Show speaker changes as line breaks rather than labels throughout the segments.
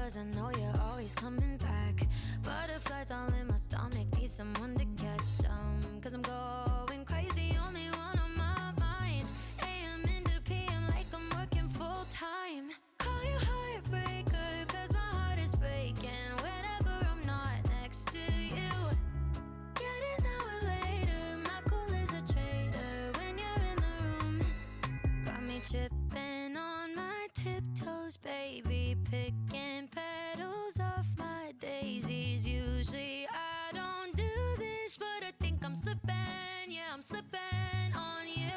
cause I know you're always coming back. Butterflies all in my stomach, need someone to catch some. Cause I'm going crazy, only one on my mind. AM into PM like I'm working full time. Call you heartbreaker, cause my heart is breaking whenever I'm not next to you. Get it now or later, my cool is a traitor when you're in the room. Got me tripping on my tiptoes, baby, picking petals off my daisies. Usually I don't do this, but I think I'm slipping, yeah, I'm slipping on you.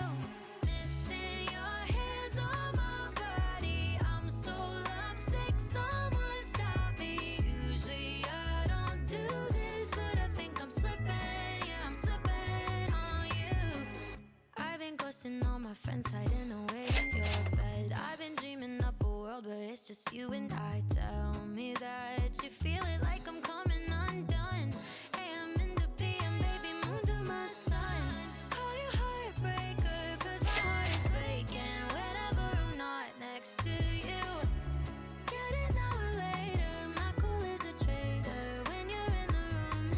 Missing your hands on my body, I'm so lovesick, someone stop me. Usually I don't do this, but I think I'm slipping, yeah, I'm slipping on you. I've been ghosting all my friends, hiding away in your bed. I've been dreaming up a world where it's just you and I. Tell me that you feel it like I'm coming undone. AM into PM, baby, moon to my sun. Call you heartbreaker, cause my heart is breaking whenever I'm not next to you. Get it now or later, my cool is a traitor when you're in the room.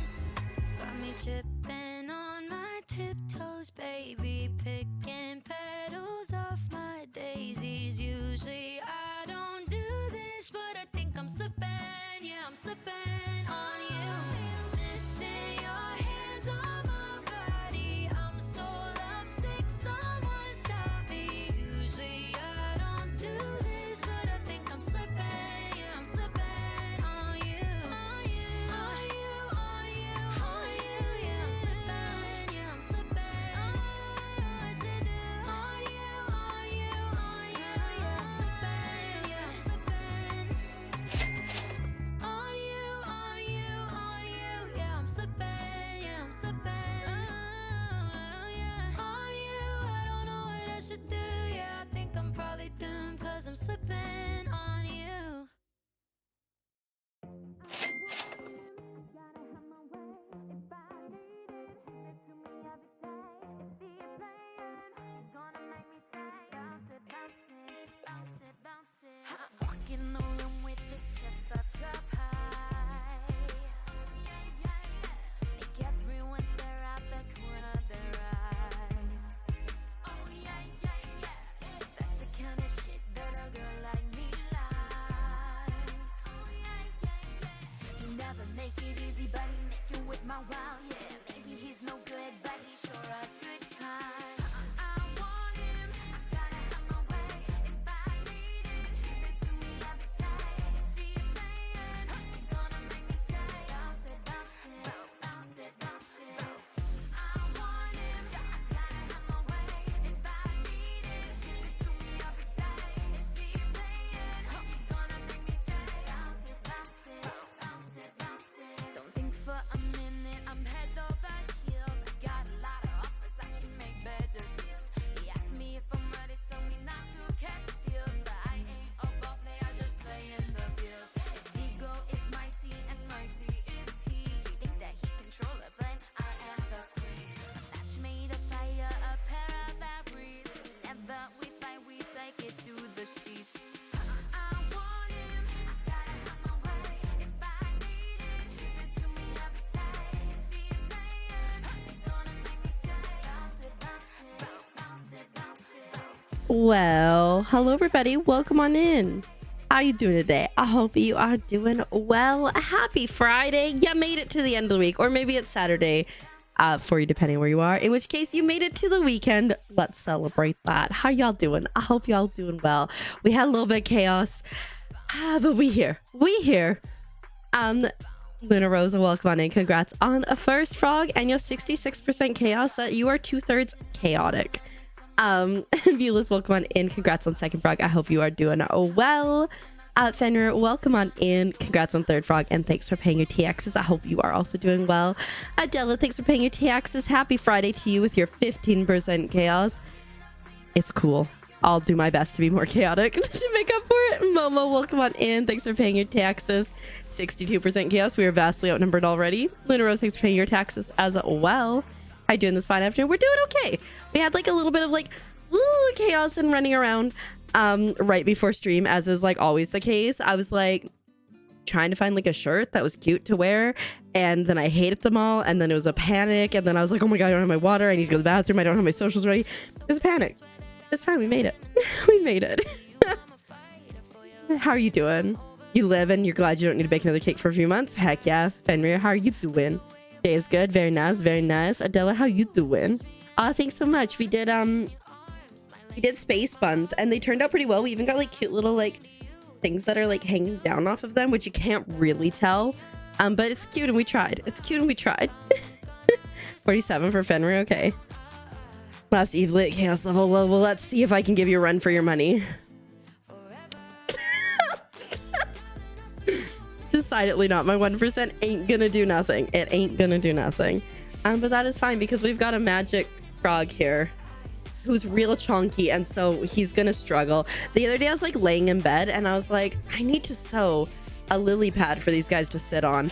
Got me tripping on my tiptoes, baby, picking petals off my daisies. Usually I don't do this, but I think I'm slipping, yeah, I'm slipping on you. Missing your hands on my body, I'm so lovesick, someone stop me. Usually I don't do this, but I think I'm slipping, yeah, I'm slipping on you. On you, on you, on you, on you, yeah, I'm slipping, yeah, I'm slipping. Oh, I should do on you, on you, on you, yeah, I'm slipping, yeah, I'm slipping. On you, on you, on you, yeah, I'm slipping, yeah, I'm slipping. Oh, yeah. On you, I don't know what I should do, yeah, I think I'm probably doomed, cause I'm slipping on you. Gotta have my way if I need it. Hand it to me every day. If you're playing, you're gonna make me say, bounce it, bounce it, bounce it, bounce it. Walk in the room with this chest buffed up high. Make everyone stare out the corner of their eye. Oh yeah, yeah, yeah. That's the kind of shit that a girl like me likes. Oh yeah, yeah, yeah. He never make it easy, but he make it with my wow, yeah. Maybe he's no good, but he's sure a good time. I want him, I gotta have my way. If I need it, give it to me every day. If you're playing, you're gonna make me say, bounce it, bounce it, bounce it, bounce it. I want him, I gotta have my way. If I need it, give it to me every day. If you're playing, you're gonna make me say, bounce it, bounce it, bounce it, bounce it. Don't think for a minute, I'm head over heels. I got a lot of offers, I can make better deals. He asked me if I'm ready, tell me not to catch feels. But I ain't a ball player, just play in the field. His ego is mighty and mighty is he. He think that he control it, but I am the queen. A match made of fire, a pair of fairies. Whenever we fight, we take it to the sheets. I want him, I gotta have my way. If I need it, give it to me every day. If you're playing, you're gonna make me say, bounce it, bounce it, bounce it, bounce it.
Well, hello everybody, welcome on in. How you doing today? I hope you are doing well. Happy Friday. You made it to the end of the week, or maybe it's Saturday for you, depending where you are. In which case, you made it to the weekend. Let's celebrate that. How y'all doing? I hope y'all doing well. We had a little bit of chaos, but we here. Luna Rosa, welcome on in. Congrats on a first frog and your 66% chaos. That you are 2/3 chaotic. Viewless, welcome on in. Congrats on second frog. I hope you are doing well. Fenrir, welcome on in. Congrats on third frog, and thanks for paying your TXs. I hope you are also doing well. Adela, thanks for paying your TXs. Happy Friday to you with your 15% chaos. It's cool. I'll do my best to be more chaotic to make up for it. Momo, welcome on in. Thanks for paying your taxes. 62% chaos. We are vastly outnumbered already. Luna Rose, thanks for paying your taxes as well. How you doing this fine afternoon? We're doing okay. We had like a little bit of like chaos and running around right before stream, as is like always the case. I was like, trying to find like a shirt that was cute to wear, and then I hated them all, and then it was a panic, and then I was like, oh my god, I don't have my water, I need to go to the bathroom, I don't have my socials ready. It was a panic. It's fine, we made it. We made it. How are you doing? You live and you're glad you don't need to bake another cake for a few months? Heck yeah. Fenrir, how are you doing? Day is good. Very nice. Very nice. Adela, how you doing? Thanks so much. We did space buns and they turned out pretty well. We even got like cute little like things that are like hanging down off of them, which you can't really tell. But it's cute and we tried. It's cute and we tried. 47 for Fenrir. Okay. Last Eve lit chaos level. Well, let's see if I can give you a run for your money. Decidedly not. My 1% ain't gonna do nothing. It ain't gonna do nothing. But that is fine because we've got a magic frog here who's real chunky, and so he's gonna struggle. The other day I was like laying in bed and I was like, I need to sew a lily pad for these guys to sit on,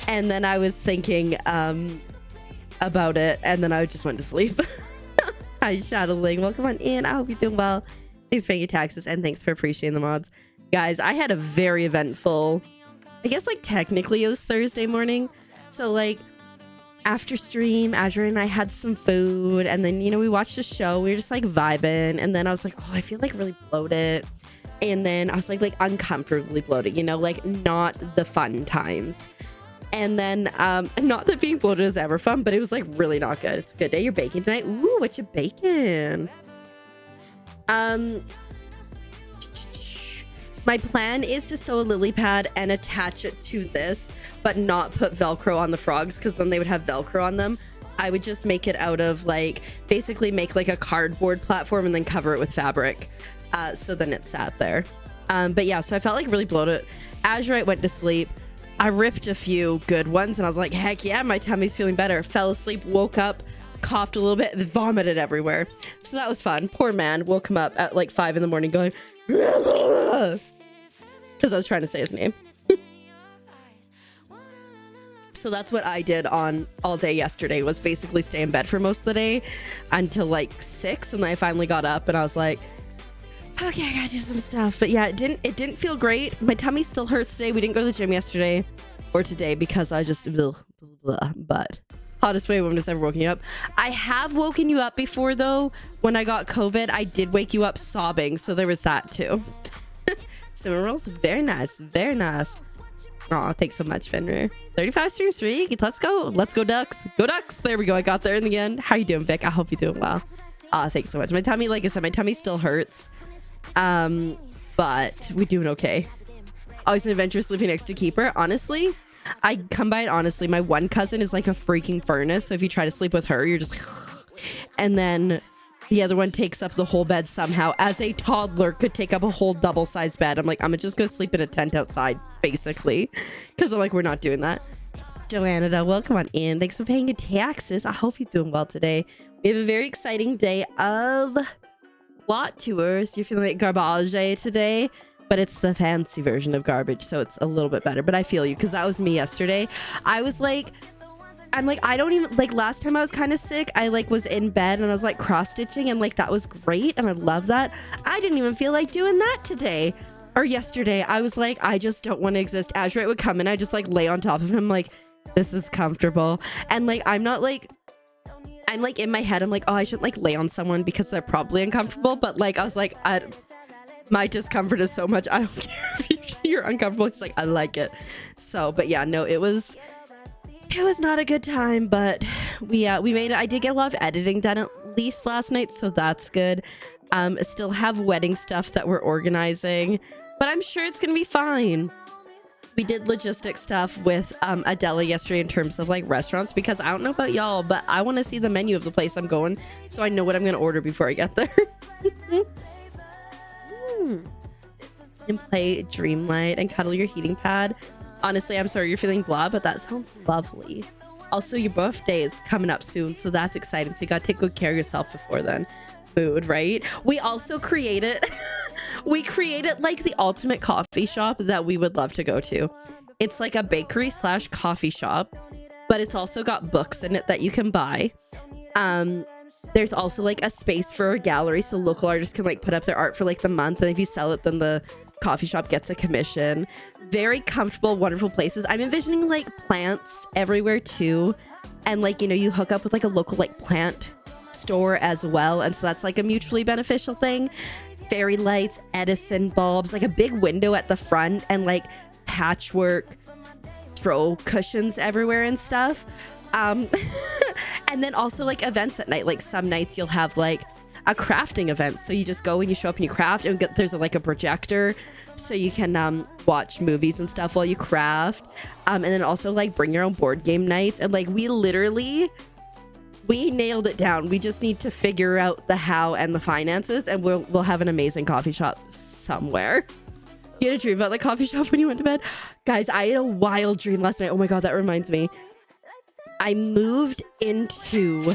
and then I was thinking about it, and then I just went to sleep. Hi Shadowling, welcome on in. I hope you're doing well. Thanks for paying your taxes and thanks for appreciating the mods. Guys, I had a very eventful, I guess like technically it was Thursday morning. So like after stream, Azure and I had some food, and then, you know, we watched a show. We were just like vibing, and then I was like, oh, I feel like really bloated. And then I was like uncomfortably bloated, you know, like not the fun times. And then not that being bloated is ever fun, but it was like really not good. It's a good day. You're baking tonight. Ooh, what you baking? My plan is to sew a lily pad and attach it to this, but not put Velcro on the frogs, because then they would have Velcro on them. I would just make it out of like, basically make like a cardboard platform and then cover it with fabric. So then it sat there. But yeah, so I felt like really bloated. Azurite went to sleep. I ripped a few good ones and I was like, heck yeah, my tummy's feeling better. Fell asleep, woke up, coughed a little bit, vomited everywhere. So that was fun. Poor man woke him up at like 5 in the morning going, because I was trying to say his name. So that's what I did on all day yesterday, was basically stay in bed for most of the day until like 6, and then I finally got up and I was like, okay, I gotta do some stuff. But yeah, it didn't feel great. My tummy still hurts today. We didn't go to the gym yesterday or today because I just but hottest way woman has ever woken you up. I have woken you up before though. When I got COVID, I did wake you up sobbing, so there was that too. Simmer rolls, very nice, very nice. Oh, thanks so much, Fenrir. 35 streams a week. Let's go Ducks. Go Ducks. There we go. I got there in the end. How you doing, Vic? I hope you're doing well. Thanks so much. My tummy, like I said, my tummy still hurts. But we're doing okay. Always an adventure sleeping next to Keeper. Honestly, I come by it honestly. My one cousin is like a freaking furnace. So if you try to sleep with her, you're just and then the other one takes up the whole bed somehow. As a toddler could take up a whole double-sized bed. I'm like, I'm just gonna sleep in a tent outside, basically. Because I'm like, we're not doing that. Joanna, welcome on in. Thanks for paying your taxes. I hope you're doing well today. We have a very exciting day of lot tours. You're feeling like garbage today, but it's the fancy version of garbage, so it's a little bit better. But I feel you, because that was me yesterday. I was like, I don't even like, last time I was kind of sick, I like was in bed and I was like cross stitching, and like that was great and I love that. I didn't even feel like doing that today or yesterday. I was like, I just don't want to exist. Azurite would come and I just like lay on top of him like, this is comfortable. And like, I'm like in my head, I'm like, oh, I shouldn't like lay on someone because they're probably uncomfortable. But like, I was like, my discomfort is so much, I don't care if you're uncomfortable. It's like, I like it. So, but yeah, no, it was not a good time, but we made it. I did get a lot of editing done at least last night, so that's good. Still have wedding stuff that we're organizing, but I'm sure it's gonna be fine. We did logistic stuff with Adela yesterday in terms of like restaurants, because I don't know about y'all, but I want to see the menu of the place I'm going so I know what I'm gonna order before I get there. And play Dreamlight and cuddle your heating pad. Honestly, I'm sorry you're feeling blah, but that sounds lovely. Also, your birthday is coming up soon, so that's exciting. So you gotta take good care of yourself before then. Food, right? We also created we created like the ultimate coffee shop that we would love to go to. It's like a bakery / coffee shop, but it's also got books in it that you can buy. There's also like a space for a gallery, so local artists can like put up their art for like the month, and if you sell it, then the coffee shop gets a commission. Very comfortable, wonderful places. I'm envisioning like plants everywhere too. And like, you know, you hook up with like a local like plant store as well. And so that's like a mutually beneficial thing. Fairy lights, Edison bulbs, like a big window at the front, and like patchwork throw cushions everywhere and stuff. And then also like events at night. Like some nights you'll have like a crafting event, so you just go and you show up and you craft, and there's like a projector so you can watch movies and stuff while you craft. And then also like bring your own board game nights. And like we nailed it down. We just need to figure out the how and the finances, and we'll have an amazing coffee shop somewhere. You had a dream about the coffee shop when you went to bed? Guys, I had a wild dream last night. Oh my god, that reminds me. I moved into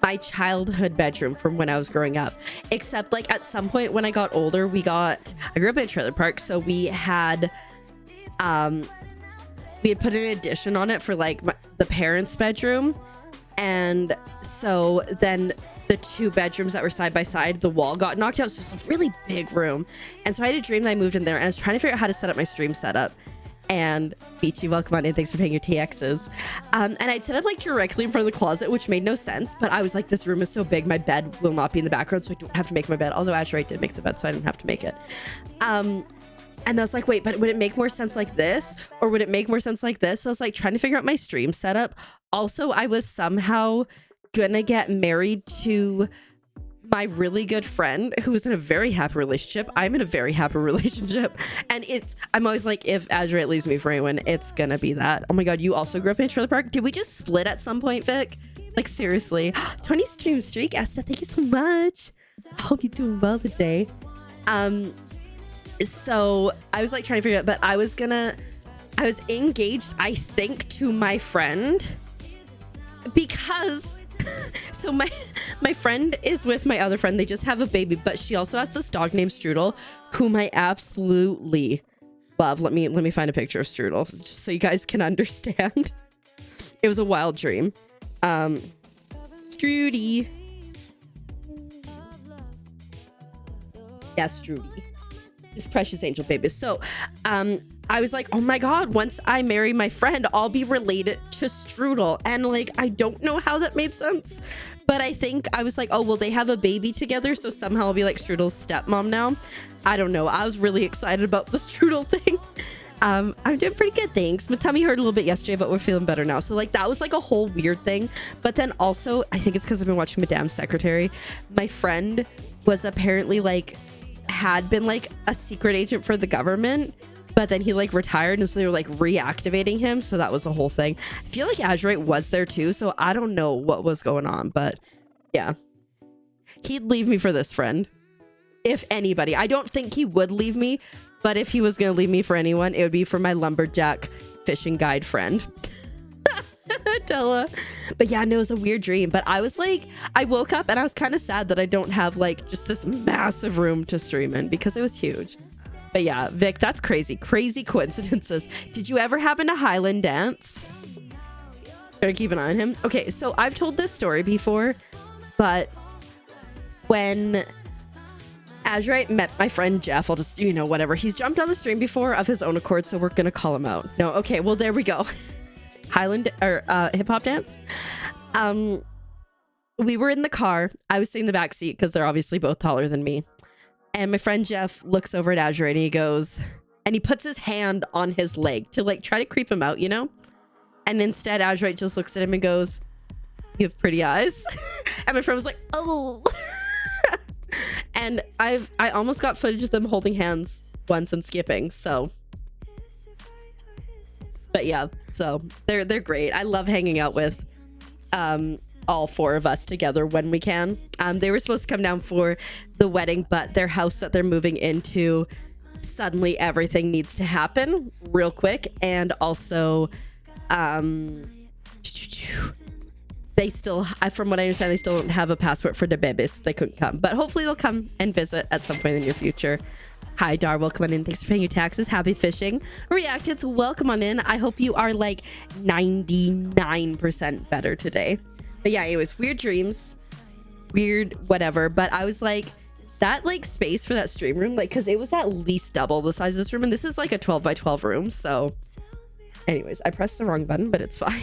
my childhood bedroom from when I was growing up, except like at some point when I got older, I grew up in a trailer park, so we had put an addition on it for like the parents' bedroom. And so then the two bedrooms that were side by side, the wall got knocked out, so it's a really big room. And so I had a dream that I moved in there, and I was trying to figure out how to set up my stream setup. And Beachy, welcome on in, thanks for paying your TXs. And I'd set up like directly in front of the closet, which made no sense, but I was like, this room is so big, my bed will not be in the background, so I don't have to make my bed, although Azurite did make the bed, so I didn't have to make it. And I was like, wait, but would it make more sense like this, or would it make more sense like this? So I was like trying to figure out my stream setup. Also, I was somehow gonna get married to my really good friend who's in a very happy relationship. I'm in a very happy relationship, and I'm always like, if Azurite leaves me for anyone, it's gonna be that. Oh my god, you also grew up in a trailer park? Did we just split at some point, Vic? Like seriously. 20 stream streak, Esther, thank you so much. I hope you're doing well today. So I was like trying to figure it out, but I was engaged, I think, to my friend, because so my friend is with my other friend. They just have a baby, but she also has this dog named Strudel, whom I absolutely love. Let me find a picture of Strudel just so you guys can understand. It was a wild dream. Strudy. Yes, Strudy. This precious angel baby. So I was like, oh my god, once I marry my friend, I'll be related to Strudel. And like, I don't know how that made sense, but I think I was like, oh, well, they have a baby together, so somehow I'll be like Strudel's stepmom now. I don't know. I was really excited about the Strudel thing. I'm doing pretty good, thanks. My tummy hurt a little bit yesterday, but we're feeling better now. So like, that was like a whole weird thing. But then also, I think it's because I've been watching Madame Secretary. My friend was apparently like, had been like a secret agent for the government, but then he like retired, and so they were like reactivating him, so that was a whole thing. I feel like Azurite was there too, so I don't know what was going on, but yeah, he'd leave me for this friend if anybody. I don't think he would leave me, but if he was gonna leave me for anyone, it would be for my lumberjack fishing guide friend. Della. But yeah, no, it was a weird dream, but I was like, I woke up and I was kind of sad that I don't have like just this massive room to stream in, because it was huge. But yeah, Vic, that's crazy coincidences. Did you ever happen to Highland dance? Better keep an eye on him. Okay, so I've told this story before, but when Azurite met my friend Jeff, I'll just, whatever. He's jumped on the stream before of his own accord, so we're gonna call him out. No, okay, well, there we go. Highland or hip hop dance. We were in the car. I was sitting in the back seat because they're obviously both taller than me. And my friend Jeff looks over at Azurite and he goes, and he puts his hand on his leg to like try to creep him out, And instead Azurite just looks at him and goes, "You have pretty eyes." And my friend was like, "Oh." And I almost got footage of them holding hands once and skipping, so. But yeah, so they're great. I love hanging out with all four of us together when we can. They were supposed to come down for the wedding, but their house that they're moving into, suddenly everything needs to happen real quick. And also, they still, from what I understand, they still don't have a passport for the babies. So they couldn't come, but hopefully they'll come and visit at some point in the near future. Hi, Dar, welcome on in. Thanks for paying your taxes. Happy fishing. Reacteds, welcome on in. I hope you are like 99% better today. But yeah, it was weird dreams, weird whatever. But I was like, that like space for that stream room, like, because it was at least double the size of this room, and this is like a 12 by 12 room. So anyways, I pressed the wrong button, but it's fine.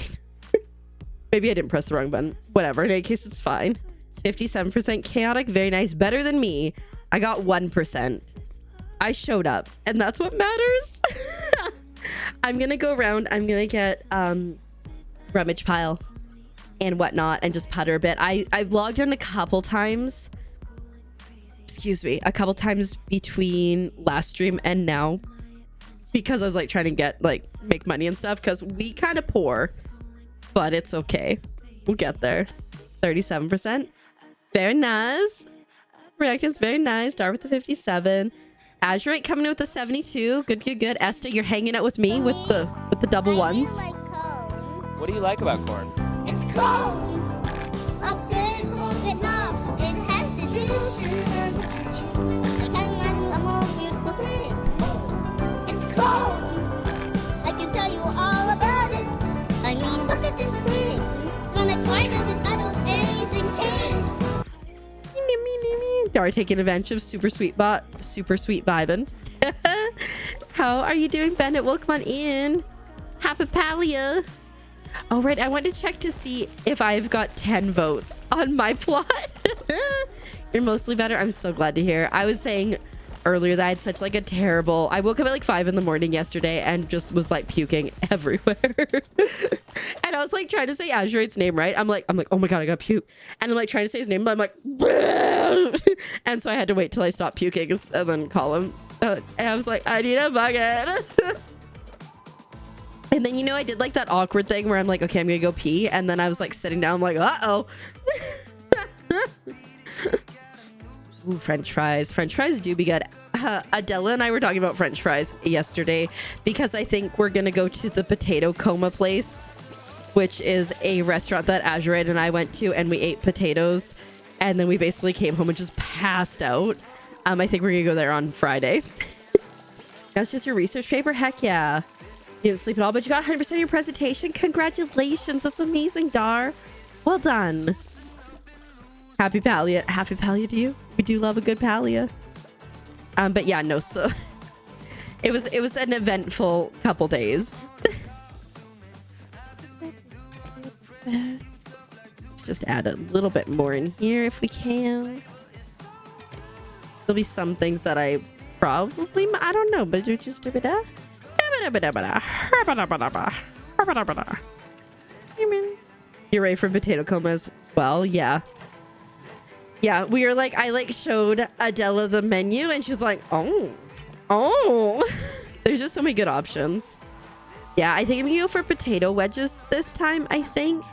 Maybe I didn't press the wrong button. Whatever, in any case, it's fine. 57% chaotic, very nice, better than me. I got 1%. I showed up, and that's what matters. I'm gonna go around, I'm gonna get rummage pile and whatnot and just putter a bit. I've logged in a couple times, excuse me, a couple times between last stream and now, because I was like trying to get like make money and stuff, because we kind of poor, but it's okay, we'll get there. 37%, very nice. Reactions, very nice. Star with the 57. Azurite coming in with the 72. Good. Esta, you're hanging out with me with the double ones.
I really like corn.
What do you like about corn?
It's cold. A big corn Vietnam. It has the juice. I can't imagine a more beautiful thing. It's cold. I can tell you all about it. I mean, look at this thing. When I try to get out of anything.
Dara taking advantage of super sweet vibin'. How are you doing, Bennett? Welcome on in. Happy Palia. Oh, right. I want to check to see if I've got 10 votes on my plot. You're mostly better. I'm so glad to hear. I was saying earlier that I had such like a terrible... I woke up at like 5 in the morning yesterday and just was like puking everywhere. And I was like trying to say Azurite's name right. I'm like, oh my God, I got puke. And I'm like trying to say his name, but I'm like... And so I had to wait till I stopped puking and then call him. And I was like, I need a bucket. And then, you know, I did like that awkward thing where I'm like, okay, I'm gonna go pee. And then I was like sitting down, I'm like, uh-oh. Ooh, French fries. French fries do be good. Adela and I were talking about French fries yesterday because I think we're gonna go to the Potato Coma place, which is a restaurant that Azurite and I went to, and we ate potatoes, and then we basically came home and just passed out. I think we're gonna go there on Friday. That's just your research paper? Heck yeah. You didn't sleep at all, but you got 100% of your presentation. Congratulations. That's amazing, Dar. Well done. Happy Palia. Happy Palia to you. We do love a good Palia. But yeah, no, so it was an eventful couple days. Let's just add a little bit more in here if we can. There'll be some things that I probably, I don't know, but just a bit of... You're ready for Potato Coma as well? Yeah. Yeah, we were like, I like showed Adela the menu and she's like, oh. There's just so many good options. Yeah, I think I'm gonna go for potato wedges this time, I think.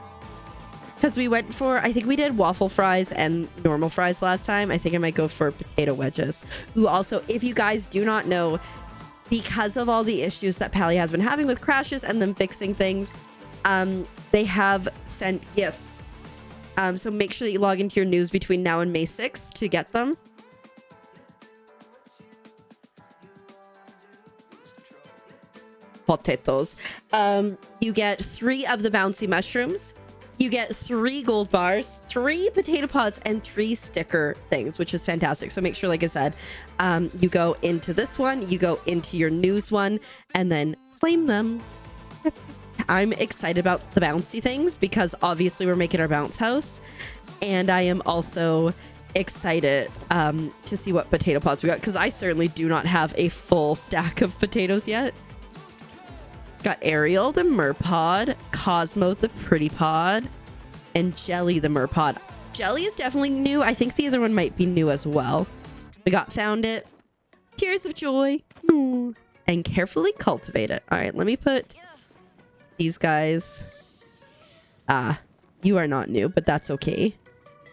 Because we went for, I think we did waffle fries and normal fries last time. I think I might go for potato wedges. Ooh, also, if you guys do not know, because of all the issues that Palia has been having with crashes and them fixing things, they have sent gifts. So make sure that you log into your news between now and May 6th to get them. Potatoes. You get 3 of the bouncy mushrooms. You get 3 gold bars, 3 potato pods, and 3 sticker things, which is fantastic. So make sure, like I said, you go into this one, you go into your news one, and then claim them. I'm excited about the bouncy things because obviously we're making our bounce house. And I am also excited to see what potato pods we got, because I certainly do not have a full stack of potatoes yet. Got Ariel, the Merpod, Cosmo, the Pretty Pod, and Jelly, the Merpod. Jelly is definitely new. I think the other one might be new as well. We got Found It, Tears of Joy, and Carefully Cultivate It. All right, let me put these guys. You are not new, but that's okay.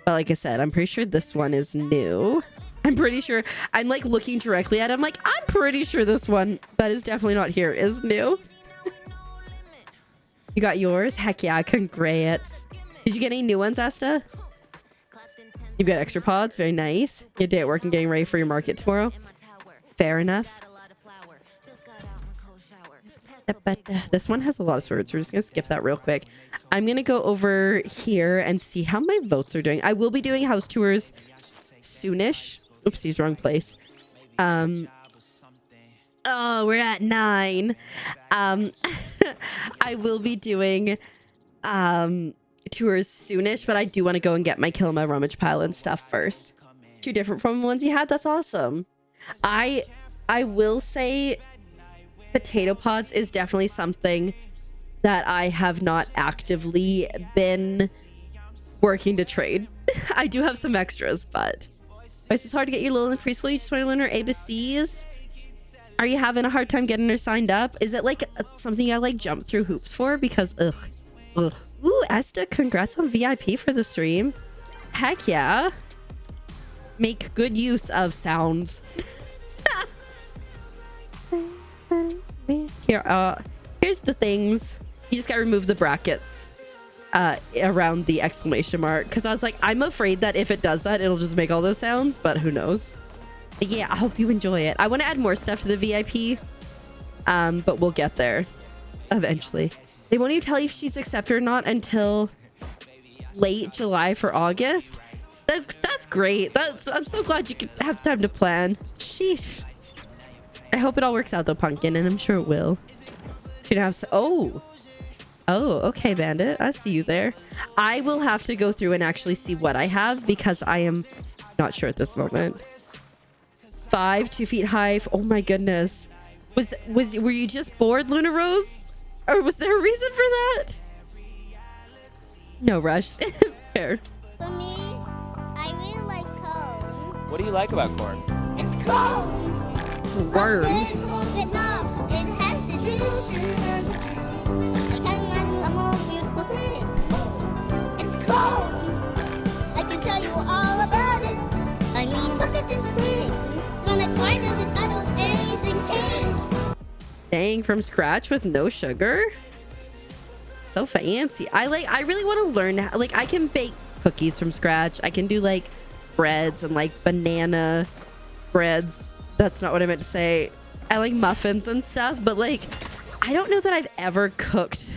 But like I said, I'm pretty sure this one is new. I'm pretty sure. I'm like looking directly at it. I'm like, I'm pretty sure this one that is definitely not here is new. You got yours? Heck yeah, congrats. Did you get any new ones, Asta? You've got extra pods, very nice. Your day at work and getting ready for your market tomorrow. Fair enough. But this one has a lot of swords. We're just going to skip that real quick. I'm going to go over here and see how my votes are doing. I will be doing house tours soonish. Oopsies, wrong place. Oh, we're at 9. I will be doing tours soonish, but I do want to go and get my Kill My Rummage Pile and stuff first. 2 different from the ones you had. That's awesome. I will say potato pods is definitely something that I have not actively been working to trade. I do have some extras, but it's hard to get your little in preschool. You just want to learn her ABCs. Are you having a hard time getting her signed up? Is it like something I like jump through hoops for? Because ugh. Ooh, Esther, congrats on VIP for the stream. Heck yeah. Make good use of sounds. Here, here's the things. You just gotta remove the brackets around the exclamation mark, because I was like, I'm afraid that if it does that, it'll just make all those sounds, but who knows. But yeah, I hope you enjoy it. I want to add more stuff to the VIP, but we'll get there eventually. They won't even tell you if she's accepted or not until late July for August. That's great. I'm so glad you can have time to plan. Sheesh. I hope it all works out though, Pumpkin, and I'm sure it will. Should have oh, okay, Bandit. I see you there. I will have to go through and actually see what I have, because I am not sure at this moment. 5 2 feet high. Oh my goodness. Were you just bored, Luna Rose? Or was there a reason for that? No rush. Fair.
For me, I really like corn.
What do you like about corn?
It's corn.
It's worms.
It's corn with knobs. It has the juice. I can't imagine a more beautiful thing. It's corn. I can tell you all about it. I mean, look at this thing. When I tried it, it got anything changed.
Dang, from scratch with no sugar. So fancy. I really want to learn how, like, I can bake cookies from scratch. I can do like breads and like banana breads. That's not what I meant to say. I like muffins and stuff, but like, I don't know that I've ever cooked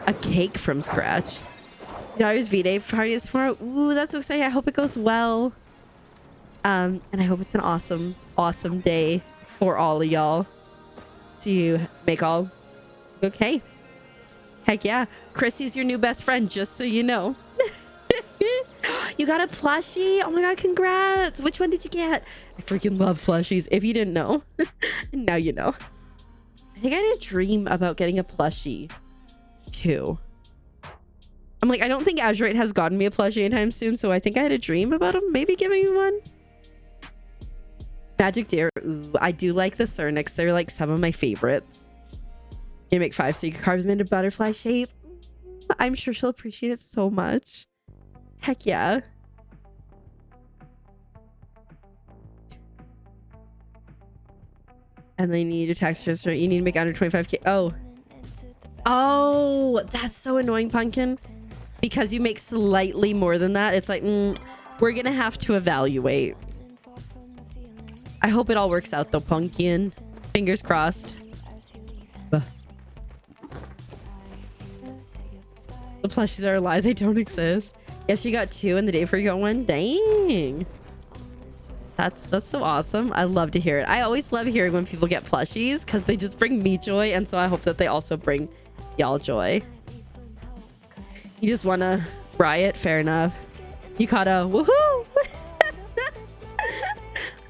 a cake from scratch. Daughter's V-Day party is tomorrow. Ooh, that's so exciting. I hope it goes well. And I hope it's an awesome, awesome day for all of y'all to make all okay. Heck yeah. Chrissy's your new best friend, just so you know. You got a plushie? Oh my god, congrats. Which one did you get? I freaking love plushies. If you didn't know, now you know. I think I had a dream about getting a plushie too. I'm like, I don't think Azurite has gotten me a plushie anytime soon, so I think I had a dream about him maybe giving me one. Magic Deer. Ooh, I do like the Cernix. They're like some of my favorites. You make 5 so you can carve them into butterfly shape. I'm sure she'll appreciate it so much. Heck yeah. And then you need your tax transfer. You need to make under 25k. Oh, that's so annoying, Pumpkin. Because you make slightly more than that. It's like, we're gonna have to evaluate. I hope it all works out though, Pumpkin. Fingers crossed. Ugh. The plushies are a lie. They don't exist. Yes, you got 2 and the day before you got 1. Dang. That's so awesome. I love to hear it. I always love hearing when people get plushies because they just bring me joy, and so I hope that they also bring y'all joy. You just want to riot? Fair enough. You caught a woohoo!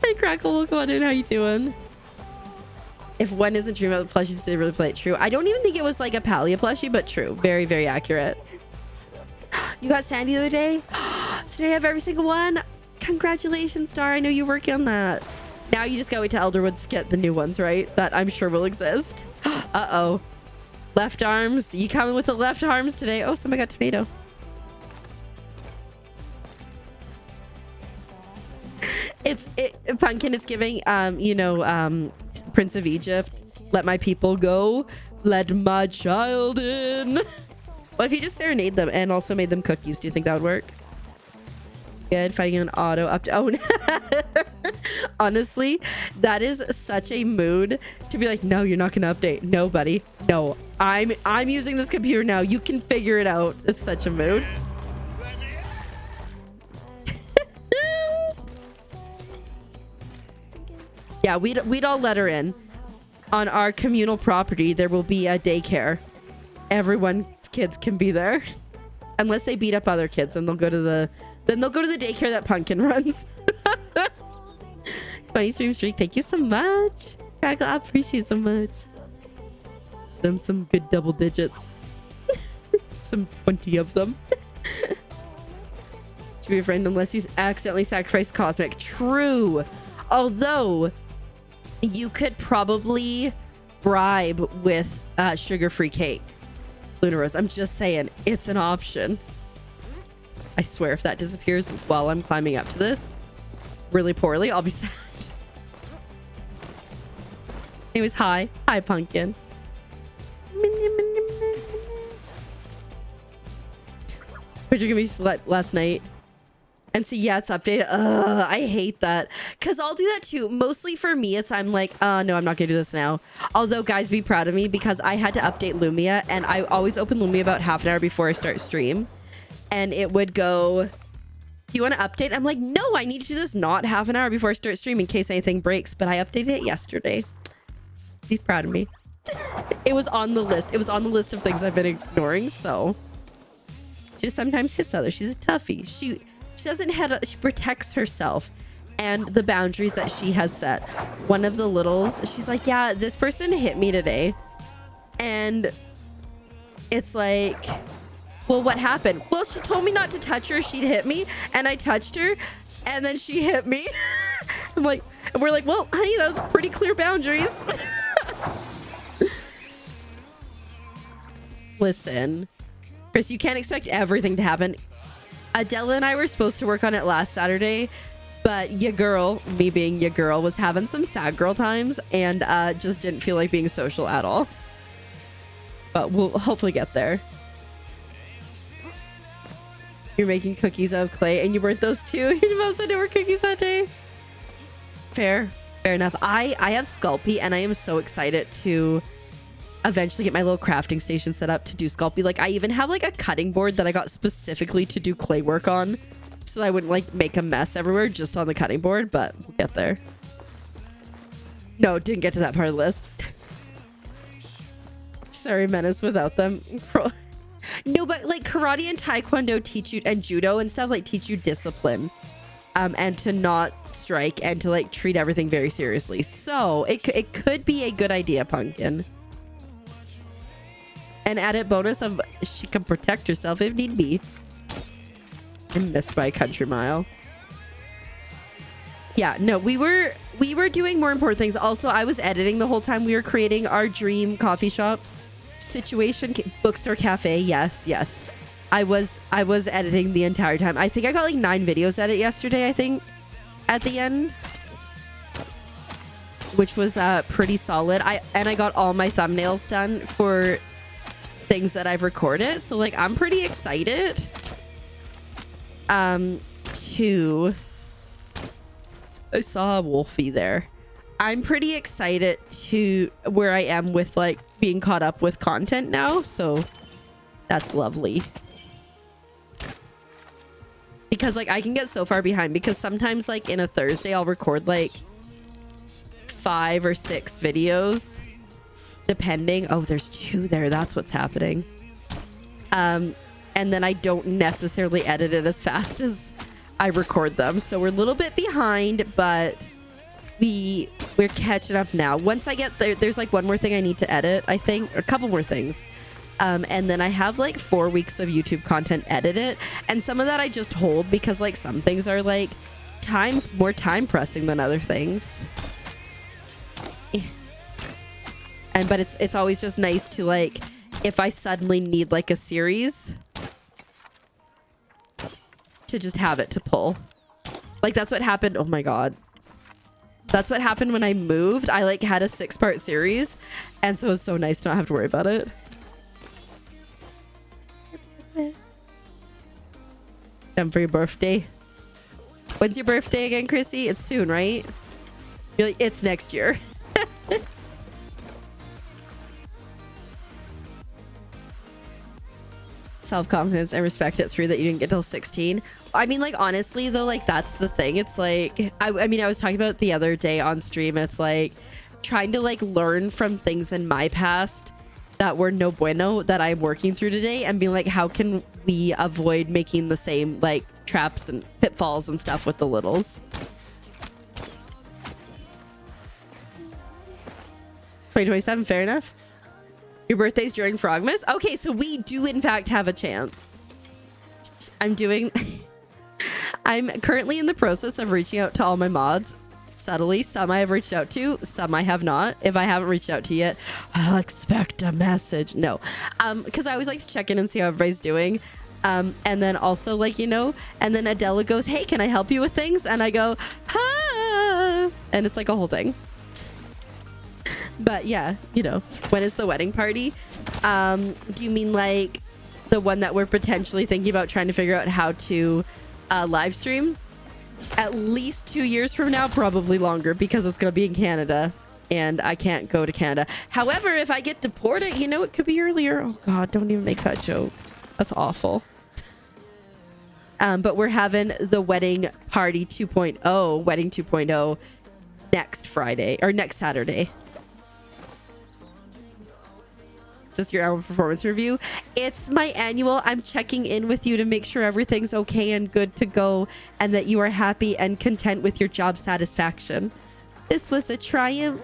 Hey, Crackle, welcome on in. How you doing? If one isn't true about the plushies, did they really play it? True. I don't even think it was like a Palia plushie, but true. Very, very accurate. You got Sandy the other day? So now you have every single one? Congratulations, Star. I know you're working on that. Now you just gotta wait till Elderwoods to get the new ones, right? That I'm sure will exist. Uh-oh. Left arms. You coming with the left arms today? Oh, somebody got tomato. Pumpkin is giving, Prince of Egypt. Let my people go. Let my child in. What if you just serenade them and also made them cookies? Do you think that would work? Good. Fighting an auto up to... Oh, honestly, that is such a mood to be like, no, you're not going to update. No, buddy. No, I'm using this computer now. You can figure it out. It's such a mood. Yeah, we'd all let her in. On our communal property, there will be a daycare. Everyone's kids can be there. Unless they beat up other kids, and they'll go to the daycare that Pumpkin runs. 20 stream streak, thank you so much. Crackle, I appreciate so much. Some good double digits. Some 20 of them. To be a friend unless you accidentally sacrifice Cosmic. True. Although you could probably bribe with sugar-free cake. Luna Rose, I'm just saying, it's an option. I swear if that disappears while I'm climbing up to this really poorly, I'll be sad. Anyways, hi Pumpkin. But you're gonna be last night and see, yeah, it's updated. I hate that, because I'll do that too. Mostly for me, it's I'm like, no, I'm not gonna do this now. Although, guys, be proud of me, because I had to update Lumia, and I always open Lumia about half an hour before I start stream, and it would go, do you want to update? I'm like, no, I need to do this not half an hour before I start stream in case anything breaks. But I updated it yesterday. Be proud of me. It was on the list. It was on the list of things I've been ignoring. So she just sometimes hits others. She's a toughie. She doesn't have she protects herself and the boundaries that she has set. One of the littles, she's like, yeah, this person hit me today. And it's like, well, what happened? Well, she told me not to touch her. She'd hit me, and I touched her, and then she hit me. I'm like, and we're like, well, honey, that was pretty clear boundaries. Listen, Chris, you can't expect everything to happen. Adela and I were supposed to work on it last Saturday, but your girl, me being your girl, was having some sad girl times and just didn't feel like being social at all. But we'll hopefully get there. You're making cookies out of clay, and you burnt those too. Your mom said there were cookies that day. Fair enough. I have Sculpey, and I am so excited to eventually get my little crafting station set up to do Sculpey. Like, I even have like a cutting board that I got specifically to do clay work on, so that I wouldn't like make a mess everywhere just on the cutting board. But we'll get there. No, didn't get to that part of the list. Sorry, Menace, without them. No, but like karate and taekwondo teach you, and judo and stuff, like teach you discipline, and to not strike, and to like treat everything very seriously. So it could be a good idea, Pumpkin. An added bonus of she can protect herself if need be. I missed by a country mile. Yeah, no, we were doing more important things. Also, I was editing the whole time we were creating our dream coffee shop situation, bookstore cafe. Yes. I was editing the entire time. I think I got like 9 videos edit yesterday, I think, at the end, which was pretty solid. I got all my thumbnails done for things that I've recorded, so like I'm pretty excited to I saw a Wolfie there. I'm pretty excited to where I am with like being caught up with content now, so that's lovely. Because like I can get so far behind, because sometimes like in a Thursday I'll record like 5 or 6 videos depending. Oh, there's 2 there. That's what's happening. And then I don't necessarily edit it as fast as I record them, so we're a little bit behind, but we're catching up now. Once I get there, there's like one more thing I need to edit, I think, or a couple more things, and then I have like 4 weeks of YouTube content edited, and some of that I just hold because like some things are like more time pressing than other things. But it's always just nice to like, if I suddenly need like a series, to just have it to pull. Like that's what happened. Oh my god, that's what happened when I moved. I like had a 6-part series, and so it was so nice to not have to worry about it. Time for your birthday. When's your birthday again, Chrissy? It's soon, right? You're like, it's next year. self-confidence and respect it through that you didn't get till 16. I mean, like, honestly though, like, that's the thing. It's like I mean, I was talking about it the other day on stream. It's like trying to like learn from things in my past that were no bueno that I'm working through today, and being like, how can we avoid making the same like traps and pitfalls and stuff with the littles. 2027, fair enough. Your birthday's during Frogmas? Okay, so we do in fact have a chance. I'm currently in the process of reaching out to all my mods. Subtly, some I have reached out to, some I have not. If I haven't reached out to yet, I'll expect a message. No, because I always like to check in and see how everybody's doing. And then also, like, you know, and then Adela goes, hey, can I help you with things? And I go, ah! And it's like a whole thing. But yeah, you know, when is the wedding party? Do you mean like the one that we're potentially thinking about trying to figure out how to live stream? At least 2 years from now, probably longer, because it's going to be in Canada and I can't go to Canada. However, if I get deported, you know, it could be earlier. Oh God, don't even make that joke. That's awful. But we're having the wedding party 2.0, wedding 2.0 next Friday or next Saturday. Is this your annual performance review? It's my annual. I'm checking in with you to make sure everything's okay and good to go, and that you are happy and content with your job satisfaction. This was a triumph.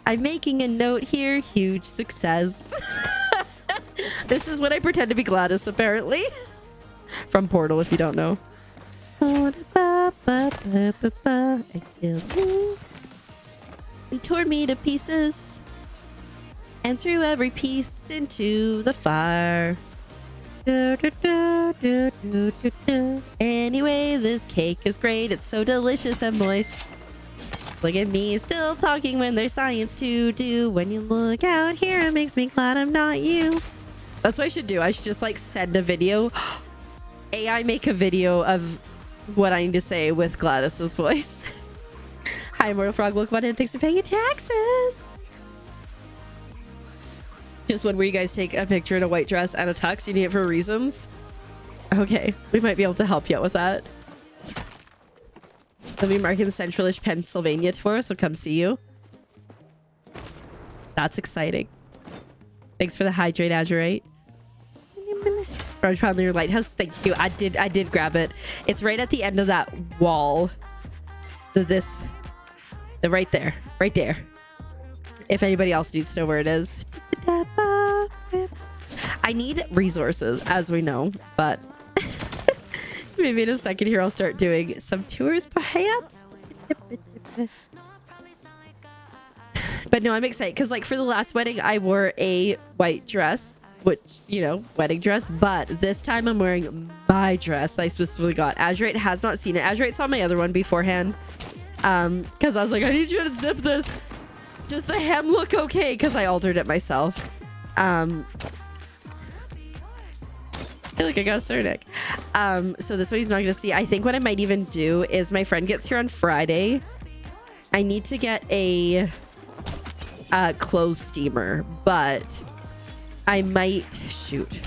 I'm making a note here. Huge success. This is when I pretend to be Gladys, apparently. From Portal, if you don't know. And tore me to pieces. And threw every piece into the fire. Anyway, this cake is great. It's so delicious and moist. Look at me still talking when there's science to do. When you look out here, it makes me glad I'm not you. That's what I should do. I should just like send a video. AI make a video of what I need to say with Gladys's voice. Hi, Immortal Frog. Welcome on in. Thanks for paying your taxes. Just when will you guys take a picture in a white dress and a tux? You need it for reasons? Okay, we might be able to help you out with that. I'll be marking Centralish, Pennsylvania tomorrow, so come see you. That's exciting. Thanks for the hydrate, Azurite. From your lighthouse. Thank you. I did grab it. It's right at the end of that wall. The right there. Right there. If anybody else needs to know where it is. I need resources, as we know, but maybe in a second here I'll start doing some tours, perhaps. But no, I'm excited because, like, for the last wedding, I wore a white dress, which, you know, wedding dress. But this time I'm wearing my dress I specifically got. Azurite has not seen it. Azurite saw my other one beforehand because I was like, I need you to zip this. Does the hem look okay? Because I altered it myself. I feel like I got a Cernic. So this one he's not going to see. I think what I might even do is my friend gets here on Friday. I need to get a clothes steamer, but I might shoot.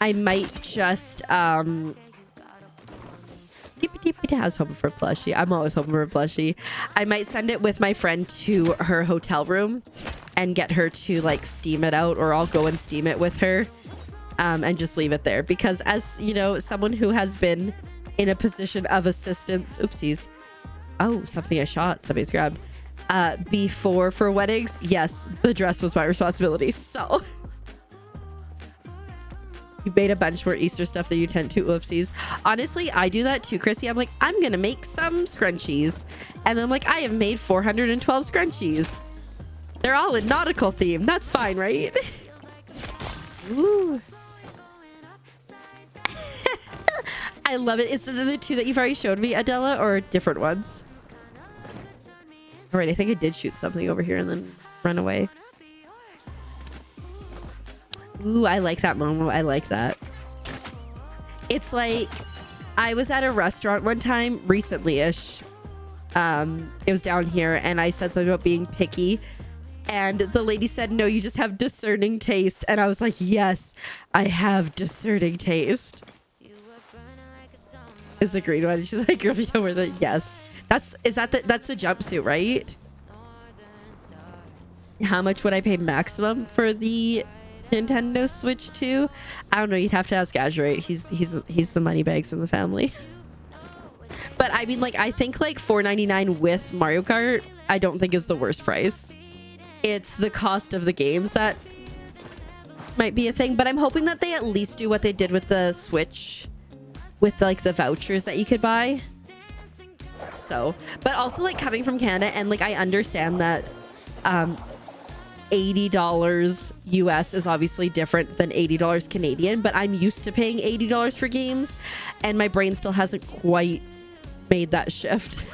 I might just I was hoping for a plushie. I'm always hoping for a plushie. I might send it with my friend to her hotel room and get her to like steam it out, or I'll go and steam it with her and just leave it there. Because as you know, someone who has been in a position of assistance, oopsies. Oh, something I shot. Somebody's grabbed. Before for weddings, yes, the dress was my responsibility. So you made a bunch more Easter stuff than you tend to. Whoopsies. Honestly, I do that too, Chrissy. I'm like, I'm gonna make some scrunchies, and then I'm like, I have made 412 scrunchies. They're all in nautical theme. That's fine, right? Ooh. I love it. Is it the two that you've already showed me, Adela, or different ones? All right, I think I did shoot something over here and then run away. Ooh, I like that, Momo. I like that. It's like I was at a restaurant one time recently-ish. It was down here, and I said something about being picky. And the lady said, no, you just have discerning taste. And I was like, yes, I have discerning taste. Is the green one? She's like, girl, if you don't wear that, yes. That's the jumpsuit, right? How much would I pay maximum for the Nintendo Switch 2? I don't know. You'd have to ask Azure. He's the money bags in the family. But I mean, like, I think like $4.99 with Mario Kart, I don't think is the worst price. It's the cost of the games that might be a thing. But I'm hoping that they at least do what they did with the Switch, with like the vouchers that you could buy. So, but also like coming from Canada, and like I understand that $80 US is obviously different than $80 Canadian, but I'm used to paying $80 for games, and my brain still hasn't quite made that shift.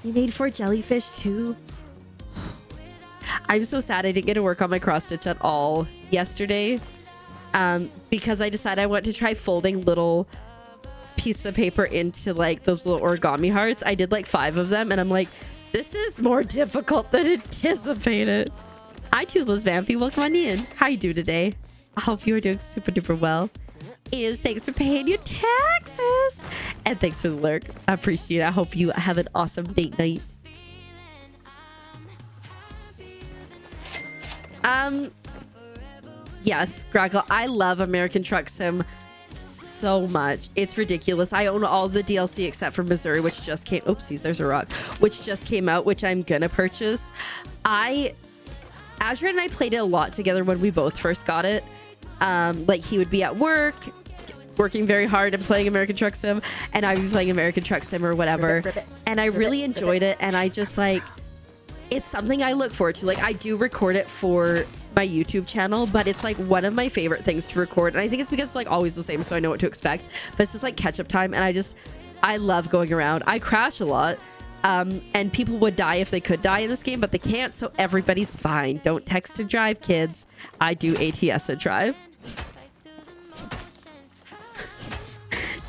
You made 4 jellyfish too? I'm so sad I didn't get to work on my cross stitch at all yesterday, because I decided I want to try folding little pieces of paper into like those little origami hearts. I did like 5 of them, and I'm like, this is more difficult than anticipated. Hi, Toothless Vampy. Welcome on in. How you doing today? I hope you are doing super duper well. Thanks for paying your taxes. And thanks for the lurk. I appreciate it. I hope you have an awesome date night. Yes, Graggle. I love American Truck Sim so much. It's ridiculous. I own all the DLC except for Missouri, which just came. Oopsies, there's a rock. Which just came out, which I'm gonna purchase. Azure and I played it a lot together when we both first got it. Like he would be at work, working very hard and playing American Truck Sim, and I'd be playing American Truck Sim or whatever. And I really enjoyed it, and I just like, it's something I look forward to. Like I do record it for my YouTube channel, but it's like one of my favorite things to record, and I think it's because it's like always the same, so I know what to expect. But it's just like catch up time, and I love going around. I crash a lot, and people would die if they could die in this game, but they can't, so everybody's fine. Don't text and drive, kids. I do ATS and drive.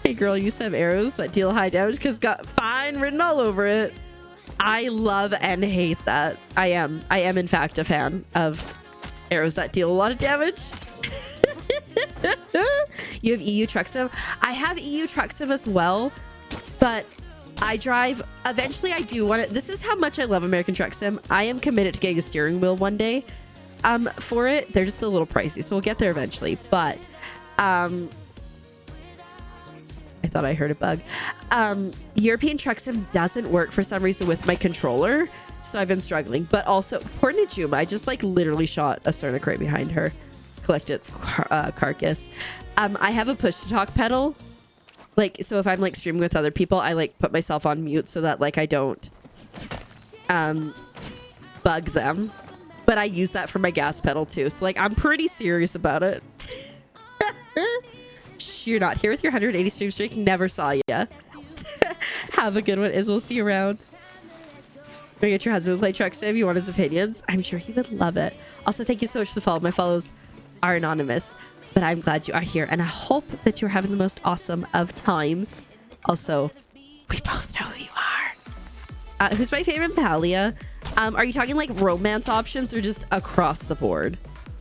Hey girl, you used to have arrows that deal high damage because got fine written all over it. I love and hate that. I am in fact a fan of arrows that deal a lot of damage. You have EU Truck Sim? I have EU Truck Sim as well, but I drive, eventually I do want to, this is how much I love American Truck Sim. I am committed to getting a steering wheel one day for it. They're just a little pricey, so we'll get there eventually. But I thought I heard a bug. European Truck Sim doesn't work for some reason with my controller, so I've been struggling. But also, poor Najuma, I just like literally shot a Cernic right behind her, collected its carcass. I have a push to talk pedal, like, so if I'm like streaming with other people, I like put myself on mute so that like I don't bug them. But I use that for my gas pedal too, so like I'm pretty serious about it. You're not here with your 180 stream streak. Never saw ya. Have a good one, Iz. We'll see you around. Gonna get your husband to play Truck Sim. You want his opinions? I'm sure he would love it. Also, thank you so much for the follow. My follows are anonymous, but I'm glad you are here, and I hope that you're having the most awesome of times. Also, we both know who you are. Who's my favorite Palia? Are you talking like romance options or just across the board?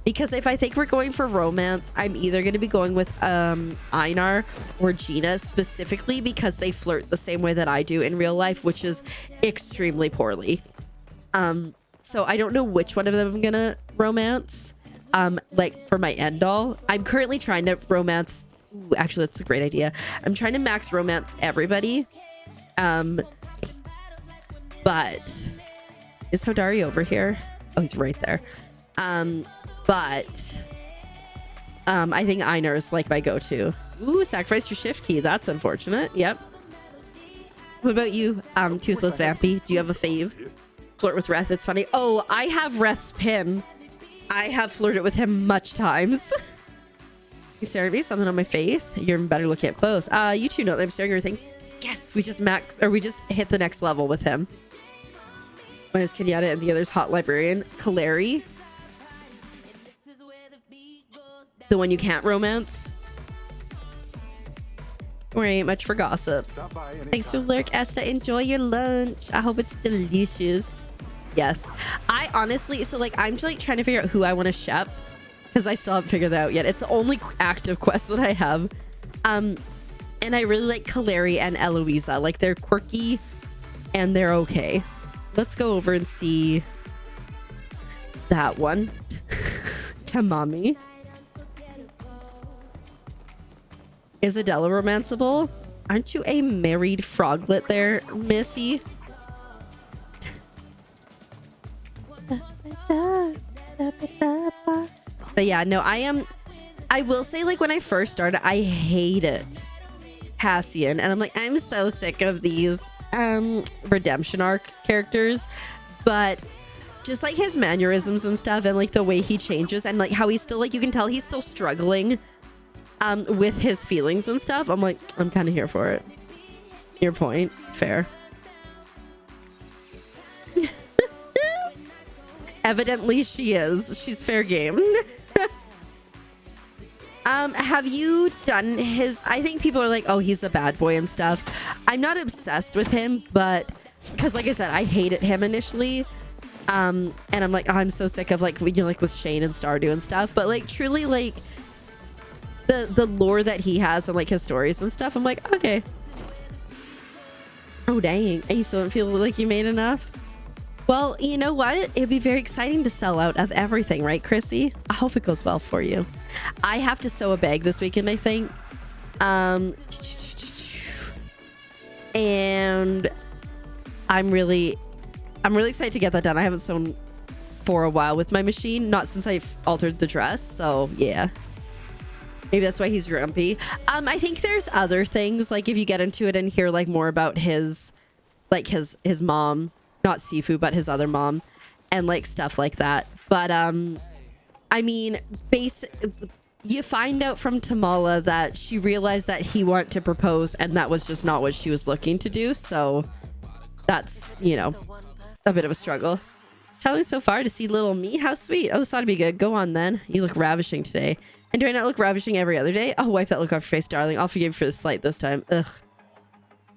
Because if I think we're going for romance, I'm either going to be going with Einar or Gina, specifically because they flirt the same way that I do in real life, which is extremely poorly. So I don't know which one of them I'm going to romance. Like for my end all, I'm currently trying to romance. Ooh, actually, that's a great idea. I'm trying to max romance everybody. But is Hodari over here? Oh, he's right there. But I think Einar is like my go-to. Ooh, sacrifice your shift key. That's unfortunate. Yep. What about you, Toothless Vampy? Do you have a fave? Flirt with Reth. It's funny. Oh, I have Reth's pin. I have flirted with him much times. You staring at me? Something on my face? You're better looking up close. You two know that I'm staring at everything. Yes, we just hit the next level with him. One is Kenyatta and the other's Hot Librarian. Kaleri. The one you can't romance. There ain't much for gossip. Thanks for lurk, Esther. Enjoy your lunch. I hope it's delicious. Yes. I honestly, so like I'm like trying to figure out who I want to shep because I still haven't figured that out yet. It's the only active quest that I have. And I really like Kaleri and Eloisa. Like they're quirky and they're okay. Let's go over and see that one. Tamami. Isadella romanceable? Aren't you a married froglet there, Missy? But yeah, no, I will say, like, when I first started, I hated Cassian, and I'm like, I'm so sick of these redemption arc characters. But just like his mannerisms and stuff, and like the way he changes, and like how he's still, like, you can tell he's still struggling with his feelings and stuff. I'm like, I'm kind of here for it. Your point, fair. Evidently she is. She's fair game. Have you done his... I think people are like, oh, he's a bad boy and stuff. I'm not obsessed with him, but... Because like I said, I hated him initially. And I'm like, oh, I'm so sick of like, you know, like with Shane and Stardew and stuff. But like, truly, like... The lore that he has and like his stories and stuff, I'm like, okay. Oh, dang. And you still don't feel like you made enough? Well, you know what? It'd be very exciting to sell out of everything, right, Chrissy? I hope it goes well for you. I have to sew a bag this weekend, I think. And I'm really excited to get that done. I haven't sewn for a while with my machine, not since I've altered the dress. So yeah, maybe that's why he's grumpy. I think there's other things, like if you get into it and hear like more about his mom, not Sifu, but his other mom, and like stuff like that. But I mean, you find out from Tamala that she realized that he wanted to propose, and that was just not what she was looking to do. So that's, you know, a bit of a struggle. Telling so far to see little me. How sweet. Oh, this ought to be good. Go on then. You look ravishing today. And do I not look ravishing every other day? Oh, wipe that look off your face, darling. I'll forgive you for the slight this time. Ugh.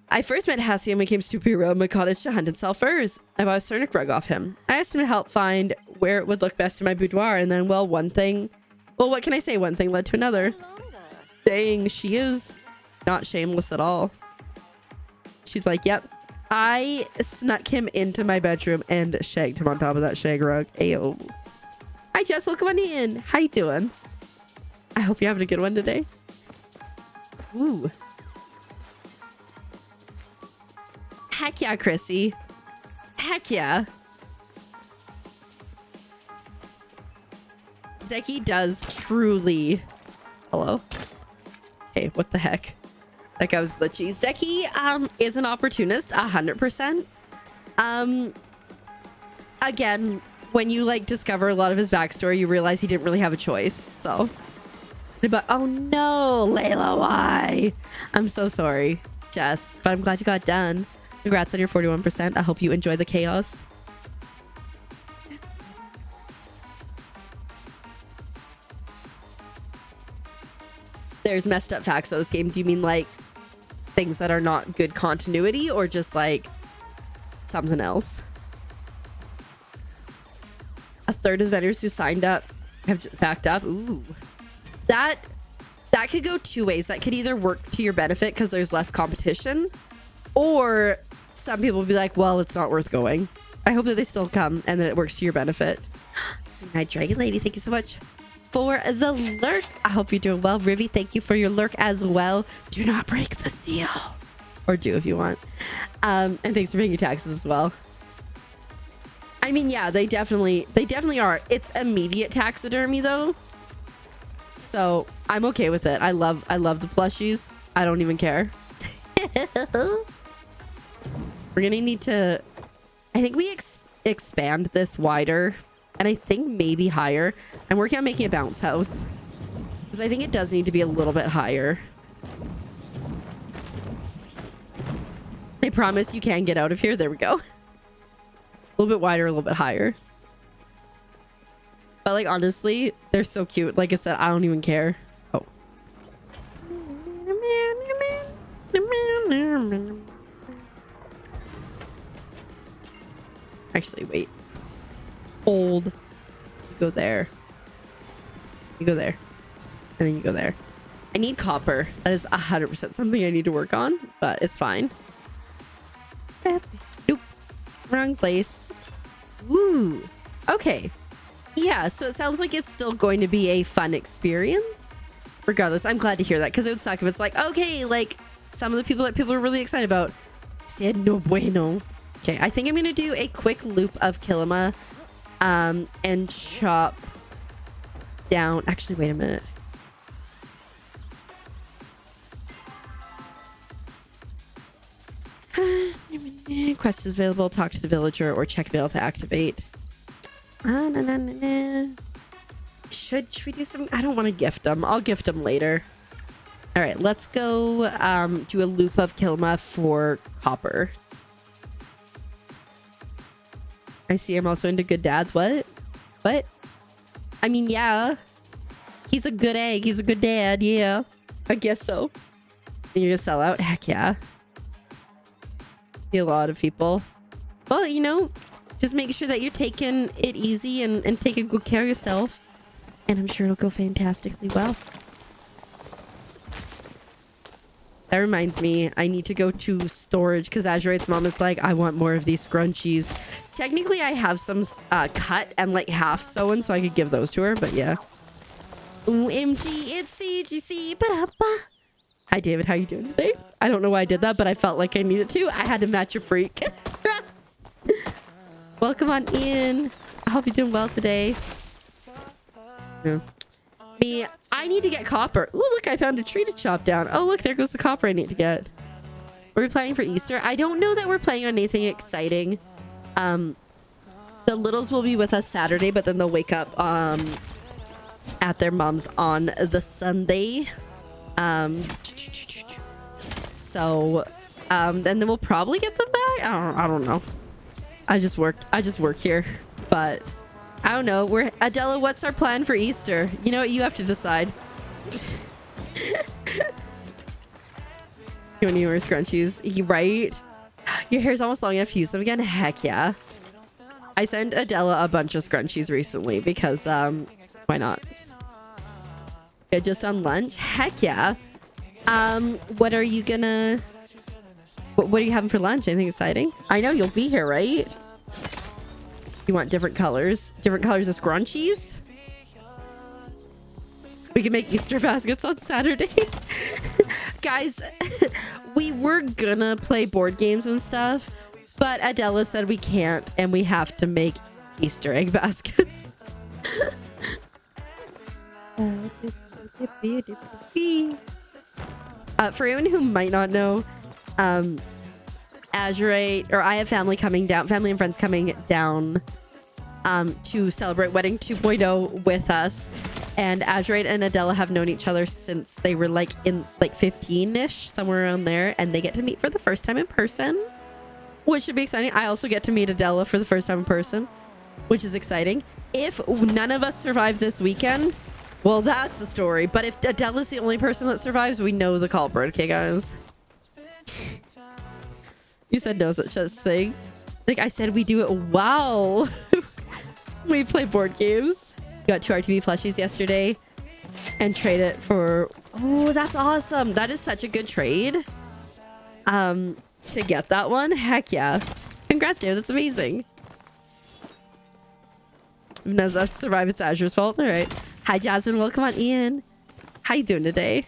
I first met Hassie and we came to Brio in my cottage to hunt and sell furs. I bought a Cernic rug off him. I asked him to help find where it would look best in my boudoir, and then, well, what can I say? One thing led to another. Dang, she is not shameless at all. She's like, yep. I snuck him into my bedroom and shagged him on top of that shag rug. Ayo. Hi, Jess. Welcome on in. How you doing? I hope you're having a good one today. Ooh. Heck yeah, Chrissy. Heck yeah. Zeki does truly... Hello? Hey, what the heck? That guy was glitchy. Zeki is an opportunist, 100%. Again, when you like discover a lot of his backstory, you realize he didn't really have a choice. So, but oh no, Layla, why? I'm so sorry, Jess, but I'm glad you got done. Congrats on your 41%. I hope you enjoy the chaos. There's messed up facts of this game. Do you mean like things that are not good continuity, or just like something else? A third of the vendors who signed up have backed up. Ooh, that could go two ways. That could either work to your benefit because there's less competition, or some people will be like, well, it's not worth going. I hope that they still come and that it works to your benefit. Night Dragon Lady, thank you so much for the lurk. I hope you're doing well. Rivy, thank you for your lurk as well. Do not break the seal, or do if you want. And thanks for paying your taxes as well. I mean, yeah, they definitely are. It's immediate taxidermy though, so I'm okay with it. I love the plushies. I don't even care. We're gonna need to, I think we expand this wider, and I think maybe higher. I'm working on making a bounce house because I think it does need to be a little bit higher. I promise you can get out of here. There we go. A little bit wider, a little bit higher. But like, honestly, they're so cute. Like I said, I don't even care. Oh. Actually, wait. Hold. You go there. You go there. And then you go there. I need copper. That is 100% something I need to work on, but it's fine. Nope. Wrong place. Woo. Okay. Yeah, so it sounds like it's still going to be a fun experience. Regardless, I'm glad to hear that, because it would suck if it's like, okay, like some of the people that people are really excited about said no bueno. Okay, I think I'm going to do a quick loop of Kilima and chop down. Actually, wait a minute. Quest is available. Talk to the villager or check mail to activate. Should we do some? I don't want to gift them. I'll gift them later. All right, let's go do a loop of Kilima for copper. I see I'm also into good dads. What? I mean, yeah. He's a good egg. He's a good dad. Yeah. I guess so. And you're gonna sell out? Heck yeah. Be a lot of people. Well, you know, just make sure that you're taking it easy and taking good care of yourself. And I'm sure it'll go fantastically well. That reminds me, I need to go to storage because Azurite's mom is like, I want more of these scrunchies. Technically, I have some cut and like half sewn, so I could give those to her, but yeah. OMG, it's CGC. Ba-da-ba. Hi, David. How you doing today? I don't know why I did that, but I felt like I needed to. I had to match your freak. Welcome on in. I hope you're doing well today. Yeah. Me, I need to get copper. Ooh, look, I found a tree to chop down. Oh, look, there goes the copper I need to get. Are we playing for Easter? I don't know that we're playing on anything exciting. The littles will be with us Saturday, but then they'll wake up at their mom's on the Sunday. And then we'll probably get them back. I don't know. I just work here, but I don't know. Adela, what's our plan for Easter? You know what? You have to decide. You want to wear scrunchies? Right? Your hair's almost long enough to use them again? Heck yeah. I sent Adela a bunch of scrunchies recently because, why not? Yeah, just on lunch? Heck yeah. What are you gonna... What are you having for lunch? Anything exciting? I know you'll be here, right? You want different colors? Different colors of scrunchies? We can make Easter baskets on Saturday. Guys, we were gonna play board games and stuff, but Adela said we can't, and we have to make Easter egg baskets. For anyone who might not know, Azurite, or I have family and friends coming down to celebrate Wedding 2.0 with us. And Azurite and Adela have known each other since they were like in like 15-ish, somewhere around there. And they get to meet for the first time in person, which should be exciting. I also get to meet Adela for the first time in person, which is exciting. If none of us survive this weekend, well, that's the story. But if Adela's the only person that survives, we know the culprit. Okay, guys? You said no such thing. Like I said, we do it. Wow. We play board games. Got 2 RTV plushies yesterday and trade it for... Oh, that's awesome. That is such a good trade. To get that one. Heck yeah. Congrats, Dave. That's amazing. If Neza survive, it's Azure's fault. All right. Hi, Jasmine. Welcome on in. How you doing today?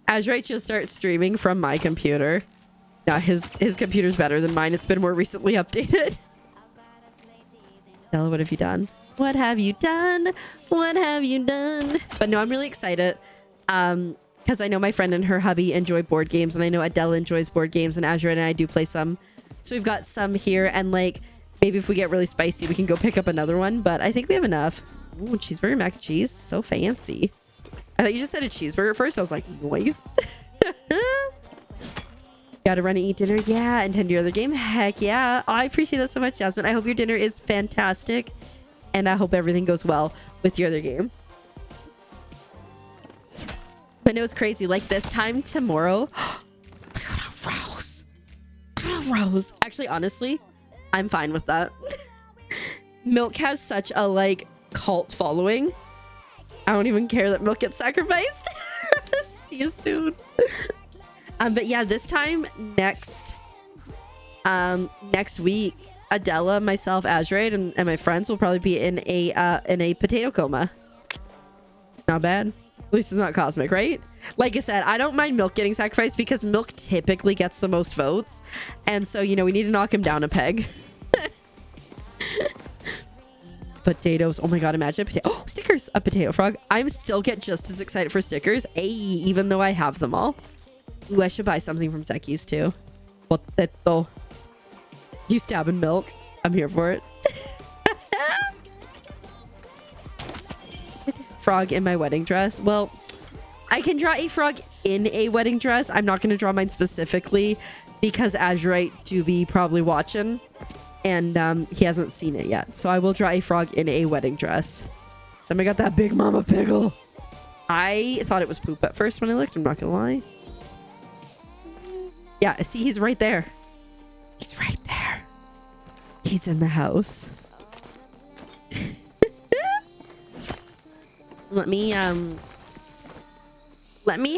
Azurite just starts streaming from my computer. Now, his computer's better than mine. It's been more recently updated. Stella, what have you done? What have you done? What have you done? But no, I'm really excited. Because I know my friend and her hubby enjoy board games. And I know Adela enjoys board games. And Azure and I do play some. So we've got some here. And like, maybe if we get really spicy, we can go pick up another one. But I think we have enough. Ooh, cheeseburger mac and cheese. So fancy. I thought you just said a cheeseburger at first. I was like, nice. Gotta run and eat dinner. Yeah, and tend to your other game. Heck yeah. I appreciate that so much, Jasmine. I hope your dinner is fantastic. And I hope everything goes well with your other game. But no, it's crazy. Like this time tomorrow. Look what gross. Actually, honestly, I'm fine with that. Milk has such a like cult following. I don't even care that Milk gets sacrificed. See you soon. But yeah, this time next week, Adela, myself, Azraid, and my friends will probably be in a potato coma. Not bad. At least it's not cosmic, right? Like I said, I don't mind Milk getting sacrificed because Milk typically gets the most votes. And so, you know, we need to knock him down a peg. Potatoes. Oh my god, imagine a potato. Oh, stickers. A potato frog. I still get just as excited for stickers, even though I have them all. Ooh, I should buy something from Zeki's too. Potato. You stabbing Milk. I'm here for it. Frog in my wedding dress. Well, I can draw a frog in a wedding dress. I'm not going to draw mine specifically because Azurite do be probably watching and he hasn't seen it yet. So I will draw a frog in a wedding dress. Somebody got that big mama pickle. I thought it was poop at first when I looked. I'm not going to lie. Yeah, see, he's right there. He's right there. He's in the house. Let me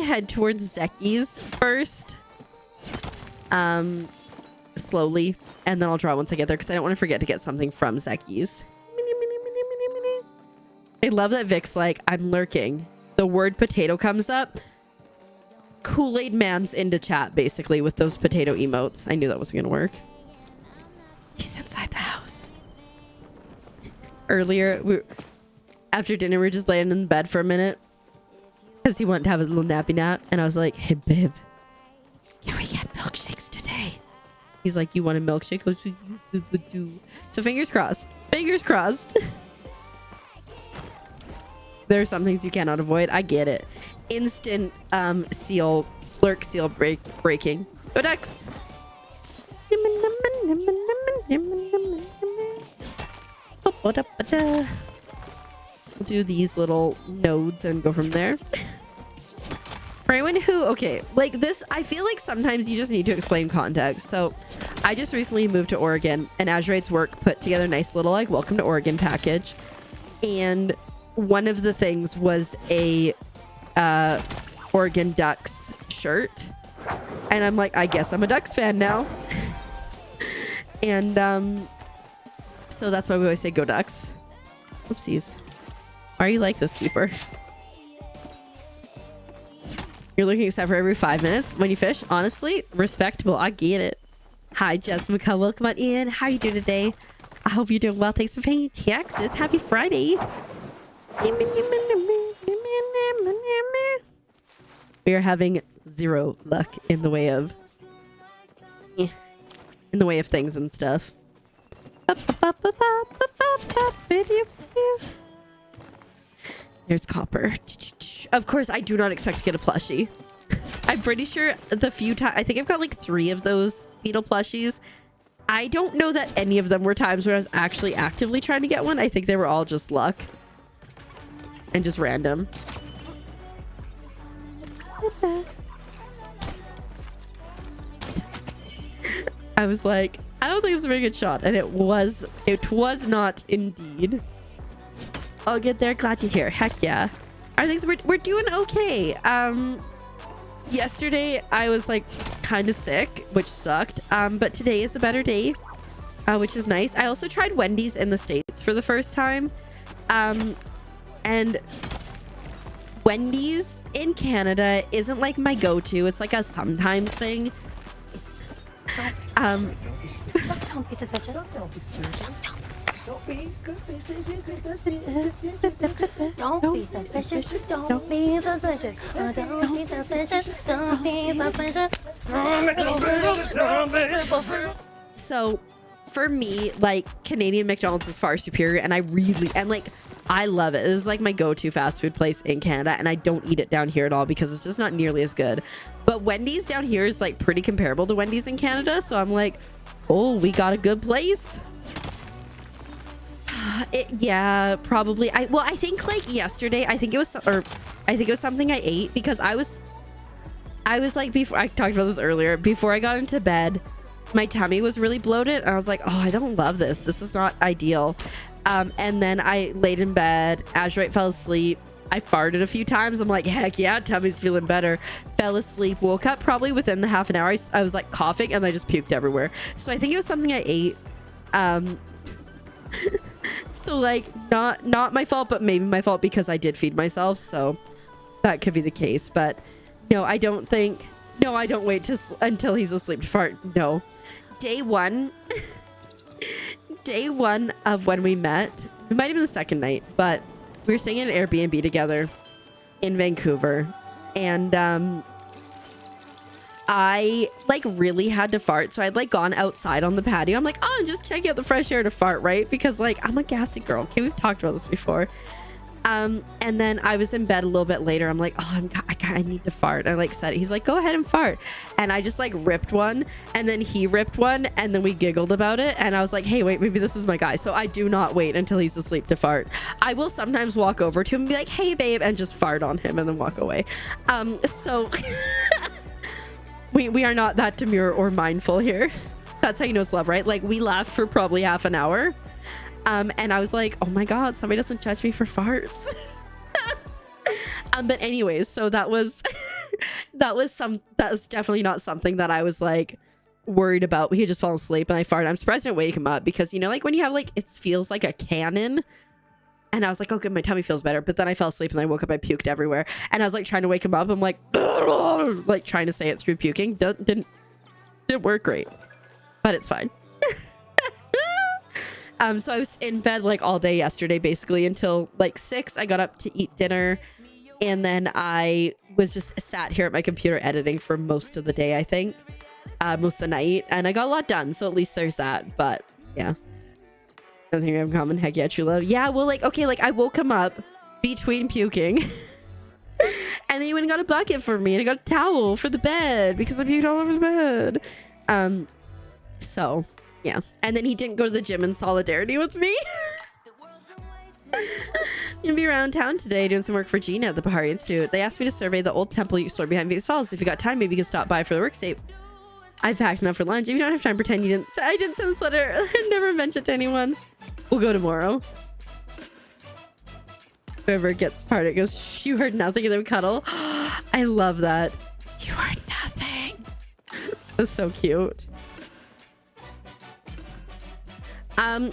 head towards Zeki's first. Slowly, and then I'll draw once I get there because I don't want to forget to get something from Zeki's. I love that Vic's like, I'm lurking. The word potato comes up. Kool-Aid Man's into chat basically with those potato emotes. I knew that wasn't gonna work. He's inside the house. Earlier, after dinner, we were just laying in bed for a minute because he wanted to have his little nappy nap. And I was like, hey, babe, can we get milkshakes today? He's like, you want a milkshake? So fingers crossed. Fingers crossed. There are some things you cannot avoid. I get it. Instant lurk seal breaking. Go Dex. We'll do these little nodes and go from there. For anyone who, okay, like this, I feel like sometimes you just need to explain context. So I just recently moved to Oregon and Azurate's work put together a nice little like welcome to Oregon package. And one of the things was a Oregon Ducks shirt. And I'm like, I guess I'm a Ducks fan now. And so that's why we always say go Ducks. Oopsies. Why are you like this, Keeper? You're looking except for every 5 minutes when you fish. Honestly, respectable. I get it. Hi, Jessica. Welcome on in. How are you doing today? I hope you're doing well. Thanks for paying taxes. Happy Friday. We are having zero luck in the way of things and stuff. There's copper. Of course, I do not expect to get a plushie. I'm pretty sure the few times, I think I've got like 3 of those beetle plushies. I don't know that any of them were times where I was actually actively trying to get one. I think they were all just luck and just random. I was like, I don't think it's a very good shot, and it was not indeed. I'll get there. Glad to hear. Heck yeah. Our things we're doing okay. Yesterday I was like kind of sick, which sucked. But today is a better day, which is nice. I also tried Wendy's in the States for the first time. And Wendy's in Canada isn't like my go-to. It's like a sometimes thing.
Don't be suspicious. Don't be suspicious. Don't be suspicious. Don't be suspicious. Don't be suspicious. Don't be suspicious. Don't be suspicious.
So for me, like, Canadian McDonald's is far superior, and I love it. This is like my go-to fast food place in Canada, and I don't eat it down here at all because it's just not nearly as good. But Wendy's down here is like pretty comparable to Wendy's in Canada, so I'm like, oh, we got a good place. Yeah, probably. I think like yesterday, I think it was something I ate because I was like, before I talked about this earlier, before I got into bed, my tummy was really bloated, and I was like, oh, I don't love this. This is not ideal. And then I laid in bed. Azurite fell asleep. I farted a few times. I'm like, heck yeah, tummy's feeling better. Fell asleep, woke up probably within the half an hour. I was like coughing and I just puked everywhere. So I think it was something I ate. So like not my fault, but maybe my fault because I did feed myself. So that could be the case. But no, I don't wait until he's asleep to fart. No. Day one of when we met, it might have been the second night, but we were staying in an Airbnb together in Vancouver, and I like really had to fart, so I'd like gone outside on the patio. I'm like, oh, I'm just checking out the fresh air to fart, right? Because like I'm a gassy girl. Okay, we've talked about this before. And then I was in bed a little bit later. I'm like, oh, I need to fart. I like said it. He's like, go ahead and fart. And I just like ripped one, and then he ripped one, and then we giggled about it. And I was like, hey, wait, maybe this is my guy. So I do not wait until he's asleep to fart. I will sometimes walk over to him and be like, hey, babe, and just fart on him and then walk away. So we are not that demure or mindful here. That's how you know it's love, right? Like we laughed for probably half an hour. And I was like, oh my God, somebody doesn't judge me for farts. But anyways, so that was definitely not something that I was like worried about. He had just fallen asleep and I farted. I'm surprised I didn't wake him up because, you know, like when you have like, it feels like a cannon. And I was like, oh good, my tummy feels better. But then I fell asleep and I woke up, I puked everywhere. And I was like trying to wake him up. I'm like, like trying to say it through puking. Didn't work great, but it's fine. So I was in bed like all day yesterday, basically until like 6. I got up to eat dinner, and then I was just sat here at my computer editing for most of the day, I think, most of the night, and I got a lot done. So at least there's that. But yeah, nothing we have in common. Heck yeah, true love. Yeah, well, like okay, like I woke him up between puking, and then he went and got a bucket for me, and I got a towel for the bed because I puked all over the bed. So. Yeah, and then he didn't go to the gym in solidarity with me. You'll be around town today doing some work for Gina at the Bahari Institute. They asked me to survey the old temple you store behind Vegas Falls. If you got time, maybe you can stop by for the work tape. I packed enough for lunch. If you don't have time, pretend you didn't. I didn't send this letter. I never mentioned to anyone. We'll go tomorrow. Whoever gets part, it goes, you heard nothing, and then we cuddle. I love that. You heard nothing. That's so cute.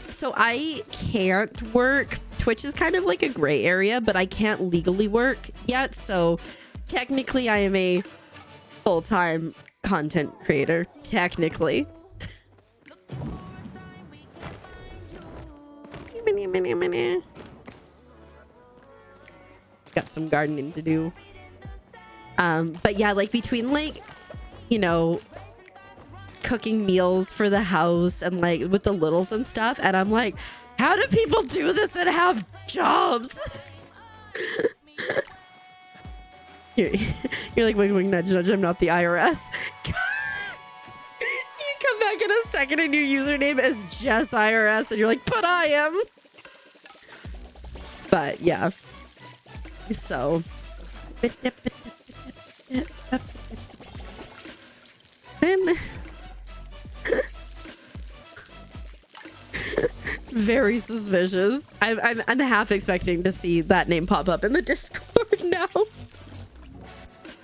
So I can't work. Twitch is kind of like a gray area, but I can't legally work yet. So technically I am a full-time content creator. Technically. Got some gardening to do. But yeah, like between like, you know, cooking meals for the house and like with the littles and stuff, and I'm like, how do people do this and have jobs? you're like, wing wing nudge nudge, I'm not the IRS. You come back in a second and your username is Jess IRS and you're like, but I am. But yeah, so very suspicious. I'm half expecting to see that name pop up in the Discord now. All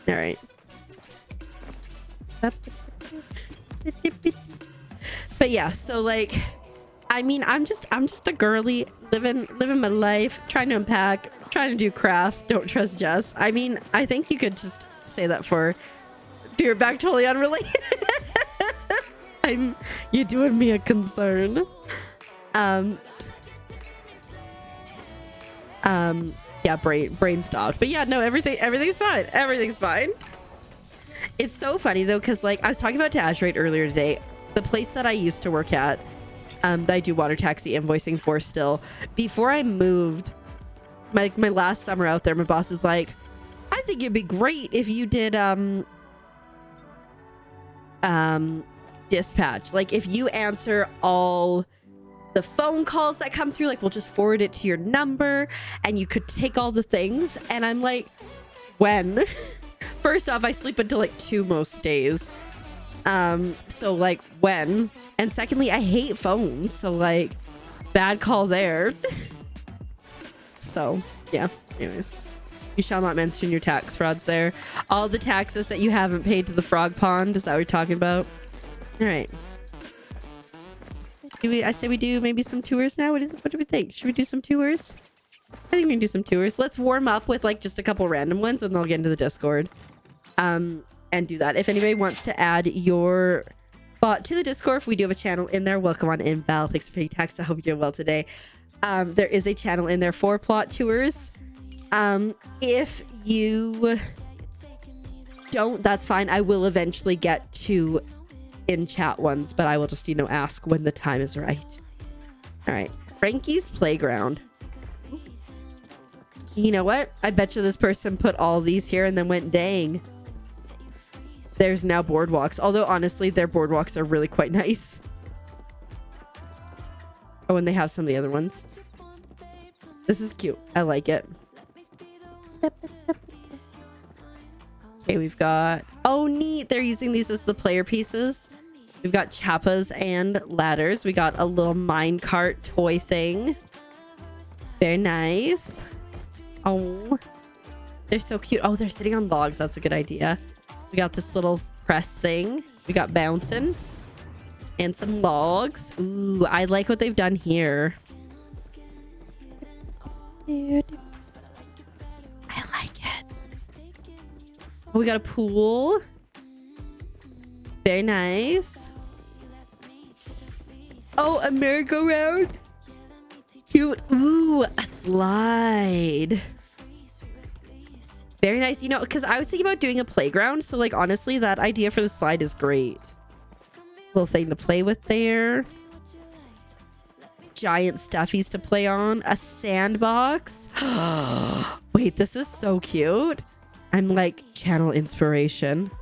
right. But yeah, so like, I mean, I'm just a girly living my life, trying to unpack, trying to do crafts. Don't trust Jess. I mean, I think you could just say that for Beer Back, totally unrelated. You're doing me a concern. Yeah, brain stopped. But yeah, no, everything's fine. Everything's fine. It's so funny though, because like I was talking about to Azurite earlier today, the place that I used to work at, that I do water taxi invoicing for still. Before I moved, my last summer out there, my boss is like, I think it'd be great if you did dispatch. Like if you answer all the phone calls that come through, like we'll just forward it to your number and you could take all the things. And I'm like, when? First off, I sleep until like 2 most days. So like when? And secondly, I hate phones. So like bad call there. So yeah, anyways. You shall not mention your tax frauds there. All the taxes that you haven't paid to the frog pond. Is that what we're talking about? All right. I say we do maybe some tours now. What do we think? Should we do some tours? I think we can do some tours. Let's warm up with like just a couple random ones and then I'll get into the Discord. And do that. If anybody wants to add your bot to the Discord, if we do have a channel in there, welcome on in, Val. Thanks for paying tax. I hope you're doing well today. There is a channel in there for plot tours. If you don't, that's fine. I will eventually get to in chat ones, but I will just, you know, ask when the time is right. All right. Frankie's Playground. You know what? I bet you this person put all these here and then went, dang. There's now boardwalks. Although, honestly, their boardwalks are really quite nice. Oh, and they have some of the other ones. This is cute. I like it. Okay, we've got... Oh, neat. They're using these as the player pieces. We've got chappas and ladders. We got a little minecart toy thing. Very nice. Oh, they're so cute. Oh, they're sitting on logs. That's a good idea. We got this little press thing. We got bouncing. And some logs. Ooh, I like what they've done here. I like it. Oh, we got a pool. Very nice. Oh, a merry-go-round. Cute. Ooh, a slide. Very nice. You know, because I was thinking about doing a playground. So, like, honestly, that idea for the slide is great. Little thing to play with there. Giant stuffies to play on. A sandbox. Wait, this is so cute. I'm like channel inspiration.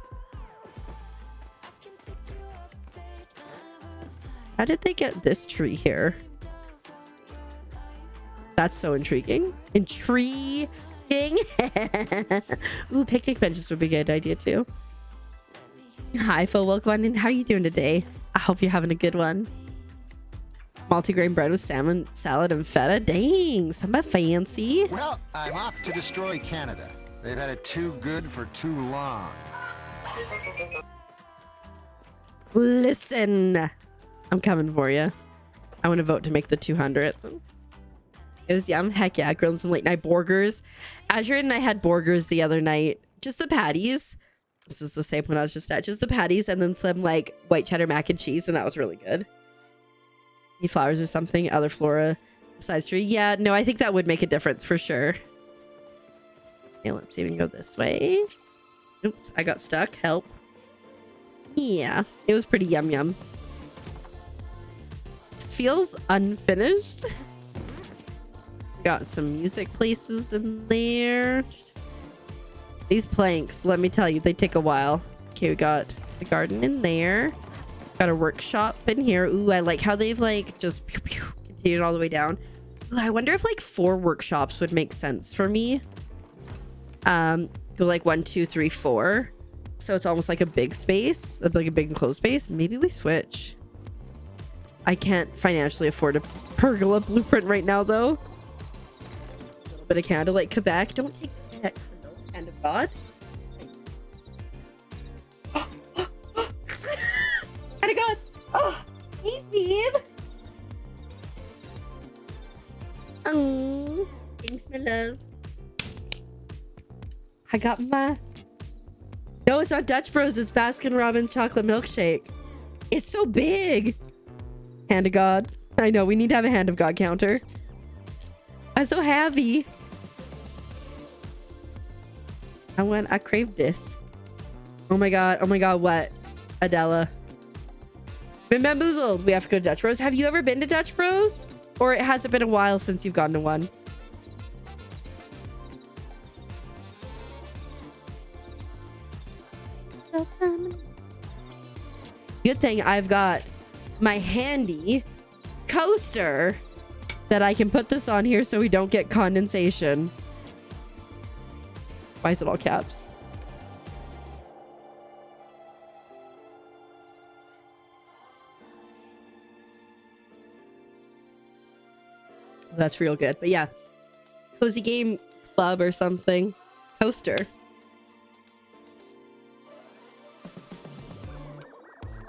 How did they get this tree here? That's so intriguing. Intriguing. Ooh, picnic benches would be a good idea too. Hi, Phil. Welcome on in. How are you doing today? I hope you're having a good one. Multigrain bread with salmon, salad, and feta. Dang, somebody fancy.
Well, I'm off to destroy Canada. They've had it too good for too long.
Listen, I'm coming for you. I want to vote to make the 200th. It was yum. Heck yeah, grilling some late night burgers. Azure and I had burgers the other night. Just the patties. This is the same one I was just at. Just the patties and then some like white cheddar mac and cheese, and that was really good. Need flowers or something. Other flora besides tree. Yeah, no, I think that would make a difference for sure. Okay, let's see if we can go this way. Oops, I got stuck. Help. Yeah, it was pretty yum. This feels unfinished. Got some music places in there. These planks, let me tell you, they take a while. Okay, we got the garden in there. Got a workshop in here. Ooh, I like how they've like just continued all the way down. Ooh, I wonder if like 4 workshops would make sense for me. Go like 1, 2, 3, 4. So it's almost like a big space, like a big enclosed space. Maybe we switch. I can't financially afford a pergola blueprint right now though. A little bit of Canada, like Quebec. Don't take Quebec for no hand of God. Hand of God. Oh, he's babe. Oh, thanks, my love. I got my... No, it's not Dutch Bros. It's Baskin Robbins chocolate milkshake. It's so big. Hand of God. I know, we need to have a hand of God counter. I'm so happy. I craved this. Oh my God, what? Adela. Been bamboozled. We have to go to Dutch Bros. Have you ever been to Dutch Bros? Or has it been a while since you've gone to one? Good thing I've got my handy coaster that I can put this on here so we don't get condensation. Why is it all caps? That's real good. But yeah, cozy game club or something. Coaster.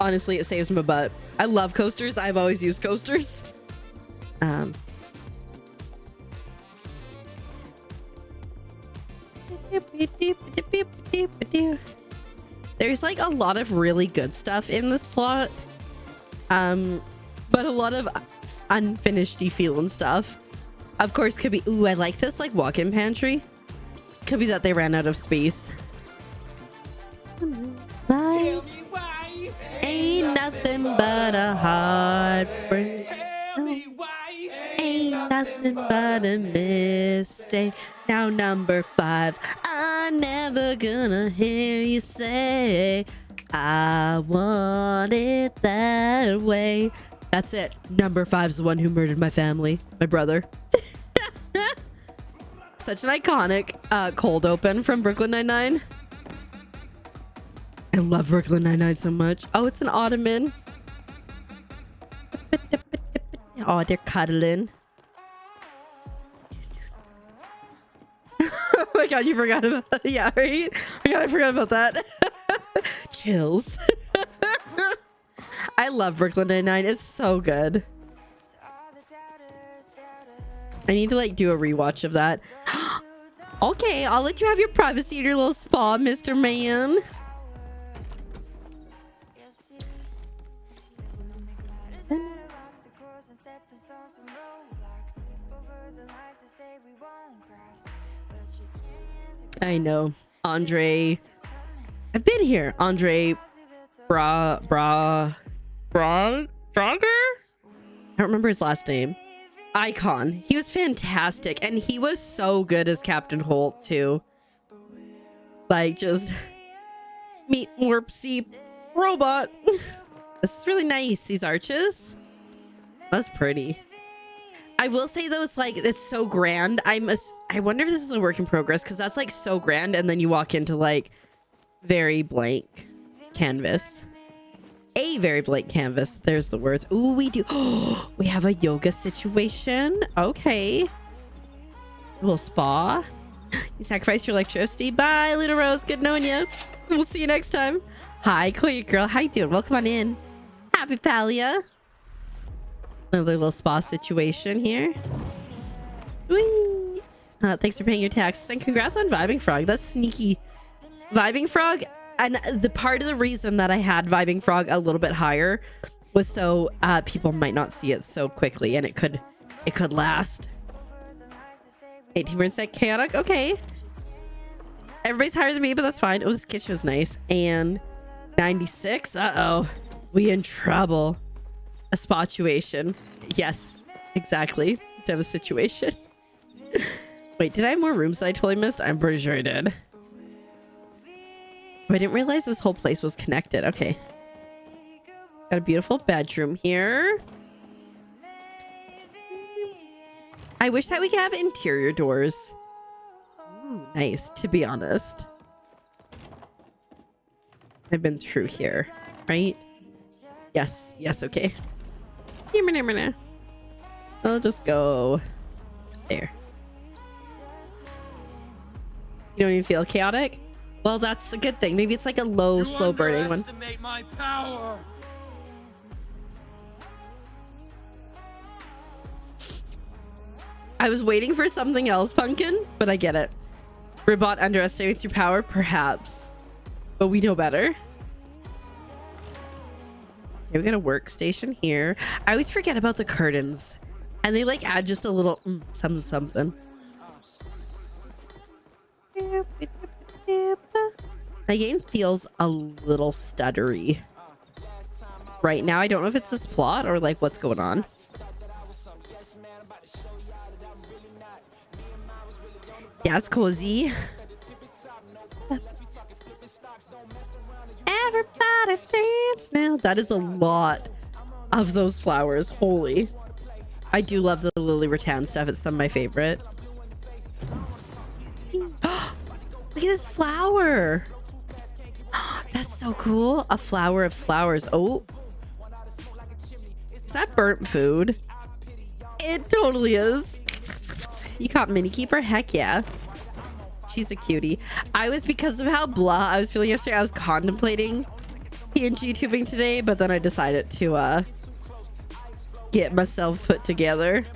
Honestly, it saves my butt. I love coasters. I've always used coasters. There's like a lot of really good stuff in this plot. But a lot of unfinished-y feeling stuff. Of course, could be, ooh, I like this like walk-in pantry. Could be that they ran out of space. Ain't nothing but a heartbreak. Ain't nothing but a mistake. Now number 5, I'm never gonna hear you say I want it that way. That's it. Number 5's the one who murdered my family, my brother. Such an iconic cold open from Brooklyn Nine-Nine. I love Brooklyn Nine-Nine so much. Oh, it's an ottoman. Oh, they're cuddling. Oh my god, you forgot about that. Yeah, right? Oh my god, I forgot about that. Chills. I love Brooklyn Nine-Nine. It's so good. I need to like do a rewatch of that. Okay, I'll let you have your privacy at your little spa, Mr. Man. I know. Andre. I've been here. Andre Bronger? I don't remember his last name. Icon. He was fantastic. And he was so good as Captain Holt too. Like just meet Warpsy robot. This is really nice. These arches. That's pretty. I will say though, it's like, it's so grand. I wonder if this is a work in progress because that's like so grand. And then you walk into like very blank canvas. A very blank canvas. There's the words. Ooh, we do. Oh, we have a yoga situation. Okay. A little spa. You sacrificed your electricity. Bye, Luna Rose. Good knowing you. We'll see you next time. Hi, Koya girl. How you doing? Welcome on in. Happy Palia. Another little spa situation here. Whee! Thanks for paying your taxes and congrats on Vibing Frog. That's sneaky. Vibing Frog. And the part of the reason that I had Vibing Frog a little bit higher was so people might not see it so quickly, and it could last. 18% chaotic. Okay, everybody's higher than me, but that's fine. Oh, this kitchen is nice. And 96. Uh-oh, we in trouble. A spatuation. Yes, exactly. Let's have a situation. Wait, did I have more rooms that I totally missed? I'm pretty sure I did. Oh, I didn't realize this whole place was connected. Okay. Got a beautiful bedroom here. I wish that we could have interior doors. Ooh, nice, to be honest. I've been through here, right? Yes. Yes, okay. I'll just go there. You don't even feel chaotic? Well, that's a good thing. Maybe it's like a low, slow burning one.
My power.
I was waiting for something else, Pumpkin, but I get it. Robot underestimates your power, perhaps. But we know better. Okay, we got a workstation here. I always forget about the curtains. And they like add just a little something. My game feels a little stuttery right now. I don't know if it's this plot or like what's going on. Yeah, it's cozy. Everybody dance now. That is a lot of those flowers. Holy. I do love the Lily Rattan stuff. It's some of my favorite. Look at this flower. That's so cool. A flower of flowers. Oh. Is that burnt food? It totally is. You caught Mini Keeper? Heck yeah. She's a cutie. I was, because of how blah I was feeling yesterday, I was contemplating PNG tubing today, but then I decided to get myself put together.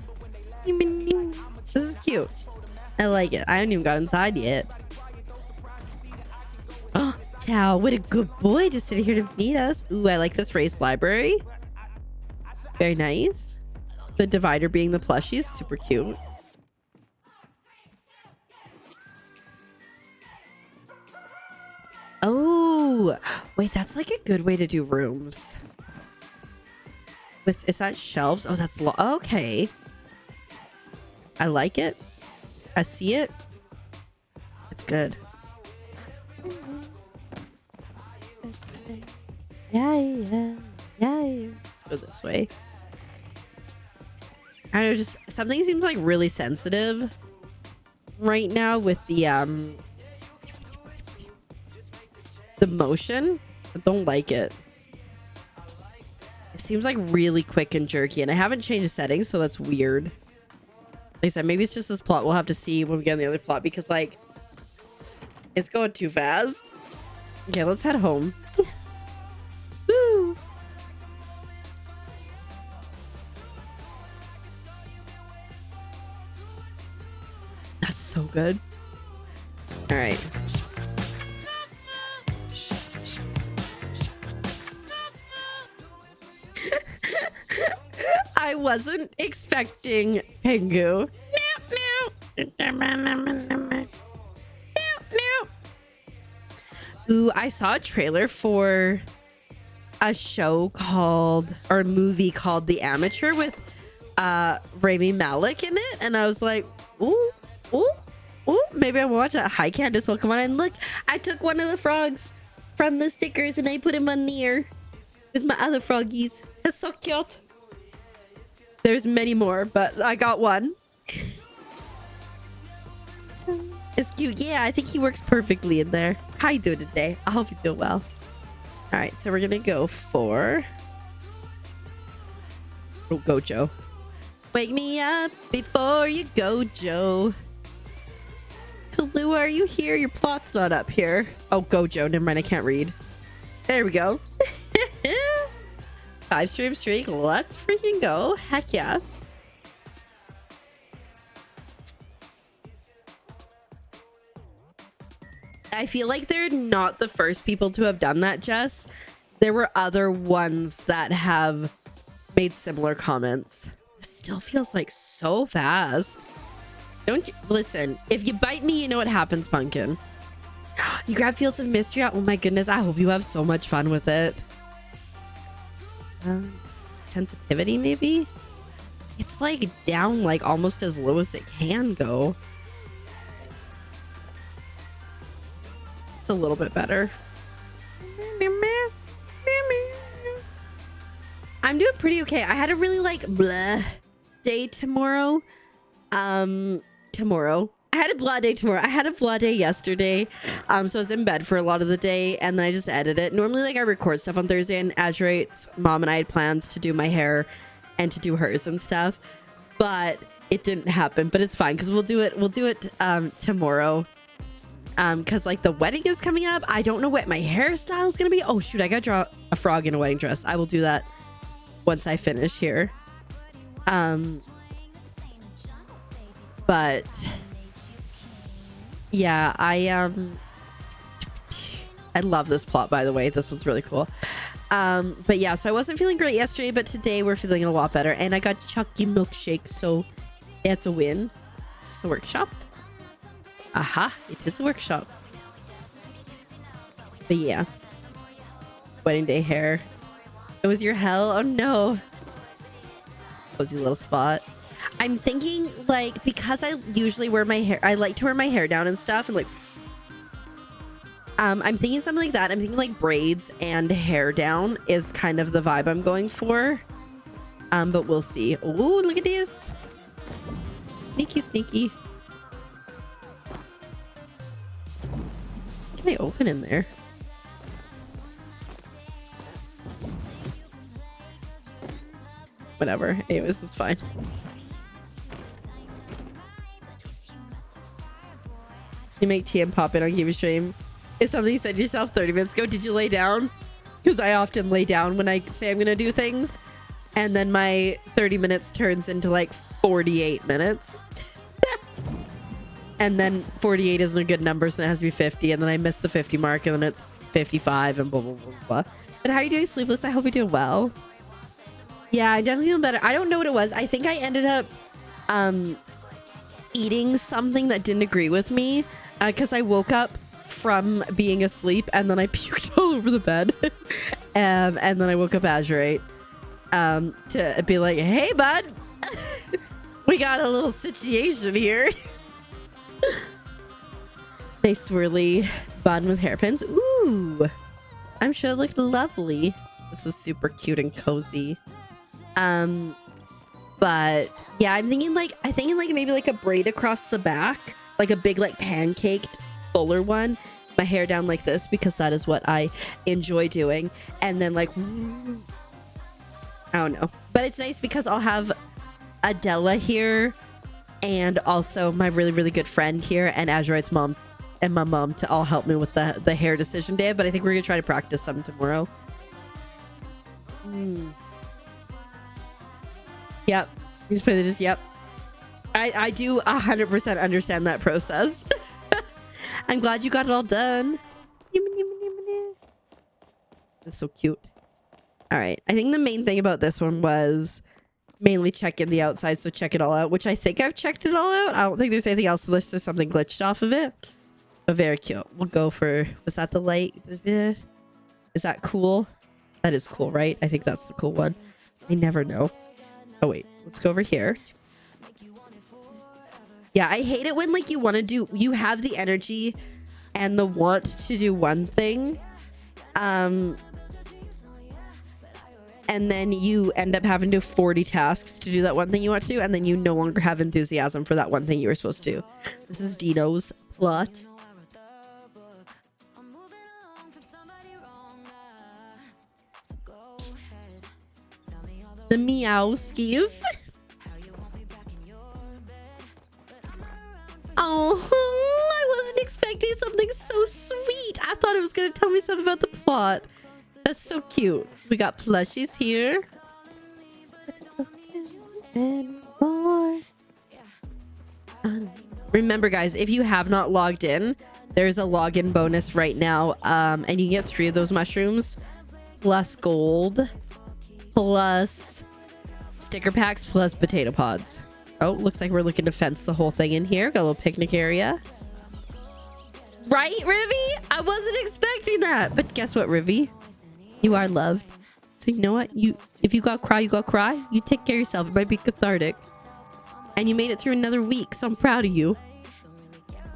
This is cute. I like it. I haven't even got inside yet. Oh, Tao, what a good boy just sitting here to meet us. Ooh, I like this raised library. Very nice. The divider being the plushies, super cute. Oh, wait, that's like a good way to do rooms. With, is that shelves? Oh, that's okay. I like it. I see it. It's good. Yeah. Let's go this way. I don't know, just something seems like really sensitive right now with the motion. I don't like it. It seems like really quick and jerky, and I haven't changed the settings, so that's weird. Like I said, maybe it's just this plot. We'll have to see when we get on the other plot, because like it's going too fast. Okay, let's head home. Woo. That's so good. All right. I wasn't expecting Pengu. No. Ooh, I saw a trailer for a show called, or a movie called The Amateur with Rami Malek in it, and I was like, ooh, maybe I will watch that. Hi, Candace, welcome on. And look, I took one of the frogs from the stickers and I put him on the ear with my other froggies. That's so cute. There's many more, but I got one. It's cute. Yeah, I think he works perfectly in there. How you doing today? I hope you feel well. All right, so we're gonna go for Gojo. Wake me up before you go, Joe. Kalu, are you here? Your plot's not up here. Oh, Gojo. Never mind. I can't read. There we go. 5 stream streak. Let's freaking go. Heck yeah. I feel like they're not the first people to have done that, Jess. There were other ones that have made similar comments. This still feels like so fast. Don't you listen? If you bite me, you know what happens, Pumpkin. You grab Fields of Mystery. Oh my goodness! I hope you have so much fun with it. Sensitivity, maybe. It's like down, like almost as low as it can go. It's a little bit better. I'm doing pretty okay. I had a really like blah day tomorrow. I had a blah day tomorrow. I had a blah day yesterday. So I was in bed for a lot of the day, and then I just edited it. Normally, like I record stuff on Thursday, and Azurate's mom and I had plans to do my hair and to do hers and stuff, but it didn't happen. But it's fine because we'll do it tomorrow. Because like the wedding is coming up. I don't know what my hairstyle is gonna be. Oh shoot, I gotta draw a frog in a wedding dress. I will do that once I finish here. But yeah, I love this plot, by the way. This one's really cool. But yeah, so I wasn't feeling great yesterday, but today we're feeling a lot better, and I got Chucky milkshake, so it's a win. Is this a workshop? Aha, it is a workshop. But yeah, wedding day hair. It was your hell. Oh no. Cozy little spot. I'm thinking like, because I usually wear my hair, I like to wear my hair down and stuff, and like I'm thinking something like that. I'm thinking like braids and hair down is kind of the vibe I'm going for. But we'll see. Oh, look at this. Sneaky. Can I open in there? Whatever. Anyways, it's fine. You make tea and pop in on Kiwi stream. If something you said to yourself 30 minutes ago, did you lay down? Because I often lay down when I say I'm gonna do things, and then my 30 minutes turns into like 48 minutes. And then 48 isn't a good number, so it has to be 50, and then I miss the 50 mark, and then it's 55 and blah blah blah blah. But how are you doing, Sleepless? I hope you're doing well. Yeah, I definitely feel better. I don't know what it was. I think I ended up eating something that didn't agree with me, because I woke up from being asleep and then I puked all over the bed. And then I woke up Azurite to be like, hey bud, we got a little situation here. Nice swirly bun with hairpins. Ooh, I'm sure it looked lovely. This is super cute and cozy. But yeah, I'm thinking like maybe like a braid across the back, like a big like pancaked fuller one, my hair down like this, because that is what I enjoy doing. And then like, I don't know, but it's nice because I'll have Adela here and also my really, really good friend here and Azurite's mom and my mom to all help me with the hair decision day. But I think we're gonna try to practice some tomorrow. Yep. Just put it just yep. I do 100% understand that process. I'm glad you got it all done. That's so cute. All right. I think the main thing about this one was mainly check in the outside. So check it all out, which I think I've checked it all out. I don't think there's anything else unless there's something glitched off of it. But very cute. We'll go for, was that the light? Is that cool? That is cool, right? I think that's the cool one. I never know. Oh, wait. Let's go over here. Yeah, I hate it when like you have the energy and the want to do one thing. And then you end up having to do 40 tasks to do that one thing you want to do, and then you no longer have enthusiasm for that one thing you were supposed to do. This is Dino's plot. The Meowskis. Oh, I wasn't expecting something so sweet. I thought it was going to tell me something about the plot. That's so cute. We got plushies here. And more. Remember, guys, if you have not logged in, there's a login bonus right now. And you can get 3 of those mushrooms plus gold plus sticker packs plus potato pods. Oh, looks like we're looking to fence the whole thing in here. Got a little picnic area. Right, Rivy? I wasn't expecting that. But guess what, Rivy? You are loved. So you know what? If you got cry, you got cry. You take care of yourself. It might be cathartic. And you made it through another week, so I'm proud of you.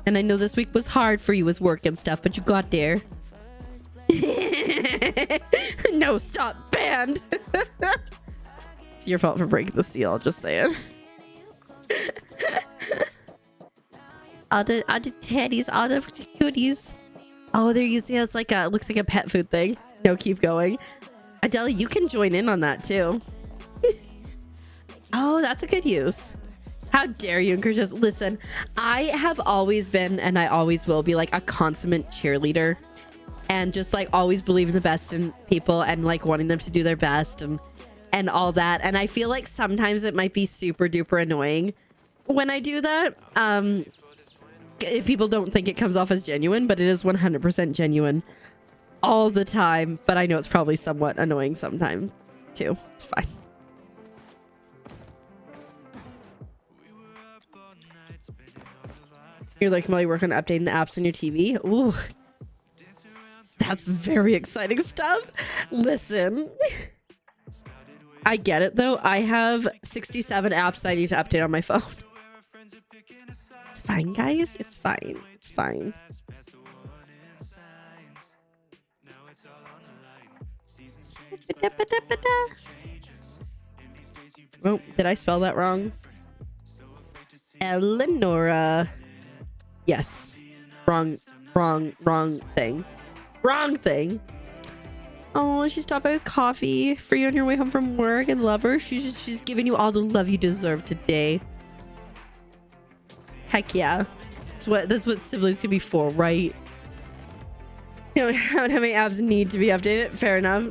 And I know this week was hard for you with work and stuff, but you got there. No, stop. Banned. It's your fault for breaking the seal, just saying. all the teddies, all the cuties. Oh, they're using it as like a, looks like a pet food thing. No, keep going. Adele, you can join in on that too. Oh, that's a good use. How dare you encourage us? Listen, I have always been, and I always will be, like a consummate cheerleader, and just like always believing the best in people and like wanting them to do their best and all that. And I feel like sometimes it might be super duper annoying when I do that. If people don't think it comes off as genuine, but it is 100% genuine all the time. But I know it's probably somewhat annoying sometimes too. It's fine. You're like, while you work on updating the apps on your TV. Ooh, that's very exciting stuff. Listen, I get it though. I have 67 apps I need to update on my phone. It's fine, guys. It's fine. It's fine. Oh, did I spell that wrong? Eleonora. Yes. Wrong thing. Wrong thing. Oh, she stopped by with coffee for you on your way home from work, and love her. She's giving you all the love you deserve today. Heck yeah. That's what siblings can be for, right? You know how many apps need to be updated. Fair enough.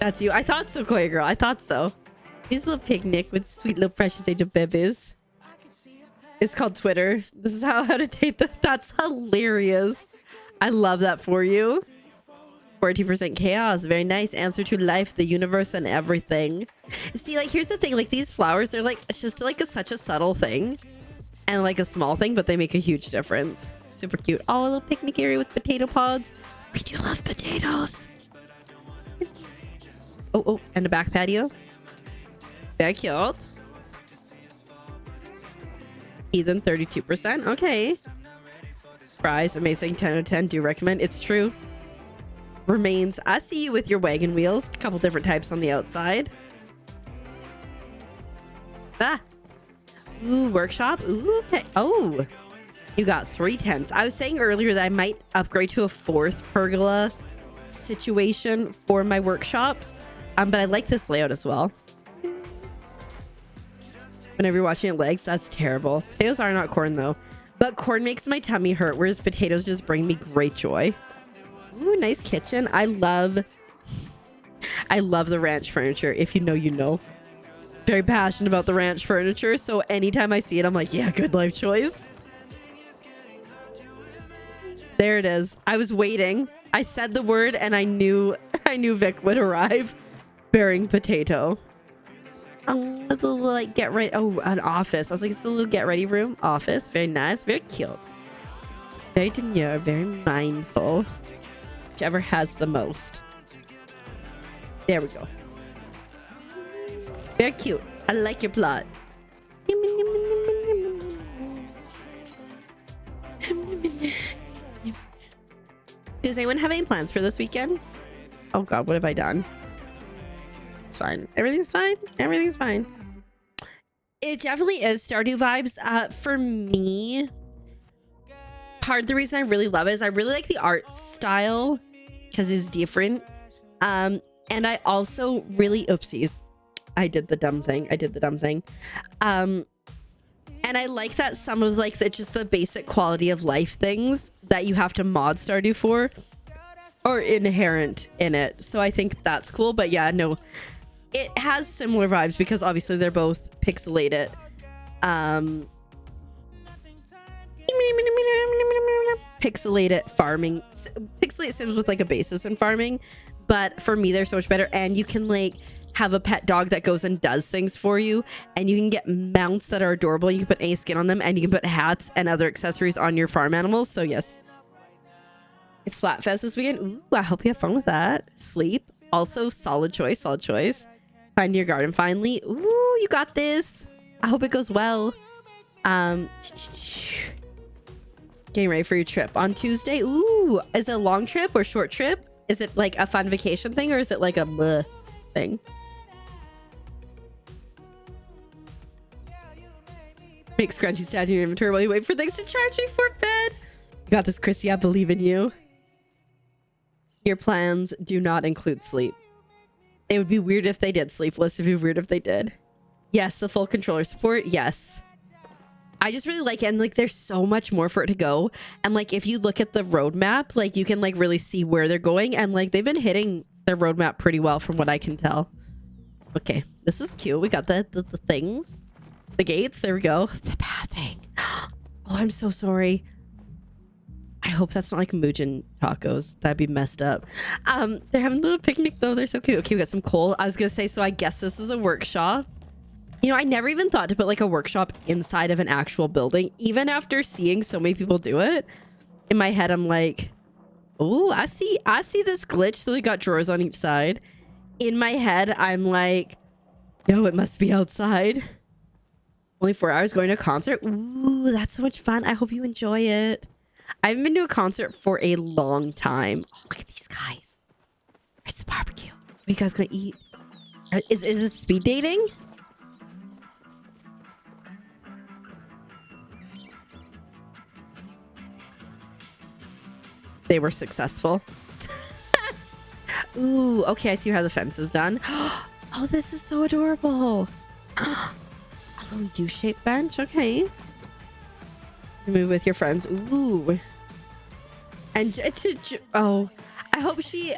That's you. I thought so, Koi girl. I thought so. This little picnic with sweet little precious age of babies. It's called Twitter. This is how to take that. That's hilarious. I love that for you. 40% chaos. Very nice. Answer to life, the universe, and everything. See, like, here's the thing. Like, these flowers, they're like, it's just like such a subtle thing. And like a small thing, but they make a huge difference. Super cute. Oh, a little picnic area with potato pods. We do love potatoes. Oh, and a back patio. Very cute. Ethan, 32%. Okay. Fries, amazing. 10 out of 10. Do recommend. It's true. Remains. I see you with your wagon wheels. A couple different types on the outside. Ah. Ooh, workshop. Ooh, okay. Oh, you got 3 tents. I was saying earlier that I might upgrade to a 4th pergola situation for my workshops. But I like this layout as well. Whenever you're watching it legs, that's terrible. Potatoes are not corn though. But corn makes my tummy hurt, whereas potatoes just bring me great joy. Ooh, nice kitchen. I love the ranch furniture. If you know, you know. Very passionate about the ranch furniture, so anytime I see it, I'm like, yeah, good life choice. There it is. I was waiting. I said the word and I knew Vic would arrive bearing potato. Oh, it's a little like get ready. Oh, an office. I was like, it's a little get ready room. Office. Very nice. Very cute. Very demure. Very mindful. Whichever has the most. There we go. Very cute. I like your plot. Does anyone have any plans for this weekend? Oh god, what have I done? It's fine. Everything's fine. Everything's fine. It definitely is Stardew vibes. For me, part of the reason I really love it is I really like the art style because it's different. And I also really oopsies. I did the dumb thing. And I like that some of like just the basic quality of life things that you have to mod Stardew for are inherent in it. So I think that's cool. But yeah, no, it has similar vibes because obviously they're both pixelated. Pixelated farming. Pixelated Sims with like a basis in farming. But for me, they're so much better. And you can like have a pet dog that goes and does things for you, and you can get mounts that are adorable. You can put any skin on them, and you can put hats and other accessories on your farm animals. So yes, it's Splatfest this weekend. Ooh, I hope you have fun with that. Sleep, also solid choice. Find your garden finally. Ooh, you got this. I hope it goes well. Getting ready for your trip on Tuesday. Ooh, is it a long trip or short trip? Is it like a fun vacation thing, or is it like a bleh thing? Make scrunchy stat in your inventory while you wait for things to charge me for bed. You got this, Chrissy. I believe in you. Your plans do not include sleep. It would be weird if they did. Sleepless. It would be weird if they did. Yes, the full controller support. Yes. I just really like it. And like, there's so much more for it to go. And like, if you look at the roadmap, like you can like really see where they're going. And like, they've been hitting their roadmap pretty well from what I can tell. Okay, this is cute. We got the things. The gates. There we go. The pathing. Oh, I'm so sorry. I hope that's not like Muujin tacos. That'd be messed up. They're having a little picnic though. They're so cute. Okay, we got some coal. I was gonna say, so I guess this is a workshop. You know, I never even thought to put like a workshop inside of an actual building, even after seeing so many people do it. In my head, I'm like, oh, I see this glitch. So they got drawers on each side. In my head, I'm like, no, it must be outside. Only 4 hours going to a concert. Ooh, that's so much fun. I hope you enjoy it. I haven't been to a concert for a long time. Oh, look at these guys. Where's the barbecue? What are you guys gonna eat? Is it speed dating? They were successful. Ooh, okay, I see how the fence is done. Oh, this is so adorable. A little U-shaped bench, okay. Move with your friends. Ooh. And oh, I hope she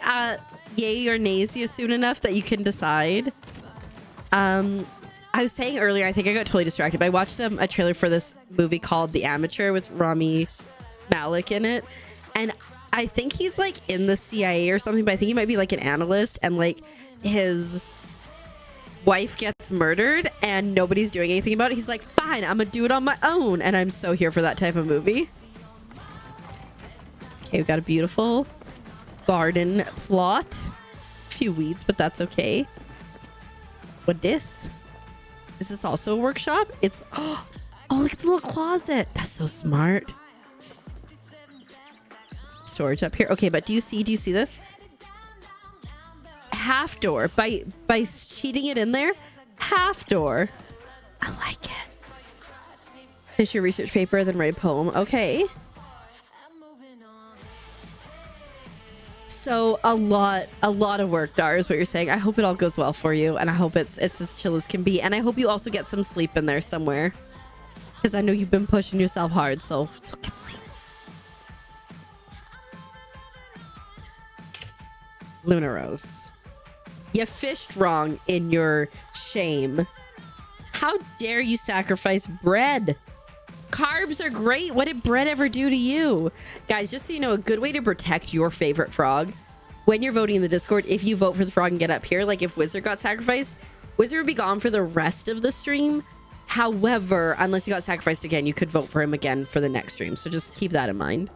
yay or nays you soon enough that you can decide. I was saying earlier, I think I got totally distracted, but I watched a trailer for this movie called The Amateur with Rami Malek in it. And I think he's like in the CIA or something, but I think he might be like an analyst, and like his wife gets murdered and nobody's doing anything about it. He's like, fine, I'm gonna do it on my own. And I'm so here for that type of movie. Okay, we've got a beautiful garden plot. A few weeds, but that's okay. What this? Is this also a workshop? It's oh, look at the little closet. That's so smart. Storage up here. Okay, but do you see this? Half door. By cheating it in there, half door. I like it. Finish your research paper, then write a poem. Okay. So a lot of work, Dar, is what you're saying. I hope it all goes well for you, and I hope it's as chill as can be, and I hope you also get some sleep in there somewhere, because I know you've been pushing yourself hard. So get sleep. Luna Rose, you fished wrong in your shame. How dare you sacrifice bread? Carbs are great. What did bread ever do to you? Guys, just so you know, a good way to protect your favorite frog when you're voting in the Discord, if you vote for the frog and get up here, like if Wizard got sacrificed, Wizard would be gone for the rest of the stream. However, unless he got sacrificed again, you could vote for him again for the next stream. So just keep that in mind.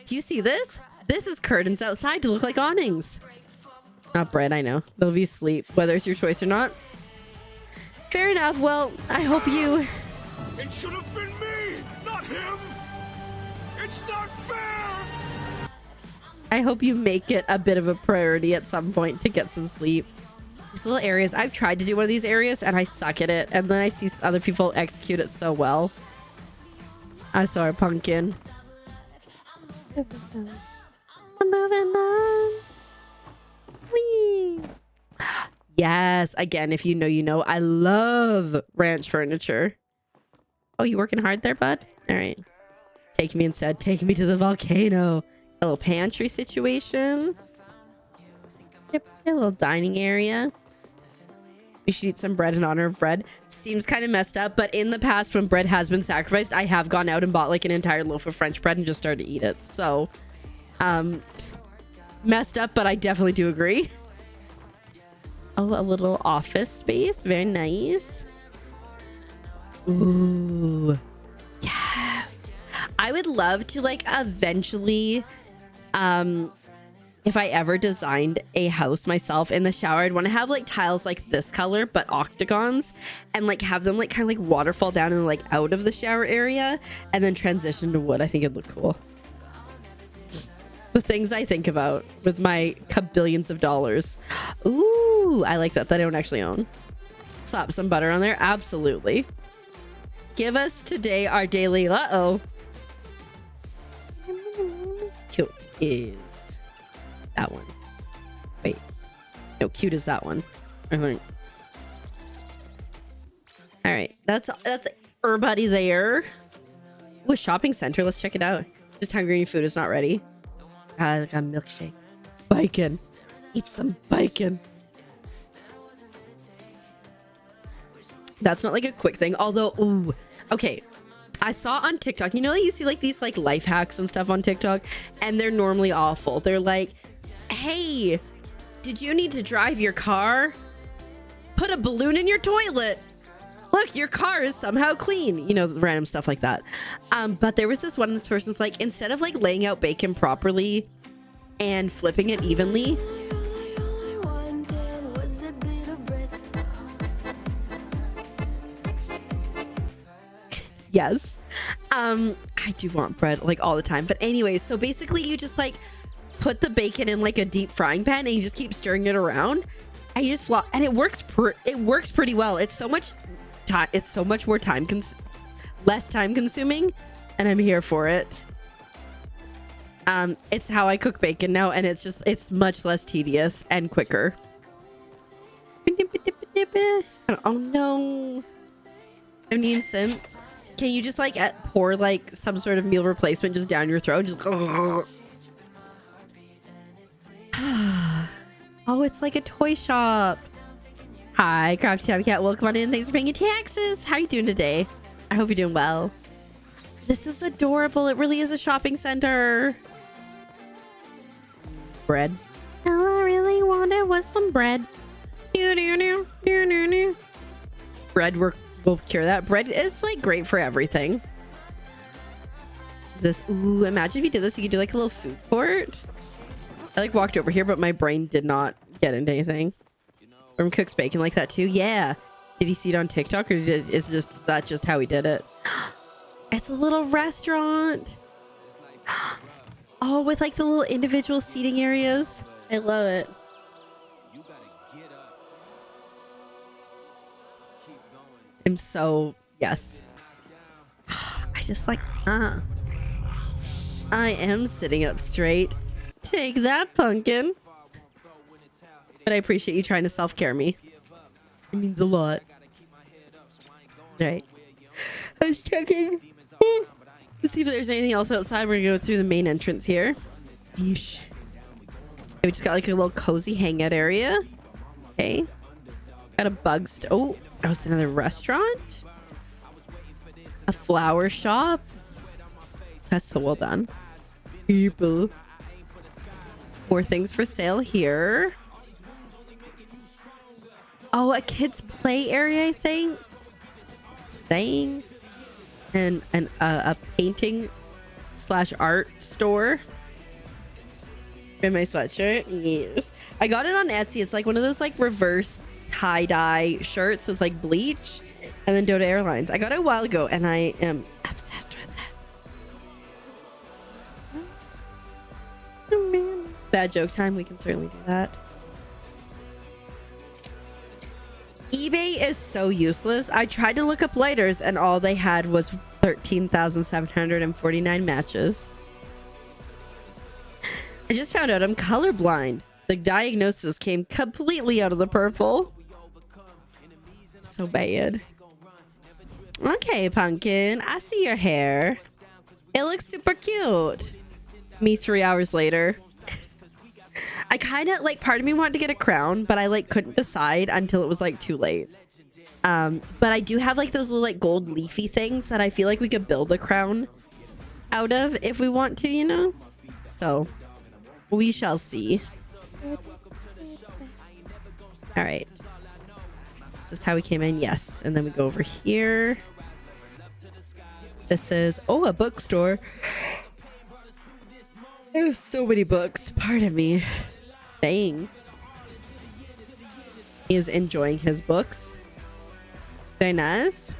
Do you see this? This is curtains outside to look like awnings. Not bread, I know. They'll be asleep, whether it's your choice or not. Fair enough. Well, I hope you...
It should have been me, not him! It's not fair!
I hope you make it a bit of a priority at some point to get some sleep. These little areas, I've tried to do one of these areas and I suck at it. And then I see other people execute it so well. I saw a pumpkin. I'm moving on. Whee! Yes, again, if you know, you know. I love ranch furniture. Oh, you working hard there, bud? All right. Take me instead. Take me to the volcano. A little pantry situation. Yep, a little dining area. We should eat some bread in honor of bread. Seems kind of messed up, but in the past, when bread has been sacrificed, I have gone out and bought like an entire loaf of French bread and just started to eat it. So, messed up, but I definitely do agree. Oh, a little office space. Very nice. Ooh. Yes. I would love to like eventually, if I ever designed a house myself in the shower, I'd want to have like tiles like this color, but octagons, and like have them like kind of like waterfall down and like out of the shower area and then transition to wood. I think it'd look cool. The things I think about with my billions of dollars. Ooh, I like that I don't actually own. Slap some butter on there. Absolutely. Give us today our daily. Uh-oh. Cute is that one. Wait. No, cute is that one. I think. All right. That's everybody there. Ooh, a shopping center. Let's check it out. Just hungry and food is not ready. Like a milkshake. Bacon. Eat some bacon. That's not like a quick thing. Although, ooh, okay. I saw on TikTok, you know, you see like these like life hacks and stuff on TikTok, and they're normally awful. They're like, hey, did you need to drive your car? Put a balloon in your toilet. Look, your car is somehow clean. You know, random stuff like that. But there was this one, this person's like, instead of like laying out bacon properly and flipping it evenly, yes, I do want bread like all the time. But anyways, so basically you just like put the bacon in like a deep frying pan and you just keep stirring it around and you just flop, and it works pretty well. It's so much time, it's so much more less time consuming, and I'm here for it. It's how I cook bacon now, and it's much less tedious and quicker. Oh no. 15 cents. Can you just like pour like some sort of meal replacement just down your throat? Just oh, it's like a toy shop. Hi, Crafty Tabby Cat. Welcome on in. Thanks for paying your taxes. How are you doing today? I hope you're doing well. This is adorable. It really is a shopping center. Bread. All I really wanted was some bread. Bread will cure that. Bread is like great for everything. Ooh, imagine if you did this, you could do like a little food court. I like walked over here, but my brain did not get into anything. From Cooks Bacon like that too. Yeah. Did he see it on TikTok, or is that just how he did it? It's a little restaurant. Oh, with like the little individual seating areas. I love it. I'm so yes. I just like I am sitting up straight. Take that, pumpkin. But I appreciate you trying to self-care me. It means a lot. Right. I was checking. Let's see if there's anything else outside. We're gonna go through the main entrance here. Yeesh. We just got like a little cozy hangout area. Okay. Got a bug oh, it's another restaurant. A flower shop. That's so well done. People. More things for sale here. Oh, a kids play area, I think. Dang. And a painting / art store. In my sweatshirt. Yes. I got it on Etsy. It's like one of those like reverse tie-dye shirts. So it's like bleach and then Dota Airlines. I got it a while ago and I am obsessed with it. Oh man. Bad joke time. We can certainly do that. eBay is so useless. I tried to look up lighters and all they had was 13,749 matches. I just found out I'm colorblind. The diagnosis came completely out of the purple. So bad. Okay, pumpkin. I see your hair. It looks super cute. Me 3 hours later. I kind of like, part of me wanted to get a crown, but I like couldn't decide until it was like too late. But I do have like those little like gold leafy things that I feel like we could build a crown out of if we want to, you know? So we shall see. All right. Is this how we came in? Yes. And then we go over here. This is, oh, a bookstore. There's so many books. Pardon me. Dang. He is enjoying his books. Very nice.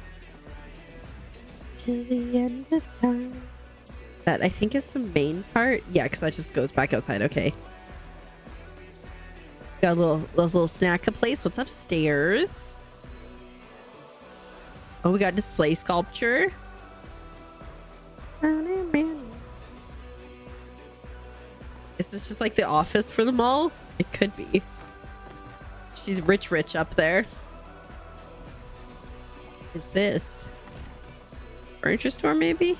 Till the end of time. That I think is the main part. Yeah, because that just goes back outside. Okay. Got a little snack place. What's upstairs? Oh, we got display sculpture. Is this just like the office for the mall? It could be. She's rich up there. Is this furniture store maybe?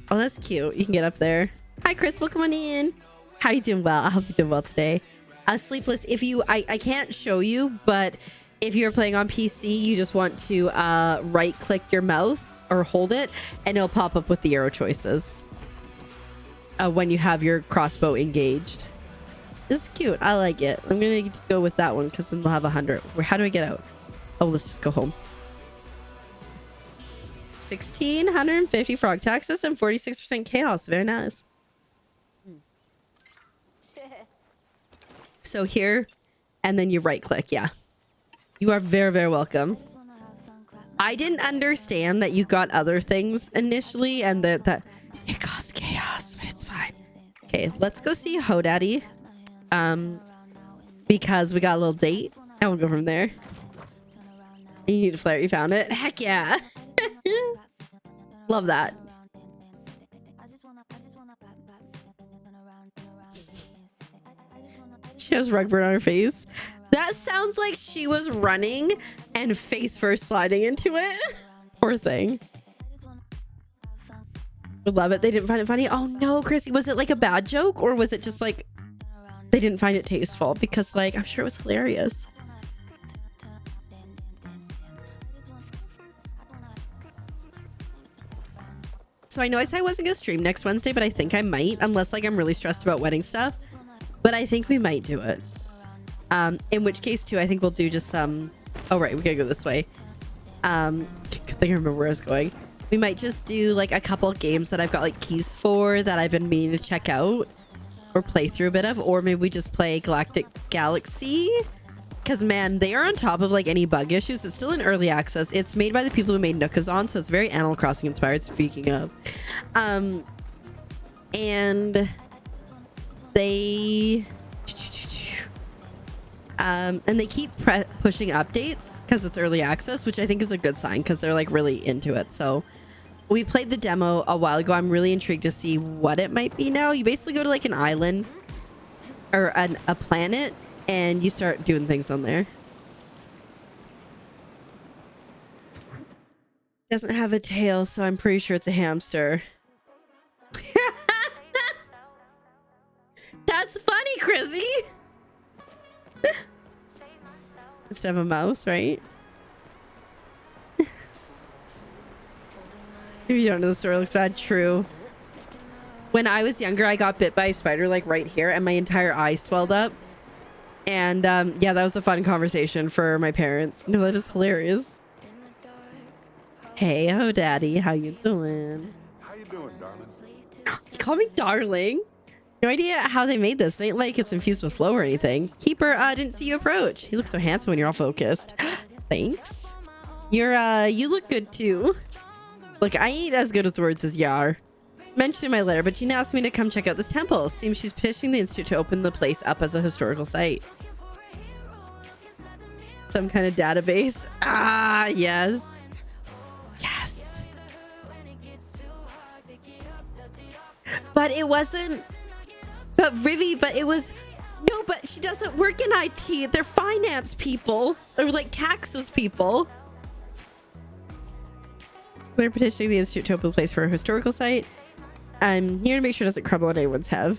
Oh, that's cute. You can get up there. Hi, Chris. Welcome on in. How you doing? Well, I hope you're doing well today. Sleepless. If you, I can't show you, but if you're playing on PC, you just want to right-click your mouse or hold it, and it'll pop up with the arrow choices when you have your crossbow engaged. This is cute. I like it. I'm gonna go with that one because then they'll have 100. How do I get out? Oh, let's just go home. 1,650 frog taxes and 46% chaos. Very nice. So here, and then you right-click. Yeah. You are very, very welcome. I didn't understand that you got other things initially and that it caused chaos, but it's fine. Okay, let's go see Hodaddy. Because we got a little date and we'll go from there. You need a flare. You found it? Heck yeah. Love that. She has rug burn on her face. That sounds like she was running and face first sliding into it. Poor thing. Would love it. They didn't find it funny. Oh no, Chrissy, was it like a bad joke or was it just like they didn't find it tasteful? Because like I'm sure it was hilarious. So I know I said I wasn't gonna stream next Wednesday, but I think I might, unless like I'm really stressed about wedding stuff. But I think we might do it. In which case too, I think we'll do just some. Oh right, we gotta go this way. I think I remember where I was going. We might just do like a couple games that I've got like keys for that I've been meaning to check out or play through a bit of, or maybe we just play Galactic Galaxy. Because man, they are on top of like any bug issues. It's still in early access. It's made by the people who made Nookazon, so it's very Animal Crossing inspired, speaking of. And they keep pushing updates because it's early access, which I think is a good sign because they're like really into it. So we played the demo a while ago. I'm really intrigued to see what it might be now. You basically go to like an island or a planet and you start doing things on there. Doesn't have a tail, so I'm pretty sure it's a hamster. That's funny, Chrissy. Instead of a mouse, right? If you don't know, the story looks bad. True. When I was younger, I got bit by a spider like right here and my entire eye swelled up. And yeah, that was a fun conversation for my parents. No, that is hilarious. Hey, oh daddy, how you doing?
How you doing, darling?
You call me darling. No idea how they made this. It ain't like it's infused with flow or anything. Keeper, didn't see you approach. You look so handsome when you're all focused. Thanks. You look good too. Look, I ain't as good with words as you are. Mentioned in my letter, but Gina asked me to come check out this temple. Seems she's petitioning the institute to open the place up as a historical site. Some kind of database. Ah, yes. Yes. But it wasn't. But Rivi, but it was. No, but she doesn't work in IT. They're finance people. Or like taxes people. They're petitioning the institute to open the place for a historical site. I'm here to make sure it doesn't crumble on anyone's head.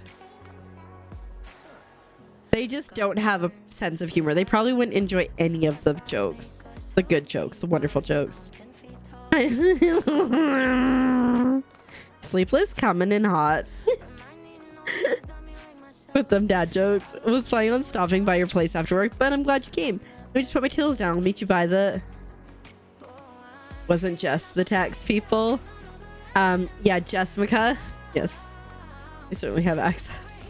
They just don't have a sense of humor. They probably wouldn't enjoy any of the jokes. The good jokes. The wonderful jokes. Sleepless, coming in hot. With them dad jokes. I was planning on stopping by your place after work, but I'm glad you came. Let me just put my tools down. I'll meet you by the... Wasn't just the tax people. Yeah, Jessica. Yes. We certainly have access.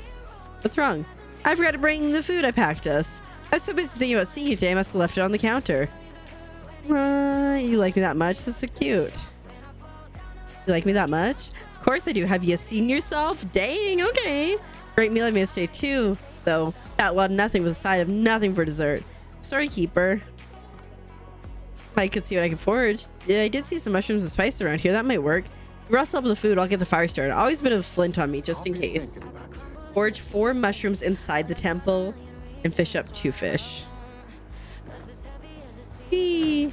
What's wrong? I forgot to bring the food I packed us. I was so busy thinking about seeing you today, I must have left it on the counter. You like me that much? That's so cute. You like me that much? Of course I do. Have you seen yourself? Dang, okay. Great meal I made today too, though. That lot of nothing with a side of nothing for dessert. Sorry, Keeper. I could see what I can forage. Yeah, I did see some mushrooms and spice around here. That might work. Rustle up the food. I'll get the fire started. Always a bit of flint on me, just in case. Forage 4 mushrooms inside the temple and fish up 2 fish. Eee.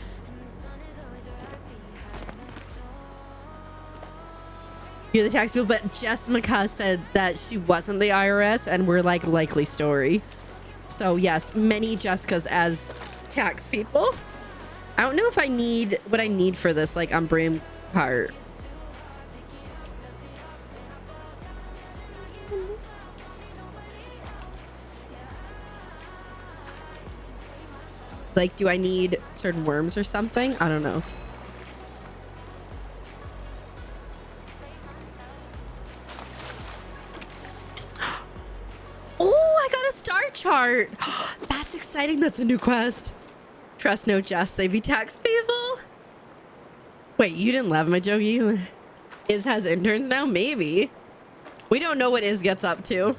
You're the tax bill, but Jessica said that she wasn't the IRS and we're like likely story. So yes, many Jessicas as tax people. I don't know if I need what I need for this like Umbrian part. Like, do I need certain worms or something? I don't know. Oh, I got a star chart. That's exciting. That's a new quest. Trust no Jess. They be tax people. Wait, you didn't laugh at my joke either. Iz has interns now? Maybe. We don't know what Iz gets up to.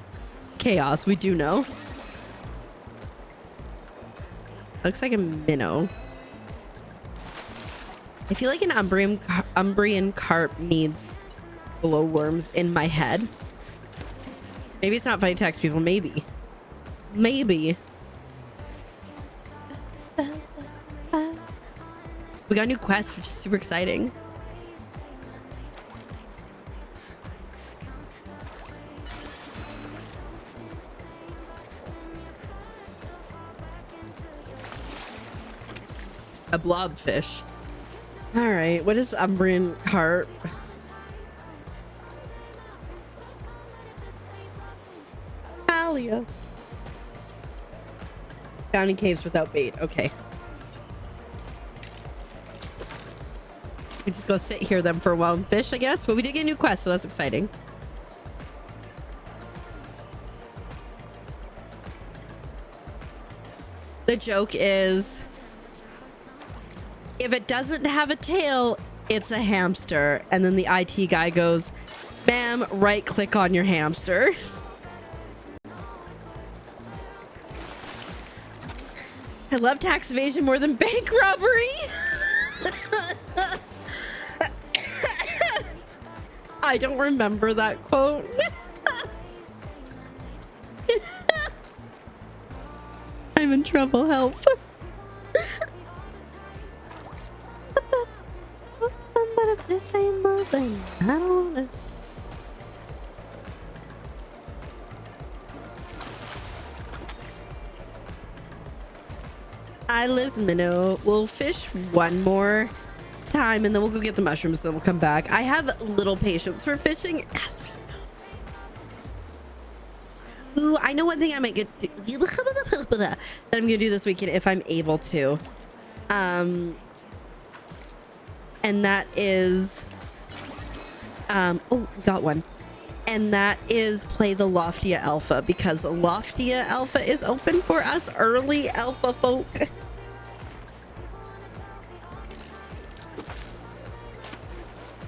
Chaos, we do know. Looks like a minnow. I feel like an Umbrian carp needs glowworms in my head. Maybe it's not fighting tax people, maybe. Maybe. We got a new quest, which is super exciting. A blobfish. All right, what is Umbrian carp? Palia. Found in caves without bait. Okay. We just go sit here then for a while and fish, I guess. But we did get a new quest, so that's exciting. The joke is, if it doesn't have a tail, it's a hamster. And then the IT guy goes, "Ma'am, right click on your hamster." I love tax evasion more than bank robbery. I don't remember that quote. I'm in trouble, help. But if this ain't nothing, I don't wanna. I listen, Minnow. We'll fish one more time and then we'll go get the mushrooms, then we'll come back. I have little patience for fishing, as we know. Ooh, I know one thing I might get that I'm gonna do this weekend if I'm able to. And that is oh, got one. And that is play the Loftia Alpha, because Loftia Alpha is open for us early alpha folk.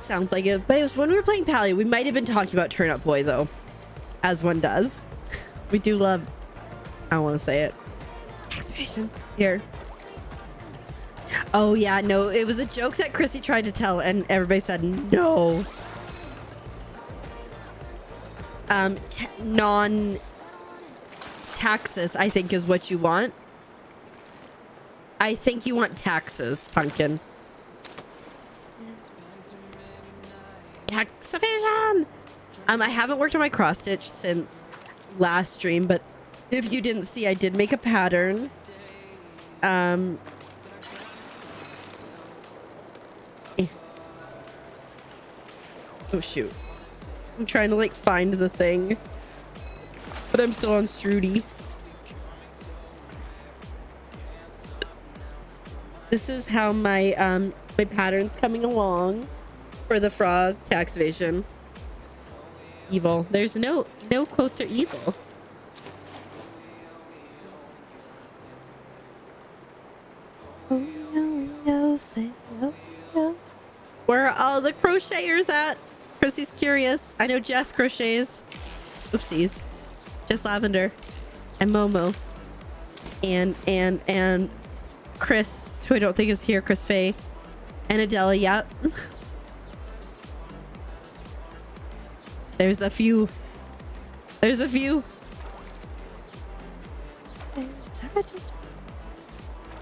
Sounds like it, but it was when we were playing Palia. We might have been talking about Turn Up Boy though, as one does. We do love, I don't want to say it, activation here. Oh yeah, no, it was a joke that Chrissy tried to tell and everybody said no. Non-taxes, I think, is what you want. I think you want taxes, Pumpkin. Tax evasion! I haven't worked on my cross stitch since last stream, but if you didn't see, I did make a pattern. Oh shoot. I'm trying to like find the thing, but I'm still on Strudy. This is how my my pattern's coming along for the frog tax evasion. Evil. There's no quotes are evil. Oh no, no, say no, no. Where are all the crocheters at? Chrissy's curious. I know Jess crochets. Oopsies. Jess Lavender and Momo and Chris, who I don't think is here, Chris Faye, and Adela. Yep. There's a few. There's a few.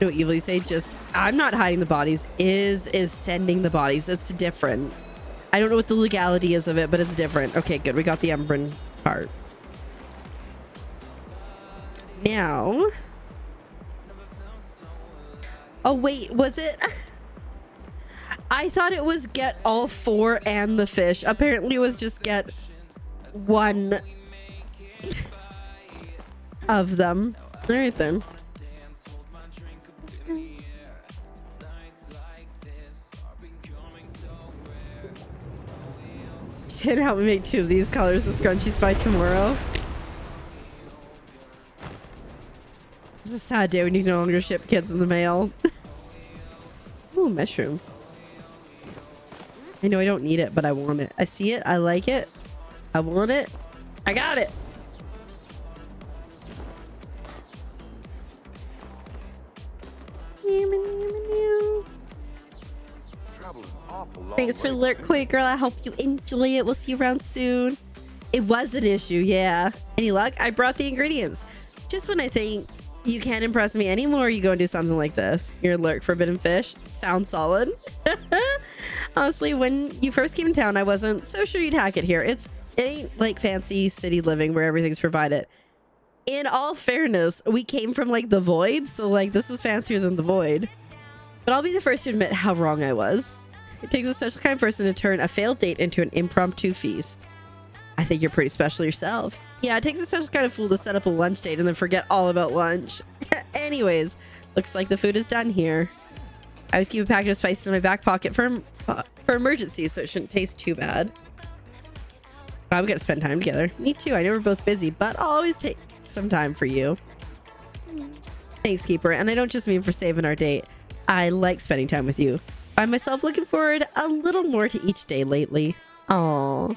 No, evil, you say just, I'm not hiding the bodies. Is sending the bodies. It's different. I don't know what the legality is of it, but it's different. Okay, good. We got the Umbran part. Now. Oh, wait. Was it? I thought it was get all 4 and the fish. Apparently it was just get 1 of them. All right, then. Can help me make 2 of these colors of scrunchies by tomorrow. It's a sad day when you can no longer ship kids in the mail. Ooh, mushroom. I know I don't need it, but I want it. I see it. I like it. I want it. I got it. Thanks for the alert, Koi Girl. I hope you enjoy it. We'll see you around soon. It was an issue, yeah. Any luck? I brought the ingredients. Just when I think you can't impress me anymore, you go and do something like this. Your lurk forbidden fish. Sounds solid. Honestly, when you first came to town, I wasn't so sure you'd hack it here. It ain't like fancy city living where everything's provided. In all fairness, we came from like the void, so like this is fancier than the void. But I'll be the first to admit how wrong I was. It takes a special kind of person to turn a failed date into an impromptu feast. I think you're pretty special yourself. Yeah, it takes a special kind of fool to set up a lunch date and then forget all about lunch. Anyways, looks like the food is done here. I always keep a packet of spices in my back pocket for emergencies, so it shouldn't taste too bad. Wow, we got to spend time together. Me too. I know we're both busy, but I'll always take some time for you. Thanks, Keeper. And I don't just mean for saving our date. I like spending time with you. Find myself looking forward a little more to each day lately. Aww.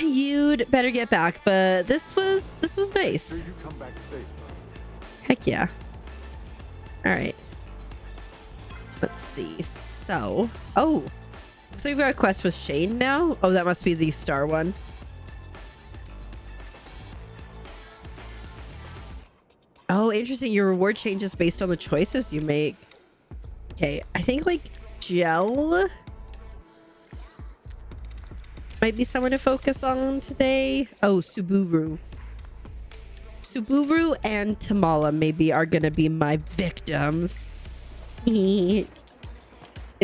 You'd better get back, but this was nice.
You come back safe.
Heck yeah. All right. Let's see. So, oh, so we've got a quest with Shane now. Oh, that must be the star one. Oh, interesting. Your reward changes based on the choices you make. Okay, I think like Gel might be someone to focus on today. Oh, Subaru and Tamala maybe are gonna be my victims. Is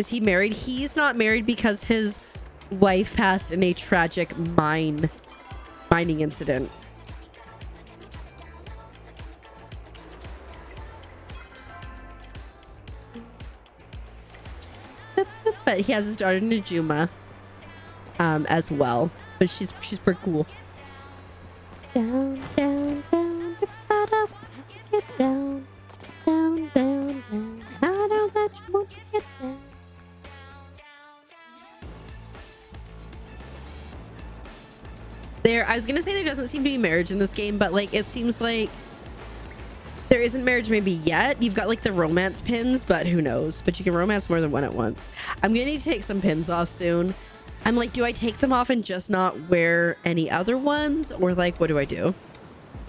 he married? He's not married because his wife passed in a tragic mining incident. But he has his daughter Najuma as well. But she's pretty cool. Down, down, down, get down, down, down, down. I don't let you want to get down. I was gonna say there doesn't seem to be marriage in this game, but like it seems like there isn't marriage maybe yet. You've got like the romance pins, but who knows? But you can romance more than one at once. I'm gonna need to take some pins off soon. I'm like, do I take them off and just not wear any other ones? Or like, what do I do?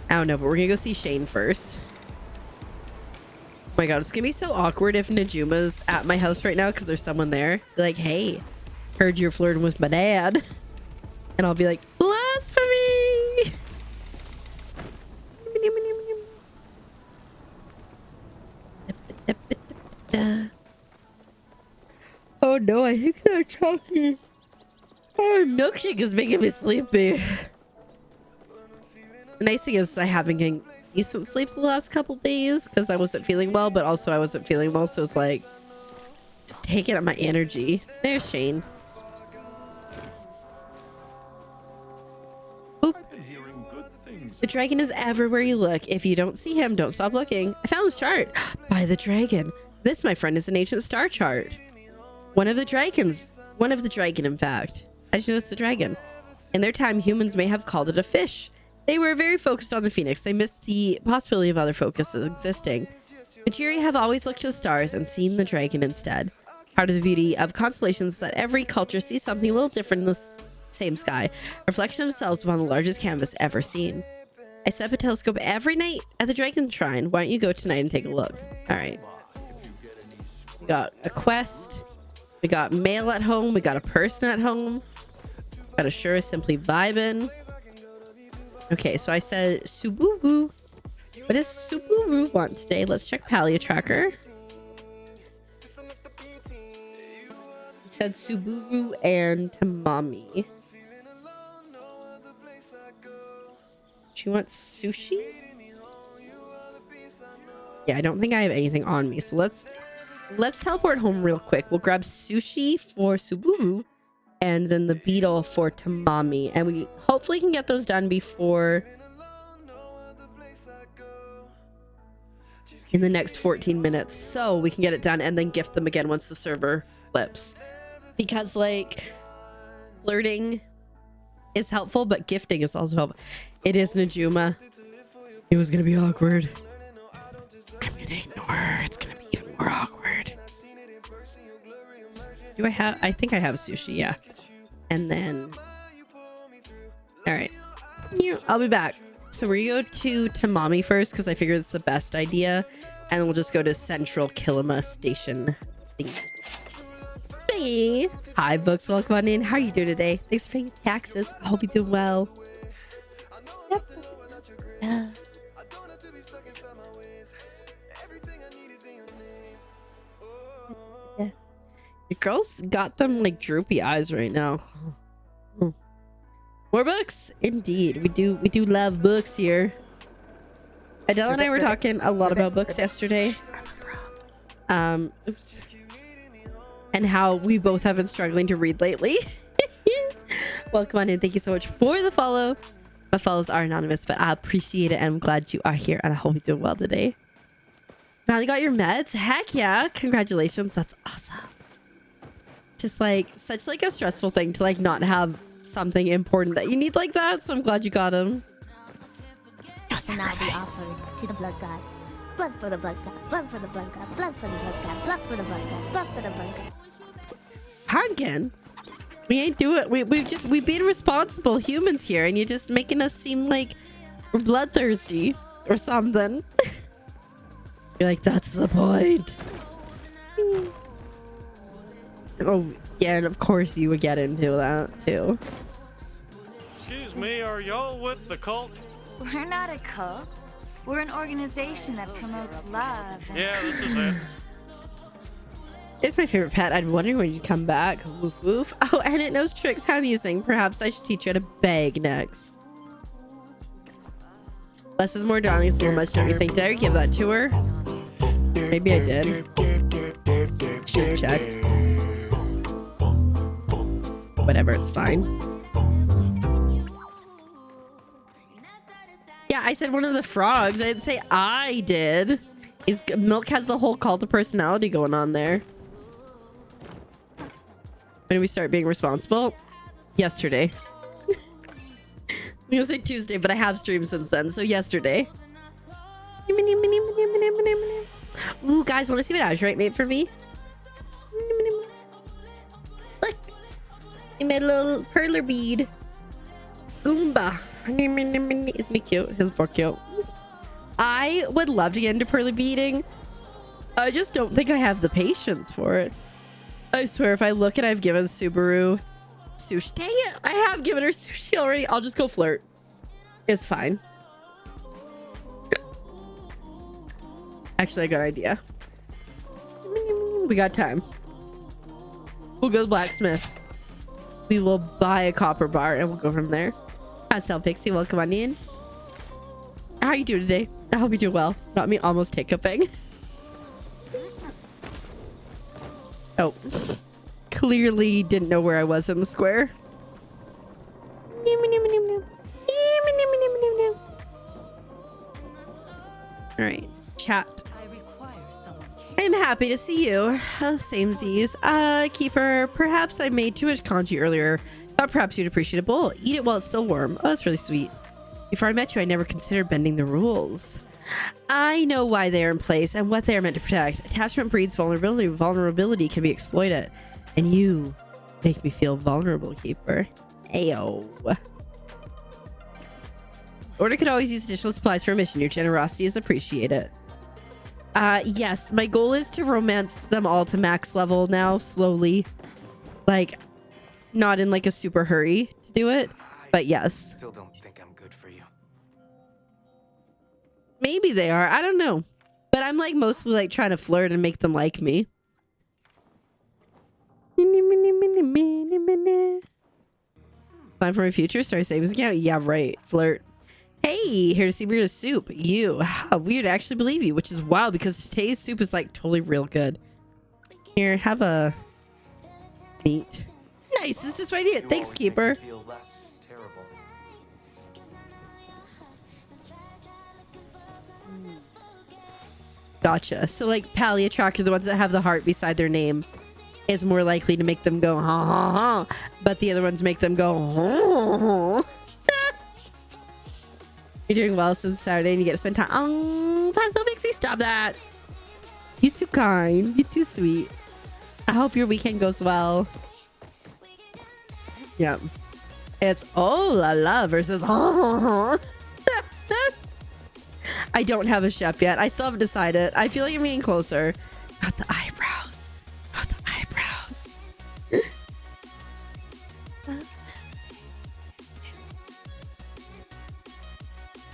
I don't know, but we're gonna go see Shane first. Oh my god, it's gonna be so awkward if Najuma's at my house right now because there's someone there. Be like, hey, heard you're flirting with my dad. And I'll be like, blasphemy! Oh no, I think they're talking. Oh, milkshake is making me sleepy. The nice thing is I haven't getting decent sleep the last couple days because I wasn't feeling well, but also I wasn't feeling well, so it's like just taking up my energy. There's Shane. Boop. The dragon is everywhere you look. If you don't see him, don't stop looking. I found this chart. By the dragon. This, my friend, is an ancient star chart. One of the dragon, in fact. I just noticed the dragon. In their time, humans may have called it a fish. They were very focused on the phoenix. They missed the possibility of other focuses existing. Majiri have always looked to the stars and seen the dragon instead. Part of the beauty of constellations is that every culture sees something a little different in the same sky. A reflection of themselves upon the largest canvas ever seen. I set up a telescope every night at the dragon shrine. Why don't you go tonight and take a look? All right. We got a quest. We got mail at home. We got a person at home. Got a sure simply vibin'. Okay, so I said Subaru. What does Subaru want today? Let's check Palia tracker. It said Subaru and Tamami. She wants sushi? Yeah, I don't think I have anything on me. So let's teleport home real quick. We'll grab sushi for Subaru and then the beetle for Tamami. And we hopefully can get those done before in the next 14 minutes. So we can get it done and then gift them again once the server flips. Because like flirting is helpful, but gifting is also helpful. It is Najuma. It was gonna be awkward. I'm gonna ignore her. It's gonna be even more awkward. Do I have? I think I have sushi. Yeah. And then, all right. I'll be back. So we go to Tamami first because I figured it's the best idea, and then we'll just go to Central Kilima Station. Thingy. Hi, Books. Welcome on in. How are you doing today? Thanks for paying taxes. I hope you're doing well. Yep. Yeah. Yeah. The girls got them like droopy eyes right now. More books, indeed. We do love books here. Adele and I were talking a lot about books yesterday. Oops. And how we both have been struggling to read lately. Welcome on in. Thank you so much for the follow. My follows are anonymous, but I appreciate it, and I'm glad you are here, and I hope you're doing well today. Finally got your meds? Heck yeah. Congratulations. That's awesome. Just like such like a stressful thing to like not have something important that you need like that, so I'm glad you got them.
Now be offered to the blood god. Blood for the blood god. Blood for the blood god. Blood for the blood god. Blood for the blood god. Blood for the blood god.
Pumpkin, we ain't do it. We've been responsible humans here, and you're just making us seem like we're bloodthirsty or something. You're like, that's the point. Oh yeah, and of course you would get into that too.
Excuse me, are y'all with the cult?
We're not a cult. We're an organization that promotes love.
Yeah, this is it.
It's my favorite pet. I'm wondering when you'd come back. Woof woof. Oh, and it knows tricks. How amusing. Perhaps I should teach you how to beg next. Less is more daunting so much, don't you think? Did I give that to her? Maybe I did. Should check. Whatever, it's fine. Yeah, I said one of the frogs. I didn't say I did. Milk has the whole cult of personality going on there. When did we start being responsible? Yesterday. I'm gonna say Tuesday, but I have streamed since then, so yesterday. Ooh, guys, want to see what Azurite made for me? Look, he made a little perler bead. Oomba. Isn't he cute? He's so cute. I would love to get into perler beading. I just don't think I have the patience for it. I swear, if I look and I've given Subaru sushi. Dang it! I have given her sushi already. I'll just go flirt. It's fine. Actually, a good idea. We got time. We'll go to the blacksmith. We will buy a copper bar and we'll go from there. Pastel Pixie, welcome on in. How are you doing today? I hope you do well. Got me almost hiccuping. Oh. Clearly didn't know where I was in the square. Alright, chat. I'm happy to see you. Samesies. Keeper, perhaps I made too much kanji earlier. Thought perhaps you'd appreciate a bowl. Eat it while it's still warm. Oh, that's really sweet. Before I met you, I never considered bending the rules. I know why they are in place and what they are meant to protect. Attachment breeds vulnerability. Vulnerability can be exploited. And you make me feel vulnerable, Keeper. Ayo. Order could always use additional supplies for a mission. Your generosity is appreciated. Yes, my goal is to romance them all to max level now, slowly. Like, not in like a super hurry to do it, but yes.
Still don't think I'm good for you.
Maybe they are. I don't know. But I'm like mostly like trying to flirt and make them like me. Plan for my future? Start savings account? Yeah, right. Flirt. Hey, here to see Brio's soup. You. How weird. I actually believe you, which is wild because today's soup is like totally real good. Here, have a meat. Nice. It's just right here. Thanks, Keeper. Gotcha. So like Palia tracker, the ones that have the heart beside their name, is more likely to make them go ha ha ha, but the other ones make them go ha ha. You're doing well since Saturday and you get to spend time. Pastel Pixie, stop that. You're too kind. You're too sweet. I hope your weekend goes well. Yep. It's oh la la versus ha ha ha. I don't have a chef yet. I still haven't decided. I feel like I'm getting closer. Not the eyebrows. Not the eyebrows.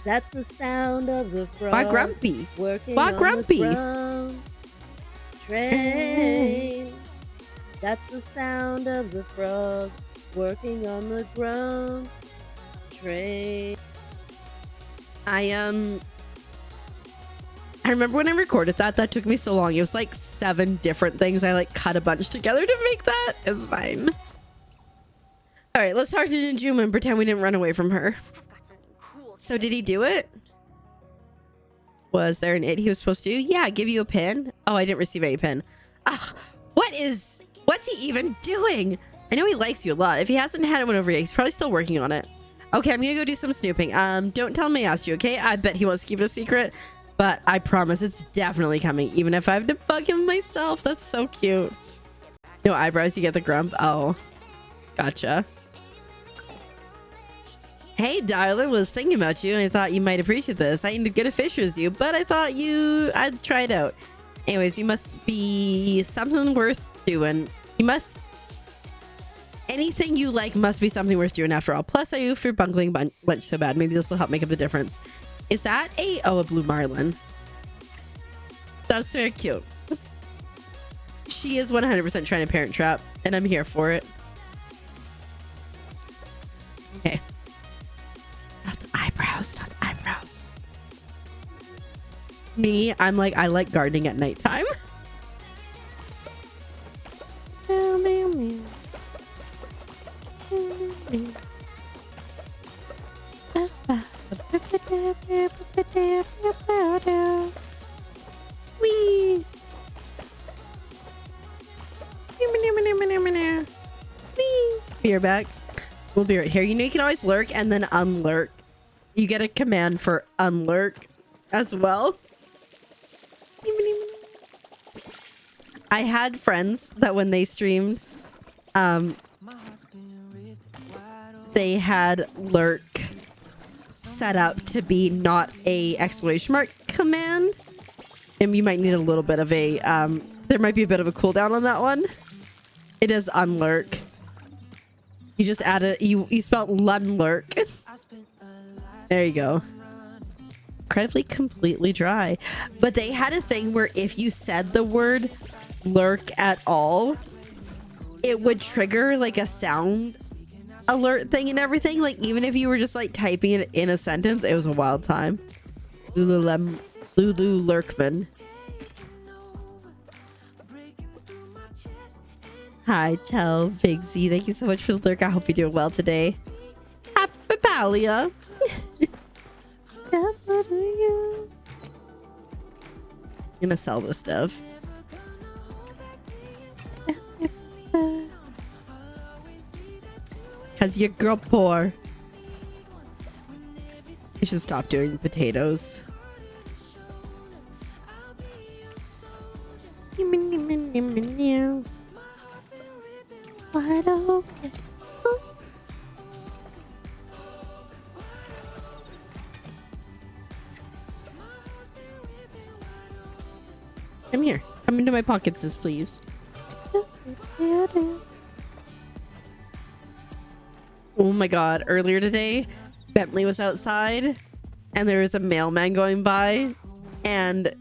That's the sound of the frog.
Why grumpy?
Working
Why
on
grumpy?
the ground train. That's the sound of the frog working on the ground train.
I remember when I recorded that took me so long. It was like 7 different things. I like cut a bunch together to make that. It's fine. All right, let's talk to Ninjuma and pretend we didn't run away from her. So did he do it? Was there an it he was supposed to do? Yeah, give you a pin. Oh, I didn't receive any pin. Ugh, what's he even doing? I know he likes you a lot. If he hasn't had one over yet, he's probably still working on it. Okay, I'm gonna go do some snooping. Don't tell him I asked you, okay? I bet he wants to keep it a secret, but I promise it's definitely coming, even if I have to bug him myself. That's so cute. No eyebrows, you get the grump. Oh, gotcha. Hey, darling, was thinking about you and I thought you might appreciate this. I ain't as good a fisher as you, but I thought I'd try it out. Anyways, you must be something worth doing. Anything you like must be something worth doing after all. Plus, I owe for bungling lunch so bad. Maybe this will help make up the difference. Is that a blue marlin? That's very cute. She is 100% trying to parent trap, and I'm here for it. Okay. Not the eyebrows, not the eyebrows. Me, I'm like, I like gardening at nighttime. Wee. Be right back. We'll be right here. You know, you can always lurk and then unlurk. You get a command for unlurk as well. I had friends that when they streamed, they had lurk set up to be not a exclamation mark command, and you might need a little bit of a there might be a bit of a cooldown on that one. It is unlurk. You just add it. You spelled lunlurk. There you go. Incredibly completely dry. But they had a thing where if you said the word lurk at all, it would trigger like a sound alert thing and everything. Like even if you were just like typing it in a sentence, it was a wild time. Lulu Lurkman. Hi, tell Big Z. Thank you so much for the lurk. I hope you're doing well today. Happy Palia. That's what I'm gonna sell this stuff. Cause your girl poor. You should stop doing potatoes. Wide open. Come here. Come into my pockets, please. Oh my god. Earlier today, Bentley was outside and there was a mailman going by and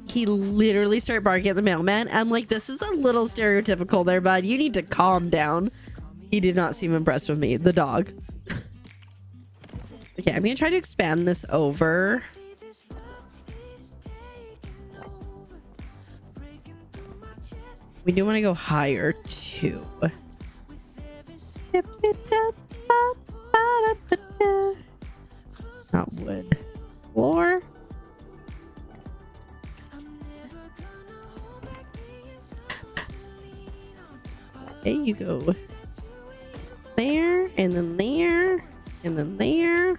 he literally started barking at the mailman. I'm like, this is a little stereotypical there, bud. You need to calm down. He did not seem impressed with me, the dog. Okay, I'm gonna try to expand this over. We do want to go higher too. Not wood. Floor. Okay, you go there, and then there, and then there.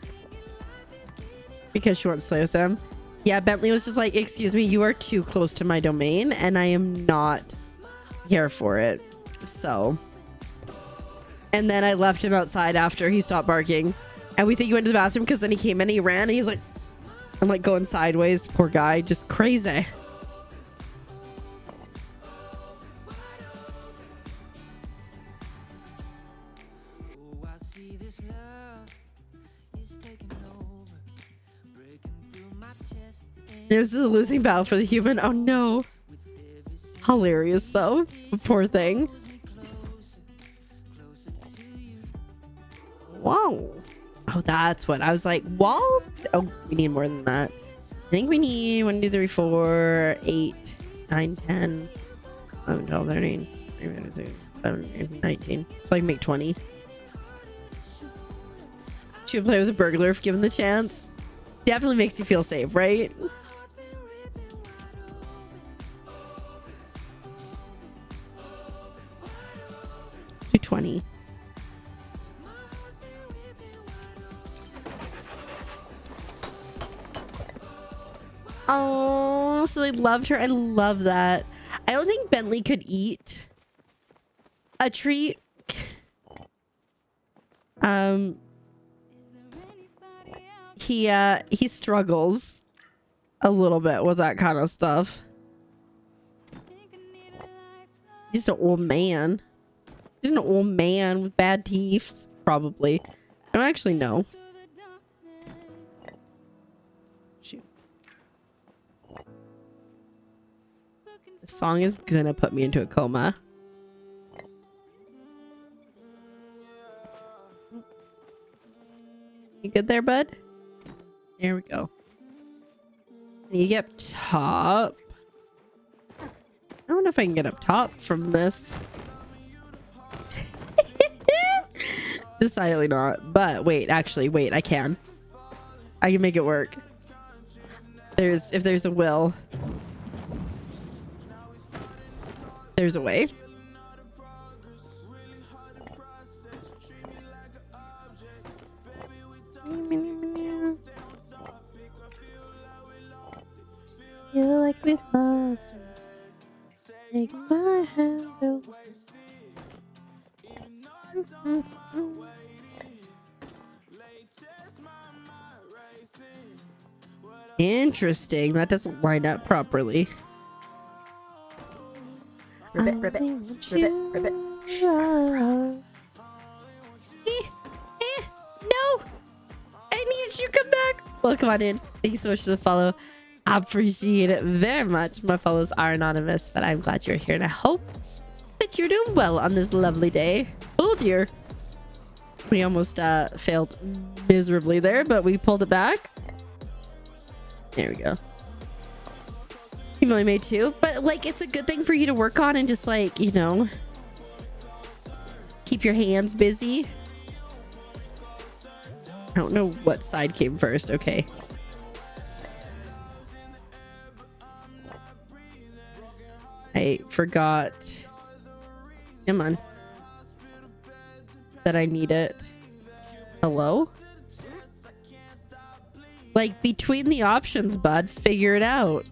Because she wants to play with them. Yeah, Bentley was just like, excuse me, you are too close to my domain, and I am not here for it. So. And then I left him outside after he stopped barking. And we think he went to the bathroom because then he came in and he ran and he was like, I'm like going sideways. Poor guy, just crazy. This is a losing battle for the human. Oh no. Hilarious though. Poor thing. Whoa. Oh, that's what I was like. Walls? Oh, we need more than that. I think we need 1, 2, 3, 4, 8, 9, 10, 11, 12, 13, 17, 19. So I can make 20. Should play with a burglar if given the chance. Definitely makes you feel safe, right? To 20. Oh, so they loved her. I love that. I don't think Bentley could eat a treat. He struggles a little bit with that kind of stuff. He's an old man. He's an old man with bad teeth, probably. I don't actually know. Shoot. This song is gonna put me into a coma. You good there, bud? There we go. Can you get up top? I don't know if I can get up top from this. Decidedly not. But wait, actually, wait, I can. I can make it work. If there's a will. There's a way. Feel like we've lost her. Take my hand away. Interesting. That doesn't line up properly. Ribbit, ribbit, ribbit, ribbit. No! I need you to come back. Welcome on in. Thank you so much for the follow. I appreciate it very much. My follows are anonymous, but I'm glad you're here, and I hope that you're doing well on this lovely day. Oh dear. We almost failed miserably there, but we pulled it back. There we go. You've only made 2, but like it's a good thing for you to work on and just like, you know, keep your hands busy. I don't know what side came first. Okay. I forgot. Come on. That I need it. Hello? Like between the options, bud, figure it out.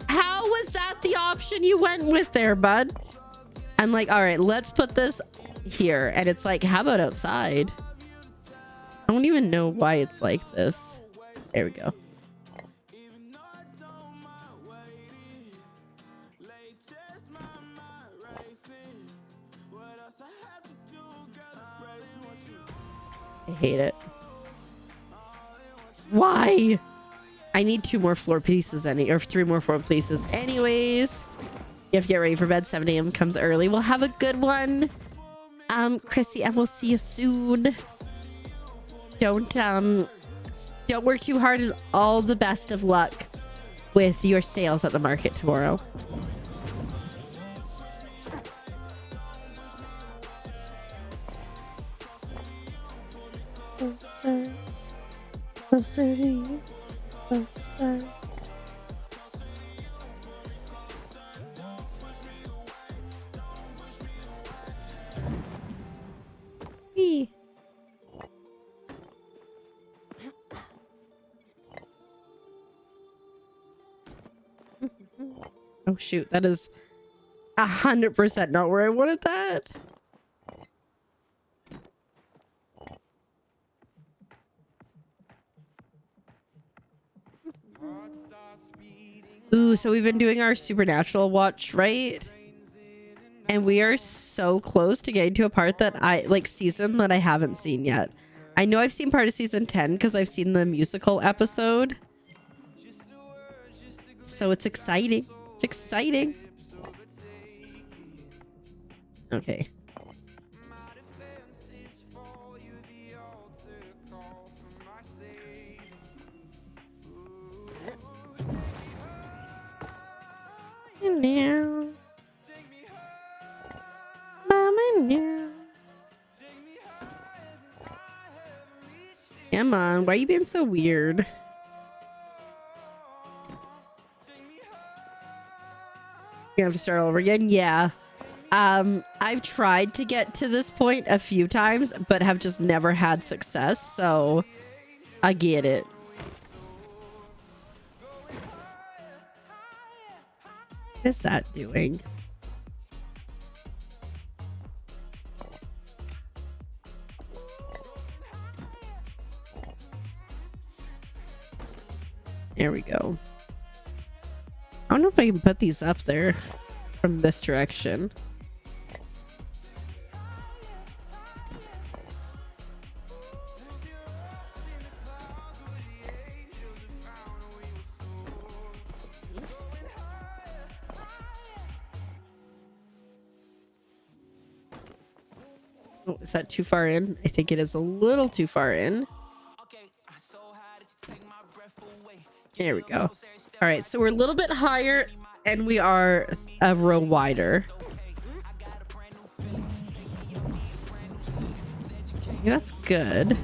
How was that the option you went with there, bud? I'm like, all right, let's put this here. And it's like, how about outside? I don't even know why it's like this. There we go. I hate it. Why? I need 2 more floor pieces, or 3 more floor pieces. Anyways, you have to get ready for bed. 7 a.m. comes early. We'll have a good one. Chrissy, and we'll see you soon. Don't work too hard, and all the best of luck with your sales at the market tomorrow. Closer, closer to you, closer. Wee. Oh shoot, that is 100% not where I wanted that. Ooh, so we've been doing our Supernatural watch, right? And we are so close to getting to a part that season that I haven't seen yet. I know I've seen part of season 10 because I've seen the musical episode. So it's exciting. It's exciting. Okay. Now. Mama now. Come on, why are you being so weird? You have to start all over again? Yeah. I've tried to get to this point a few times, but have just never had success, so I get it. What is that doing? There we go. I don't know if I can put these up there from this direction. Oh, is that too far in? I think it is a little too far in. There we go. All right, so we're a little bit higher and we are a row wider. Yeah, that's good.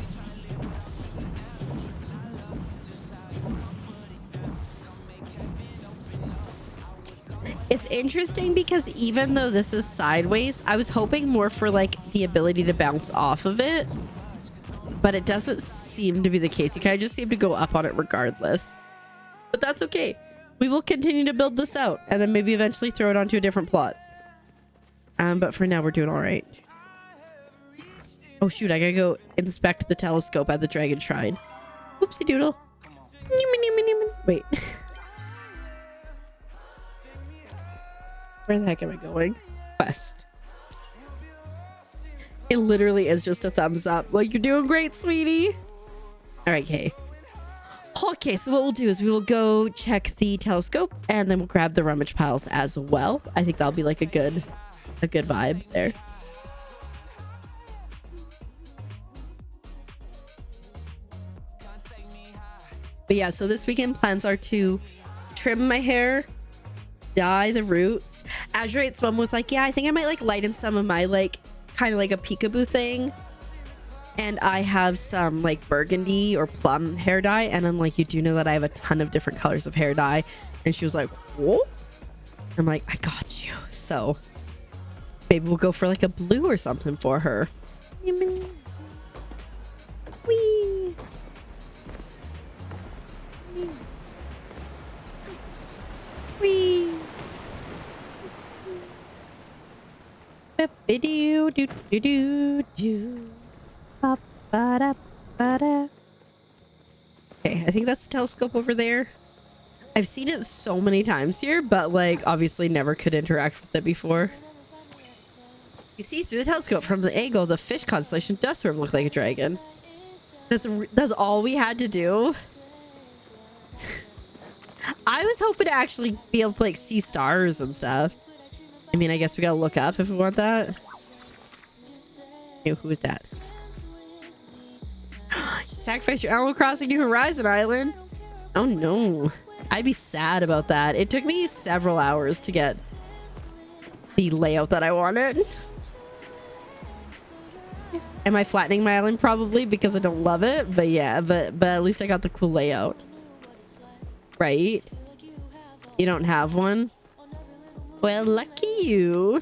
It's interesting because even though this is sideways, I was hoping more for like the ability to bounce off of it, but it doesn't seem to be the case. You kind of just seem to go up on it regardless, but that's okay. We will continue to build this out and then maybe eventually throw it onto a different plot. But for now we're doing all right. Oh shoot, I gotta go inspect the telescope at the Dragon Shrine. Oopsie doodle. Wait. Where the heck am I going? Quest. It literally is just a thumbs up. Like, you're doing great, sweetie. All right, okay. Okay, so what we'll do is we will go check the telescope and then we'll grab the rummage piles as well. I think that'll be like a good vibe there. But yeah, so this weekend plans are to trim my hair, dye the roots. Azurate's mom was like, yeah, I think I might like lighten some of my like kind of like a peekaboo thing. And I have some like burgundy or plum hair dye. And I'm like, you do know that I have a ton of different colors of hair dye. And she was like, what? I'm like, I got you. So maybe we'll go for like a blue or something for her. Whee! Whee! Ba-ba-doo, doo, doo, doo, doo. Ba-ba-da-ba-da. Okay, I think that's the telescope over there. I've seen it so many times here, but like obviously never could interact with it before. You see through the telescope from the angle, the fish constellation does sort of look like a dragon. That's all we had to do. I was hoping to actually be able to like see stars and stuff. I mean, I guess we gotta look up if we want that. Hey, who is that? Sacrifice your Animal Crossing New Horizon Island. Oh no, I'd be sad about that. It took me several hours to get the layout that I wanted. Am I flattening my island? Probably, because I don't love it, but yeah, but at least I got the cool layout. Right? You don't have one? Well, lucky you.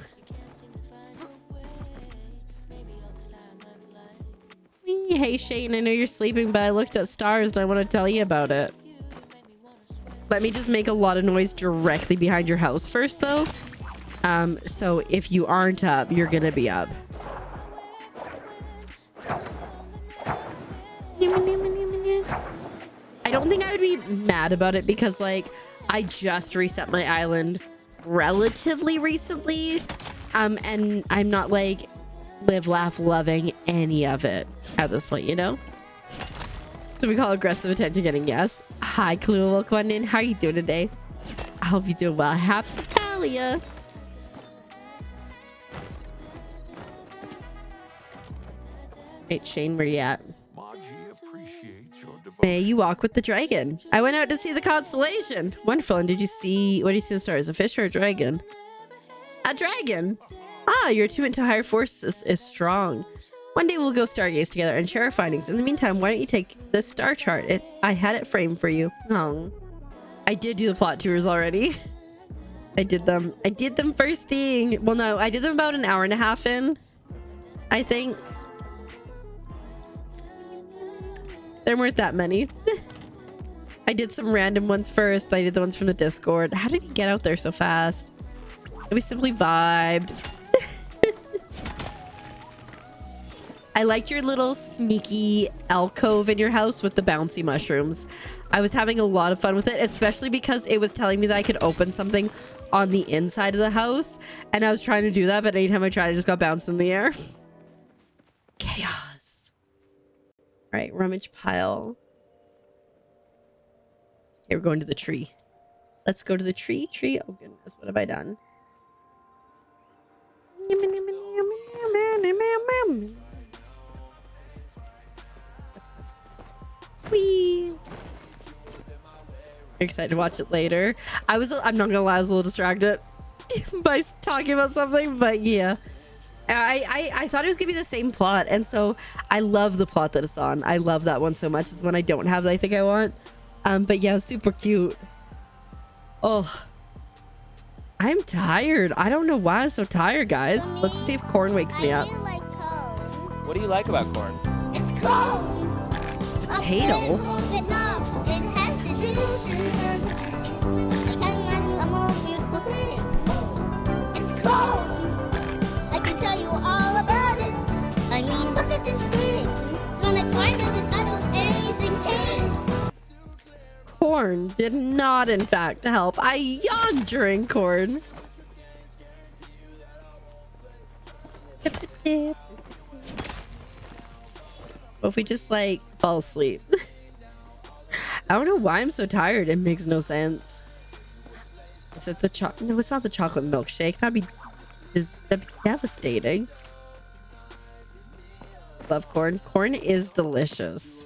Hey Shane, I know you're sleeping, but I looked at stars and I want to tell you about it. Let me just make a lot of noise directly behind your house first though. So if you aren't up, you're gonna be up. I don't think I would be mad about it because like I just reset my island relatively recently. And I'm not like live, laugh, loving any of it at this point, you know? So we call aggressive attention getting, yes. Hi, Clue. Welcome in. How are you doing today? I hope you're doing well. Happy Palia. Right, Shane, where you at? May you walk with the dragon. I went out to see the constellation. Wonderful. And what did you see the stars? A fish or a dragon? A dragon. Ah, your attunement to higher forces is strong. One day we'll go stargaze together and share our findings. In the meantime, why don't you take the star chart? I had it framed for you. Oh, I did do the plot tours already. I did them first thing. Well, no, I did them about an hour and a half in, I think. There weren't that many. I did some random ones first. I did the ones from the Discord. How did he get out there so fast? We simply vibed. I liked your little sneaky alcove in your house with the bouncy mushrooms. I was having a lot of fun with it, especially because it was telling me that I could open something on the inside of the house. And I was trying to do that, but anytime I tried, I just got bounced in the air. Chaos. All right, rummage pile. Okay, we're going to the tree. Let's go to the tree. Oh, goodness. What have I done? Whee! Excited to watch it later. I'm not gonna lie, I was a little distracted by talking about something, but yeah. I thought it was gonna be the same plot, and so I love the plot that it's on. I love that one so much. It's one I don't have that I think I want. But yeah, it was super cute. Oh, I'm tired. I don't know why I'm so tired, guys. Let's see if corn wakes me up.
I really like corn.
What do you like about corn?
It's corn.
Potato.
It has the juice. I can't imagine a more beautiful thing. It's corn. I can tell you all about it. I mean, look at this thing. When I tried it, it's got amazing thing.
Corn did not, in fact, help. I yawned during corn. What if we just like fall asleep? I don't know why I'm so tired. It makes no sense. Is it the chocolate? No, it's not the chocolate milkshake. That'd be devastating. Love corn. Corn is delicious.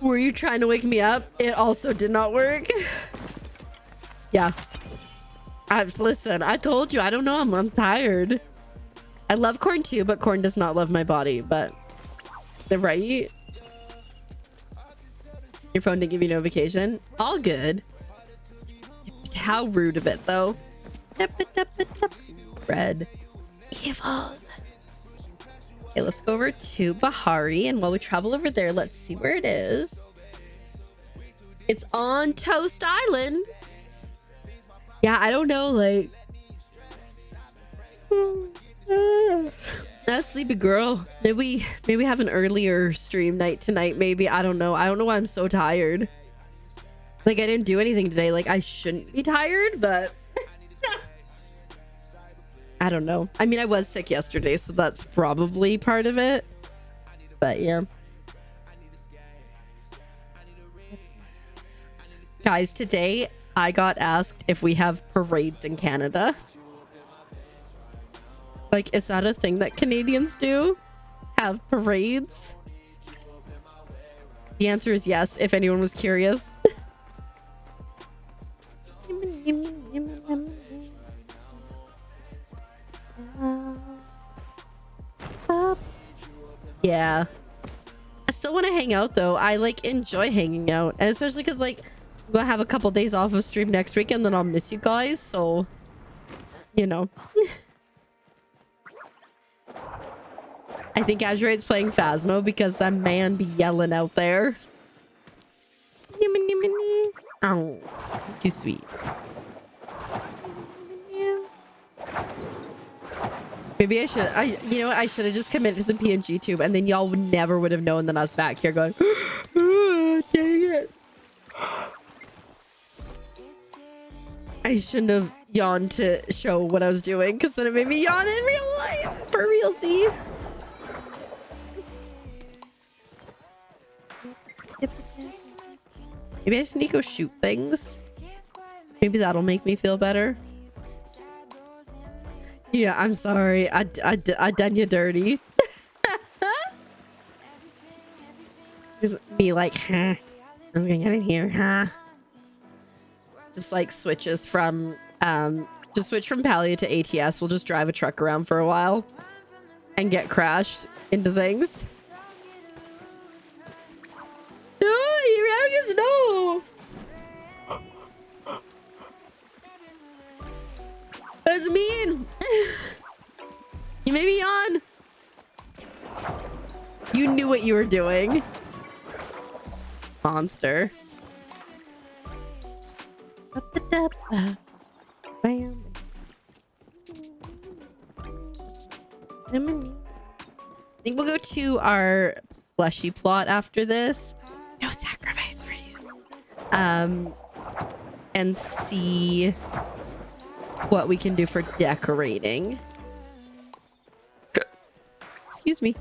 Were you trying to wake me up? It also did not work. Yeah. Listen, I told you, I don't know. I'm tired. I love corn too, but corn does not love my body. But the right. Your phone didn't give you notification. All good. How rude of it, though. Red. Evil. Okay, let's go over to Bahari, and while we travel over there, let's see where it is. It's on Toast Island. Yeah, I don't know, like... That's sleepy girl. Maybe have an earlier stream night tonight, maybe. I don't know why I'm so tired. Like, I didn't do anything today. Like, I shouldn't be tired, but... I don't know. I mean, I was sick yesterday, so that's probably part of it. But yeah. Guys, today I got asked if we have parades in Canada. Like, is that a thing that Canadians do? Have parades? The answer is yes, if anyone was curious. Yeah, I still want to hang out though. I like enjoy hanging out, and especially because like I'm gonna have a couple days off of stream next week, and then I'll miss you guys, so you know. I think Azurate's playing Phasmo because that man be yelling out there. Oh, too sweet. Maybe I should. You know what? I should have just committed to the PNG tube, and then y'all would never would have known that I was back here going, "Oh, dang it." I shouldn't have yawned to show what I was doing, because then it made me yawn in real life. For real, see? Maybe I just need to go shoot things. Maybe that'll make me feel better. Yeah, I'm sorry. I done you dirty. Just me like, huh? I'm gonna get in here, huh? Just like switches from, just switch from Palia to ATS. We'll just drive a truck around for a while and get crashed into things. No, you no. That's mean. You made me yawn. You knew what you were doing. Monster. I think we'll go to our plushie plot after this. No sacrifice for you. And see what we can do for decorating. Excuse me.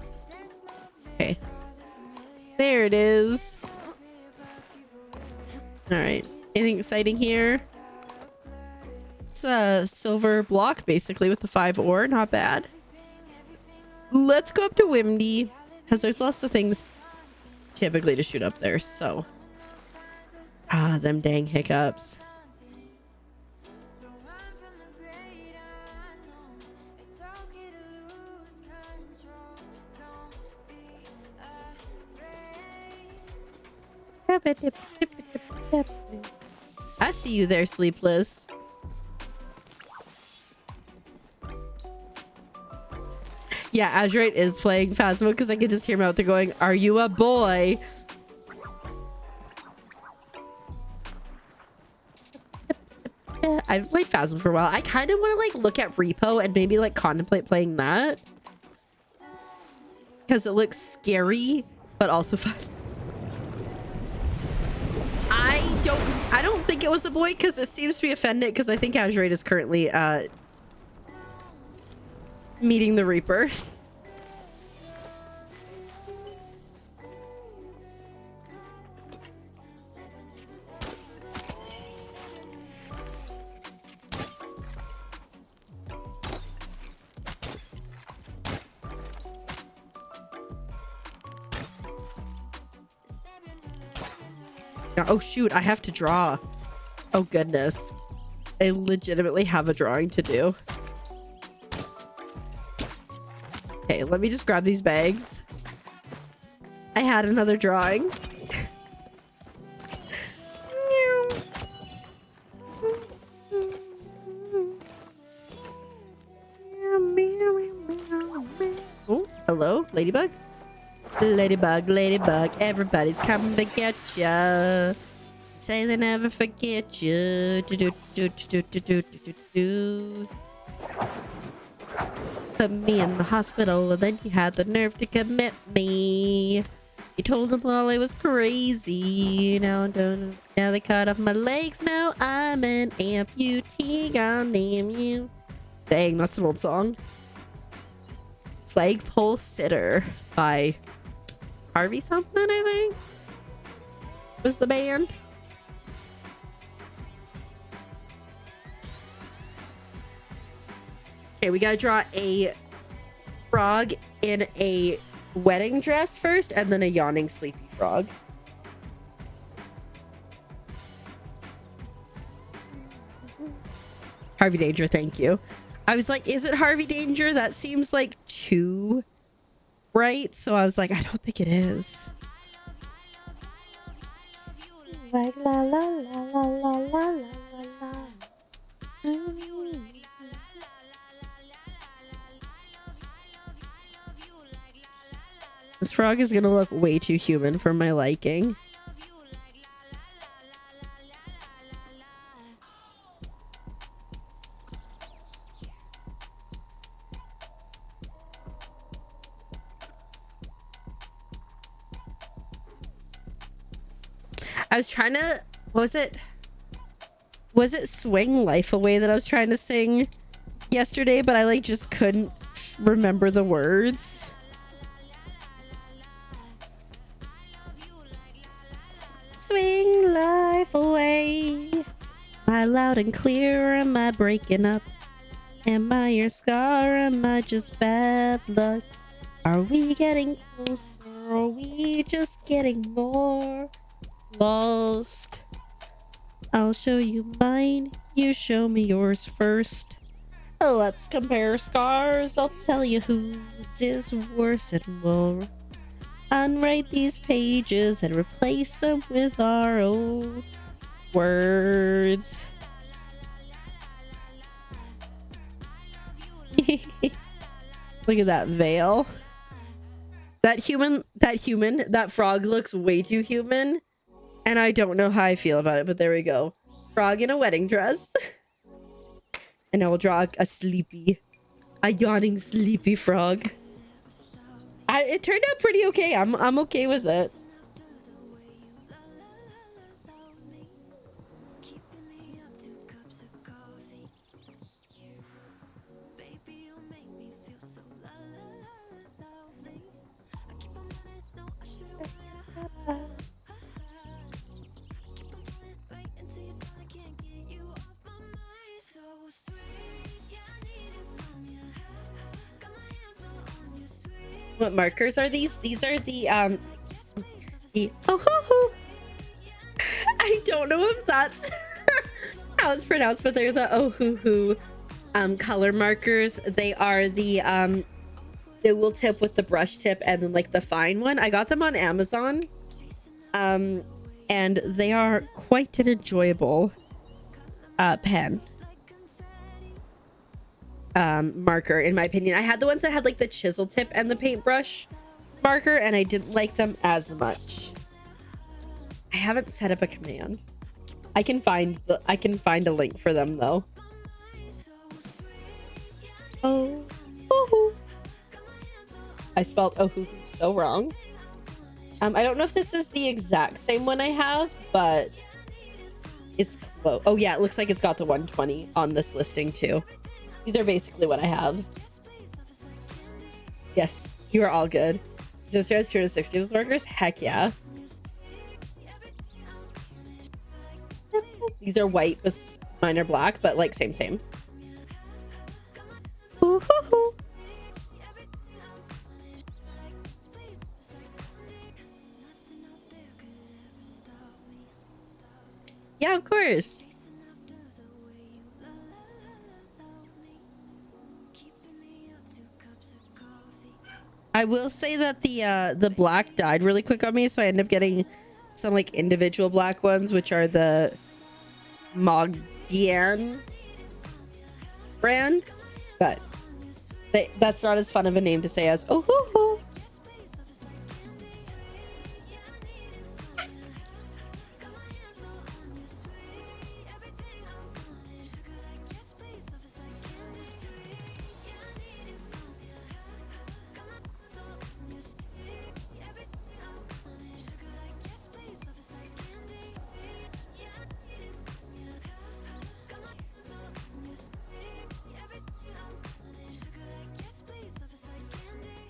Okay. There it is. All right. Anything exciting here? It's a silver block, basically, with the 5 ore. Not bad. Let's go up to Wimdy, because there's lots of things typically to shoot up there, so. Ah, them dang hiccups. I see you there, Sleepless. Yeah, Azurite is playing Phasmo because I can just hear him out there going, "Are you a boy?" I've played Phasmo for a while. I kind of want to like look at Repo and maybe like contemplate playing that because it looks scary but also fun. I don't think it was a boy because it seems to be offended because I think Azurite is currently meeting the Reaper. Oh shoot, I have to draw. Oh goodness. I legitimately have a drawing to do. Okay, let me just grab these bags. I had another drawing. Oh, hello, Ladybug. Ladybug, Ladybug, everybody's coming to get ya. Say they never forget you. Put me in the hospital and then you had the nerve to commit me. You told them all I was crazy. Now they cut off my legs. Now I'm an amputee. I'll name you. Dang, that's an old song. Flagpole Sitter by Harvey something, I think was the band. Okay, we gotta draw a frog in a wedding dress first and then a yawning sleepy frog. Harvey Danger, thank you. I was like, is it Harvey Danger? That seems like too right, so I was like, I don't think it is. Like la la la la la la la la. This frog is gonna look way too human for my liking. I was trying to, what was it? Was it Swing Life Away that I was trying to sing yesterday, but I like just couldn't remember the words. Swing life away. Am I loud and clear? Am I breaking up? Am I your scar? Am I just bad luck? Are we getting closer? Are we just getting more lost? I'll show you mine. You show me yours first. Let's compare scars. I'll tell you whose is worse, and we'll unwrite these pages and replace them with our own words. Look at that veil. That frog looks way too human. And I don't know how I feel about it, but there we go. Frog in a wedding dress. And I will draw a yawning sleepy frog. It turned out pretty okay. I'm okay with it. What markers are these? These are the oh hoo hoo. I don't know if that's how it's pronounced, but they're the oh hoo hoo color markers. They are the dual tip with the brush tip and then like the fine one. I got them on Amazon. And they are quite an enjoyable pen. Marker, in my opinion. I had the ones that had like the chisel tip and the paintbrush marker, and I didn't like them as much. I haven't set up a command. I can find a link for them though. Oh, hoo. I spelled oh hoo so wrong. I don't know if this is the exact same one I have, but it's close. Oh yeah, it looks like it's got the 120 on this listing too. These are basically what I have. Yes, you are all good. Just has 260 markers? Heck yeah. These are white, but mine are black, but like same. Ooh, hoo, hoo. Yeah, of course. I will say that the black died really quick on me, so I ended up getting some like individual black ones, which are the Beacn brand, but that's not as fun of a name to say as oh hoo hoo.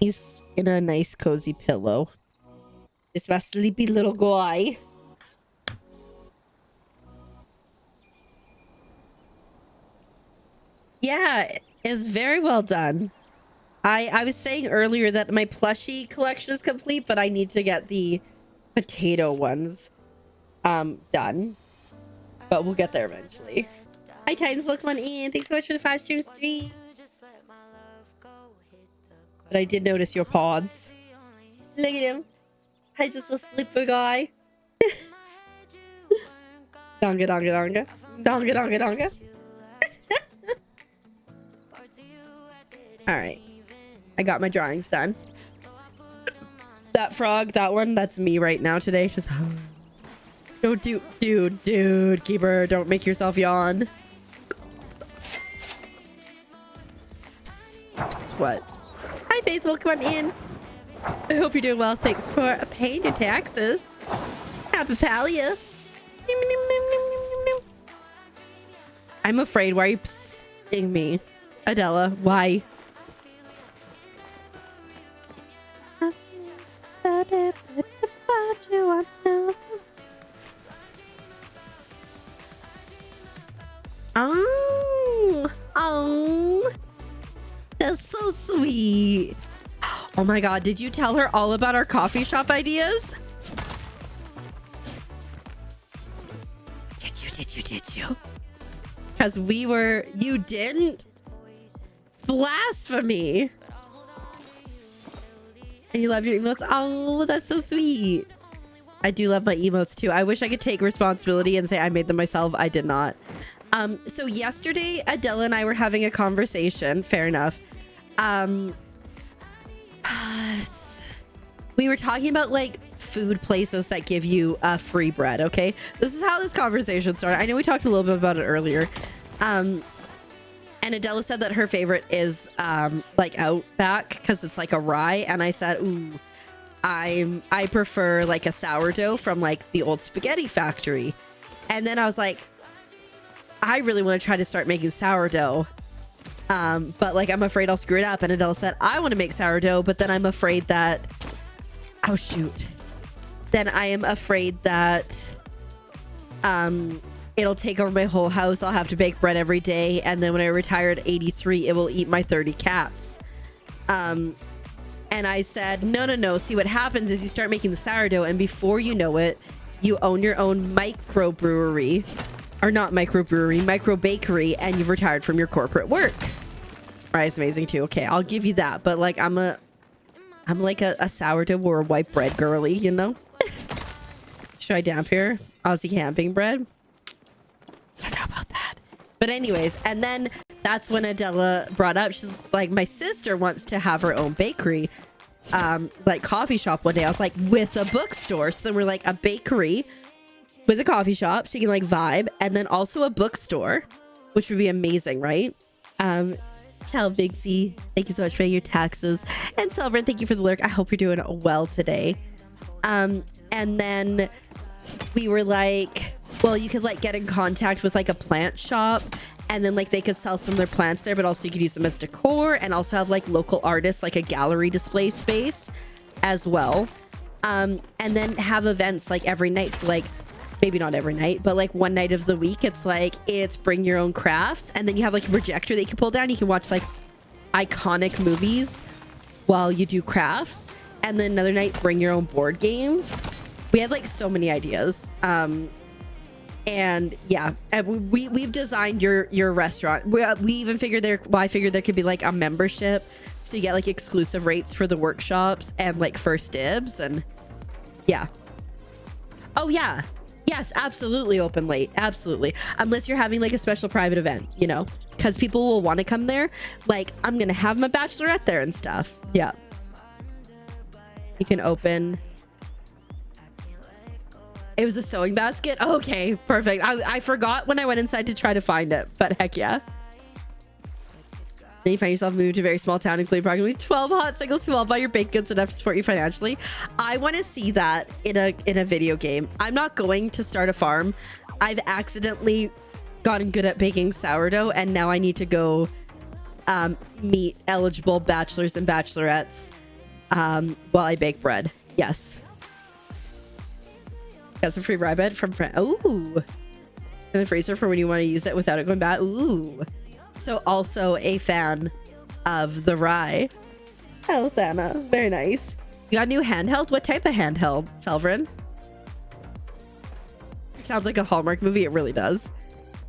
He's in a nice cozy pillow. It's my sleepy little guy. Yeah, it's very well done. I was saying earlier that my plushie collection is complete, but I need to get the potato ones done. But we'll get there eventually. Hi Titans, welcome on in. Thanks so much for the 5 streams 3. But I did notice your pods. Look at him. He's just a sleeper guy. Donga donga donga. Donga donga donga. Alright. I got my drawings done. That frog, that one, that's me right now today. Just don't do dude, keeper, don't make yourself yawn. Psst, what? Hi Faith, welcome on in. I hope you're doing well. Thanks for paying your taxes. Happy Palia. I'm afraid. Why are you psing me? Adela, why? Oh, that's so sweet. Oh my god, did you tell her all about our coffee shop ideas? Did you? Because you didn't? Blasphemy. And you love your emotes? Oh, that's so sweet. I do love my emotes too. I wish I could take responsibility and say I made them myself. I did not. So yesterday, Adela and I were having a conversation. Fair enough. We were talking about like food places that give you free bread. Okay, this is how this conversation started. I know we talked a little bit about it earlier. And Adela said that her favorite is like Outback because it's like a rye, and I said, ooh, I prefer like a sourdough from like the old spaghetti factory. And then I was like, I really want to try to start making sourdough, but like I'm afraid I'll screw it up. And Adele said, I want to make sourdough, but then I'm afraid that, oh shoot, then I am afraid that it'll take over my whole house. I'll have to bake bread every day, and then when I retire at 83, it will eat my 30 cats. And I said, no. See, what happens is you start making the sourdough, and before you know it, you own your own microbrewery. Or not microbrewery, micro bakery, and you've retired from your corporate work. Right, it's amazing too. Okay, I'll give you that. But like I'm like a sourdough or a white bread girly, you know? Should I damp here? Aussie camping bread? I don't know about that. But anyways, and then that's when Adela brought up, she's like, my sister wants to have her own bakery, like coffee shop one day. I was like, with a bookstore. So then we're like, a bakery with a coffee shop, so you can like vibe, and then also a bookstore, which would be amazing, right? Tell Big C, thank you so much for your taxes, and Silverin, thank you for the lurk. I hope you're doing well today. And then we were like, well, you could like get in contact with like a plant shop, and then like they could sell some of their plants there, but also you could use them as decor, and also have like local artists, like a gallery display space as well. And then have events like every night, so like maybe not every night, but like one night of the week, it's bring your own crafts, and then you have like a projector that you can pull down. You can watch like iconic movies while you do crafts, and then another night bring your own board games. We had like so many ideas, and yeah, we've designed your restaurant. We even figured I figured there could be like a membership, so you get like exclusive rates for the workshops and like first dibs, and yeah. Oh yeah. Yes, absolutely open late. Absolutely. Unless you're having like a special private event, you know, because people will want to come there. Like, I'm going to have my bachelorette there and stuff. Yeah. You can open. It was a sewing basket. Okay, perfect. I forgot when I went inside to try to find it, but heck yeah. Then you find yourself moving to a very small town, including approximately 12 hot singles who all buy your baked goods enough to support you financially. I want to see that in a video game. I'm not going to start a farm. I've accidentally gotten good at baking sourdough, and now I need to go meet eligible bachelors and bachelorettes while I bake bread. Yes. Got some free rye bread from friend. Ooh. In the freezer for when you want to use it without it going bad. Ooh. So also a fan of the rye. Oh, Thana. Very nice. You got a new handheld? What type of handheld, Selvrin? Sounds like a Hallmark movie. It really does.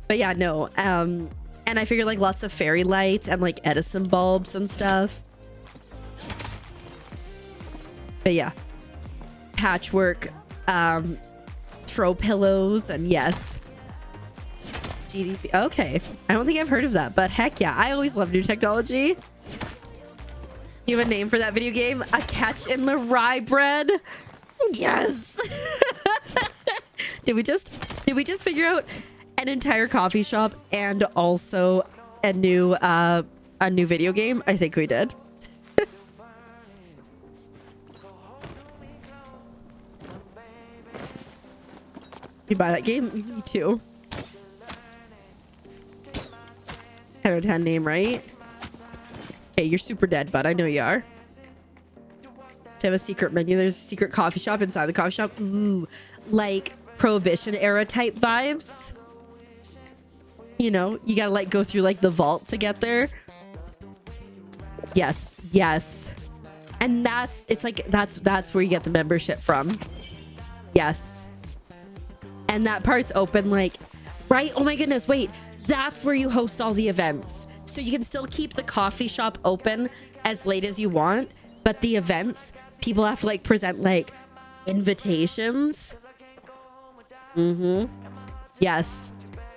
But yeah, no. And I figured like lots of fairy lights and like Edison bulbs and stuff. But yeah. Patchwork throw pillows, and yes. GDP. Okay. I don't think I've heard of that, but heck yeah. I always love new technology. You have a name for that video game? A catch in the rye bread? Yes. Did we just figure out an entire coffee shop and also a new video game? I think we did. You buy that game? Me too. 10 out of 10 name, right? Okay, you're super dead, bud. I know you are. They have a secret menu. There's a secret coffee shop inside the coffee shop. Ooh, like Prohibition era type vibes. You know, you gotta like go through like the vault to get there. Yes, yes. And that's where you get the membership from. Yes. And that part's open like, right? Oh my goodness, wait. That's where you host all the events. So you can still keep the coffee shop open as late as you want, but the events, people have to like present like invitations. Yes.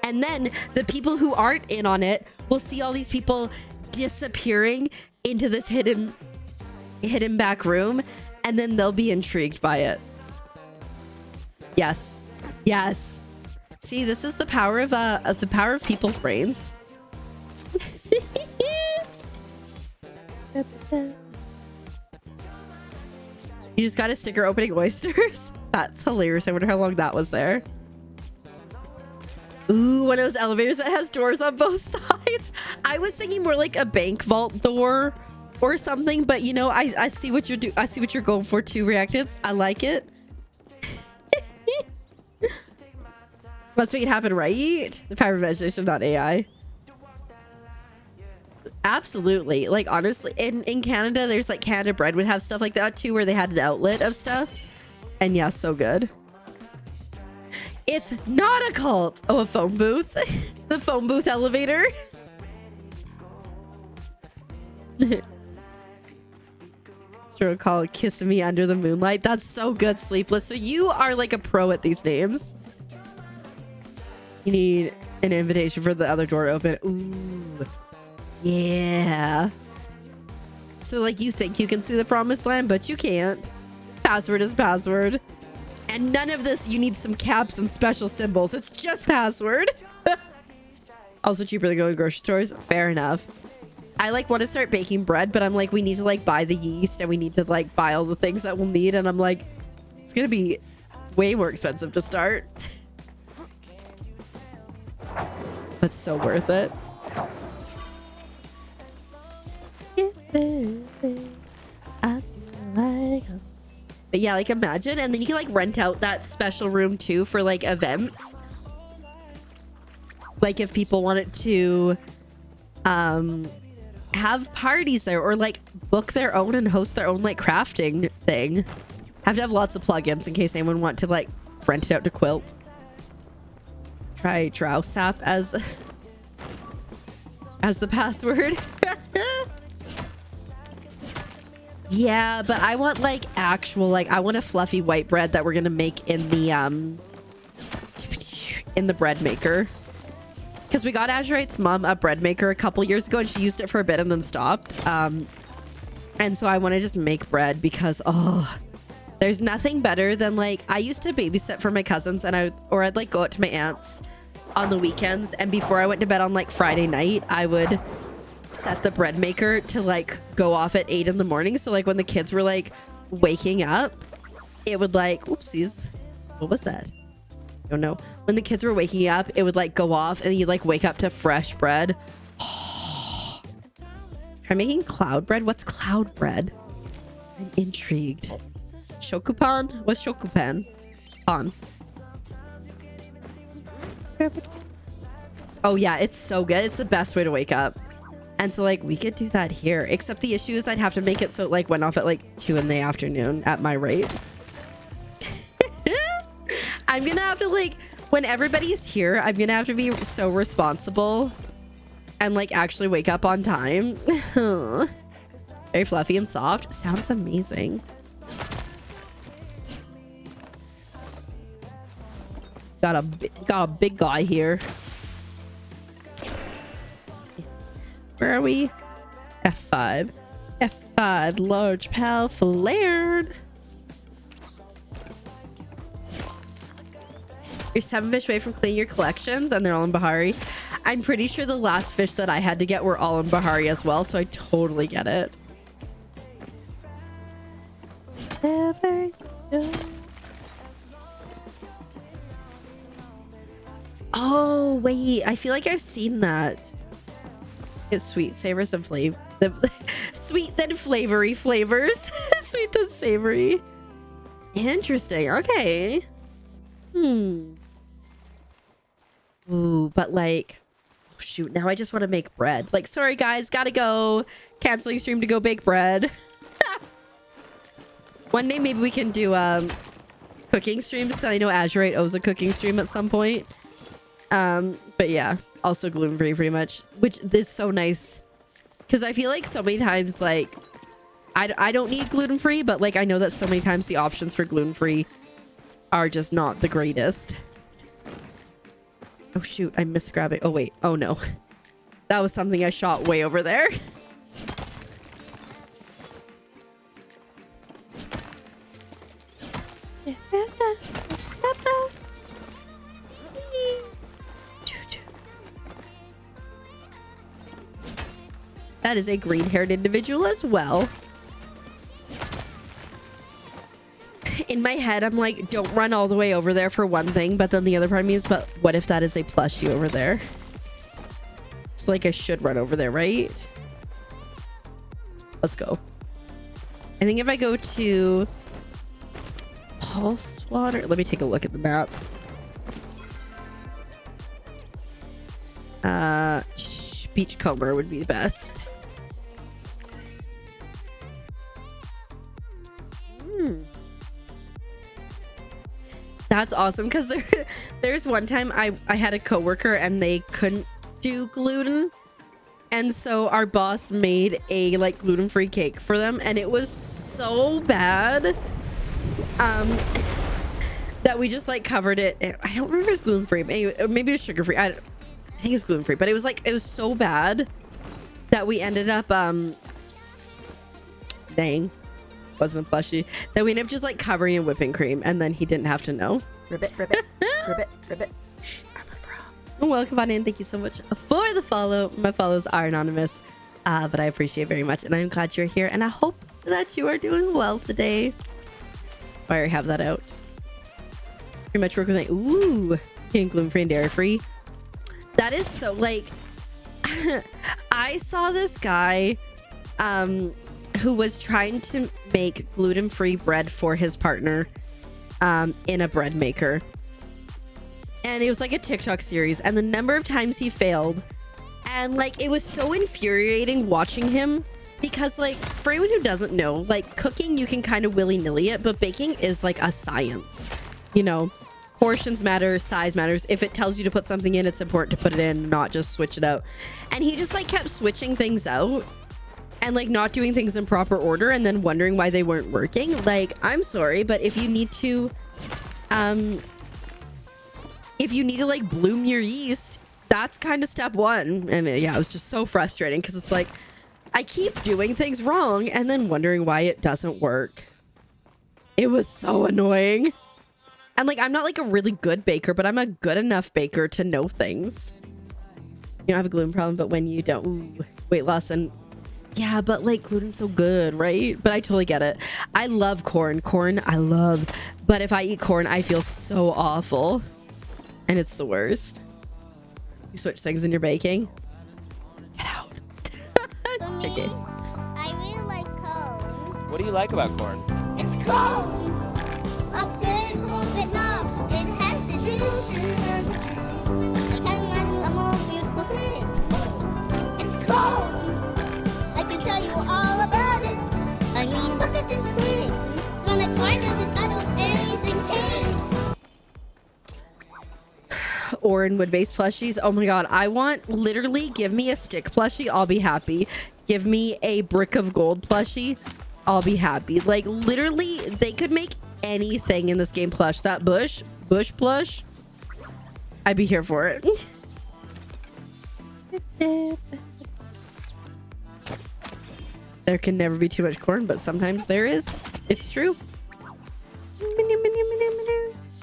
And then the people who aren't in on it will see all these people disappearing into this hidden back room, and then they'll be intrigued by it. Yes. Yes. See, this is the power of people's brains. You just got a sticker opening oysters. That's hilarious. I wonder how long that was there. Ooh, one of those elevators that has doors on both sides. I was thinking more like a bank vault door or something, but you know, I see what you're I see what you're going for too, Reacteds. I like it. Let's make it happen, right? The power of imagination, not AI. Absolutely. Like honestly, in Canada, there's like Canada Bread would have stuff like that too, where they had an outlet of stuff. And yeah, so good. It's not a cult. Oh, a phone booth. The phone booth elevator. Throw a call, Kissing Me Under the Moonlight. That's so good, Sleepless. So you are like a pro at these names. You need an invitation for the other door to open. Ooh. Yeah. So like you think you can see the promised land, but you can't. Password is password. And none of this, you need some caps and special symbols. It's just password. Also cheaper than going to grocery stores. Fair enough. I like want to start baking bread, but I'm like, we need to like buy the yeast and we need to like buy all the things that we'll need. And I'm like, it's going to be way more expensive to start. But so worth it. But yeah, like imagine, and then you can like rent out that special room too for like events. Like if people wanted to have parties there, or like book their own and host their own like crafting thing. Have to have lots of plugins in case anyone want to like rent it out to quilt. Try Drowsap as the password. Yeah, but I want like actual, like I want a fluffy white bread that we're gonna make in the bread maker. Because we got Azurite's mom a bread maker a couple years ago and she used it for a bit and then stopped. And so I want to just make bread because there's nothing better than like, I used to babysit for my cousins and I'd like go out to my aunt's on the weekends, and before I went to bed on like Friday night, I would set the bread maker to like go off at 8 in the morning. So like when the kids were like waking up, it would like, oopsies, what was that? I don't know. When the kids were waking up, it would like go off and you'd like wake up to fresh bread. Try making cloud bread. What's cloud bread? I'm intrigued. Shokupan? What's shokupan? On. Oh yeah, it's so good. It's the best way to wake up. And so like we could do that here, except the issue is I'd have to make it so it like went off at like 2 in the afternoon at my rate. I'm gonna have to like, when everybody's here, I'm gonna have to be so responsible and like actually wake up on time. Very fluffy and soft. Sounds amazing. Got a big guy here. Where are we? F5. F5. Large pal flared. You're 7 fish away from cleaning your collections, and they're all in Bahari. I'm pretty sure the last fish that I had to get were all in Bahari as well, so I totally get it. Oh, wait. I feel like I've seen that. It's sweet, savors, and flavor. Sweet then flavory flavors. Sweet then savory. Interesting. Okay. Ooh, but like, oh shoot, now I just want to make bread. Like, sorry guys, gotta go. Canceling stream to go bake bread. One day maybe we can do cooking streams, because I know Azurite owes a cooking stream at some point. But yeah, also gluten-free pretty much, which is so nice. Because I feel like so many times, like, I don't need gluten-free, but like I know that so many times the options for gluten-free are just not the greatest. Oh shoot, I missed grabbing. Oh wait, oh no. That was something I shot way over there. That is a green-haired individual as well. In my head, I'm like, don't run all the way over there for one thing, but then the other part of me is, but what if that is a plushie over there? It's like I should run over there, right? Let's go. I think if I go to Pulse Water, let me take a look at the map. Beachcomber would be the best. That's awesome, because there's one time I had a coworker and they couldn't do gluten, and so our boss made a like gluten-free cake for them, and it was so bad that we just like covered it. I don't remember if it was gluten-free, maybe it was sugar-free. I think it was gluten-free, but it was so bad that we ended up dang, wasn't a plushie, that we ended up just like covering in whipping cream, and then he didn't have to know. Ribbit. I'm a frog. Welcome on in. Thank you so much for the follow. My follows are anonymous, but I appreciate very much, and I'm glad you're here, and I hope that you are doing well today. I already have that out. Pretty much work with like, ooh, gluten-free and dairy-free. That is so like I saw this guy who was trying to make gluten-free bread for his partner in a bread maker, and it was like a TikTok series, and the number of times he failed, and like it was so infuriating watching him, because like for anyone who doesn't know, like cooking you can kind of willy-nilly it, but baking is like a science, you know. Portions matter, size matters. If it tells you to put something in, it's important to put it in, not just switch it out. And he just like kept switching things out and like not doing things in proper order, and then wondering why they weren't working. Like, I'm sorry, but if you need to like bloom your yeast, that's kind of step one. And yeah, it was just so frustrating, because it's like I keep doing things wrong and then wondering why it doesn't work. It was so annoying. And like, I'm not like a really good baker, but I'm a good enough baker to know things. You don't have a gluten problem, but when you don't, ooh, weight loss, and yeah, but like gluten's so good, right? But I totally get it. I love corn. Corn, I love. But if I eat corn, I feel so awful. And it's the worst. You switch things in your baking. Get out. JK.
I really like corn.
What do you like about corn?
It's corn. A big corn that knobs. It has the juice. I can't imagine a more beautiful thing. It's corn. I can tell you all about it. I mean, look at this thing. When I tried it, it got amazing thing.
Orin wood-based plushies. Oh my god, I want, literally, give me a stick plushie, I'll be happy. Give me a brick of gold plushie, I'll be happy. Like, literally, they could make anything in this game plush. That bush plush, I'd be here for it. There can never be too much corn, but sometimes there is. It's true. You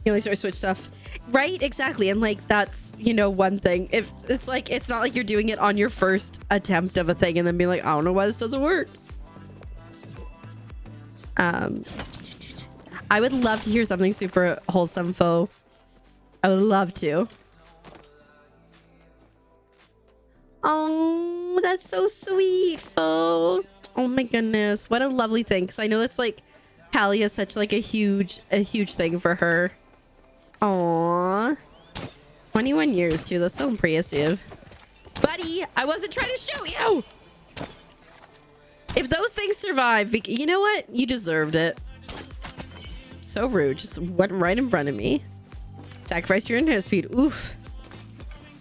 only sort of switch stuff. Right, exactly. And like, that's, you know, one thing. If it's like, it's not like you're doing it on your first attempt of a thing and then being like, I don't know why this doesn't work. I would love to hear something super wholesome, Fo. I would love to. Oh, that's so sweet, Fo. Oh my goodness, what a lovely thing. Because I know that's like Palia is such like a huge thing for her. Aww. 21 years too. That's so impressive. Buddy, I wasn't trying to shoot you. If those things survive, you know what? You deserved it. So rude. Just went right in front of me. Sacrificed your internet speed. Oof.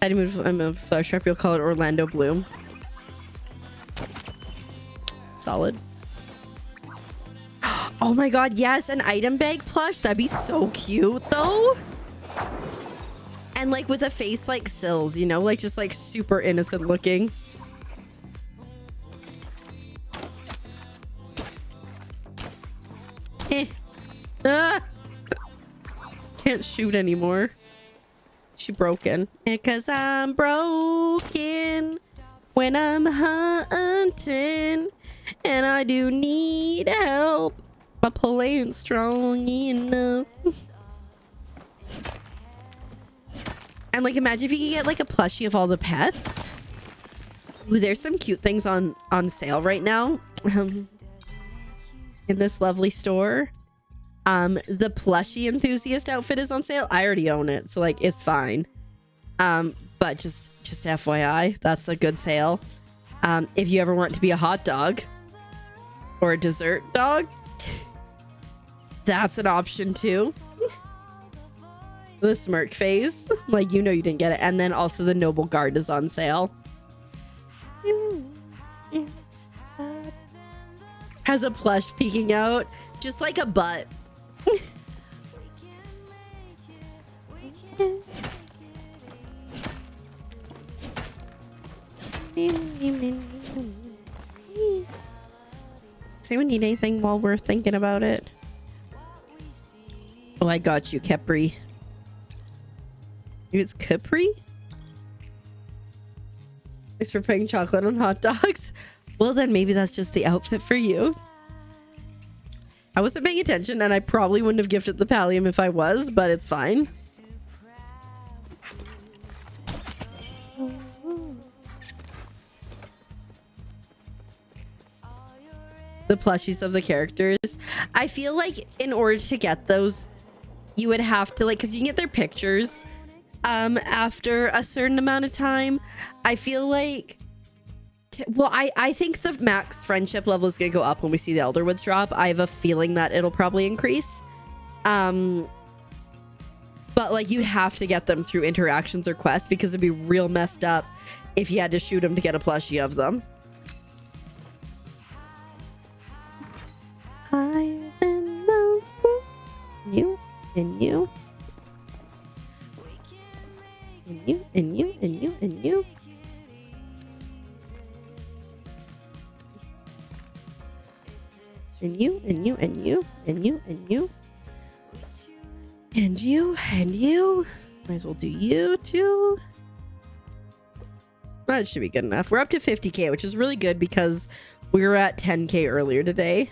I didn't move. I'm a flash trap. You'll call it Orlando Bloom. Solid. Oh my god, yes, an item bag plush. That'd be so cute though. And like with a face like Sills, you know, like just like super innocent looking. Ah! Can't shoot anymore. She broken. Because I'm broken when I'm hunting. And I do need help. My pull ain't strong enough. And like imagine if you could get like a plushie of all the pets. Ooh, there's some cute things on sale right now. In this lovely store. The plushie enthusiast outfit is on sale. I already own it, so like it's fine. But just FYI, that's a good sale. If you ever want to be a hot dog or a dessert dog, that's an option too. The smirk phase, like you know you didn't get it. And then also the noble guard is on sale. Has a plush peeking out, just like a butt. Does anyone need anything while we're thinking about it? Oh, I got you, Capri. Maybe it's Capri? Thanks for putting chocolate on hot dogs. Well, then maybe that's just the outfit for you. I wasn't paying attention, and I probably wouldn't have gifted the pallium if I was, but it's fine. The plushies of the characters. I feel like in order to get those, you would have to like, because you can get their pictures after a certain amount of time. I feel like well, I think the max friendship level is gonna go up when we see the Elderwoods drop. I have a feeling that it'll probably increase. But like you'd have to get them through interactions or quests, because it'd be real messed up if you had to shoot them to get a plushie of them. Higher than love. You and you. And you and you and you and you. And you and you and you and you and you and you and you. Might as well do you too. That should be good enough. We're up to 50k, which is really good because we were at 10k earlier today.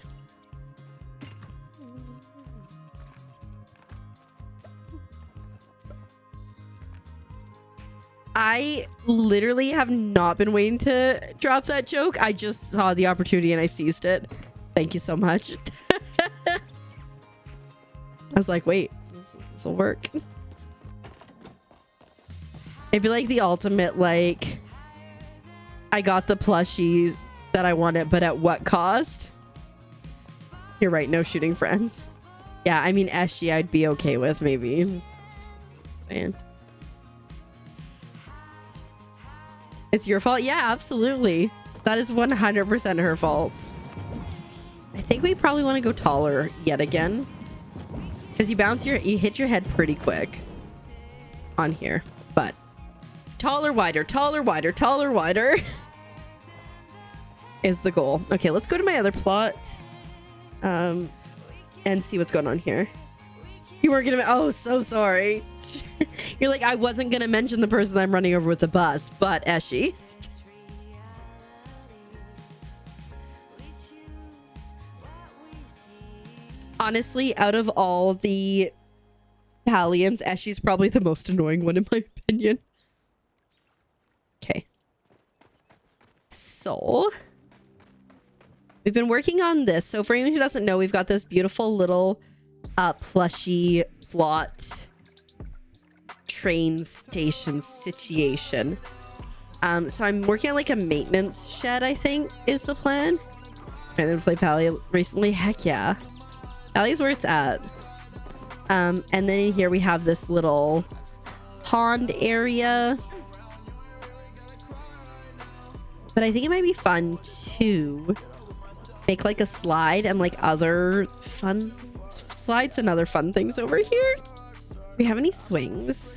I literally have not been waiting to drop that joke. I just saw the opportunity and I seized it. Thank you so much. I was like, wait, this will work. It'd be like the ultimate, like, I got the plushies that I wanted, but at what cost? You're right, no shooting friends. Yeah, I mean, Eshi I'd be okay with, maybe. Just saying. It's your fault? Yeah, absolutely. That is 100% her fault. I think we probably want to go taller yet again, because you hit your head pretty quick on here. But taller, wider, taller, wider, taller, wider is the goal. Okay, let's go to my other plot and see what's going on here. You weren't gonna, oh, so sorry. You're like, I wasn't gonna mention the person I'm running over with the bus, but Eshi. Honestly, out of all the Palians, Eshi's probably the most annoying one in my opinion. Okay. So we've been working on this. So for anyone who doesn't know, we've got this beautiful little plushy plot train station situation. So I'm working on like a maintenance shed, I think is the plan. I didn't play Palia recently. Heck yeah. Palia's where it's at. And then in here we have this little pond area. But I think it might be fun to make like a slide and like other fun slides and other fun things over here. Do we have any swings?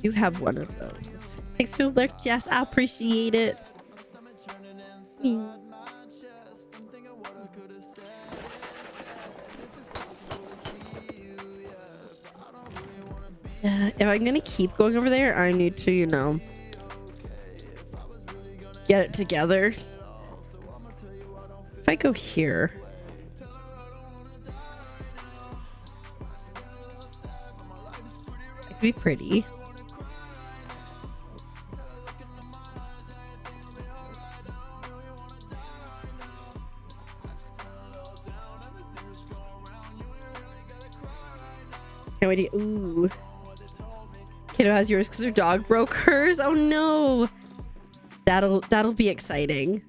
You have one of those. Thanks for the look, Jess. I appreciate it. If I'm gonna keep going over there, I need to, you know, get it together. If I go here, it could be pretty. Can't wait to, ooh. Kiddo has yours because her dog broke hers. Oh no. That'll be exciting.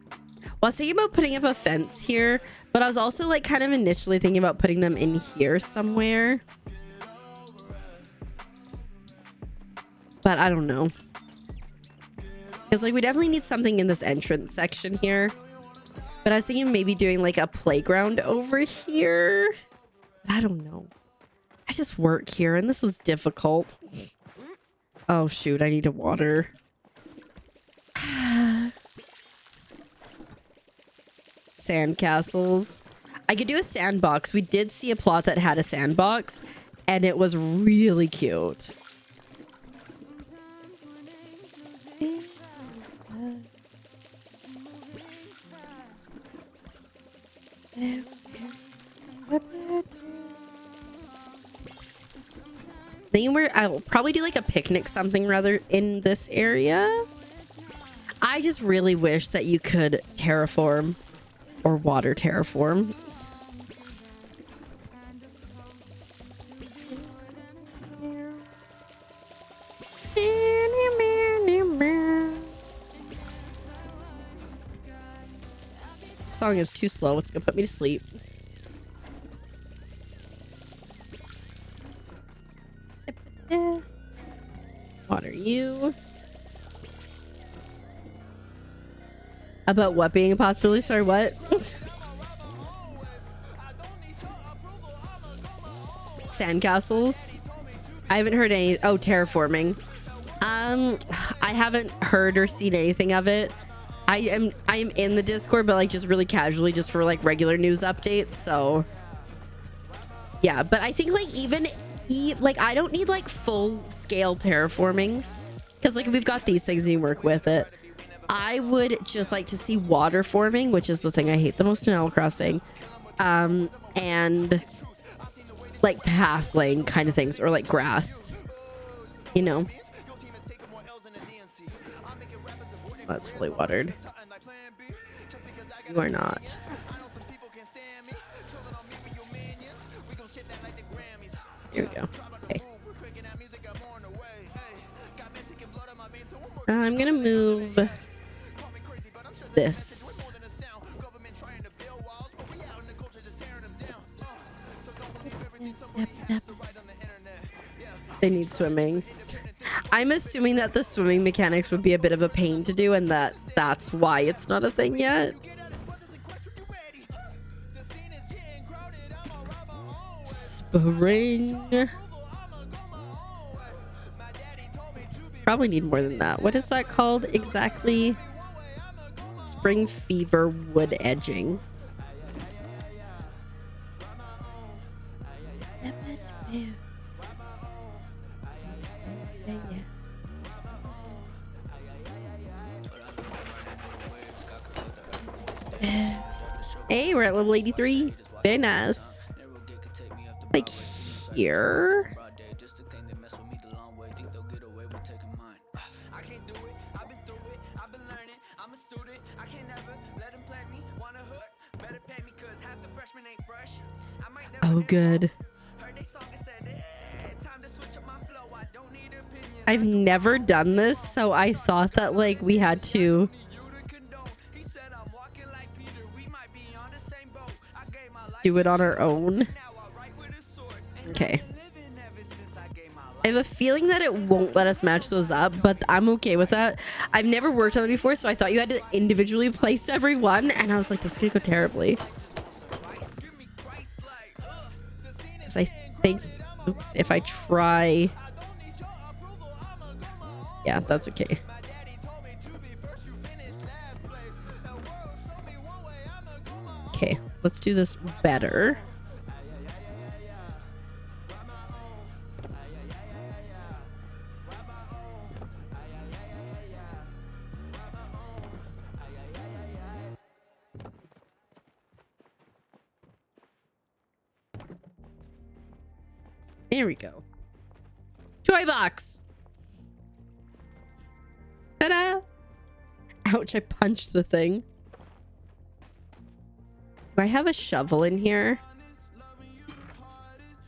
Well, I was thinking about putting up a fence here, but I was also like kind of initially thinking about putting them in here somewhere. But I don't know. Because like we definitely need something in this entrance section here. But I was thinking maybe doing like a playground over here. I don't know. I just work here and this is difficult. Oh shoot, I need to water. Sandcastles. I could do a sandbox. We did see a plot that had a sandbox and it was really cute. I'll probably do like a picnic something rather in this area. I just really wish that you could terraform or water terraform. This song is too slow. It's gonna put me to sleep. Water you. About what being a possibility? Sorry, what? Sandcastles. I haven't heard any. Oh, terraforming. I haven't heard or seen anything of it. I am in the Discord, but like just really casually, just for like regular news updates. So yeah, but I think like even like I don't need like full scale terraforming because like we've got these things you work with it. I would just like to see water forming, which is the thing I hate the most in Animal Crossing, and like pathling kind of things, or like grass, you know. That's fully watered. You are not. Here we go. Okay. I'm gonna move this. They need swimming. I'm assuming that the swimming mechanics would be a bit of a pain to do, and that's why it's not a thing yet. Spring. Probably need more than that. What is that called exactly? Spring fever wood edging. Hey, we're at level 83. Very nice. Like here. Oh, good. I've never done this, so I thought that like we had to do it on our own. Okay. I have a feeling that it won't let us match those up, but I'm okay with that. I've never worked on it before, so I thought you had to individually place every one, and I was like, this is gonna go terribly. I think, oops, if I try, yeah, that's okay. Okay, let's do this better. There we go. Toy box. Ta-da! Ouch, I punched the thing. Do I have a shovel in here?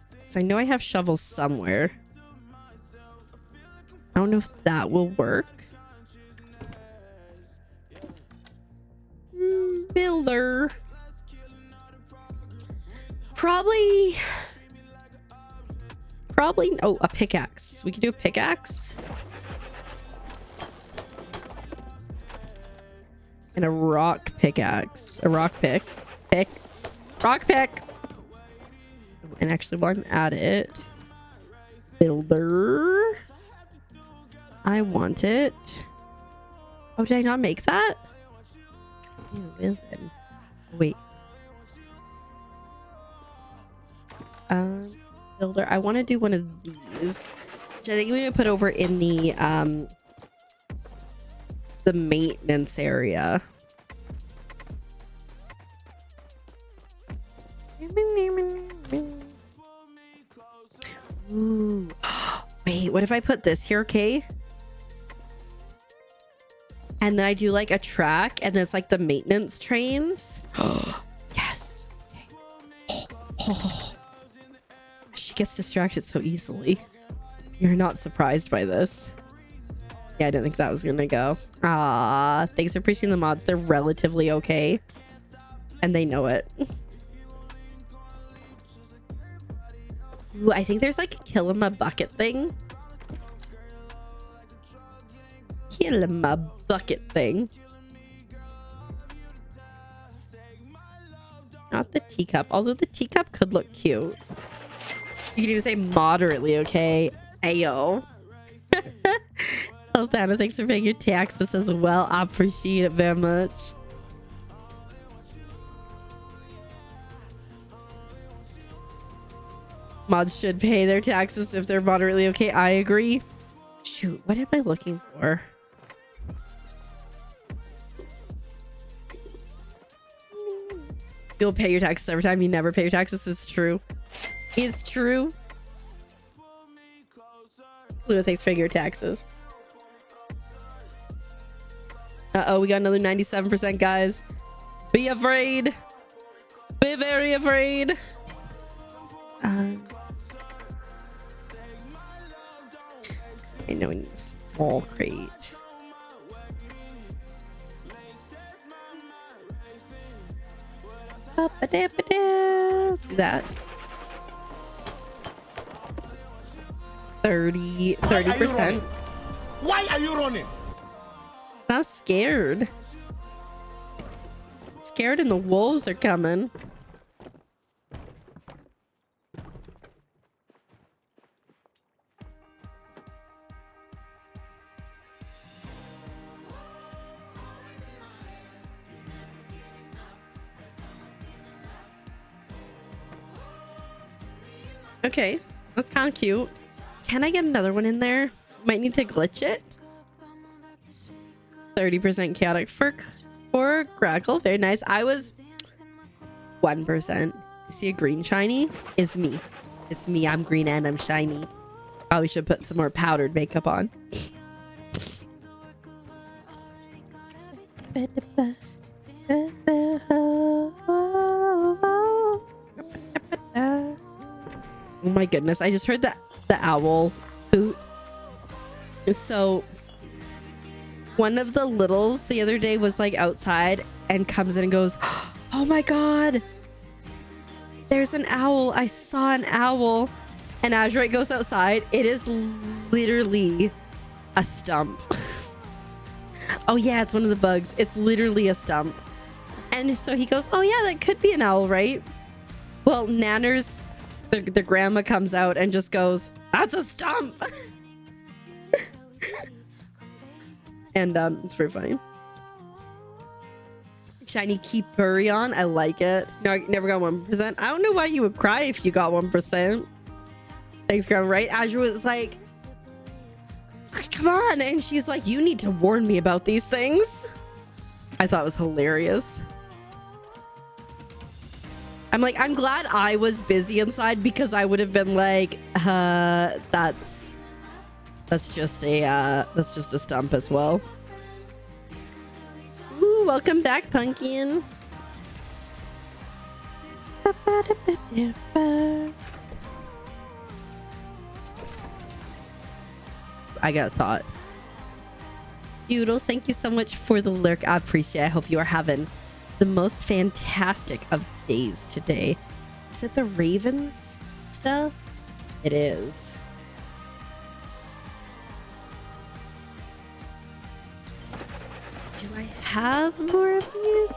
Because I know I have shovels somewhere. I don't know if that will work. Builder. Probably, oh, a pickaxe. We can do a pickaxe. And a rock pickaxe. A rock rock pick. And actually, while I'm at it, builder. I want it. Oh, did I not make that? Wait. Builder. I want to do one of these, which I think we would put over in the maintenance area. Ooh. Wait, what if I put this here? Okay. And then I do like a track, and then it's like the maintenance trains. Yes. Okay. Oh. She gets distracted so easily. You're not surprised by this. Yeah, I didn't think that was gonna go. Ah, thanks for appreciating the mods. They're relatively okay. And they know it. Ooh, I think there's like a kill 'em a bucket thing. Kill 'em a bucket thing. Not the teacup, although the teacup could look cute. You can even say moderately okay. Ayo. Altana, thanks for paying your taxes as well. I appreciate it very much. Mods should pay their taxes if they're moderately okay. I agree. Shoot, what am I looking for? You'll pay your taxes every time. You never pay your taxes. It's true. It's true. Lua, thanks for paying your taxes. Uh-oh, we got another 97%, guys. Be afraid. Be very afraid. I know we need a small crate. Do that. 30%.
Why are you running?
Not scared. Scared and the wolves are coming. Okay, that's kind of cute. Can I get another one in there? Might need to glitch it. 30% chaotic for Grackle. Very nice. I was 1%. See a green shiny? It's me. It's me. I'm green and I'm shiny. Probably should put some more powdered makeup on. Oh my goodness, I just heard the owl hoot. So one of the littles the other day was like outside and comes in and goes, oh my god, there's an owl. I saw an owl. And Azure goes outside. It is literally a stump. Oh yeah, it's one of the bugs. It's literally a stump. And so he goes, oh yeah, that could be an owl, right? Well, Nanners, the grandma comes out and just goes, that's a stump. And it's very funny. Shiny Keepurion, I like it. No, I never got 1%. I don't know why you would cry if you got 1%. Thanks, Grandma, right? Azure was like, come on. And she's like, you need to warn me about these things. I thought it was hilarious. I'm like, I'm glad I was busy inside because I would have been like, that's just a stump as well. Ooh, welcome back, Pumpkin. I got a thought. Doodles, thank you so much for the lurk. I appreciate it. I hope you are having the most fantastic of days today. Is it the Ravens stuff? It is. Do I have more of these?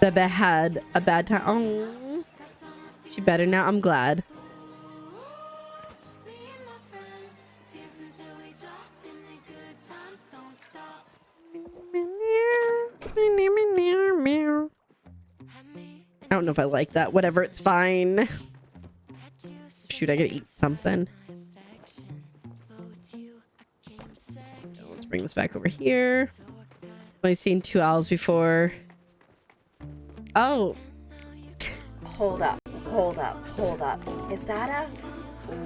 Bebe had a bad time. Oh, she better now. I'm glad. I don't know if I like that. Whatever, it's fine. Shoot, I gotta eat something. Let's bring this back over here. I've only seen 2 owls before. Oh.
Hold up. Is that a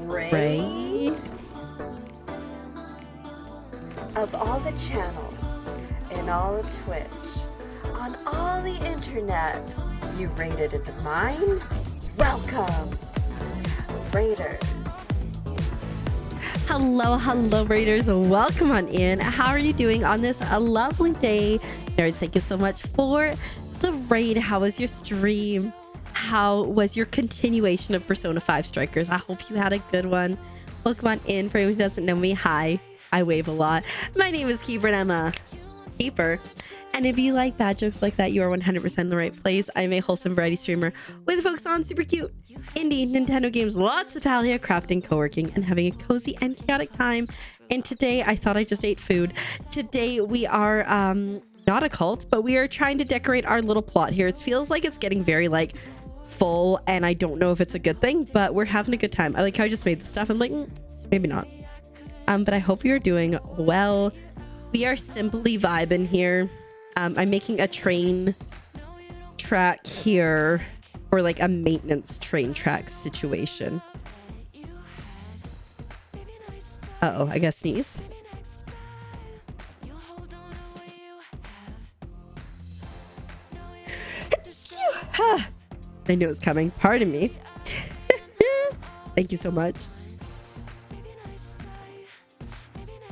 Ray?
Of all the channels in all of Twitch, on all the internet, you rated it mine? Welcome, Raiders.
Hello, Raiders. Welcome on in. How are you doing on this lovely day? Nerds, thank you so much for the raid. How was your stream? How was your continuation of Persona 5 Strikers? I hope you had a good one. Welcome on in. For anyone who doesn't know me, hi. I wave a lot. My name is Keeper and I'm a keeper. And if you like bad jokes like that, you are 100% in the right place. I'm a wholesome variety streamer with a focus on super cute indie Nintendo games, lots of Palia, crafting, co-working, and having a cozy and chaotic time. And today, I thought I just ate food. Today, we are not a cult, but we are trying to decorate our little plot here. It feels like it's getting very like full, and I don't know if it's a good thing, but we're having a good time. I like how I just made the stuff. I'm like, maybe not. But I hope you're doing well. We are simply vibing here. I'm making a train track here, or like a maintenance train track situation. Uh-oh, I gotta sneeze. I knew it was coming. Pardon me. Thank you so much.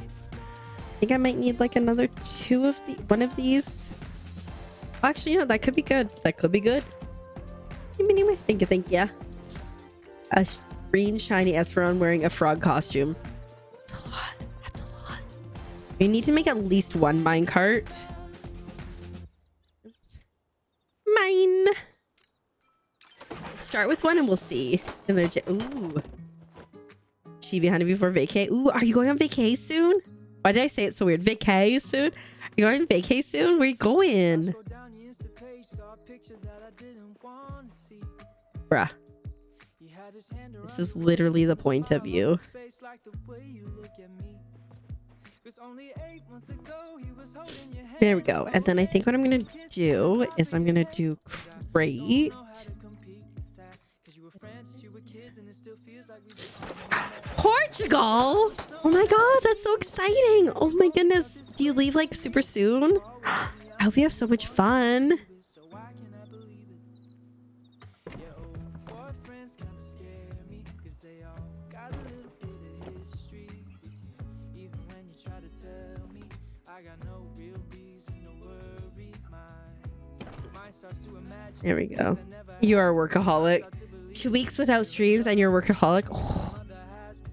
I think I might need like another one of these. Actually, you know, that could be good. That could be good. Thank you. A green shiny Esperon wearing a frog costume. That's a lot. That's a lot. We need to make at least one minecart. Oops. Mine. Start with one and we'll see. And they're ooh. Chibi honey before vacay. Ooh, are you going on vacay soon? Why did I say it so weird? Vacay soon? Are you going on vacay soon? Where are you going? Bruh. This is literally the point of you. There we go. And then I think what I'm gonna do is I'm gonna do crate. Portugal! Oh my god, that's so exciting! Oh my goodness. Do you leave like super soon? I hope you have so much fun. There we go. You are a workaholic. 2 weeks without streams and you're a workaholic. Oh,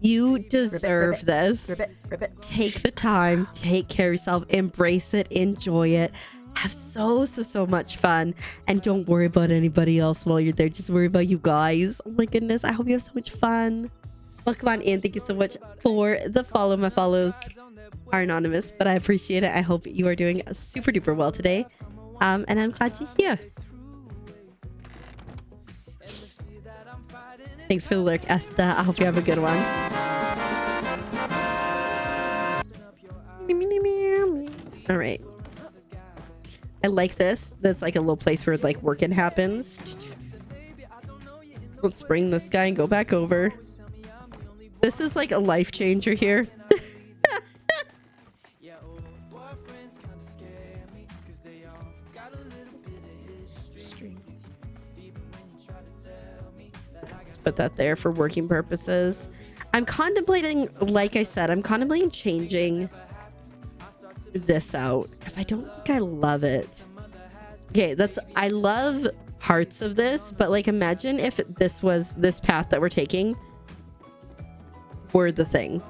you deserve this.
Ribbit.
Take the time, take care of yourself, embrace it, enjoy it. Have so much fun. And don't worry about anybody else while you're there. Just worry about you guys. Oh my goodness. I hope you have so much fun. Welcome on in. Thank you so much for the follow. My follows are anonymous, but I appreciate it. I hope you are doing super duper well today. And I'm glad you're here. Thanks for the lurk, Esther. I hope you have a good one. All right. I like this. That's like a little place where like working happens. Let's bring this guy and go back over. This is like a life changer here. Put that there for working purposes. I'm contemplating, like I said, I'm contemplating changing this out because I don't think I love it. Okay, I love parts of this, but like imagine if this was this path that we're taking were the thing.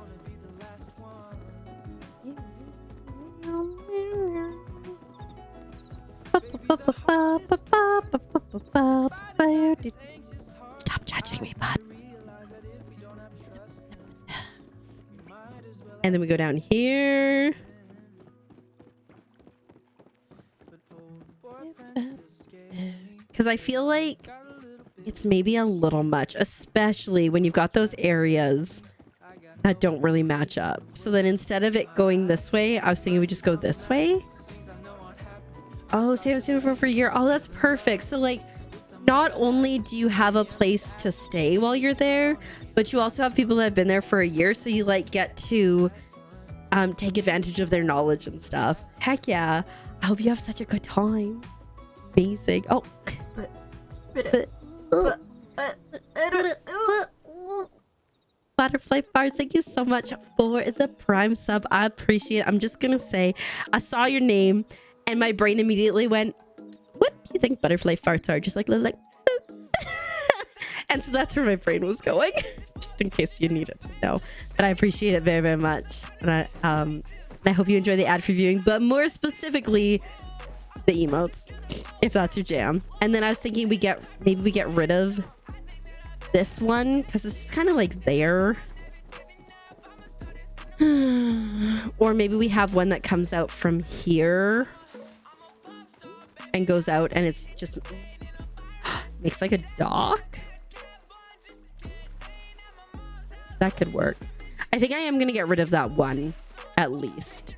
Stop judging me, bud. And then we go down here. Because I feel like it's maybe a little much, especially when you've got those areas that don't really match up. So then instead of it going this way, I was thinking we just go this way. Oh, save for a year. Oh, that's perfect. So like, not only do you have a place to stay while you're there, but you also have people that have been there for a year. So you like get to take advantage of their knowledge and stuff. Heck yeah. I hope you have such a good time. Amazing. Oh. Butterfly farts, thank you so much for the prime sub. I appreciate it. I'm just going to say, I saw your name and my brain immediately went, what do you think butterfly farts are? Just like little like and so that's where my brain was going. Just in case you needed to know. But I appreciate it very, very much. And I hope you enjoy the ad for viewing, but more specifically the emotes, if that's your jam. And then I was thinking maybe we get rid of this one because it's just kind of like there. Or maybe we have one that comes out from here and goes out and it's just makes like a dock. That could work. I think I am gonna get rid of that one at least,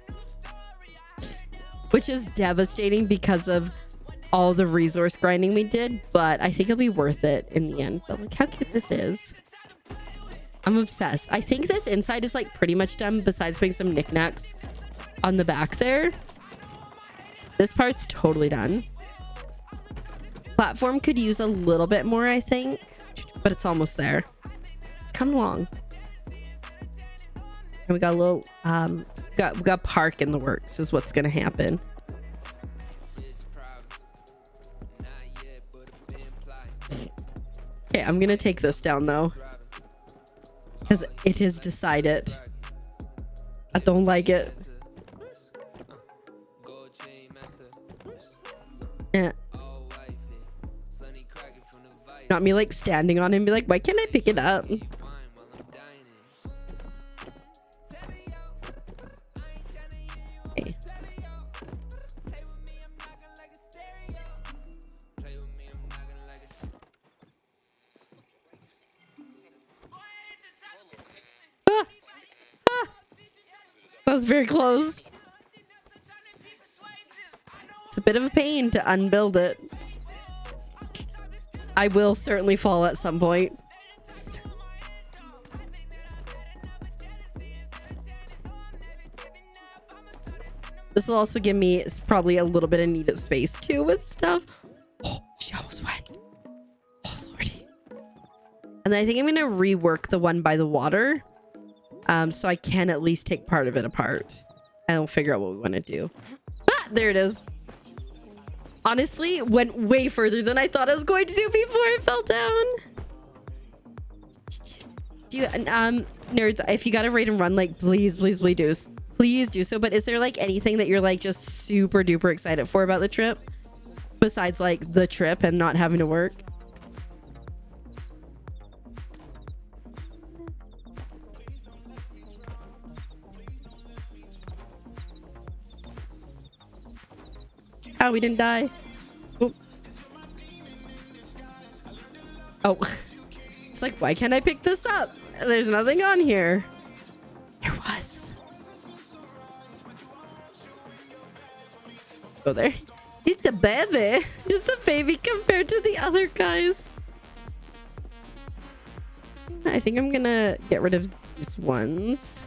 which is devastating because of all the resource grinding we did, but I think it'll be worth it in the end. But look how cute this is. I'm obsessed. I think this inside is like pretty much done besides putting some knickknacks on the back there. This part's totally done. Platform could use a little bit more, I think, but it's almost there. It's come along. And we got a little we got park in the works is what's gonna happen. Okay, I'm gonna take this down though, because it is decided. I don't like it. Yeah. Not me like standing on it and be like, why can't I pick it up? Okay. That was very close. It's a bit of a pain to unbuild it. I will certainly fall at some point. This will also give me probably a little bit of needed space too with stuff. Oh, she almost went. Oh, lordy. And then I think I'm going to rework the one by the water. So I can at least take part of it apart. And we'll figure out what we want to do. Ah, there it is. Honestly, went way further than I thought I was going to do before I fell down. Do you, nerds, if you got to rate and run, like, please do so. But is there like anything that you're like just super duper excited for about the trip besides like the trip and not having to work? Oh, we didn't die. Oop. Oh, it's like, why can't I pick this up? There's nothing on here. There was. Go there. Just a baby. Just a baby compared to the other guys. I think I'm gonna get rid of these ones.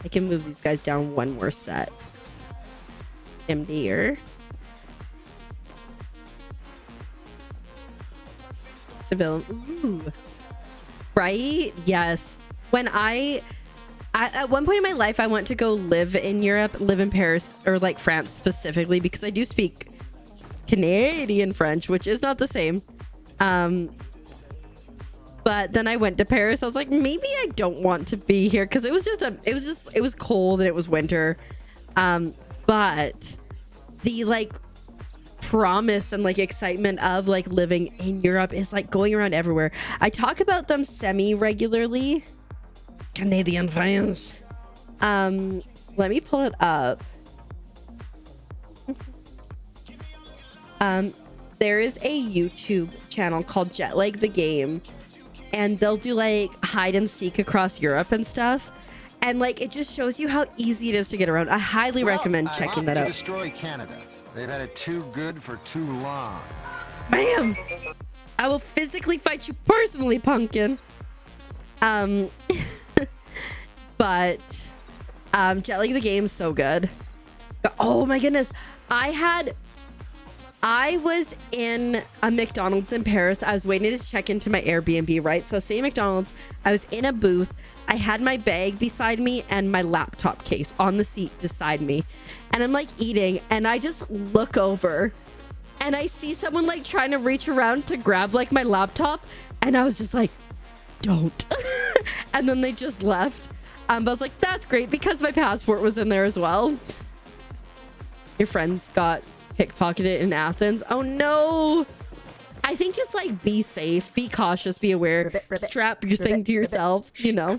I can move these guys down one more set. MDer. Civil. Ooh. Right? Yes. When at one point in my life, I want to go live in Europe, live in Paris, or like France specifically, because I do speak Canadian French, which is not the same. But then I went to Paris. I was like, maybe I don't want to be here because it was cold and it was winter. But the like promise and like excitement of like living in Europe is like going around everywhere. I talk about them semi-regularly. Canadian fans. Let me pull it up. There is a YouTube channel called Jetlag the Game, and they'll do like hide and seek across Europe and stuff, and like it just shows you how easy it is to get around. I highly recommend checking that out.
Destroy Canada. They've had it too good for too long.
Bam! I will physically fight you personally, pumpkin. But Jetlag the Game is so good. Oh my goodness. I was in a McDonald's in Paris. I was waiting to check into my Airbnb, right? So same McDonald's. I was in a booth. I had my bag beside me and my laptop case on the seat beside me. And I'm like eating, and I just look over and I see someone like trying to reach around to grab like my laptop. And I was just like, don't. And then they just left. But I was like, that's great because my passport was in there as well. Your friends got pickpocketed in Athens. Oh no. I think just like be safe, be cautious, be aware. Strap your thing to yourself, you know.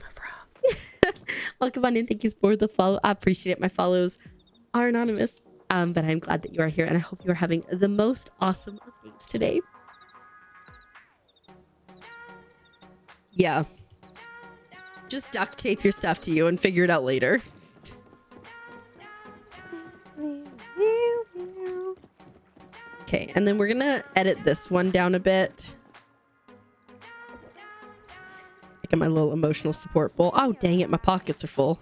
Welcome on in. Thank you for the follow. I appreciate it. My follows are anonymous. But I'm glad that you are here, and I hope you are having the most awesome of days today. Yeah. Just duct tape your stuff to you and figure it out later. Okay, and then we're gonna edit this one down a bit. I got my little emotional support bowl. Oh, dang it, my pockets are full.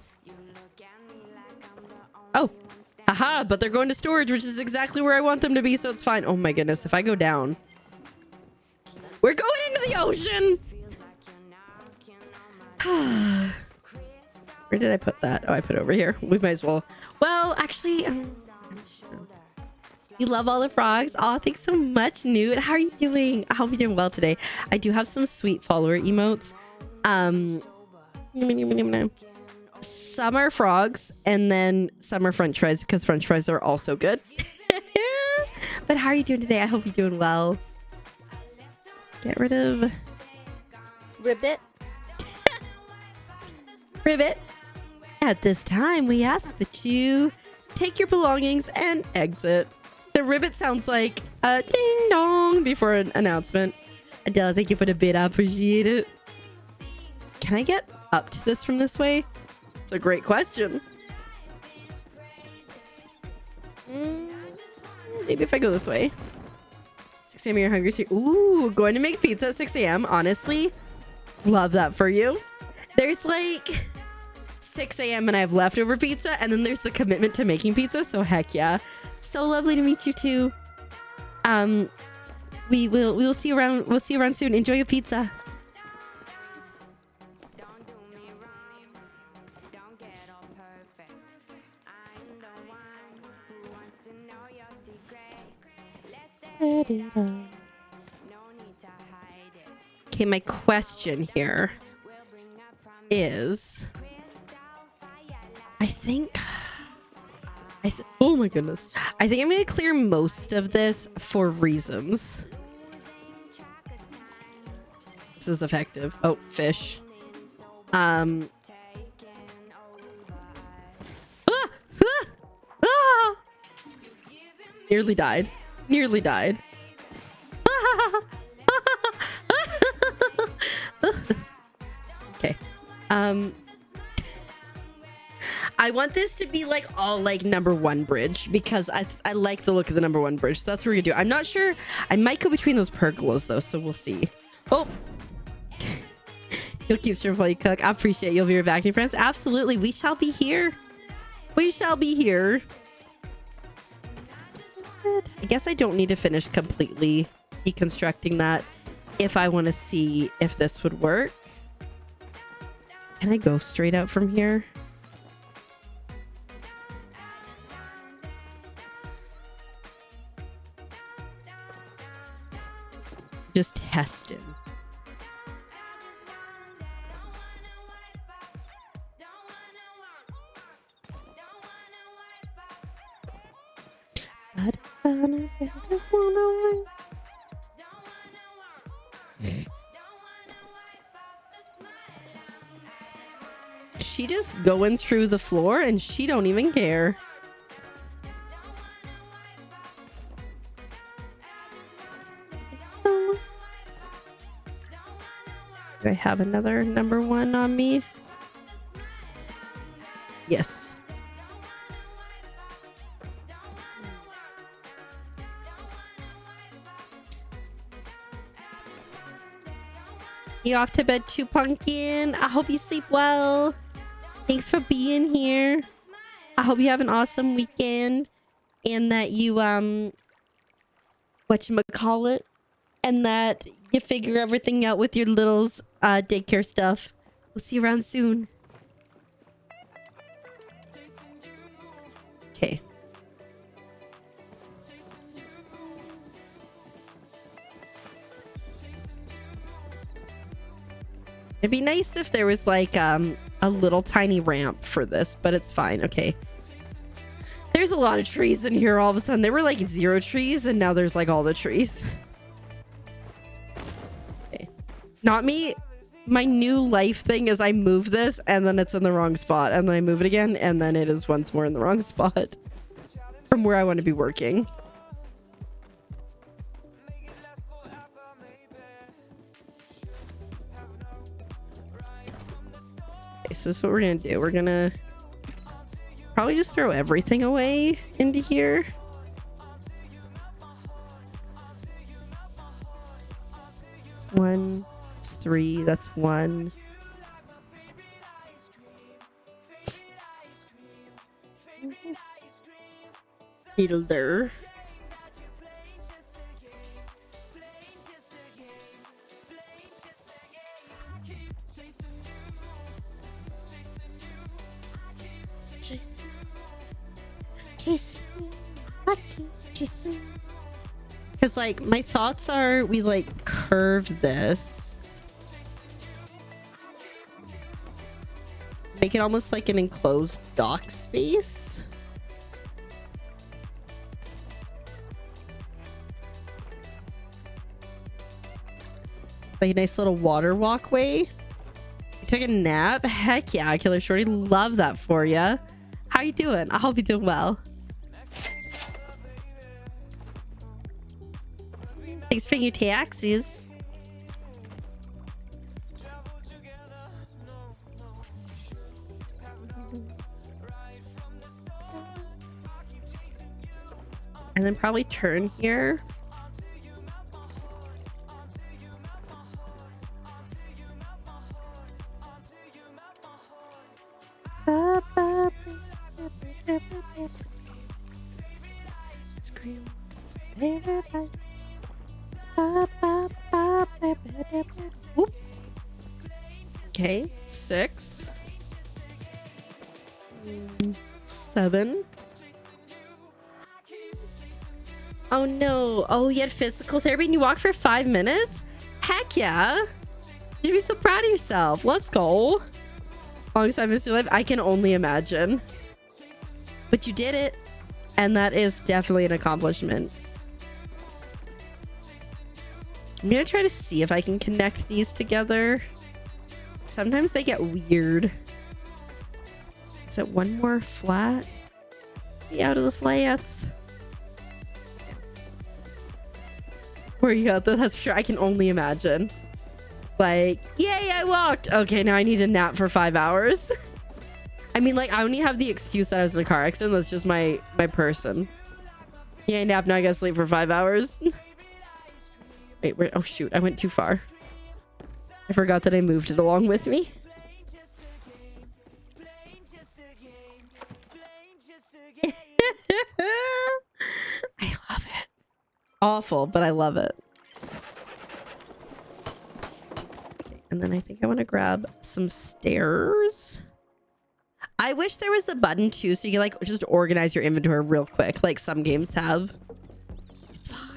Oh, aha, but they're going to storage, which is exactly where I want them to be, so it's fine. Oh my goodness, if I go down. We're going into the ocean! Where did I put that? Oh, I put it over here. We might as well. Well, actually, you love all the frogs. Oh, thanks so much, Newt. How are you doing? I hope you're doing well today. I do have some sweet follower emotes. Some are frogs, and then some are french fries, because french fries are also good. But how are you doing today? I hope you're doing well. Get rid of Ribbit. Ribbit. At this time, we ask that you take your belongings and exit. The ribbit sounds like a ding dong before an announcement. Adele, thank you for the bid. I appreciate it. can I get up to this from this way? It's a great question. Maybe if I go this way. 6 a.m. you're hungry. So ooh, going to make pizza at 6 a.m. Honestly, love that for you. There's like 6 a.m. and I have leftover pizza, and then there's the commitment to making pizza. So heck yeah. So lovely to meet you too. We'll see you around. We'll see you around soon. Enjoy your pizza. Okay, my question here is, oh my goodness, I think I'm gonna clear most of this for reasons. This is effective. Oh, fish. Nearly died. Nearly died. Okay. I want this to be like all like #1 bridge because I like the look of the #1 bridge. So that's what we're gonna do. I'm not sure. I might go between those pergolas though, so we'll see. Oh. You'll keep serving while you cook. I appreciate you'll be right back, friends. Absolutely. We shall be here. We shall be here. I guess I don't need to finish completely deconstructing that if I want to see if this would work. Can I go straight out from here? Just testing. She just going through the floor and she don't even care. Do I have another #1 on me? Yes. You off to bed too, Pumpkin? I hope you sleep well. Thanks for being here. I hope you have an awesome weekend and that you whatchamacallit, and that you figure everything out with your little's daycare stuff. We'll see you around soon. Okay. It'd be nice if there was like a little tiny ramp for this, but it's fine. Okay. There's a lot of trees in here all of a sudden. There were like 0 trees and now there's like all the trees. Okay. Not me. My new life thing is I move this and then it's in the wrong spot, and then I move it again and then it is once more in the wrong spot from where I want to be working. So this is what we're gonna do. We're gonna probably just throw everything away into here. One, 3, that's 1. Builder. Because like my thoughts are we like curve this, make it almost like an enclosed dock space. Like a nice little water walkway. You took a nap? Heck yeah, Killer Shorty, love that for you. How you doing? I hope you're doing well. Thanks for your taxis. and then probably turn here. Scream. Oop. Okay, 6, 7. Oh no. Oh, you had physical therapy and you walked for 5 minutes? Heck yeah. You should be so proud of yourself. Let's go. Longest time in your life. I can only imagine. But you did it. And that is definitely an accomplishment. I'm going to try to see if I can connect these together. Sometimes they get weird. Is it one more flat? Be out of the flats. Where you got that's for sure. I can only imagine. Like, yay, I walked. Okay, now I need a nap for 5 hours. I mean, like, I only have the excuse that I was in a car accident. That's just my person. Yay, nap. Now I gotta sleep for 5 hours. Wait, where? Oh shoot, I went too far. I forgot that I moved it along with me. I love it. Awful, but I love it. Okay, and then I think I want to grab some stairs. I wish there was a button too, so you can like just organize your inventory real quick, like some games have. It's fine.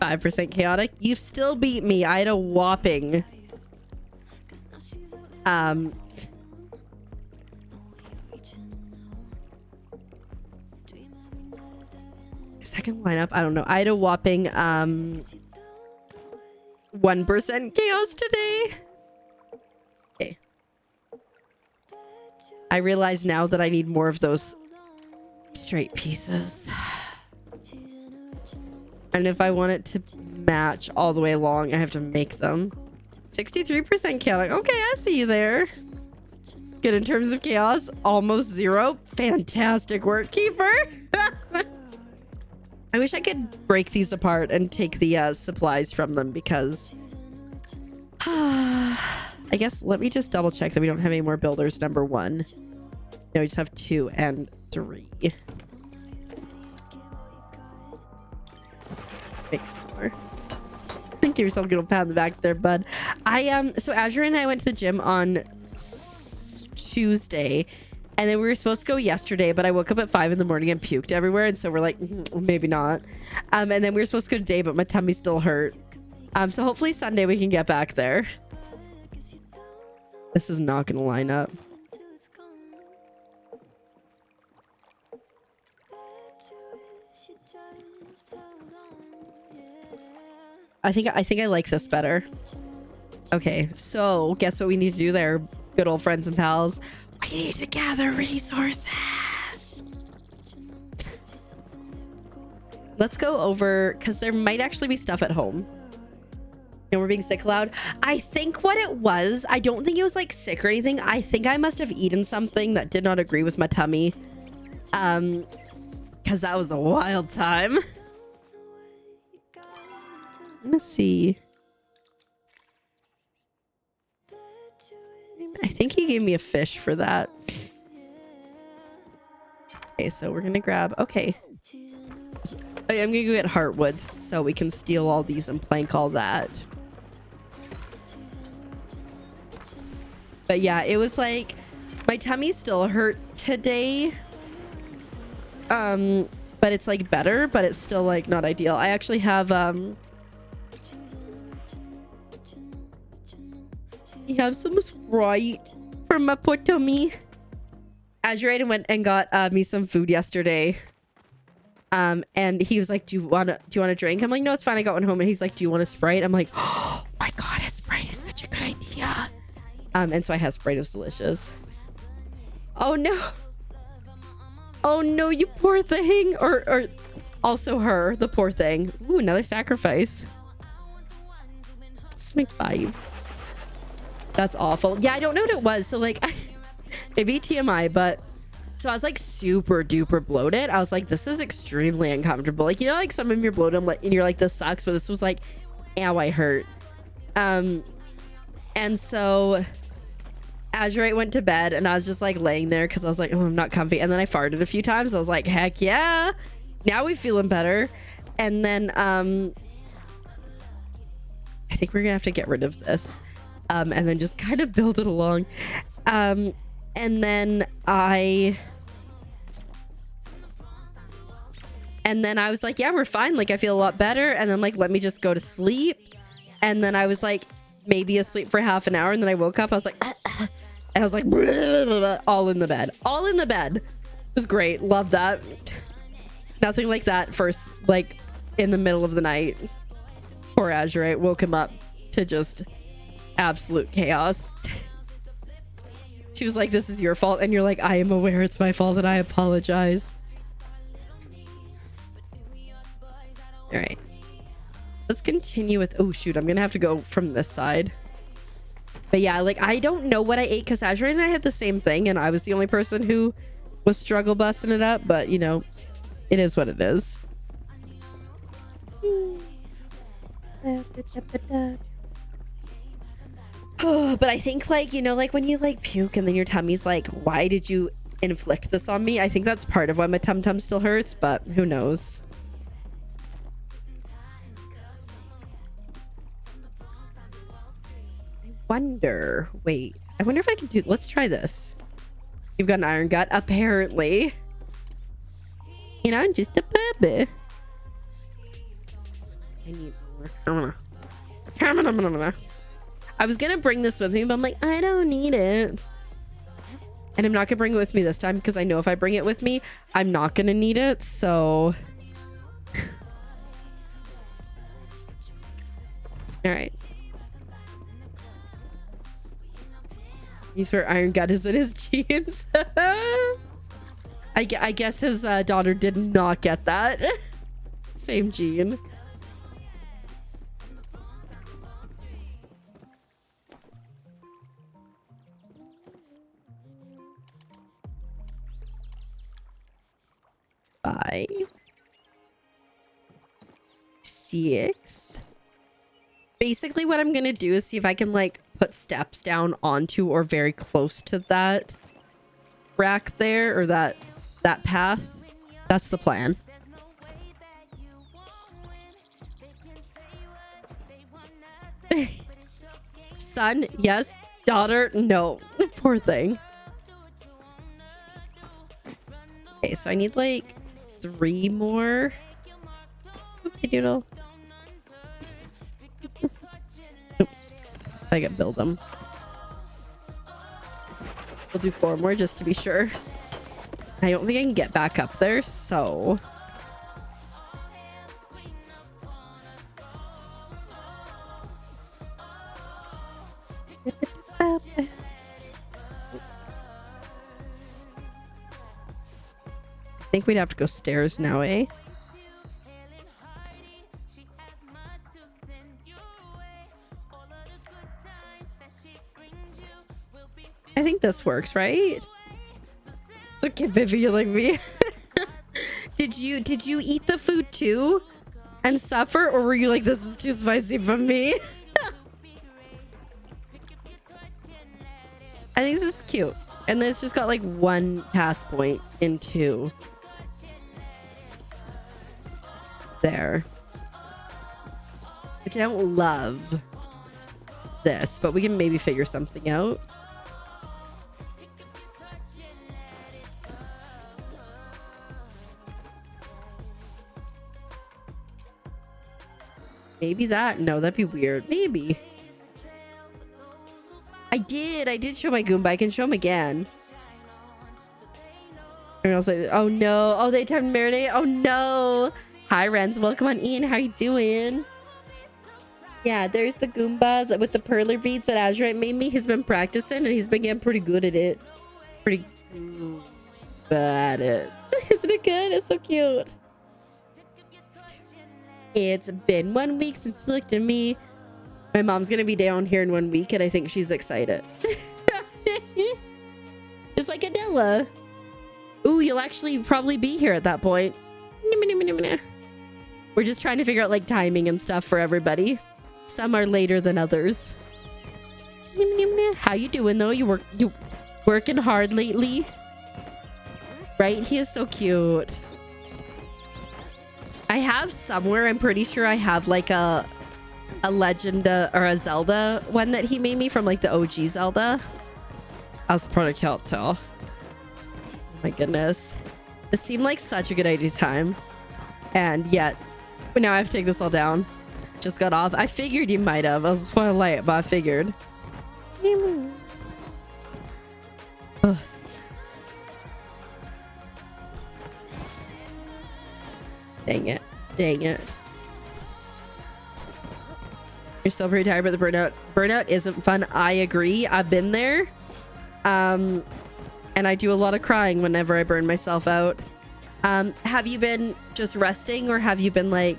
5% chaotic. You've still beat me. I had a whopping second lineup. I don't know. I had a whopping 1% chaos today. Okay. I realize now that I need more of those straight pieces. And if I want it to match all the way along, I have to make them. 63% chaotic. Okay, I see you there. Good in terms of chaos. Almost 0. Fantastic work, Keeper. I wish I could break these apart and take the supplies from them because... I guess let me just double check that we don't have any more builders. Number 1. No, we just have 2 and 3. Give yourself a good pat on the back there, bud. So Azure and I went to the gym on Tuesday, and then we were supposed to go yesterday, but I woke up at 5 in the morning and puked everywhere, and so we're like, maybe not. And then we were supposed to go today, but my tummy still hurt. So hopefully Sunday we can get back there. This is not gonna line up. I think I like this better. Okay, so guess what we need to do there, good old friends and pals? We need to gather resources. Let's go over, because there might actually be stuff at home. And we're being sick loud. I think what it was, I don't think it was like sick or anything. I think I must have eaten something that did not agree with my tummy. Because that was a wild time. Let's see. I think he gave me a fish for that. Okay, so we're gonna grab... Okay. I'm gonna go get heartwood so we can steal all these and plank all that. But yeah, it was like... My tummy still hurt today. But it's like better, but it's still like not ideal. I actually have... You have some Sprite for my poor tummy. Azure went and got me some food yesterday. And he was like, do you want a drink? I'm like, no, it's fine. I got one home. And he's like, do you want a Sprite? I'm like, oh my God, a Sprite is such a good idea. And so I have Sprite. It was delicious. Oh no. Oh no, you poor thing. Or also her, the poor thing. Ooh, another sacrifice. Let's make 5. That's awful. Yeah, I don't know what it was. So like, maybe TMI, but so I was like super duper bloated. I was like, this is extremely uncomfortable. Like, you know, like some of them you're bloated and you're like, this sucks, but this was like, ow, I hurt. And so Azurite went to bed and I was just like laying there because I was like, oh, I'm not comfy. And then I farted a few times. I was like, heck yeah, now we feeling better. And then I think we're gonna have to get rid of this and then just kind of build it along. And then I was like, yeah, we're fine, like I feel a lot better. And then like, let me just go to sleep. And then I was like maybe asleep for half an hour, and then I woke up, I was like and I was like blah, blah, blah, blah, all in the bed. It was great. Love that. Nothing like that first, like in the middle of the night. Poor Azurite, woke him up to just absolute chaos. She was like, this is your fault, and you're like, I am aware it's my fault and I apologize. All right, let's continue with, oh shoot, I'm gonna have to go from this side. But yeah, like I don't know what I ate because Azurite and I had the same thing and I was the only person who was struggle busting it up, but you know, it is what it is. But I think like, you know, like when you like puke and then your tummy's like, why did you inflict this on me? I think that's part of why my tum still hurts, but who knows. I wonder if I can do, let's try this. You've got an iron gut, apparently. You know, I'm just a baby. I need more. I was gonna bring this with me, but I'm like, I don't need it. And I'm not gonna bring it with me this time because I know if I bring it with me, I'm not gonna need it, so. All right. He's where iron gut is in his jeans. I guess his daughter did not get that. Same gene. Five, 6. Basically what I'm gonna do is see if I can like put steps down onto or very close to that rack there, or that path. That's the plan. Son, yes. Daughter, no. Poor thing. Okay, so I need like 3 more. Oopsie doodle. Oops. I can build them. We'll do 4 more just to be sure. I don't think I can get back up there, so. I think we'd have to go stairs now, eh? I think this works, right? It's okay, baby, you're like me. Did you eat the food too and suffer, or were you like, this is too spicy for me? I think this is cute. And then it's just got like 1 pass point into there. Which I don't love this, but we can maybe figure something out. Maybe that. No, that'd be weird. Maybe. I did show my Goomba. I can show him again. And I was like, oh no. Oh, they time to marinate. Oh no. Hi, Renz. Welcome on Ian. How you doing? Yeah, there's the Goombas with the perler beads that Azurite made me. He's been practicing and he's been getting pretty good at it. Pretty good at it. Isn't it good? It's so cute. It's been 1 week since you looked at me. My mom's gonna be down here in 1 week, and I think she's excited. It's like Adela. Ooh, you'll actually probably be here at that point. We're just trying to figure out like timing and stuff for everybody. Some are later than others. How you doing though? You working hard lately? Right? He is so cute. I have somewhere, I'm pretty sure I have like a Legend or a Zelda one that he made me from like the OG Zelda. I was pretty cute too. Oh my goodness. This seemed like such a good idea time. And yet, now I have to take this all down. Just got off. I figured you might have. I was trying to light, but I figured. Ugh. Dang it. Dang it. You're still pretty tired, but the burnout. Burnout isn't fun. I agree. I've been there. And I do a lot of crying whenever I burn myself out. Have you been just resting, or have you been like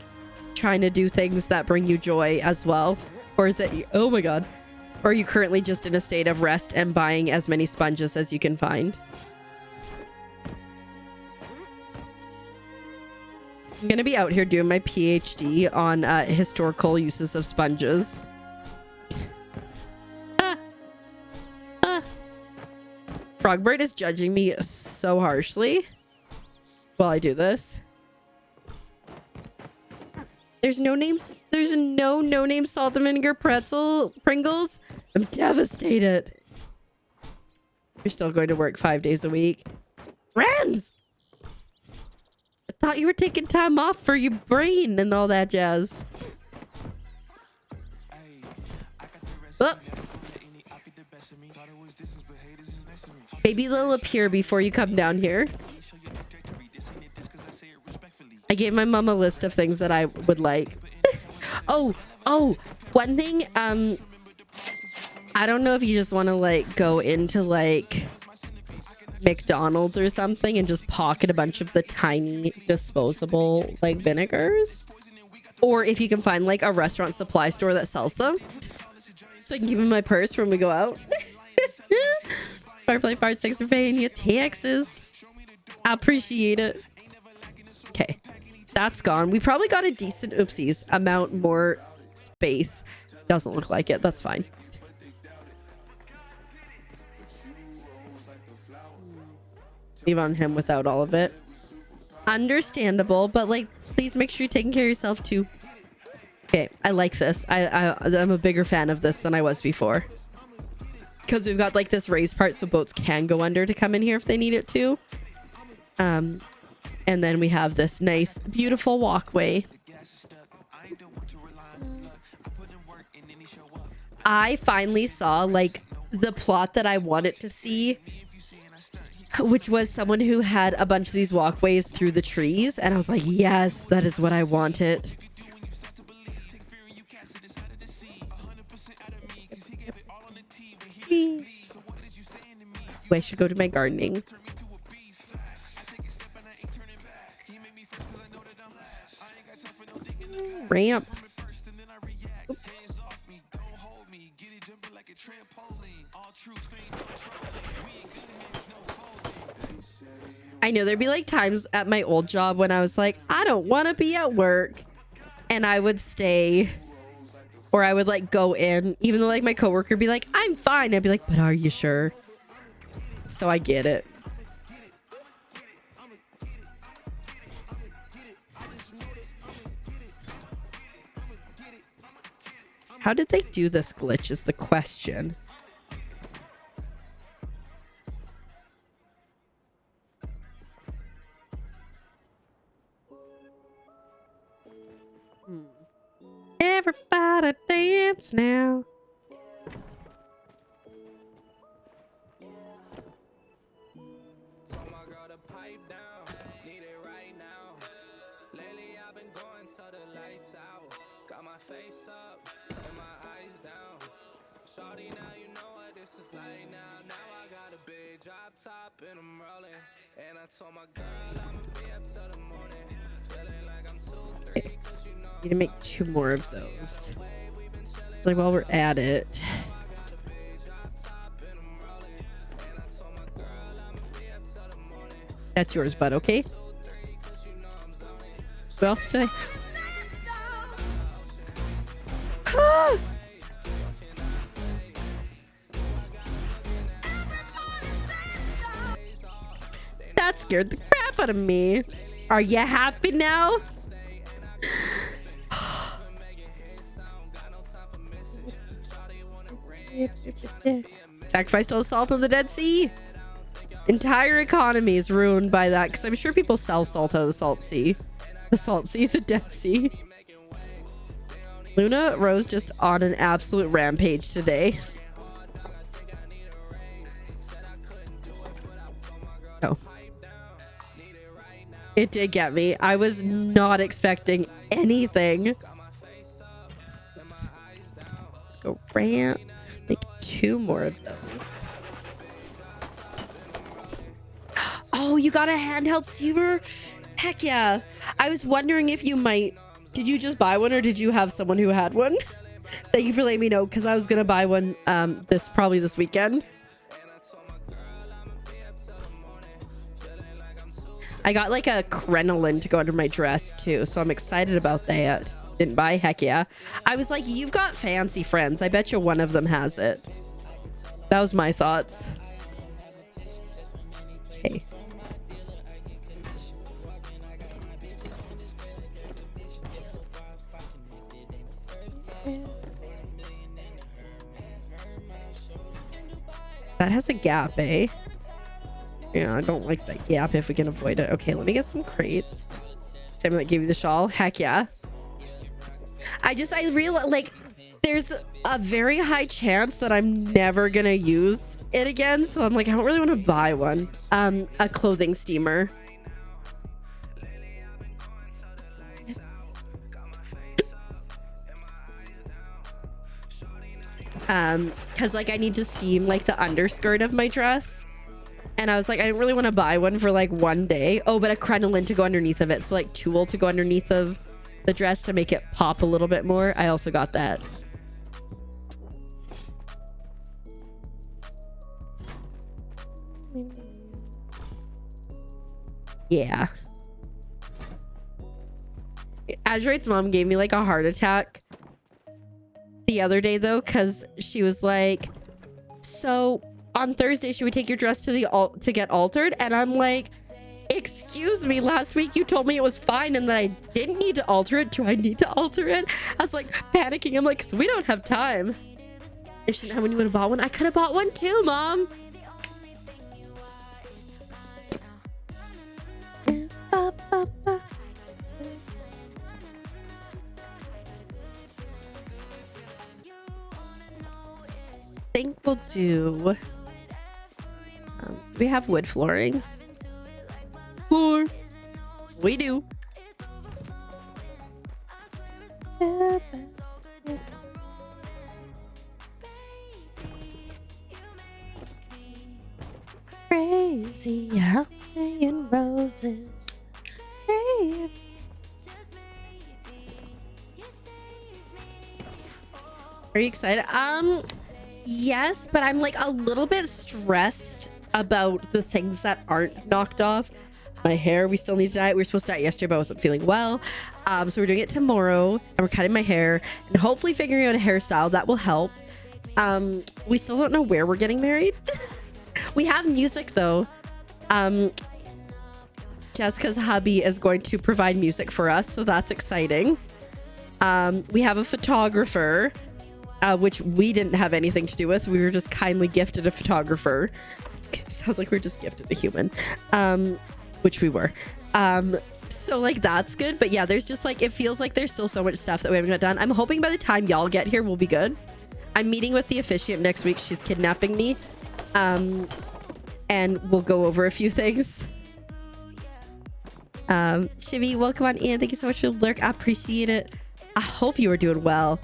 trying to do things that bring you joy as well? Or is it, oh my god, or are you currently just in a state of rest and buying as many sponges as you can find? I'm gonna be out here doing my PhD on historical uses of sponges. Frogbird is judging me so harshly while I do this. There's no names. There's no name salt and vinegar pretzels, Pringles. I'm devastated. You're still going to work 5 days a week. Friends! I thought you were taking time off for your brain and all that jazz. Oh. Maybe they'll appear before you come down here. I gave my mom a list of things that I would like. oh, one thing. I don't know if you just want to like go into like McDonald's or something and just pocket a bunch of the tiny disposable like vinegars, or if you can find like a restaurant supply store that sells them, so I can keep them in my purse when we go out. Firefly Fart, thanks for paying your taxes. I appreciate it. Okay, that's gone. We probably got a decent oopsies amount more space. Doesn't look like it. That's fine. Leave on him without all of it. Understandable, but like, please make sure you're taking care of yourself too. Okay, I like this. I'm a bigger fan of this than I was before. Because we've got like this raised part so boats can go under to come in here if they need it to. And then we have this nice, beautiful walkway. I finally saw like the plot that I wanted to see, which was someone who had a bunch of these walkways through the trees. And I was like, yes, that is what I wanted. I should go to my gardening. Ramp. Oops. I know there'd be like times at my old job when I was like, I don't want to be at work, and I would stay, or I would like go in, even though like my coworker would be like, I'm fine. I'd be like, but are you sure? So I get it. How did they do this glitch is the question. Everybody dance now. Need to make 2 more of those. Like, while we're at it. That's yours, bud, okay? What else today? Ah! That scared the crap out of me. Are you happy now? Sacrificed all the salt in the Dead Sea. Entire economy is ruined by that, because I'm sure people sell salt out of the salt sea. The salt sea, the Dead Sea. Luna Rose just on an absolute rampage today. Oh. It did get me. I was not expecting anything. Let's go ramp. Make 2 more of those. Oh, you got a handheld steamer? Heck yeah. I was wondering if you might. Did you just buy one, or did you have someone who had one? Thank you for letting me know, because I was gonna buy one probably this weekend. I got like a crinoline to go under my dress too, so I'm excited about that. Didn't buy, heck yeah. I was like, you've got fancy friends. I bet you one of them has it. That was my thoughts. Okay. That has a gap, eh? Yeah, I don't like that gap if we can avoid it. Okay, let me get some crates. Same that gave you the shawl. Heck yeah. I realize, like, there's a very high chance that I'm never gonna use it again. So I'm like, I don't really want to buy one. A clothing steamer. Because like I need to steam like the underskirt of my dress, and I was like, I didn't really want to buy one for like one day. Oh, but a crinoline to go underneath of it, so like tulle to go underneath of the dress to make it pop a little bit more. I also got that. Yeah. Azurite's mom gave me like a heart attack the other day though, because she was like, so on Thursday should we take your dress to the to get altered? And I'm like, excuse me, last week you told me it was fine and that I didn't need to alter it. Do I need to alter it? I was like panicking. I'm like, so we don't have time. If she didn't have when you would have bought one, I could have bought one too, mom. Think we'll do we have wood flooring. Floor. We do. Crazy, I'm saying roses. Hey. Are you excited? Yes, but I'm like a little bit stressed about the things that aren't knocked off. My hair, we still need to dye it. We were supposed to dye it yesterday, but I wasn't feeling well. So we're doing it tomorrow, and we're cutting my hair and hopefully figuring out a hairstyle that will help. We still don't know where we're getting married. We have music though. Jessica's hubby is going to provide music for us, so that's exciting. We have a photographer, which we didn't have anything to do with. We were just kindly gifted a photographer. Sounds like we're just gifted a human, which we were. So like that's good, but yeah, there's just like, it feels like there's still so much stuff that we haven't got done. I'm hoping by the time y'all get here we'll be good. I'm meeting with the officiant next week. She's kidnapping me, and we'll go over a few things. Shivy, welcome on in. Thank you so much for the lurk. I appreciate it. I hope you are doing well,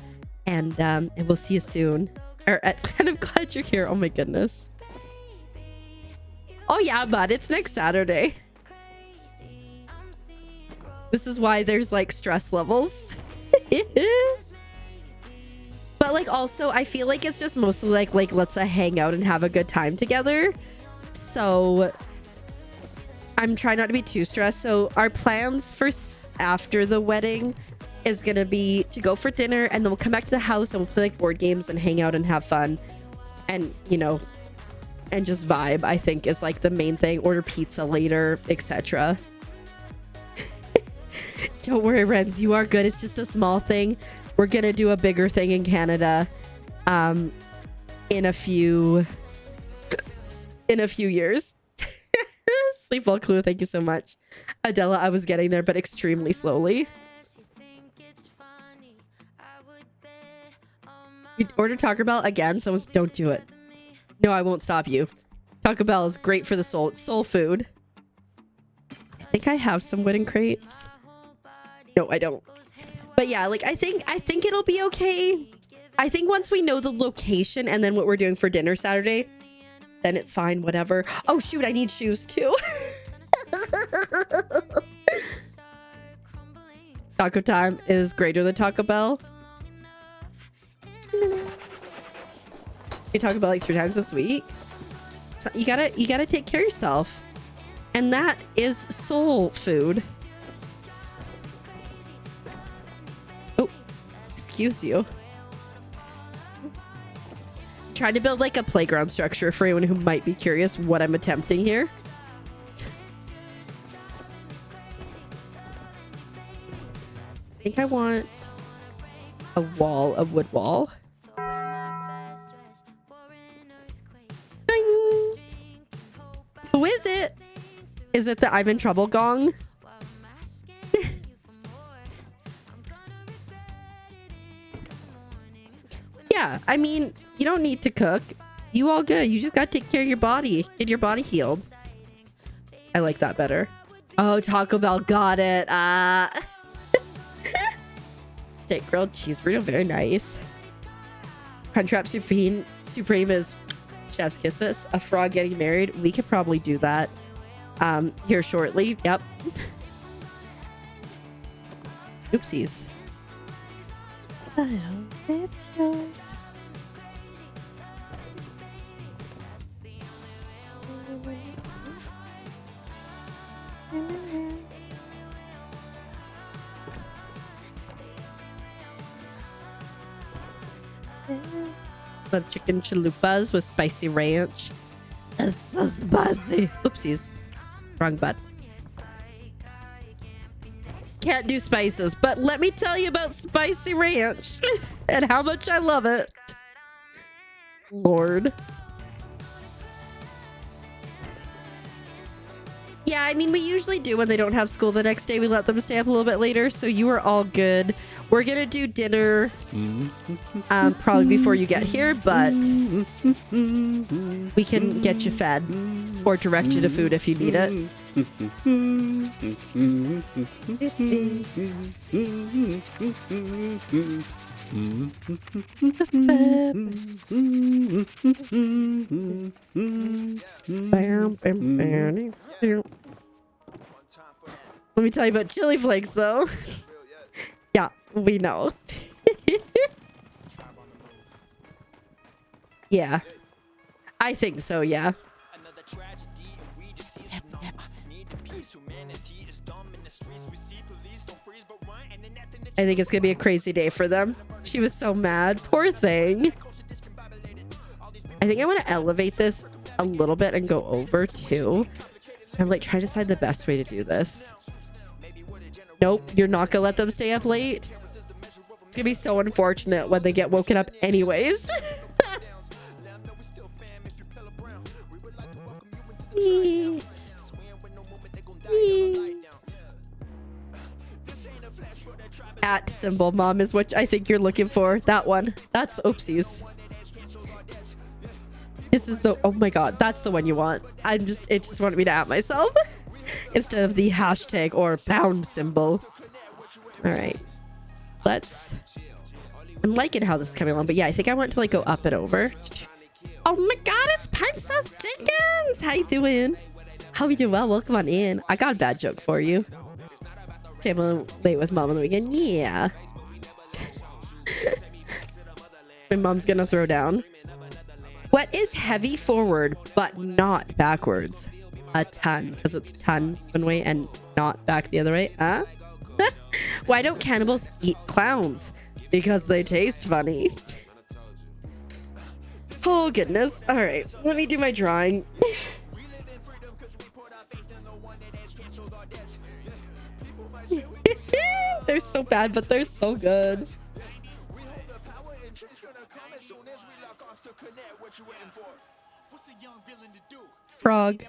and we'll see you soon. And I'm glad you're here. Oh my goodness. Oh yeah, bud, it's next Saturday. This is why there's like stress levels. But like also I feel like it's just mostly like let's hang out and have a good time together. So I'm trying not to be too stressed. So our plans for after the wedding is gonna be to go for dinner, and then we'll come back to the house and we'll play like board games and hang out and have fun, and you know, and just vibe. I think is like the main thing. Order pizza later, etc. Don't worry, Renz, you are good. It's just a small thing. We're gonna do a bigger thing in Canada in a few years. Sleep well, Clue. Thank you so much. Adela, I was getting there, but extremely slowly. You order Taco Bell again? Someone's don't do it. No, I won't stop you. Taco Bell is great for the soul. It's soul food. I think I have some wooden crates. No, I don't. But yeah, like I think it'll be okay. I think once we know the location and then what we're doing for dinner Saturday, then it's fine, whatever. Oh shoot, I need shoes too. Taco time is greater than Taco Bell. You talk about like 3 times this week. So you gotta take care of yourself. And that is soul food. Oh, excuse you. Trying to build like a playground structure for anyone who might be curious what I'm attempting here. I think I want a wall, a wood wall. Ding. Who is it? Is it the I'm in trouble gong? Yeah, I mean, you don't need to cook. You all good. You just gotta take care of your body. Get your body healed. I like that better. Oh, Taco Bell, got it. Steak grilled cheese burrito, very nice. Crunchwrap Supreme is chef's kisses. A frog getting married. We could probably do that here shortly. Yep. Oopsies. I hope it's yours. Love chicken chalupas with spicy ranch. It's so spicy. Oopsies. Wrong button. Can't do spices, but let me tell you about spicy ranch and how much I love it. Lord. Yeah, I mean, we usually do when they don't have school the next day. We let them stay up a little bit later, so you are all good. We're gonna do dinner probably before you get here, but we can get you fed or direct you to food if you need it. Let me tell you about chili flakes, though. Yeah, we know. Yeah, I think so. Yeah. I think it's gonna be a crazy day for them. She was so mad. Poor thing. I think I want to elevate this a little bit and go over too. I'm like trying to decide the best way to do this. Nope, you're not gonna let them stay up late. It's gonna be so unfortunate when they get woken up anyways. At symbol mom is what I think you're looking for. That one. That's oopsies. This is the, oh my god, that's the one you want. It just wanted me to at myself instead of the hashtag or pound symbol. All right, I'm liking how this is coming along, but yeah, I think I want to like go up and over. Oh my god, it's Princess Chickens. How you doing? How you doing? Well, welcome on in. I got a bad joke for you. Staying late with mom on the weekend. Yeah. My mom's gonna throw down. What is heavy forward but not backwards? A ton, because it's ton one way and not back the other way. Huh? Why don't cannibals eat clowns? Because they taste funny. Oh goodness. All right, let me do my drawing. They're so bad, but they're so good. Frog.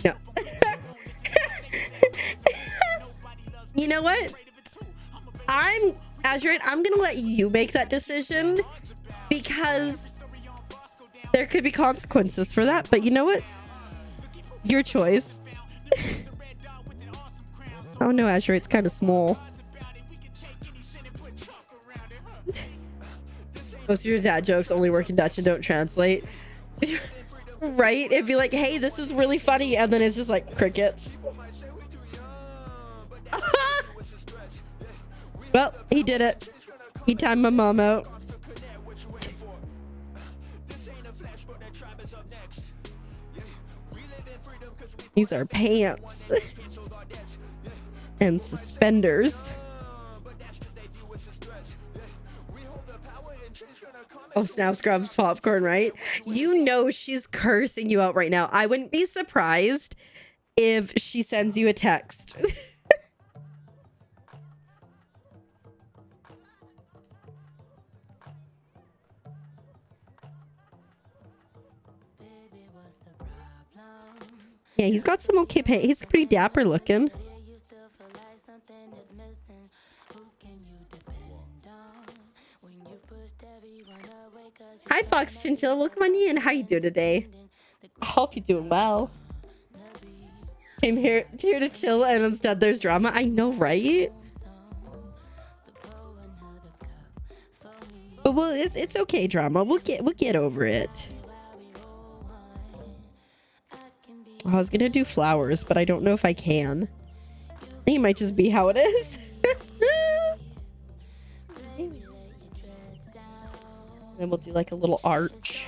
No. You know what? I'm Azure. I'm gonna let you make that decision because there could be consequences for that. But you know what? Your choice. Oh no, Azure, it's kind of small. Most of your dad jokes only work in Dutch and don't translate. Right? It'd be like, hey, this is really funny, and then it's just like crickets. Well, he did it. He timed my mom out. These are pants and suspenders. Oh, snap, scrubs, popcorn, right? You know she's cursing you out right now. I wouldn't be surprised if she sends you a text. Yeah, he's got some okay pay. He's pretty dapper looking. Hi, Fox Chinchilla. Welcome on in. How you doing today? I hope you're doing well. Came here to chill, and instead there's drama. I know, right? But well, it's okay, drama. We'll get over it. I was gonna do flowers, but I don't know if I can. I think it might just be how it is. Then we'll do like a little arch.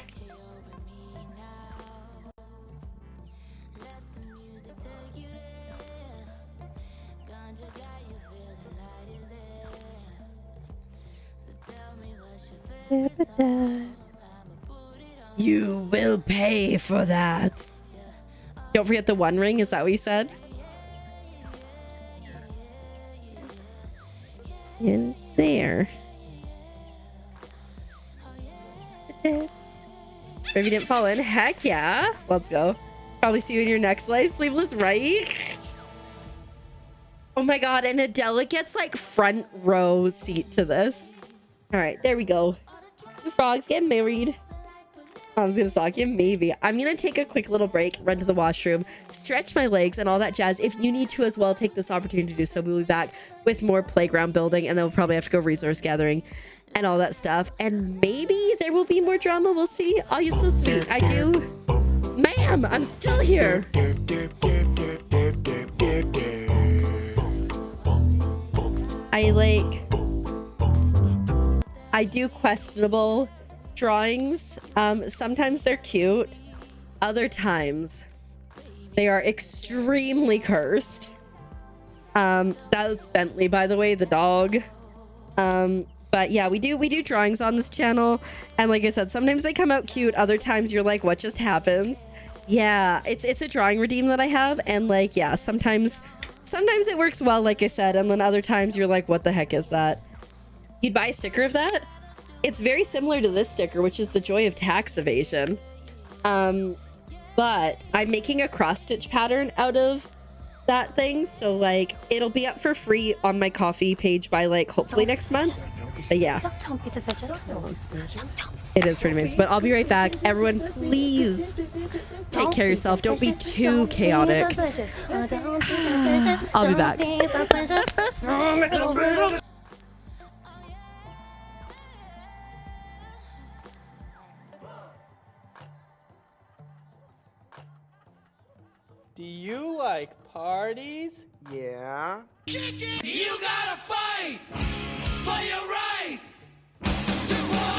You will pay for that. Don't forget the one ring. Is that what you said? In there. If you didn't fall in, heck yeah. Let's go. Probably see you in your next life. Sleeveless, right? Oh my god, and Adela gets like front row seat to this. All right, there we go. The frogs get married. I was gonna stalk you, maybe. I'm gonna take a quick little break, run to the washroom, stretch my legs and all that jazz. If you need to as well, take this opportunity to do so. We'll be back with more playground building, and then we'll probably have to go resource gathering and all that stuff. And maybe there will be more drama. We'll see. Oh, you're so sweet. I do. Ma'am, I'm still here. I do questionable drawings. Sometimes they're cute. Other times they are extremely cursed. That's Bentley, by the way, the dog. But yeah, we do drawings on this channel, and like I said, sometimes they come out cute. Other times you're like, what just happened? Yeah, it's a drawing redeem that I have, and like, yeah, sometimes it works well, like I said, and then other times you're like, what the heck is that? You'd buy a sticker of that? It's very similar to this sticker, which is the joy of tax evasion. But I'm making a cross stitch pattern out of that thing, so like it'll be up for free on my coffee page by like hopefully next month. But yeah, it is pretty amazing. But I'll be right back. Everyone, please take care of yourself. Don't be too chaotic. I'll be back.
Do you like parties? Yeah.
You gotta fight for your right to party!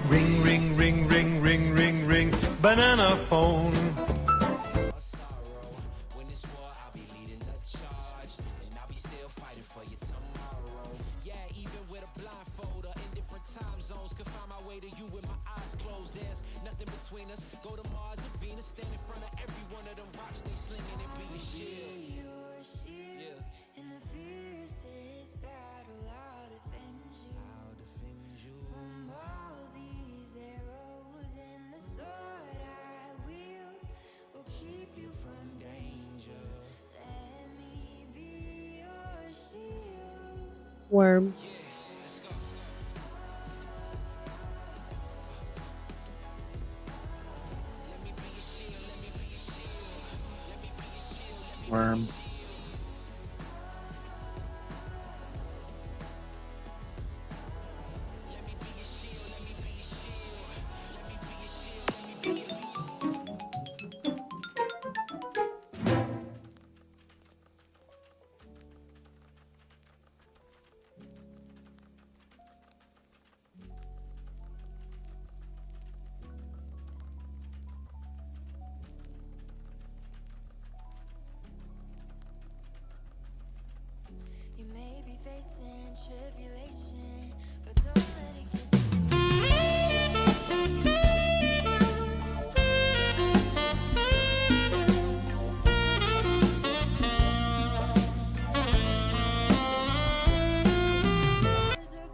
Ring, ring, ring, ring, ring, ring, ring, banana phone.
Worm.
Worm.
You may be facing tribulation, but don't let it get to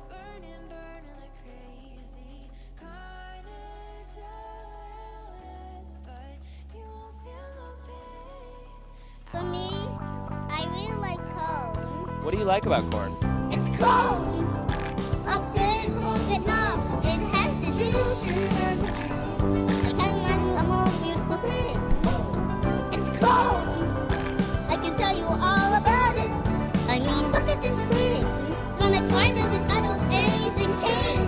burning like crazy, carnage jealous, but you won't feel no pain.
For me, I really like corn.
What do you like about corn?
It's corn! A big corn with knobs. It has the juice. I can't imagine a more beautiful thing. It's corn! I can tell you all about it. I mean, look at this thing. When I tried it, it got amazing thing.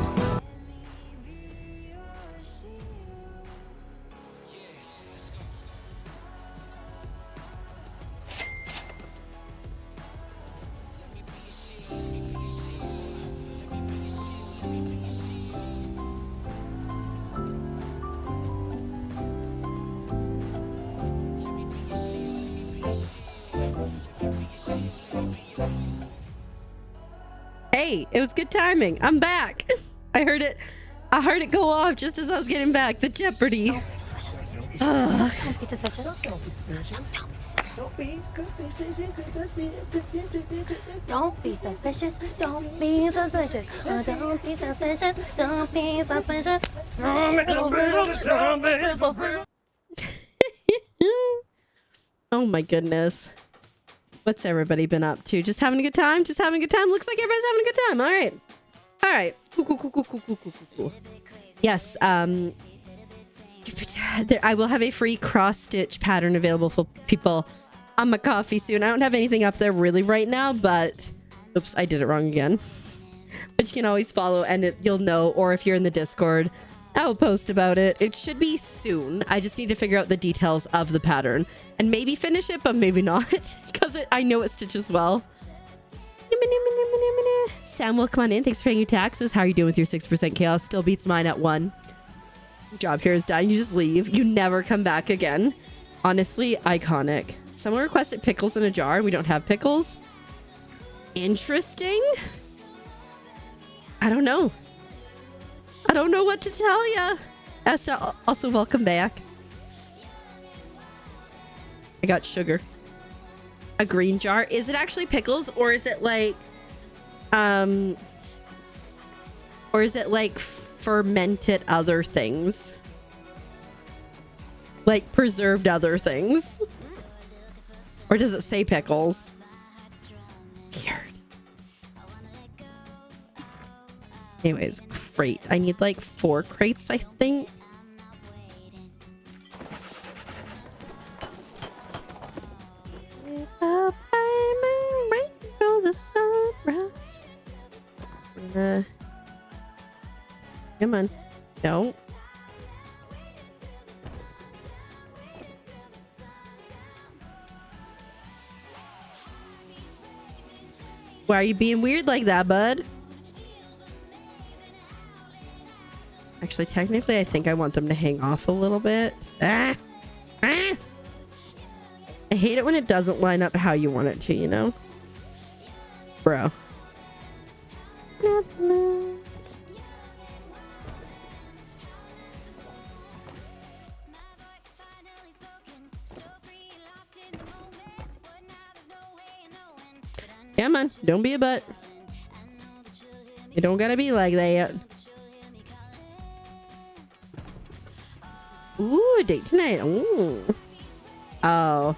Hey, it was good timing. I'm back. I heard it go off just as I was getting back. The Jeopardy. Ugh.
Don't be suspicious. Don't be suspicious. Don't be suspicious. Don't be suspicious. Don't be suspicious.
Oh my goodness. What's everybody been up to? Just having a good time? Just having a good time? Looks like everybody's having a good time. All right. All right. Cool. Yes. I will have a free cross-stitch pattern available for people on my coffee soon. I don't have anything up there really right now, but... Oops, I did it wrong again. But you can always follow and you'll know, or if you're in the Discord, I will post about it. It should be soon. I just need to figure out the details of the pattern and maybe finish it, but maybe not because I know it stitches well. Sam, welcome on in. Thanks for paying your taxes. How are you doing with your 6% chaos? Still beats mine at 1. Job here is done. You just leave. You never come back again. Honestly, iconic. Someone requested pickles in a jar. We don't have pickles. Interesting. I don't know. I don't know what to tell ya. Esther, also welcome back. I got sugar. A green jar. Is it actually pickles, or is it like fermented other things? Like preserved other things? Or does it say pickles? Weird. Anyways, crate. I need like 4 crates, I think. Come on. No. Why are you being weird like that, bud? Actually, technically, I think I want them to hang off a little bit. I hate it when it doesn't line up how you want it to, you know? Bro. Come on, don't be a butt. You don't gotta be like that. Ooh, a date tonight. Ooh. Oh.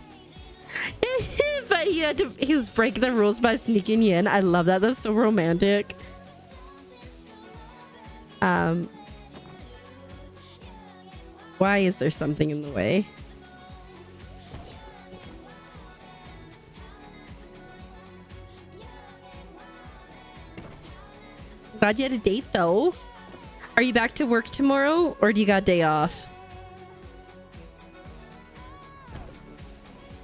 But he was breaking the rules by sneaking you in. I love that. That's so romantic. Why is there something in the way? Glad you had a date though. Are you back to work tomorrow, or do you got a day off?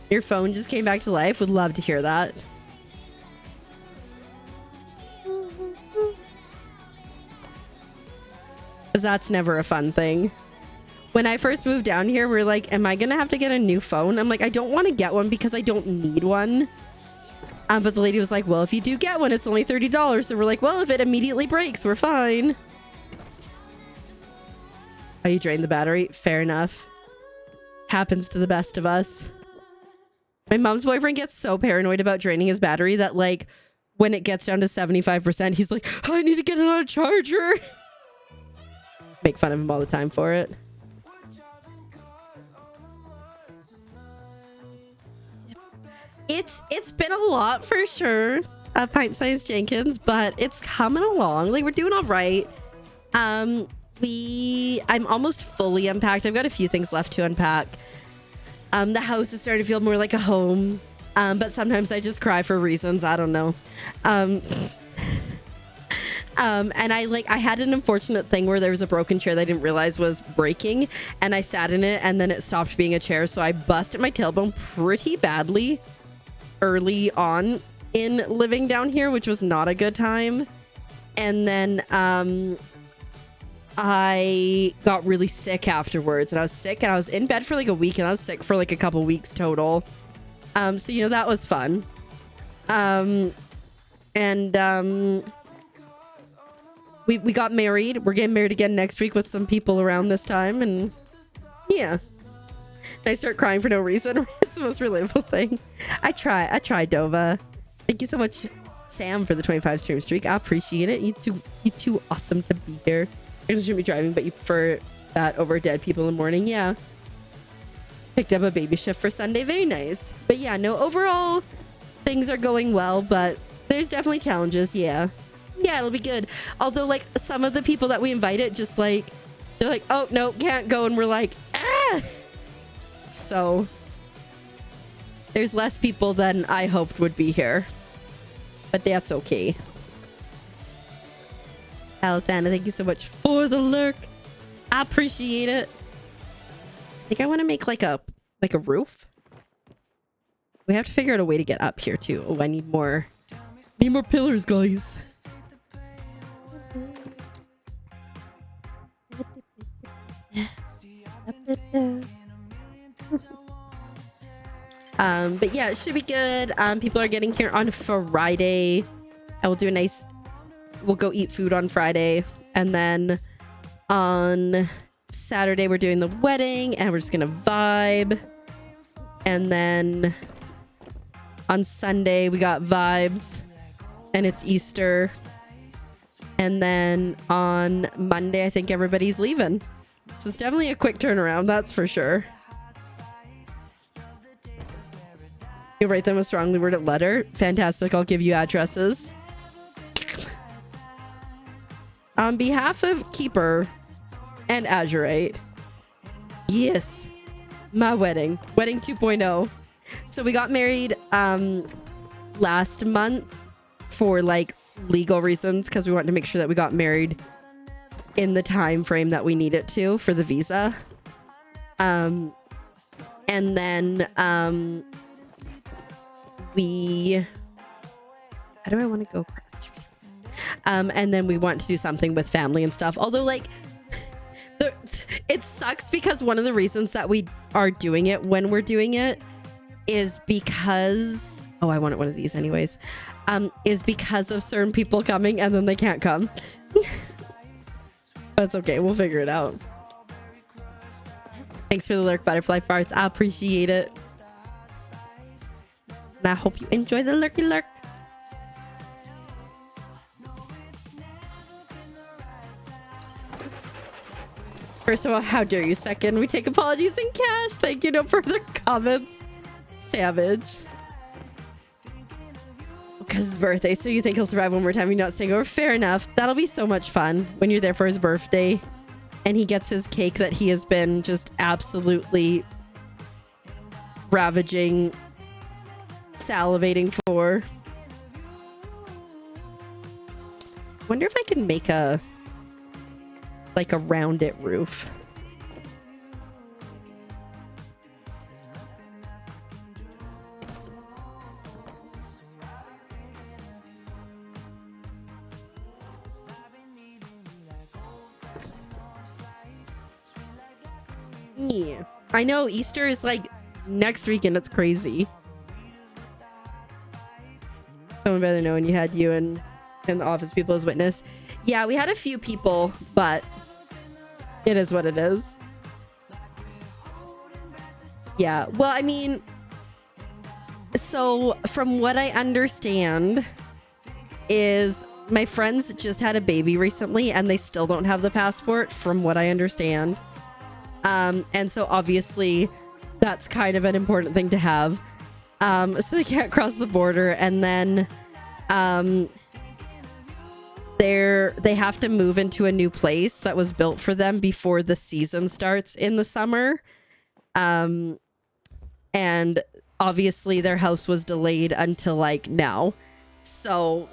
Your phone just came back to life. Would love to hear that. Because that's never a fun thing. When I first moved down here, we were like, am I gonna have to get a new phone? I'm like, I don't want to get one because I don't need one. But the lady was like, well, if you do get one, it's only $30. So we're like, well, if it immediately breaks, we're fine. Oh, you drained the battery? Fair enough. Happens to the best of us. My mom's boyfriend gets so paranoid about draining his battery that, like, when it gets down to 75%, he's like, oh, I need to get it on a charger. Make fun of him all the time for it. It's been a lot for sure, Pint-Sized Jenkins, but it's coming along. Like, we're doing all right. I'm almost fully unpacked. I've got a few things left to unpack. The house is starting to feel more like a home, but sometimes I just cry for reasons I don't know. And I had an unfortunate thing where there was a broken chair that I didn't realize was breaking, and I sat in it, and then it stopped being a chair, so I busted my tailbone pretty badly early on in living down here, which was not a good time. And then I got really sick afterwards, and I was sick, and I was in bed for like a week, and I was sick for like a couple weeks total. So, you know, that was fun. We got married. We're getting married again next week with some people around this time, and yeah. And I start crying for no reason. It's the most relatable thing. I try, Dova. Thank you so much, Sam, for the 25 stream streak. I appreciate it. You too awesome to be here. I shouldn't be driving, but you prefer that over dead people in the morning. Yeah. Picked up a baby shift for Sunday. Very nice. But yeah, no, overall, things are going well, but there's definitely challenges. Yeah. Yeah, it'll be good. Although, like, some of the people that we invited just, like, they're like, oh, no, can't go. And we're like, ah! So, there's less people than I hoped would be here. But that's okay. Althana, thank you so much for the lurk. I appreciate it. I think I want to make, like a roof. We have to figure out a way to get up here, too. Oh, I need more Need more pillars, guys. But yeah, it should be good. People are getting here on Friday. I will do we'll go eat food on Friday. And then on Saturday, we're doing the wedding and we're just gonna vibe. And then on Sunday, we got vibes and it's Easter. And then on Monday, I think everybody's leaving. So it's definitely a quick turnaround, that's for sure. You'll write them a strongly worded letter. Fantastic, I'll give you addresses. On behalf of Keeper and Azurite, yes, my wedding 2.0. So we got married last month for like legal reasons because we wanted to make sure that we got married in the time frame that we need it to for the visa. And then how do I want to go? And then we want to do something with family and stuff. Although, like, it sucks because one of the reasons that we are doing it when we're doing it is because... Oh, I wanted one of these anyways. Is because of certain people coming and then they can't come. That's okay. We'll figure it out. Thanks for the lurk, Butterfly Farts. I appreciate it. And I hope you enjoy the lurky lurk. First of all, how dare you? Second, we take apologies in cash. Thank you. No further comments. Savage. Because his birthday, so you think he'll survive one more time? You're not staying over. Fair enough. That'll be so much fun when you're there for his birthday and he gets his cake that he has been just absolutely ravaging, salivating for. Wonder if I can make a rounded roof. Yeah, I know Easter is like next week and it's crazy. Someone better know when you had you and the office people as witness. Yeah, we had a few people, but it is what it is. Yeah, well, I mean, so from what I understand is my friends just had a baby recently and they still don't have the passport from what I understand. And so obviously that's kind of an important thing to have. So they can't cross the border, and then they have to move into a new place that was built for them before the season starts in the summer. And obviously their house was delayed until like now. So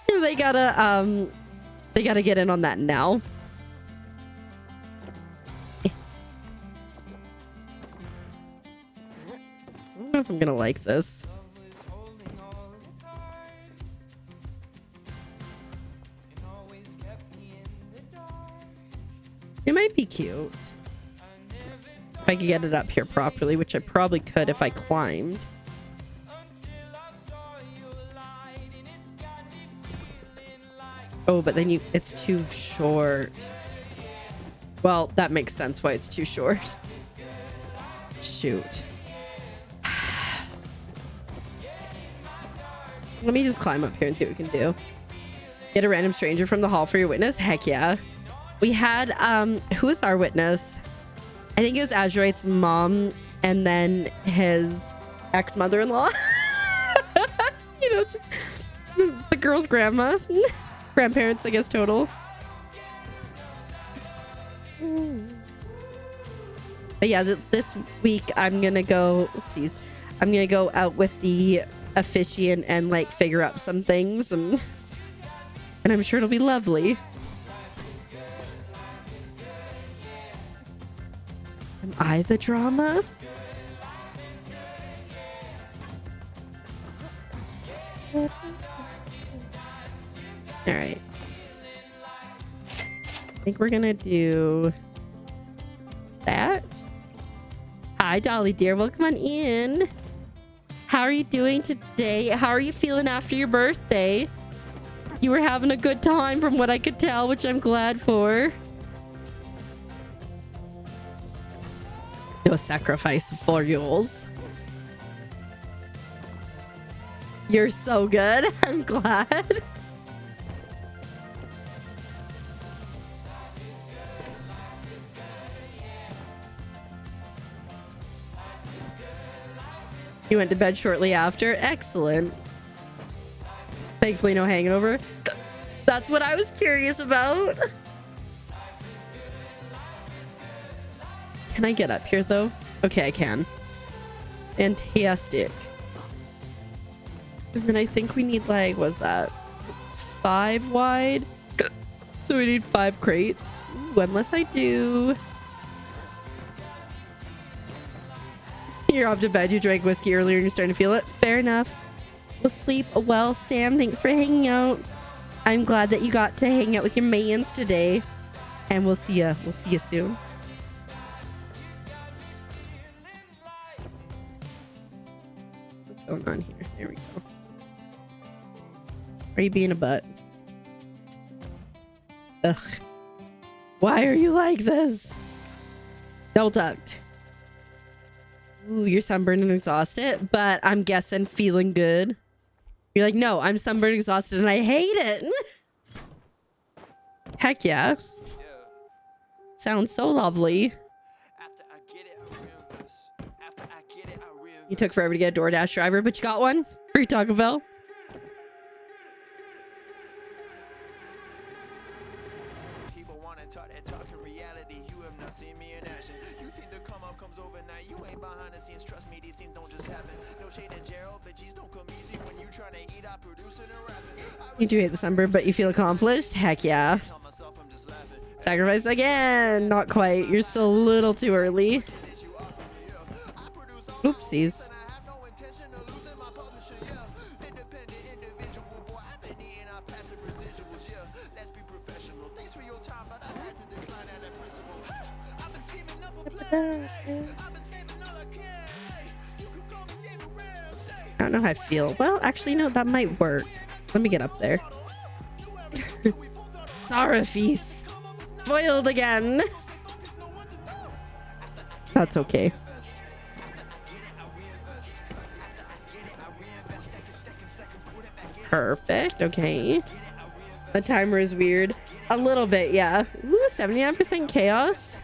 they gotta get in on that now. I don't know if I'm gonna like this. It might be cute. If I could get it up here properly, which I probably could if I climbed. Oh, but then it's too short. Well, that makes sense why it's too short. Shoot. Let me just climb up here and see what we can do. Get a random stranger from the hall for your witness? Heck yeah. We had, who was our witness? I think it was Azurite's mom and then his ex-mother-in-law. You know, just the girl's grandma. Grandparents, I guess, total. But yeah, this week I'm gonna go, oopsies. I'm gonna go out with the officiant and like figure out some things, and I'm sure it'll be lovely. Am I the drama? All right. I think we're gonna do that. Hi, Dolly dear. Welcome on in. How are you doing today? How are you feeling after your birthday? You were having a good time from what I could tell, which I'm glad for. No sacrifice for yours. You're so good. I'm glad. You went to bed shortly after. Excellent. Thankfully, no hangover. That's what I was curious about. Can I get up here, though? Okay, I can. Fantastic. And then I think we need, like, what's that? It's 5 wide. So we need 5 crates. Ooh, unless I do... You're off to bed. You drank whiskey earlier and you're starting to feel it. Fair enough. We'll sleep well. Sam, thanks for hanging out. I'm glad that you got to hang out with your mans today. And we'll see you. We'll see you soon. What's going on here? There we go. Are you being a butt? Ugh. Why are you like this? Double tucked. Ooh, you're sunburned and exhausted, but I'm guessing feeling good. You're like, no, I'm sunburned and exhausted and I hate it. Heck yeah. Sounds so lovely. You took forever to get a DoorDash driver, but you got one? Free Taco Bell? You do hate the sunburn, but you feel accomplished? Heck yeah. Sacrifice again. Not quite. You're still a little too early. Oopsies. I don't know how I feel. Well, actually, no, that might work. Let me get up there. Sorry, feast. Spoiled again. That's okay. Perfect. Okay. The timer is weird. A little bit, yeah. Ooh, 79% chaos.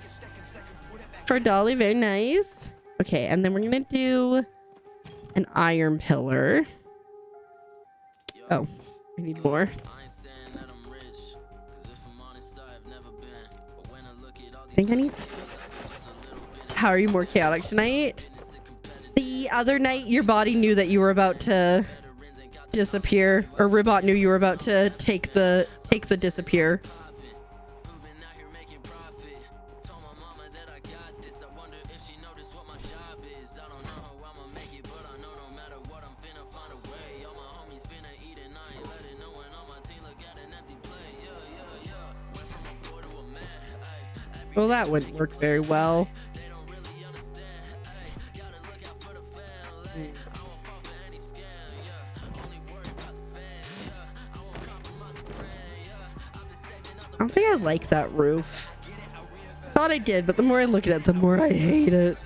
For Dolly, very nice. Okay, and then we're gonna do an iron pillar. Oh, I need more. I think I need... How are you more chaotic tonight? The other night, your body knew that you were about to disappear, or Ribot knew you were about to take the disappear. Well, that wouldn't work very well. I don't think I like that roof. Thought I did, but the more I look at it, the more I hate it.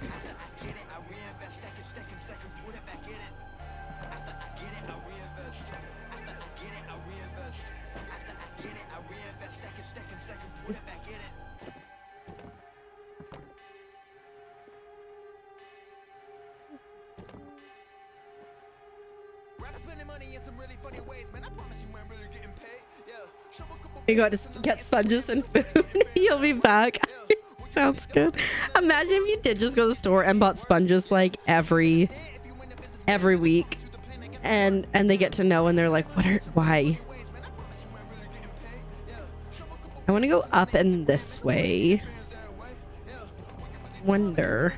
You got to get sponges and food. You'll be back. Sounds good. Imagine if you did just go to the store and bought sponges like every week, and they get to know and they're like, why? I want to go up and this way. Wonder.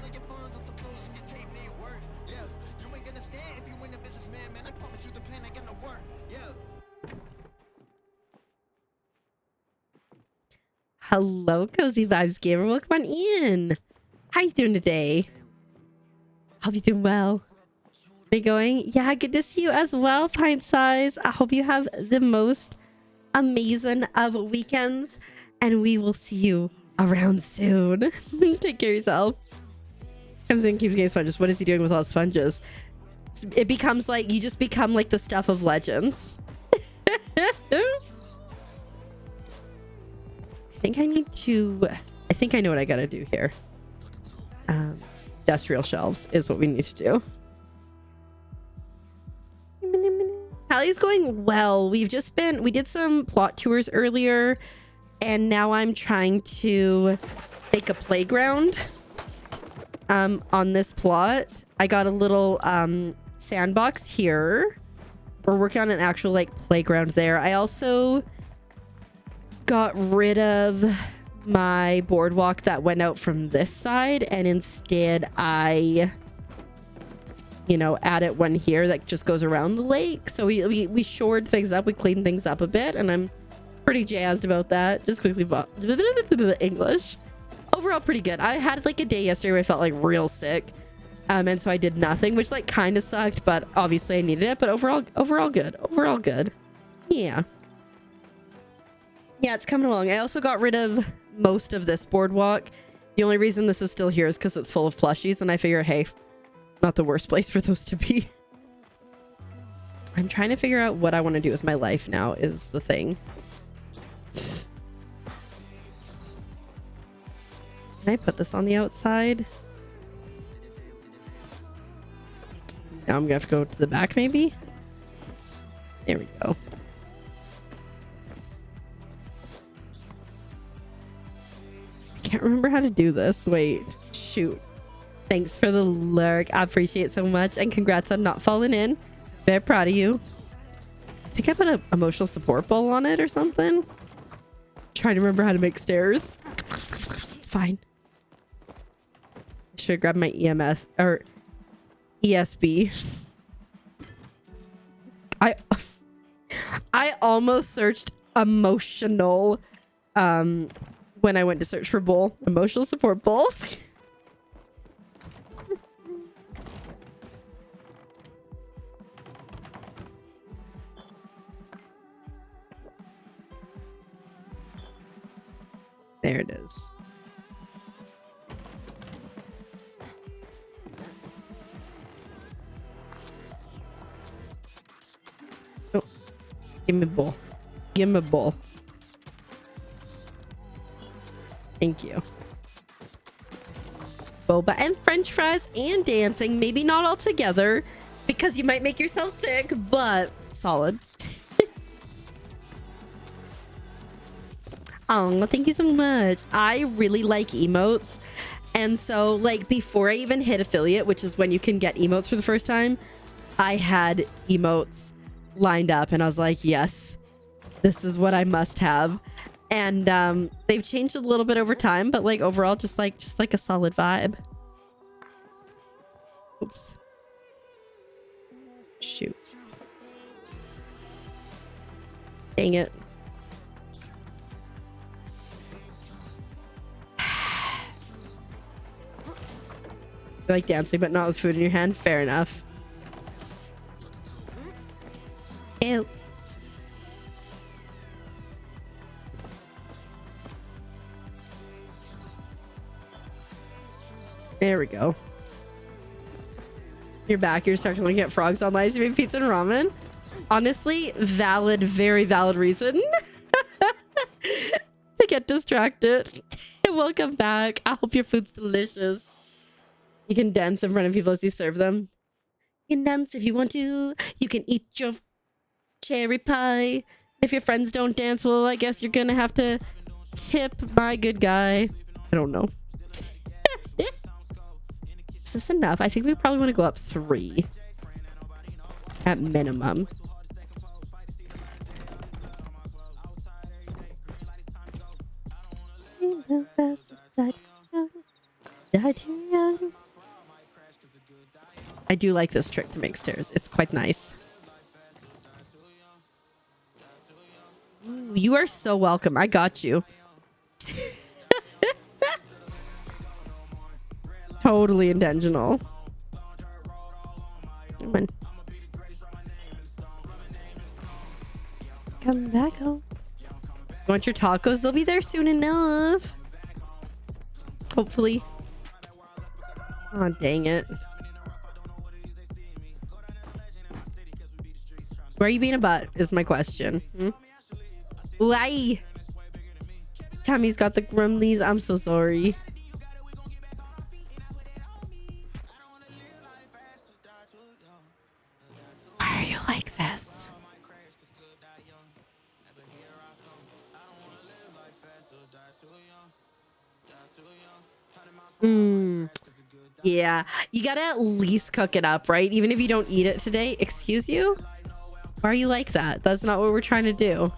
Hello, Cozy Vibes Gamer. Welcome on in. How you doing today? Hope you're doing well. Are you going? Yeah, good to see you as well, Pint Size. I hope you have the most amazing of weekends, and we will see you around soon. Take care of yourself. Comes in, keeps getting sponges. What is he doing with all the sponges? It becomes like, you just become like the stuff of legends. I think I know what I gotta do here. Industrial shelves is what we need to do. Hallie's going well. We did some plot tours earlier, and now I'm trying to make a playground on this plot. I got a little sandbox here. We're working on an actual like playground there. I also got rid of my boardwalk that went out from this side, and instead I added one here that just goes around the lake. So we shored things up, we cleaned things up a bit, and I'm pretty jazzed about that. Just quickly English. Overall pretty good. I had like a day yesterday where I felt like real sick, and so I did nothing, which like kind of sucked, but obviously I needed it. But overall good. Yeah, it's coming along. I also got rid of most of this boardwalk. The only reason this is still here is because it's full of plushies, and I figure, hey, not the worst place for those to be. I'm trying to figure out what I want to do with my life now is the thing. Can I put this on the outside? Now I'm gonna have to go to the back maybe. There we go. I can't remember how to do this. Wait, shoot. Thanks for the lurk. I appreciate it so much, and congrats on not falling in. Very proud of you. I think I put an emotional support bowl on it or something. Trying to remember how to make stairs. It's fine. I should grab my EMS or ESB. I almost searched emotional when I went to search for bowl. Emotional support bowl. There it is. Oh, give me a bowl. Give me a bowl. Thank you. Boba and French fries and dancing. Maybe not all together because you might make yourself sick, but solid. Oh, thank you so much. I really like emotes. And so, like, before I even hit affiliate, which is when you can get emotes for the first time, I had emotes lined up and I was like, yes, this is what I must have. And they've changed a little bit over time, but like overall, just like a solid vibe. Oops. Shoot. Dang it. You like dancing, but not with food in your hand? Fair enough. Ew. There we go. You're back. You're starting to look at frogs online. You made pizza and ramen. Honestly, valid, very valid reason to get distracted. Welcome back. I hope your food's delicious. You can dance in front of people as you serve them. You can dance if you want to. You can eat your cherry pie. If your friends don't dance, well, I guess you're gonna have to tip my good guy. I don't know. Is this enough? I think we probably want to go up 3 at minimum. I do like this trick to make stairs. It's quite nice. Ooh, you are so welcome. I got you. Totally intentional. Come on. Come back home. You want your tacos? They'll be there soon enough. Hopefully. Oh, dang it. Why are you being a butt is my question. Why? Tammy's got the grumblies. I'm so sorry. Why are you like this? Yeah, you gotta at least cook it up, right? Even if you don't eat it today. Excuse you? Why are you like that? That's not what we're trying to do.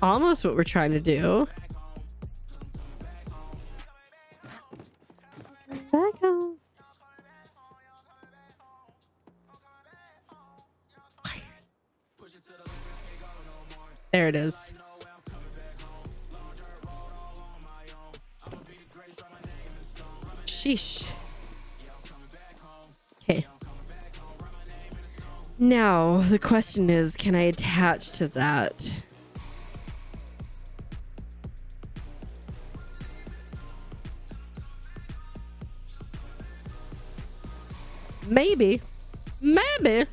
Almost what we're trying to do. Back home. There it is. Sheesh. Okay. Now, the question is, can I attach to that? Maybe. Maybe.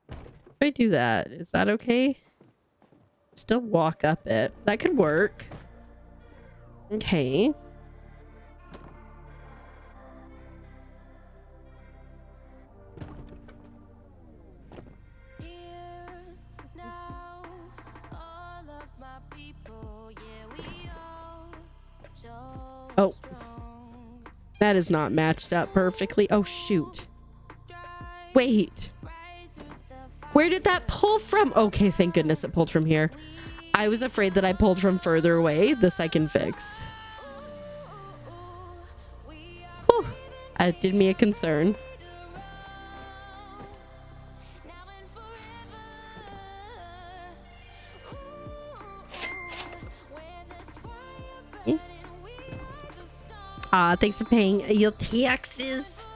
If I do that, is that okay? Still walk up it. That could work. Okay. Oh. That is not matched up perfectly. Oh, shoot. Wait. Where did that pull from? Okay, thank goodness it pulled from here. I was afraid that I pulled from further away. This I can fix. Whew. That did me a concern. Thanks for paying your taxes.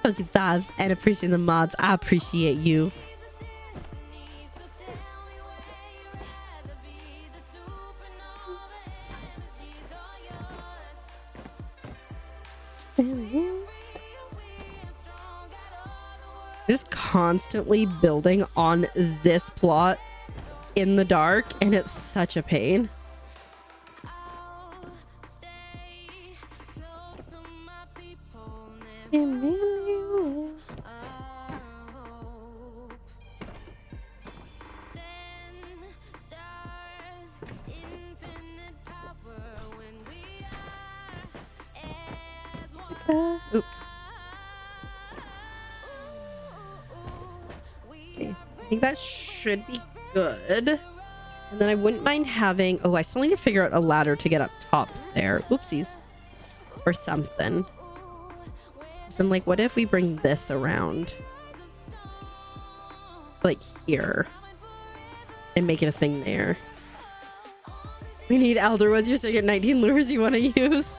Posting vibes and appreciating the mods. I appreciate you. Just constantly building on this plot in the dark, and it's such a pain. Oop. Okay, I think that should be good. And then I wouldn't mind having... Oh, I still need to figure out a ladder to get up top there. Oopsies. Or something. So I'm like, what if we bring this around? Like here. And make it a thing there. We need Elder. What's your second 19 lures you want to use?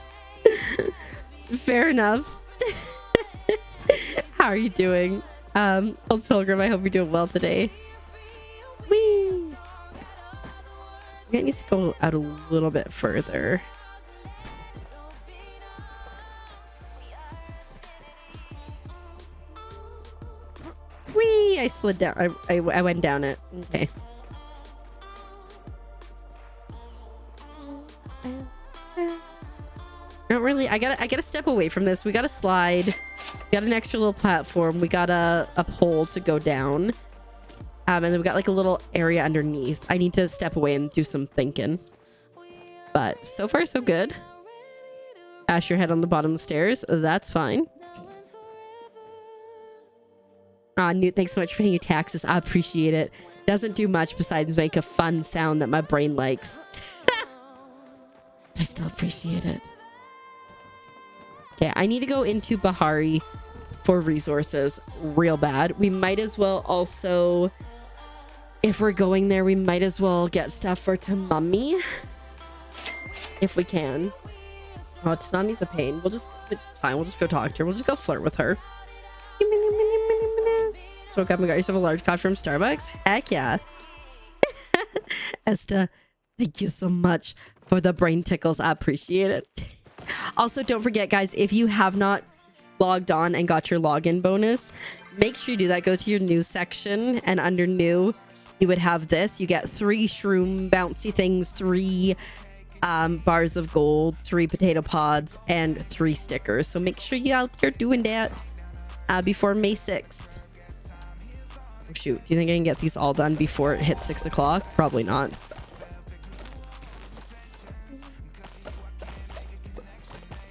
Fair enough. How are you doing? Old Pilgrim, I hope you're doing well today. Whee! It needs to go out a little bit further. Whee! I slid down. I went down it. Okay. Not really. I gotta step away from this. We gotta slide. We got an extra little platform. We got a pole to go down. And then we got like a little area underneath. I need to step away and do some thinking. But so far so good. Bash your head on the bottom of the stairs. That's fine. Newt, thanks so much for paying your taxes. I appreciate it. Doesn't do much besides make a fun sound that my brain likes. I still appreciate it. Okay, I need to go into Bahari for resources real bad. We might as well also, if we're going there, we might as well get stuff for Tamami if we can. Oh, Tanami's a pain. It's fine. We'll just go talk to her. We'll just go flirt with her. So woke up and got yourself a large coffee from Starbucks? Heck yeah. Esther, thank you so much for the brain tickles. I appreciate it. Also, don't forget, guys, if you have not logged on and got your login bonus, make sure you do that. Go to your news section, and under new, you would have this. You get 3 shroom bouncy things, 3 bars of gold, 3 potato pods, and 3 stickers. So make sure you're out there doing that before May 6th. Oh, shoot. Do you think I can get these all done before it hits 6 o'clock? Probably not.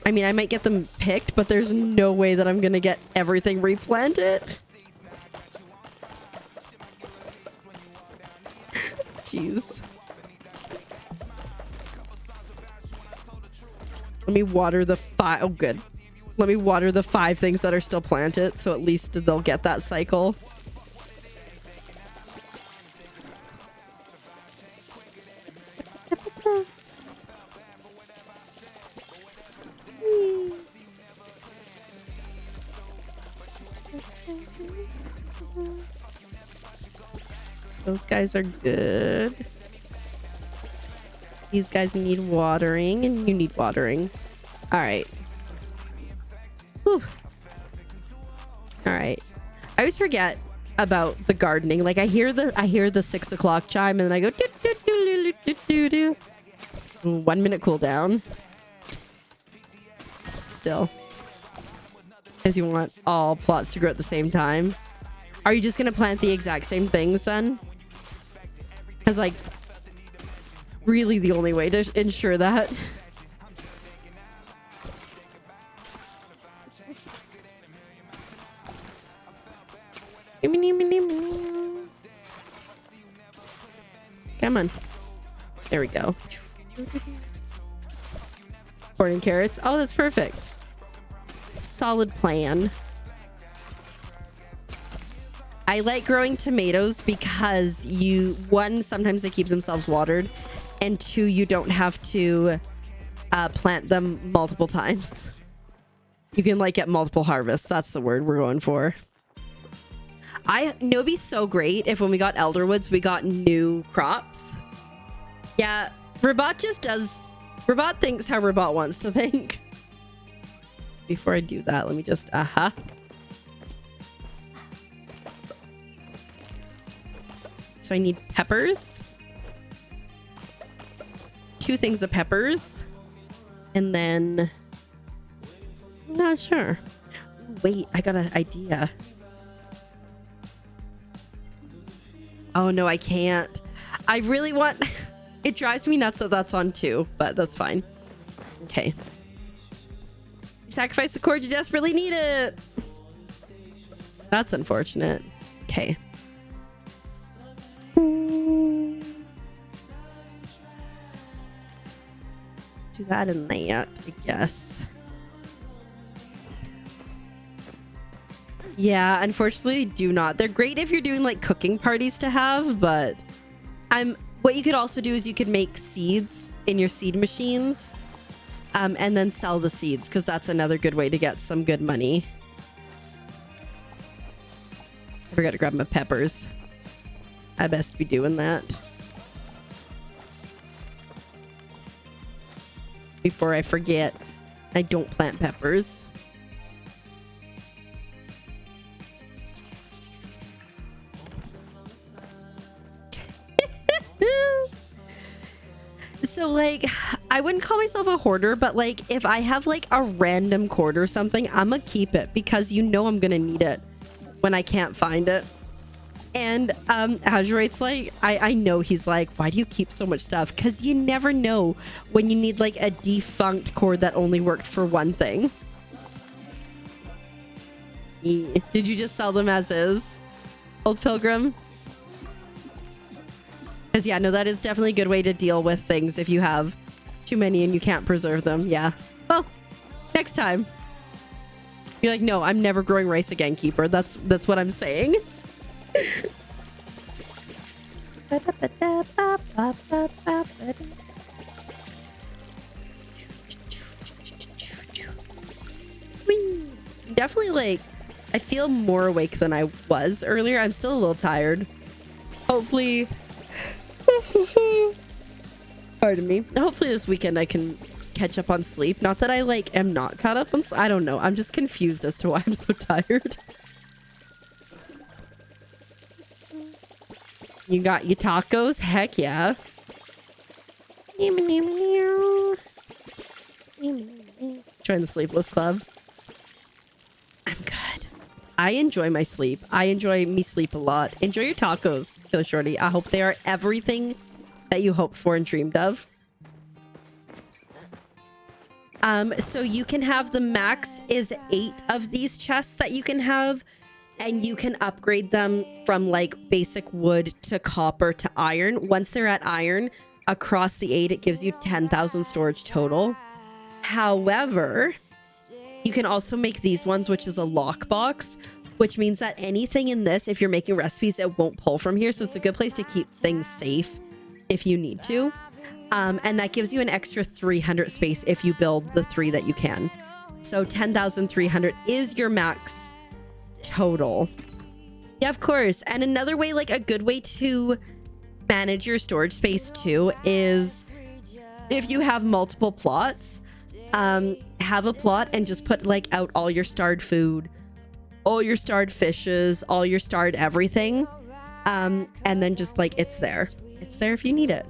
I mean, I might get them picked, but there's no way that I'm going to get everything replanted. Jeez. Let me water the 5. Oh, good. Let me water the 5 things that are still planted, so at least they'll get that cycle. Those guys are good. These guys need watering, and you need watering. All right. Whew. All right. I always forget about the gardening. Like I hear the 6 o'clock chime, and then I go do, do, do, do, do, do, do. 1 minute cooldown. Still, because you want all plots to grow at the same time. Are you just gonna plant the exact same things then? Because like, really the only way to ensure that. Come on. There we go. Corn and carrots. Oh, that's perfect. Solid plan. I like growing tomatoes because one, sometimes they keep themselves watered, and 2, you don't have to plant them multiple times. You can like get multiple harvests. That's the word we're going for. It'd be so great if when we got Elderwoods, we got new crops. Yeah, Robot thinks how Robot wants to think. Before I do that, let me just, So I need peppers. 2 things of peppers. And then, I'm not sure. Wait, I got an idea. Oh no, I can't. I really want... It drives me nuts that that's on 2, but that's fine. Okay. Sacrifice the cord, you desperately need it. That's unfortunate. Okay. Do that and that, I guess. Yeah, unfortunately, do not. They're great if you're doing like cooking parties to have, but what you could also do is you could make seeds in your seed machines, and then sell the seeds, because that's another good way to get some good money. I forgot to grab my peppers. I best be doing that before I forget. I don't plant peppers. So like, I wouldn't call myself a hoarder, but like if I have like a random cord or something, I'm gonna keep it because you know I'm gonna need it when I can't find it. And Azurate's like, I know he's like, why do you keep so much stuff? Because you never know when you need like a defunct cord that only worked for one thing. Did you just sell them as is, Old Pilgrim? Because yeah, no, that is definitely a good way to deal with things if you have too many and you can't preserve them. Yeah. Well, next time. Be like, no, I'm never growing rice again, Keeper. That's what I'm saying. Definitely, like, I feel more awake than I was earlier. I'm still a little tired. Hopefully, pardon me. Hopefully this weekend I can catch up on sleep. Not that I, like, am not caught up on sleep. I don't know. I'm just confused as to why I'm so tired. You got your tacos? Heck yeah. Join the Sleepless Club. I'm good. I enjoy my sleep. I enjoy me sleep a lot. Enjoy your tacos, Killer Shorty. I hope they are everything that you hoped for and dreamed of. So you can have the max is 8 of these chests that you can have, and you can upgrade them from like basic wood to copper to iron. Once they're at iron, across the 8, it gives you 10,000 storage total. However, you can also make these ones, which is a lockbox, which means that anything in this, if you're making recipes, it won't pull from here. So it's a good place to keep things safe if you need to. And that gives you an extra 300 space if you build the 3 that you can. So 10,300 is your max total. Yeah, of course. And another way, like a good way to manage your storage space too, is if you have multiple plots, have a plot and just put like out all your starred food, all your starred fishes, all your starred everything. And then just like, it's there if you need it.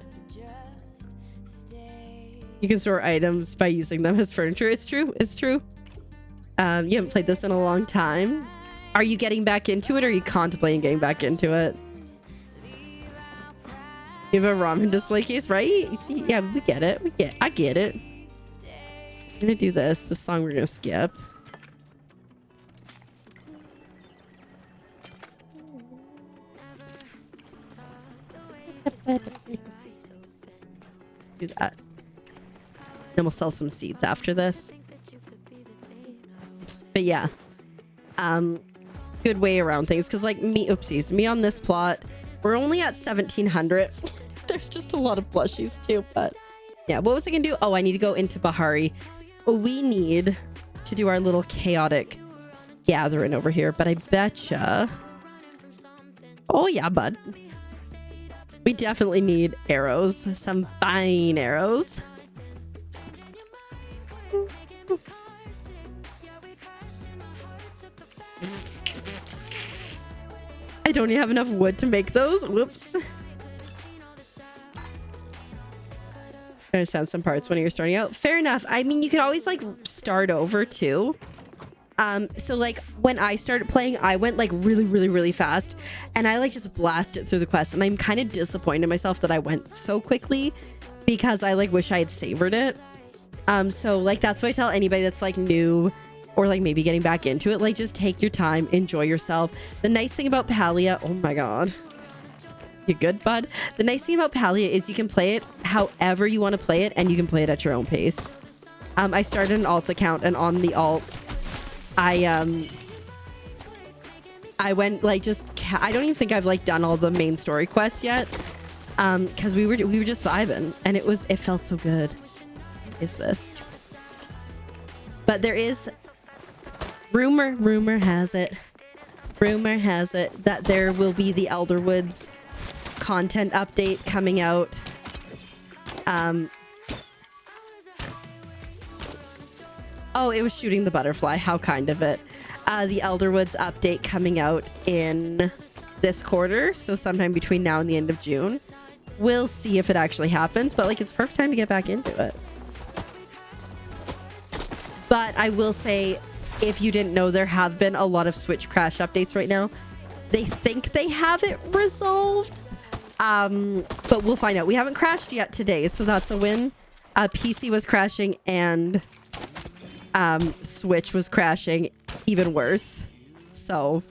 You can store items by using them as furniture. It's true. You haven't played this in a long time. Are you getting back into it, or are you contemplating getting back into it? You have a ramen display case, right? You see, yeah, we get it. I get it. I'm gonna do this. The song we're gonna skip. Do that. Then we'll sell some seeds after this. But yeah, good way around things, because like me on this plot, we're only at 1,700. There's just a lot of plushies too. But yeah, what was I gonna do? Oh, I need to go into Bahari. We need to do our little chaotic gathering over here, but I betcha. Oh yeah, bud. We definitely need arrows. Some fine arrows. I don't even have enough wood to make those. Whoops. I understand some parts when you're starting out. Fair enough. I mean, you could always like start over too. So like when I started playing, I went like really fast, and I like just blasted through the quest, and I'm kind of disappointed in myself that I went so quickly, because I like wish I had savored it. So like that's what I tell anybody that's like new or like maybe getting back into it, like just take your time, enjoy yourself. The nice thing about Palia, oh my god, you good, bud? The nice thing about Palia is you can play it however you want to play it, and you can play it at your own pace. I started an alt account, and on the alt I went like just I don't even think I've like done all the main story quests yet, because we were just vibing, and it felt so good. What is this? But there is rumor has it that there will be the Elderwoods content update coming out. Oh, it was shooting the butterfly. How kind of it. The Elderwoods update coming out in this quarter, so sometime between now and the end of June. We'll see if it actually happens, but like it's perfect time to get back into it. But I will say, if you didn't know, there have been a lot of Switch crash updates right now. They think they have it resolved, but we'll find out. We haven't crashed yet today, so that's a win. PC was crashing, and Switch was crashing even worse. So,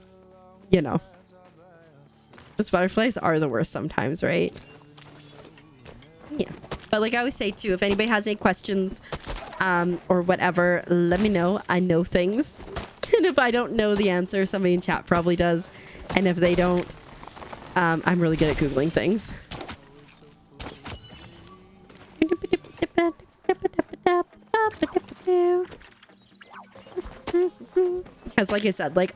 you know, those butterflies are the worst sometimes, right? Yeah. But like I always say too, if anybody has any questions or whatever, let me know. I know things. And if I don't know the answer, somebody in chat probably does. And if they don't, I'm really good at Googling things. Because like I said, like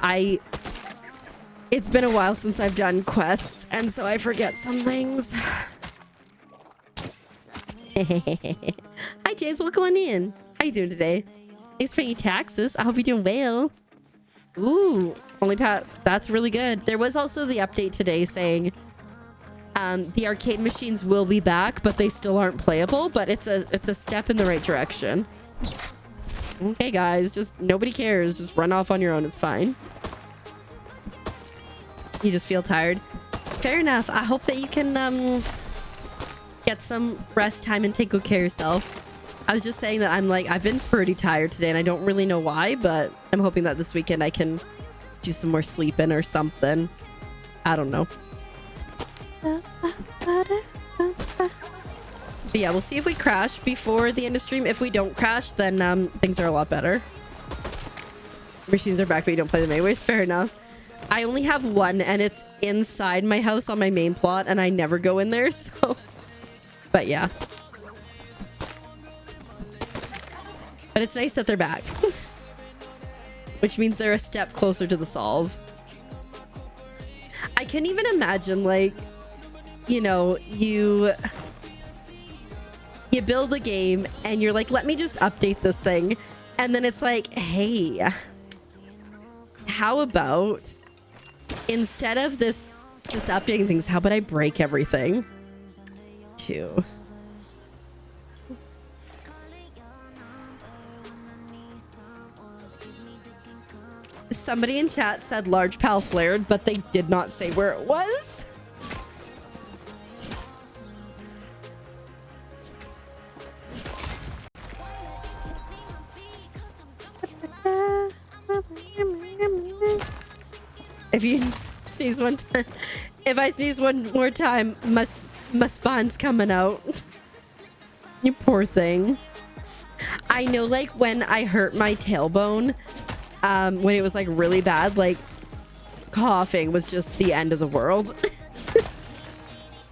it's been a while since I've done quests, and so I forget some things. Hi James, welcome on in. How you doing today? Thanks for your taxes. I hope you're doing well. Ooh, only Pat. That's really good. There was also the update today saying the arcade machines will be back, but they still aren't playable. But it's a step in the right direction. Okay, guys, just nobody cares. Just run off on your own. It's fine. You just feel tired. Fair enough. I hope that you can get some rest time and take good care of yourself. I was just saying that I've been pretty tired today and I don't really know why, but I'm hoping that this weekend I can do some more sleeping or something. I don't know. But yeah, we'll see if we crash before the end of stream. If we don't crash, then things are a lot better. Machines are back, but you don't play them anyways. Fair enough. I only have one and it's inside my house on my main plot and I never go in there, so... But yeah. But it's nice that they're back. Which means they're a step closer to the solve. I couldn't even imagine, like, you know, you build a game and you're like, let me just update this thing. And then it's like, hey, how about instead of this just updating things, how about I break everything too? Somebody in chat said large pal flared, but they did not say where it was. If you sneeze one time, if I sneeze one more time, my spine's coming out. You poor thing. I know, like, when I hurt my tailbone, when it was like really bad, like coughing was just the end of the world.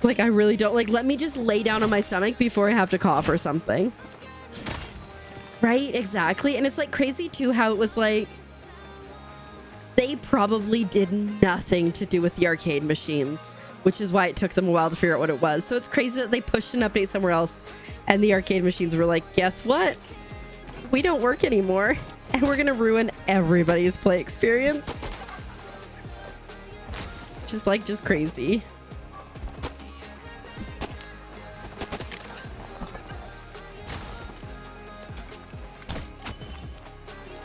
Like, I really don't like, let me just lay down on my stomach before I have to cough or something. Right? Exactly. And it's like crazy too how it was like they probably did nothing to do with the arcade machines, which is why it took them a while to figure out what it was. So it's crazy that they pushed an update somewhere else and the arcade machines were like, guess what? We don't work anymore. And we're going to ruin everybody's play experience. Just like, just crazy.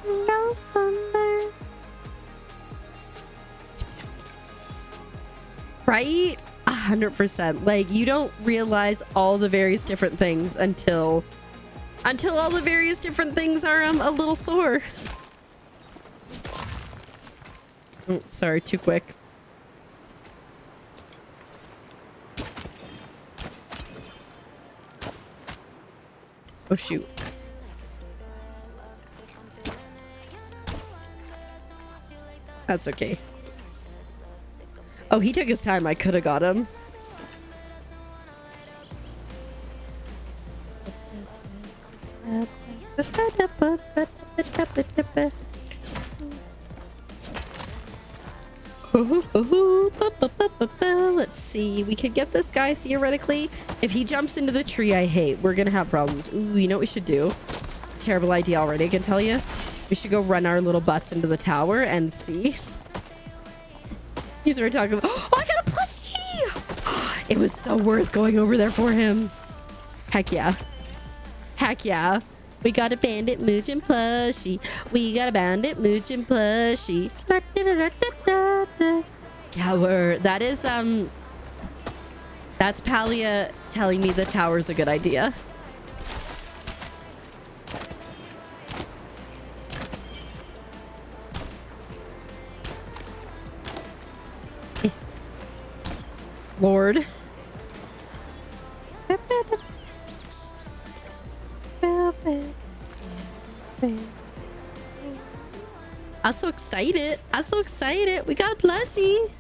No thunder. Right? 100%. Like, you don't realize all the various different things until all the various different things are a little sore. Sorry, too quick. Oh shoot. That's okay. Oh, he took his time. I could have got him. Let's see. We could get this guy theoretically. If he jumps into the tree I hate, we're gonna have problems. Ooh, you know what we should do? Terrible idea already, I can tell you. We should go run our little butts into the tower and see. He's already talking about, oh, I got a plushie! It was so worth going over there for him. Heck yeah. Heck yeah. We got a bandit moochin plushie. We got a bandit moochin plushie. Tower. That is, that's Palia telling me the tower's a good idea. Lord. I'm so excited. I'm so excited. We got plushie.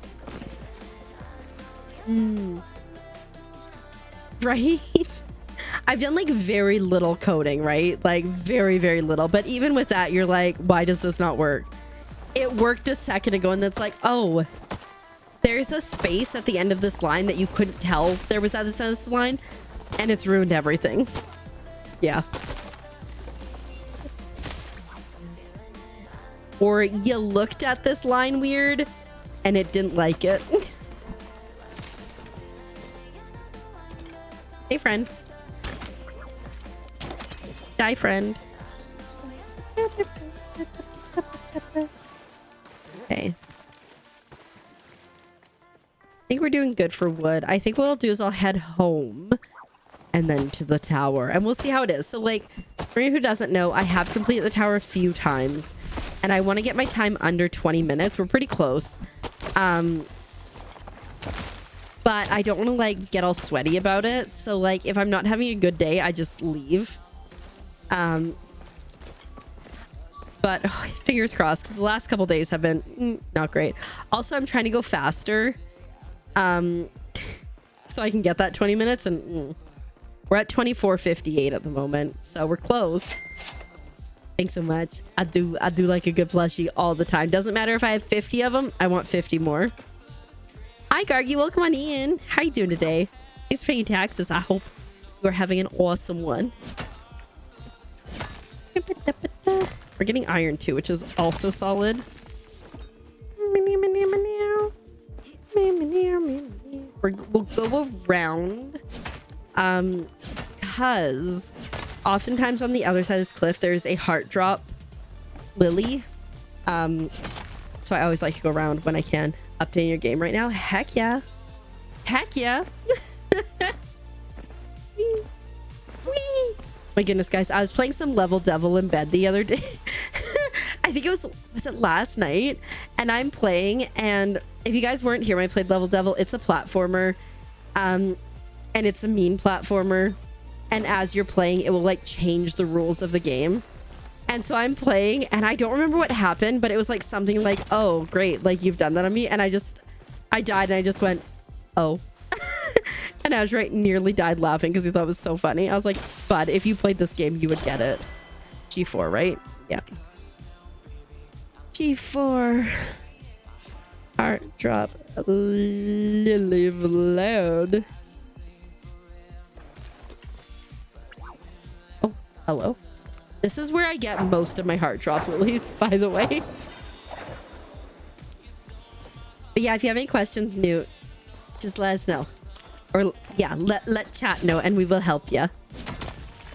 Right? I've done like very little coding, right? Like very, very little. But even with that, you're like, why does this not work? It worked a second ago, and that's like, oh, there's a space at the end of this line that you couldn't tell there was at the end of this line, and it's ruined everything. Yeah. Or you looked at this line weird and it didn't like it. Hey, friend. Die, friend. Okay. I think we're doing good for wood. I think what I'll do is I'll head home and then to the tower, and we'll see how it is. So, like, for anyone who doesn't know, I have completed the tower a few times, and I want to get my time under 20 minutes. We're pretty close. But I don't want to, like, get all sweaty about it. So, like, if I'm not having a good day, I just leave. But oh, fingers crossed, because the last couple days have been not great. Also, I'm trying to go faster. So I can get that 20 minutes, and we're at 24:58 at the moment, so we're close. Thanks so much. I do like a good plushie all the time. Doesn't matter if I have 50 of them, I want 50 more. Hi Gargi, welcome on in. How you doing today? Thanks for paying taxes. I hope you're having an awesome one. We're getting iron too, which is also solid. We'll go around, because oftentimes on the other side of this cliff there's a heart drop lily, so I always like to go around when I can. Updating your game right now? Heck yeah. Heck yeah. Whee. Whee. My goodness, guys, I was playing some Level Devil in bed the other day. I think it was it last night, and I'm playing, and if you guys weren't here when I played Level Devil, it's a platformer, and it's a mean platformer, and as you're playing it will like change the rules of the game. And so I'm playing, and I don't remember what happened, but it was like something like, oh great, like you've done that on me, and I died, and I just went, oh. And I was nearly died laughing because he thought it was so funny. I was like, bud, if you played this game you would get it. G4, right? Yeah. G4. Heart drop. Lily loud. Oh, hello. This is where I get most of my heart drop lilies, by the way. But yeah, if you have any questions, Newt, just let us know. Or yeah, let chat know and we will help you.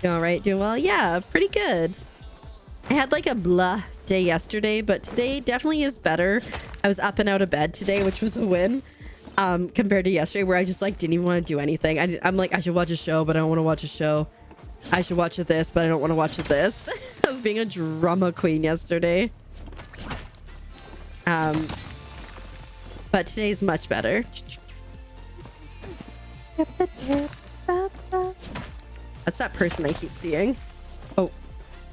Doing all right? Doing well? Yeah, pretty good. I had like a blah day yesterday, but today definitely is better. I was up and out of bed today, which was a win, compared to yesterday where I just like didn't even want to do anything. I'm like, I should watch a show, but I don't want to watch a show. I should watch this, but I don't want to watch this. I was being a drama queen yesterday. But today's much better. That's that person I keep seeing. Oh,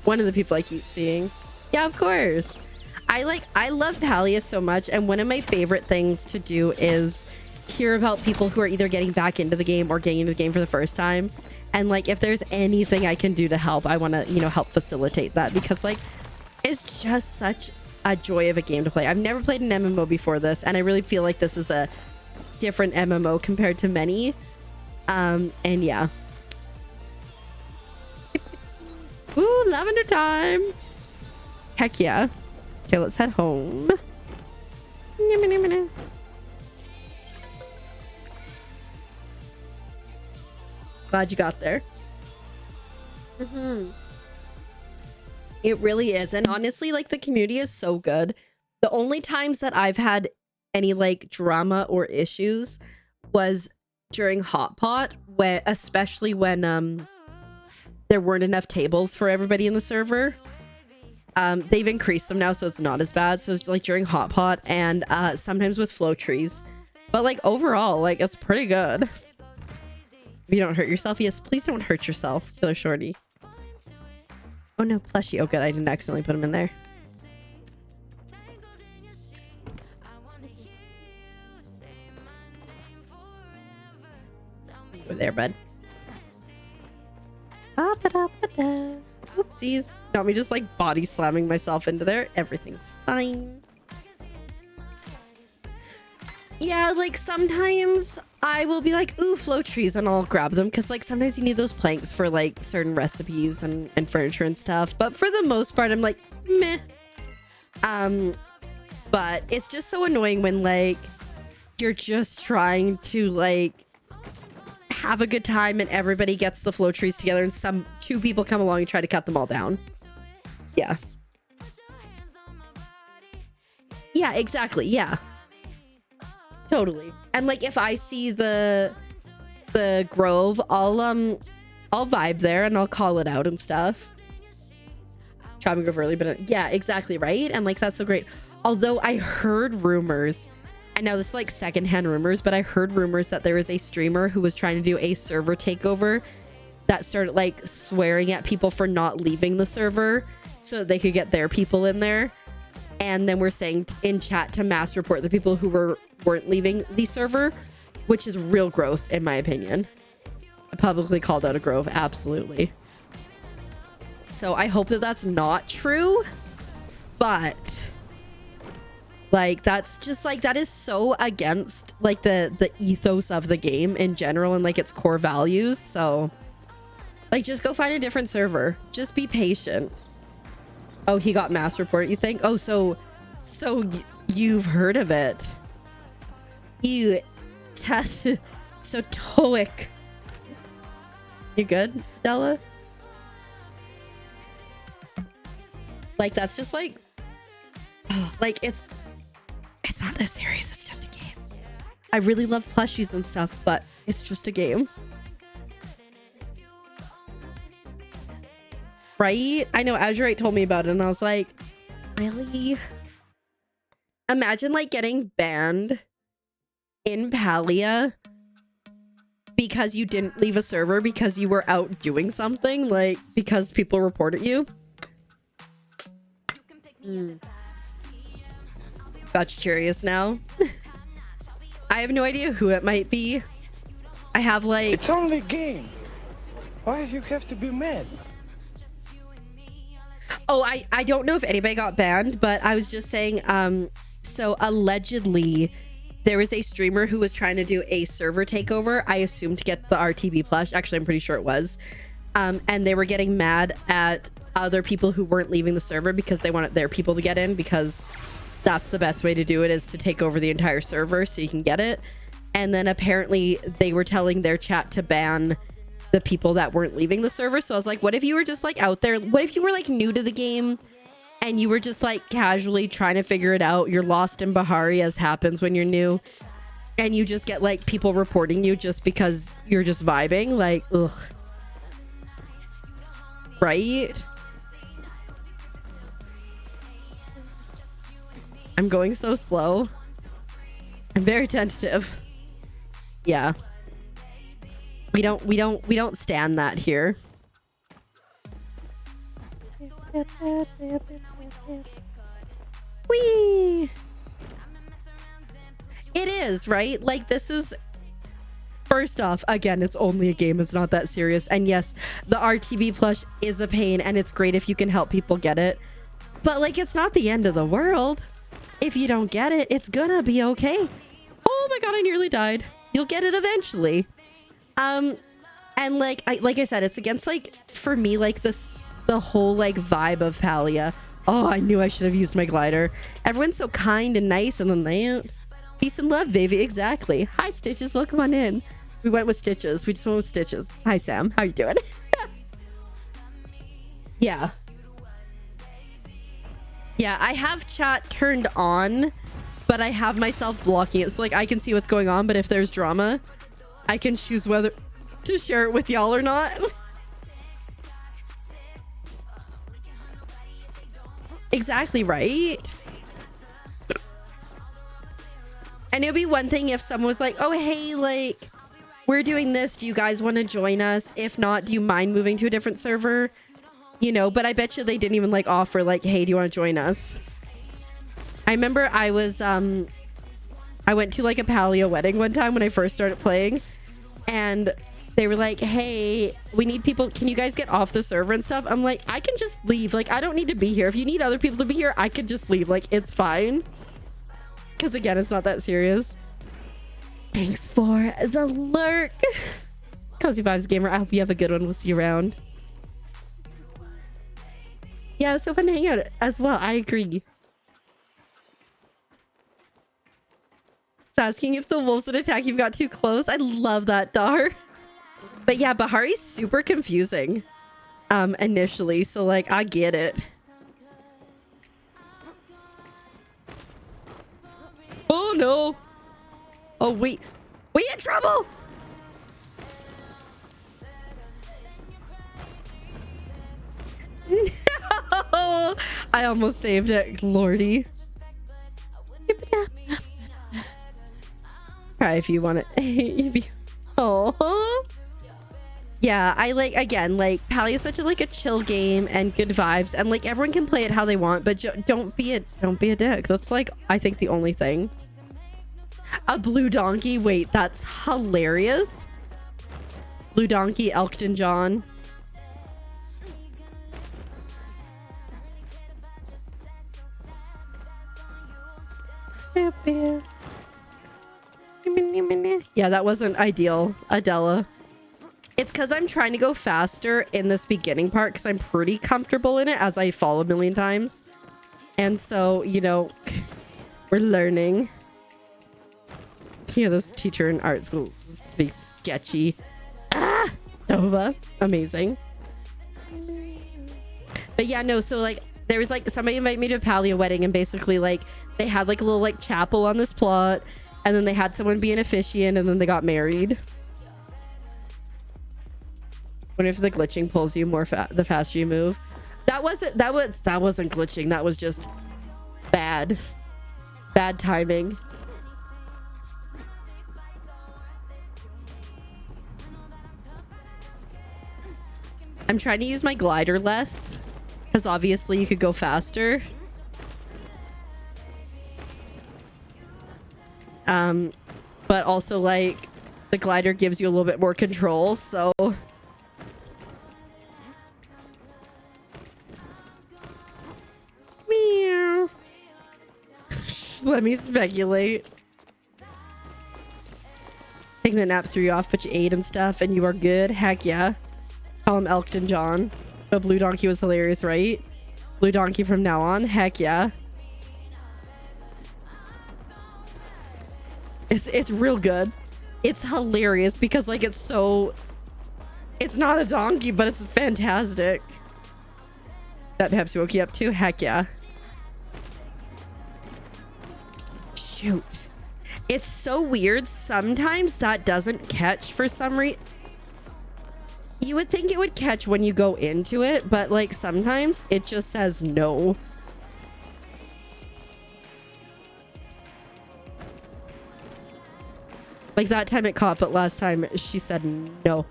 one of the people I keep seeing. Yeah, of course. I love Palia so much, and one of my favorite things to do is hear about people who are either getting back into the game or getting into the game for the first time. And like, if there's anything I can do to help, I want to, help facilitate that, because like, it's just such a joy of a game to play. I've never played an MMO before this, and I really feel like this is a different MMO compared to many. And yeah. Ooh, lavender time. Heck yeah. Okay, let's head home. Glad you got there. It really is. And honestly, like, the community is so good. The only times that I've had any like drama or issues was during Hot Pot, especially when there weren't enough tables for everybody in the server. They've increased them now, so it's not as bad. So it's like during Hot Pot and sometimes with flow trees. But like overall, like, it's pretty good. If you don't hurt yourself, yes, please don't hurt yourself, Killer Shorty. Oh no, plushie. Oh good, I didn't accidentally put him in there. there, bud. Ba-ba-da-ba-da. Oopsies. Not me just like body slamming myself into there. Everything's fine. Yeah, like sometimes I will be like, ooh, flow trees, and I'll grab them because like sometimes you need those planks for like certain recipes and furniture and stuff. But for the most part, I'm like, meh. But it's just so annoying when like you're just trying to like have a good time and everybody gets the flow trees together and two people come along and try to cut them all down. Yeah. Yeah, exactly. Yeah. Totally. And like if I see the grove, I'll vibe there and I'll call it out and stuff. Chopping grove early, but yeah, exactly, right? And like that's so great. Although I heard rumors, and now this is like secondhand rumors, but I heard rumors that there was a streamer who was trying to do a server takeover that started like swearing at people for not leaving the server so that they could get their people in there. And then we're saying in chat to mass report the people who weren't leaving the server, which is real gross in my opinion. I publicly called out a grove, absolutely. So I hope that that's not true, but like that's just like that is so against like the ethos of the game in general and like its core values. So like just go find a different server. Just be patient. Oh, he got mass report, you think? Oh, so you've heard of it. You test so stoic. You good, Della? Like that's just like it's not that serious. It's just a game. I really love plushies and stuff, but it's just a game. Right? I know Azurite told me about it and I was like, really? Imagine like getting banned in Palia because you didn't leave a server because you were out doing something, like because people reported you. Got you curious now. I have no idea who it might be. I have like...
It's only a game. Why you have to be mad?
Oh, I don't know if anybody got banned, but I was just saying, so allegedly there was a streamer who was trying to do a server takeover, I assume to get the RTB plush. Actually, I'm pretty sure it was. And they were getting mad at other people who weren't leaving the server because they wanted their people to get in, because that's the best way to do it, is to take over the entire server so you can get it. And then apparently they were telling their chat to ban the people that weren't leaving the server. So I was like, what if you were just like out there? What if you were like new to the game and you were just like casually trying to figure it out? You're lost in Bahari, as happens when you're new, and you just get like people reporting you just because you're just vibing. Like, ugh. Right? I'm going so slow. I'm very tentative. Yeah. We don't stand that here. Whee! It is, right? Like, this is... First off, again, it's only a game. It's not that serious. And yes, the RTB plush is a pain, and it's great if you can help people get it. But, like, it's not the end of the world. If you don't get it, it's gonna be okay. Oh my god, I nearly died. You'll get it eventually. And like I said, it's against, like, for me, like the whole like vibe of Palia. Oh, I knew I should have used my glider. Everyone's so kind and nice, and then they ain't. Peace and love, baby. Exactly. Hi, Stitches. Welcome on in. We went with Stitches. We just went with Stitches. Hi, Sam. How you doing? Yeah. Yeah, I have chat turned on, but I have myself blocking it. So like I can see what's going on, but if there's drama, I can choose whether to share it with y'all or not. Exactly, right? And it would be one thing if someone was like, oh, hey, like, we're doing this. Do you guys want to join us? If not, do you mind moving to a different server? You know, but I bet you they didn't even like offer like, hey, do you want to join us? I remember I was, I went to like a Palia wedding one time when I first started playing, and they were like, hey, we need people. Can you guys get off the server and stuff? I'm like, I can just leave. Like, I don't need to be here. If you need other people to be here, I could just leave. Like, it's fine. Because again, it's not that serious. Thanks for the lurk. Cozy Vibes Gamer. I hope you have a good one. We'll see you around. Yeah, it was so fun to hang out as well. I agree. It's asking if the wolves would attack you if you got too close. I love that, Dar. But yeah, Bahari's super confusing initially. So like, I get it. Oh no. Oh, we in trouble. No. I almost saved it, Lordy. Try if you want it. Oh. Yeah, I like, again, like Palia is such a like a chill game and good vibes, and like everyone can play it how they want, but don't be a dick. That's like, I think, the only thing. A blue donkey. Wait, that's hilarious. Blue donkey, Elkton John. Yeah, that wasn't ideal, Adela. It's because I'm trying to go faster in this beginning part because I'm pretty comfortable in it as I fall a million times. And so, you know, we're learning. Yeah, this teacher in art school is pretty sketchy. Ah! Nova. Amazing. But yeah, no, so like, there was like, somebody invited me to a Palia wedding, and basically like, they had like a little like chapel on this plot, and then they had someone be an officiant, and then they got married. What if the glitching pulls you more the faster you move? That wasn't glitching. That was just bad timing. I'm trying to use my glider less because obviously you could go faster. But also like the glider gives you a little bit more control, so meow. Let me speculate. Taking the nap threw you off, but you ate and stuff and you are good. Heck yeah. Call him Elkton John. But Blue Donkey was hilarious, right? Blue Donkey from now on. Heck yeah. It's real good. It's hilarious because like it's not a donkey, but it's fantastic. That Pepsi woke you up too? Heck yeah. Shoot. It's so weird. Sometimes that doesn't catch for some reason. You would think it would catch when you go into it, but like sometimes it just says no. Like that time it caught, but last time she said no.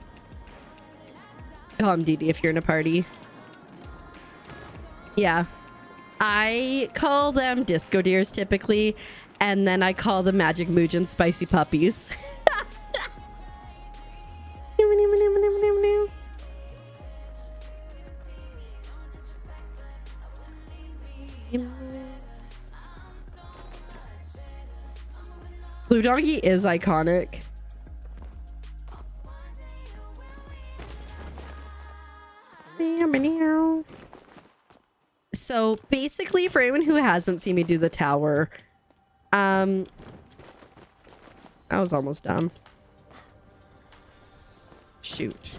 Call him DD if you're in a party. Yeah. I call them disco deers typically, and then I call them magic Muujin spicy puppies. Blue Donkey is iconic. So basically, for anyone who hasn't seen me do the tower, I was almost done. Shoot.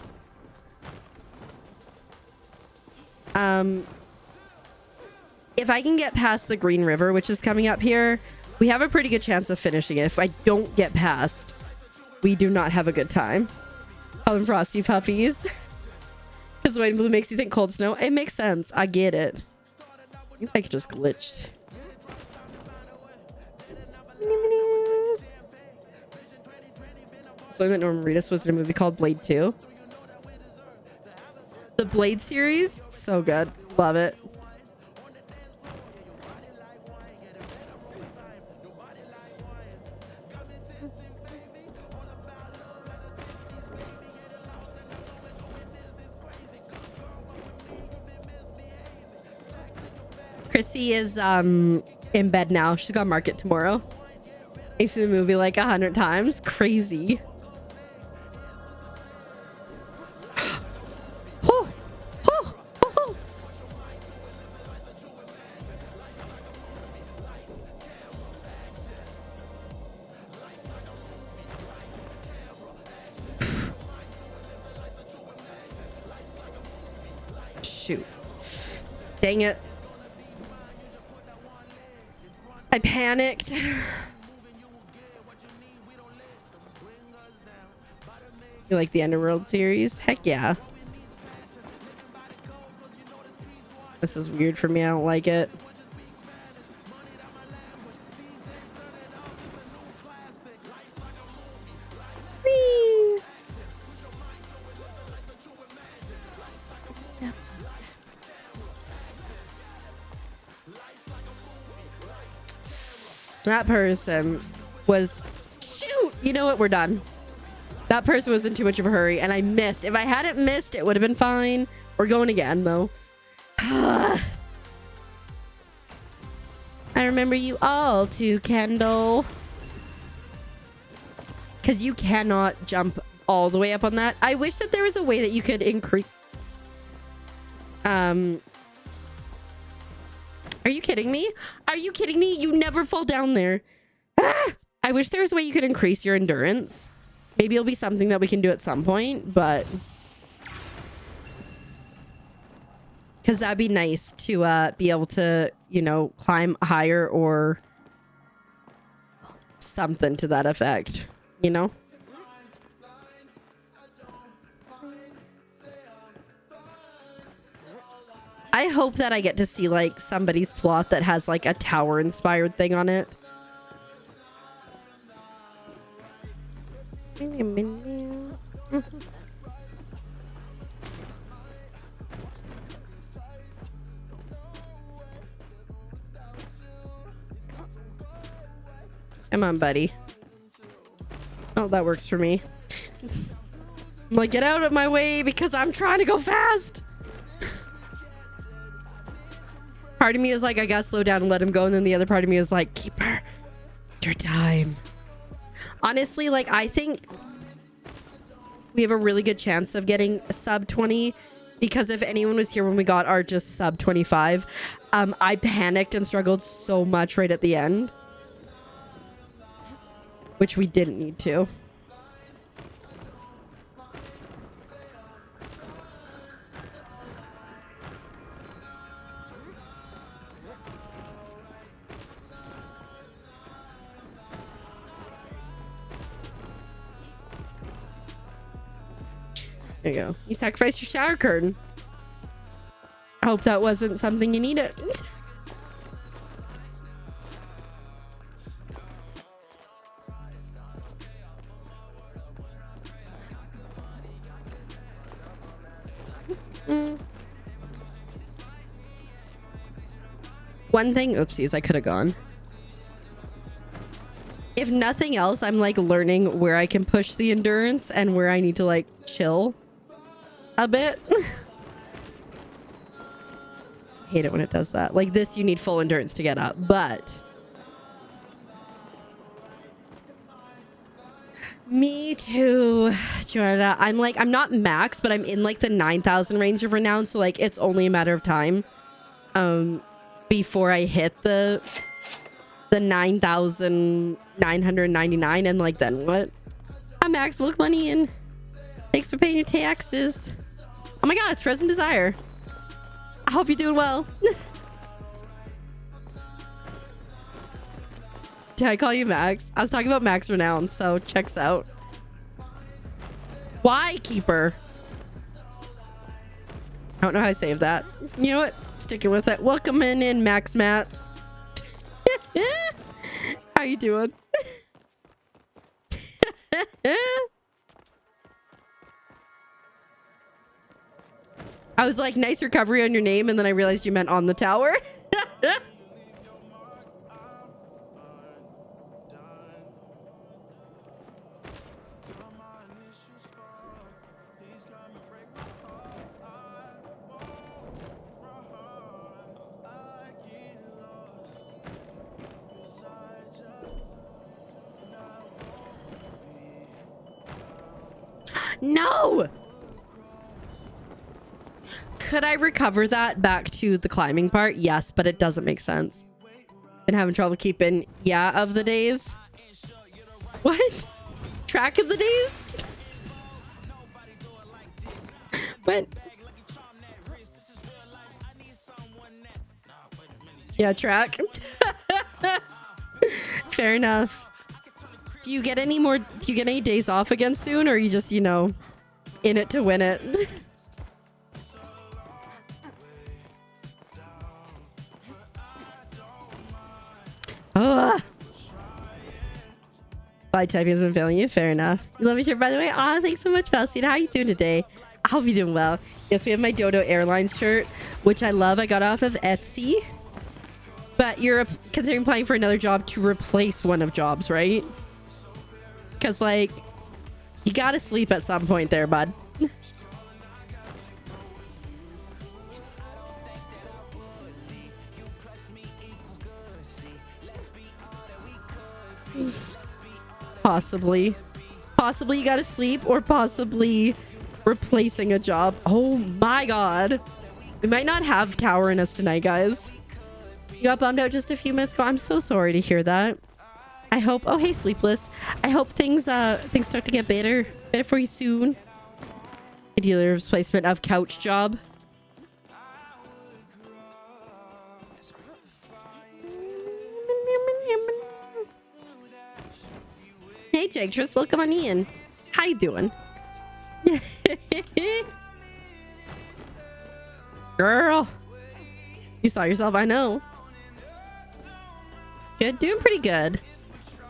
If I can get past the Green River, which is coming up here, we have a pretty good chance of finishing it. If I don't get past, we do not have a good time. Call them frosty puppies. Because white and blue makes you think cold snow. It makes sense. I get it. I think I just glitched. So that Norman Reedus was in a movie called Blade 2. The Blade series, so good. Love it. Chrissy is in bed now. She's got market tomorrow. I see the movie like 100 times. Crazy. Shoot. Dang it. I panicked. You like the Underworld series? Heck yeah. This is weird for me. I don't like it. Whee! That person was... Shoot! You know what? We're done. That person was in too much of a hurry, and I missed. If I hadn't missed, it would have been fine. We're going again, though. I remember you all too, Kendall. Because you cannot jump all the way up on that. I wish that there was a way that you could increase... Are you kidding me? Are you kidding me? You never fall down there. Ah! I wish there was a way you could increase your endurance. Maybe it'll be something that we can do at some point, but... Because that'd be nice to be able to, you know, climb higher or something to that effect, you know? I hope that I get to see, like, somebody's plot that has, like, a tower-inspired thing on it. Come on, buddy. Oh, that works for me. I'm like, get out of my way because I'm trying to go fast. Part of me is like, I gotta slow down and let him go. And then the other part of me is like, keep her your time. Honestly, like, I think we have a really good chance of getting sub 20 because if anyone was here when we got our just sub 25, I panicked and struggled so much right at the end, which we didn't need to. There you go. You sacrificed your shower curtain. I hope that wasn't something you needed. One thing, oopsies, I could have gone. If nothing else, I'm like learning where I can push the endurance and where I need to like chill a bit. Hate it when it does that. Like this, you need full endurance to get up, but me too, Jordan. I'm like, I'm not max, but I'm in like the 9,000 range of renown, so like it's only a matter of time before I hit the 9,999, and like then what? I'm max book money and thanks for paying your taxes. Oh my god, it's Frozen Desire. I hope you're doing well. Did I call you Max? I was talking about Max Renown, so checks out. Why, Keeper? I don't know how to save that. You know what? Sticking with it. Welcome in, Max Matt. How you doing? I was like, nice recovery on your name, and then I realized you meant on the tower. No! Could I recover that back to the climbing part? Yes, but it doesn't make sense. Been having trouble keeping, of the days. What? Track of the days? What? Yeah, track. Fair enough. Do you get any days off again soon, or are you just, in it to win it? Oh. Live typing has been failing you. Fair enough. You love me, shirt, by the way. Oh, thanks so much, Faustine. How are you doing today? I'll be doing well. Yes, we have my Dodo Airlines shirt, which I love. I got off of Etsy. But you're considering applying for another job to replace one of jobs, right? Because, like, you gotta sleep at some point there, bud. Possibly you gotta sleep, or possibly replacing a job. Oh my god, we might not have tower in us tonight, guys. You got bummed out just a few minutes ago. I'm so sorry to hear that. I hope, oh hey Sleepless, I hope things start to get better for you soon. Ideally replacement of couch job. Hey Jagtress, welcome on in. How you doing? Girl, you saw yourself, I know. Good, doing pretty good.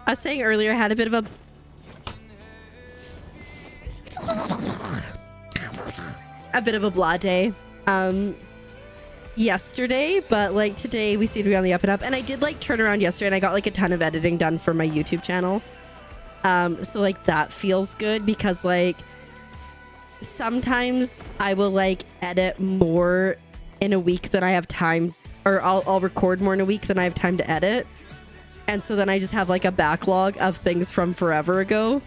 I was saying earlier I had a bit of a blah day yesterday, but like today we seem to be on the up and up, and I did like turn around yesterday and I got like a ton of editing done for my YouTube channel. So like that feels good, because like sometimes I will like edit more in a week than I have time, or I'll record more in a week than I have time to edit, and so then I just have like a backlog of things from forever ago.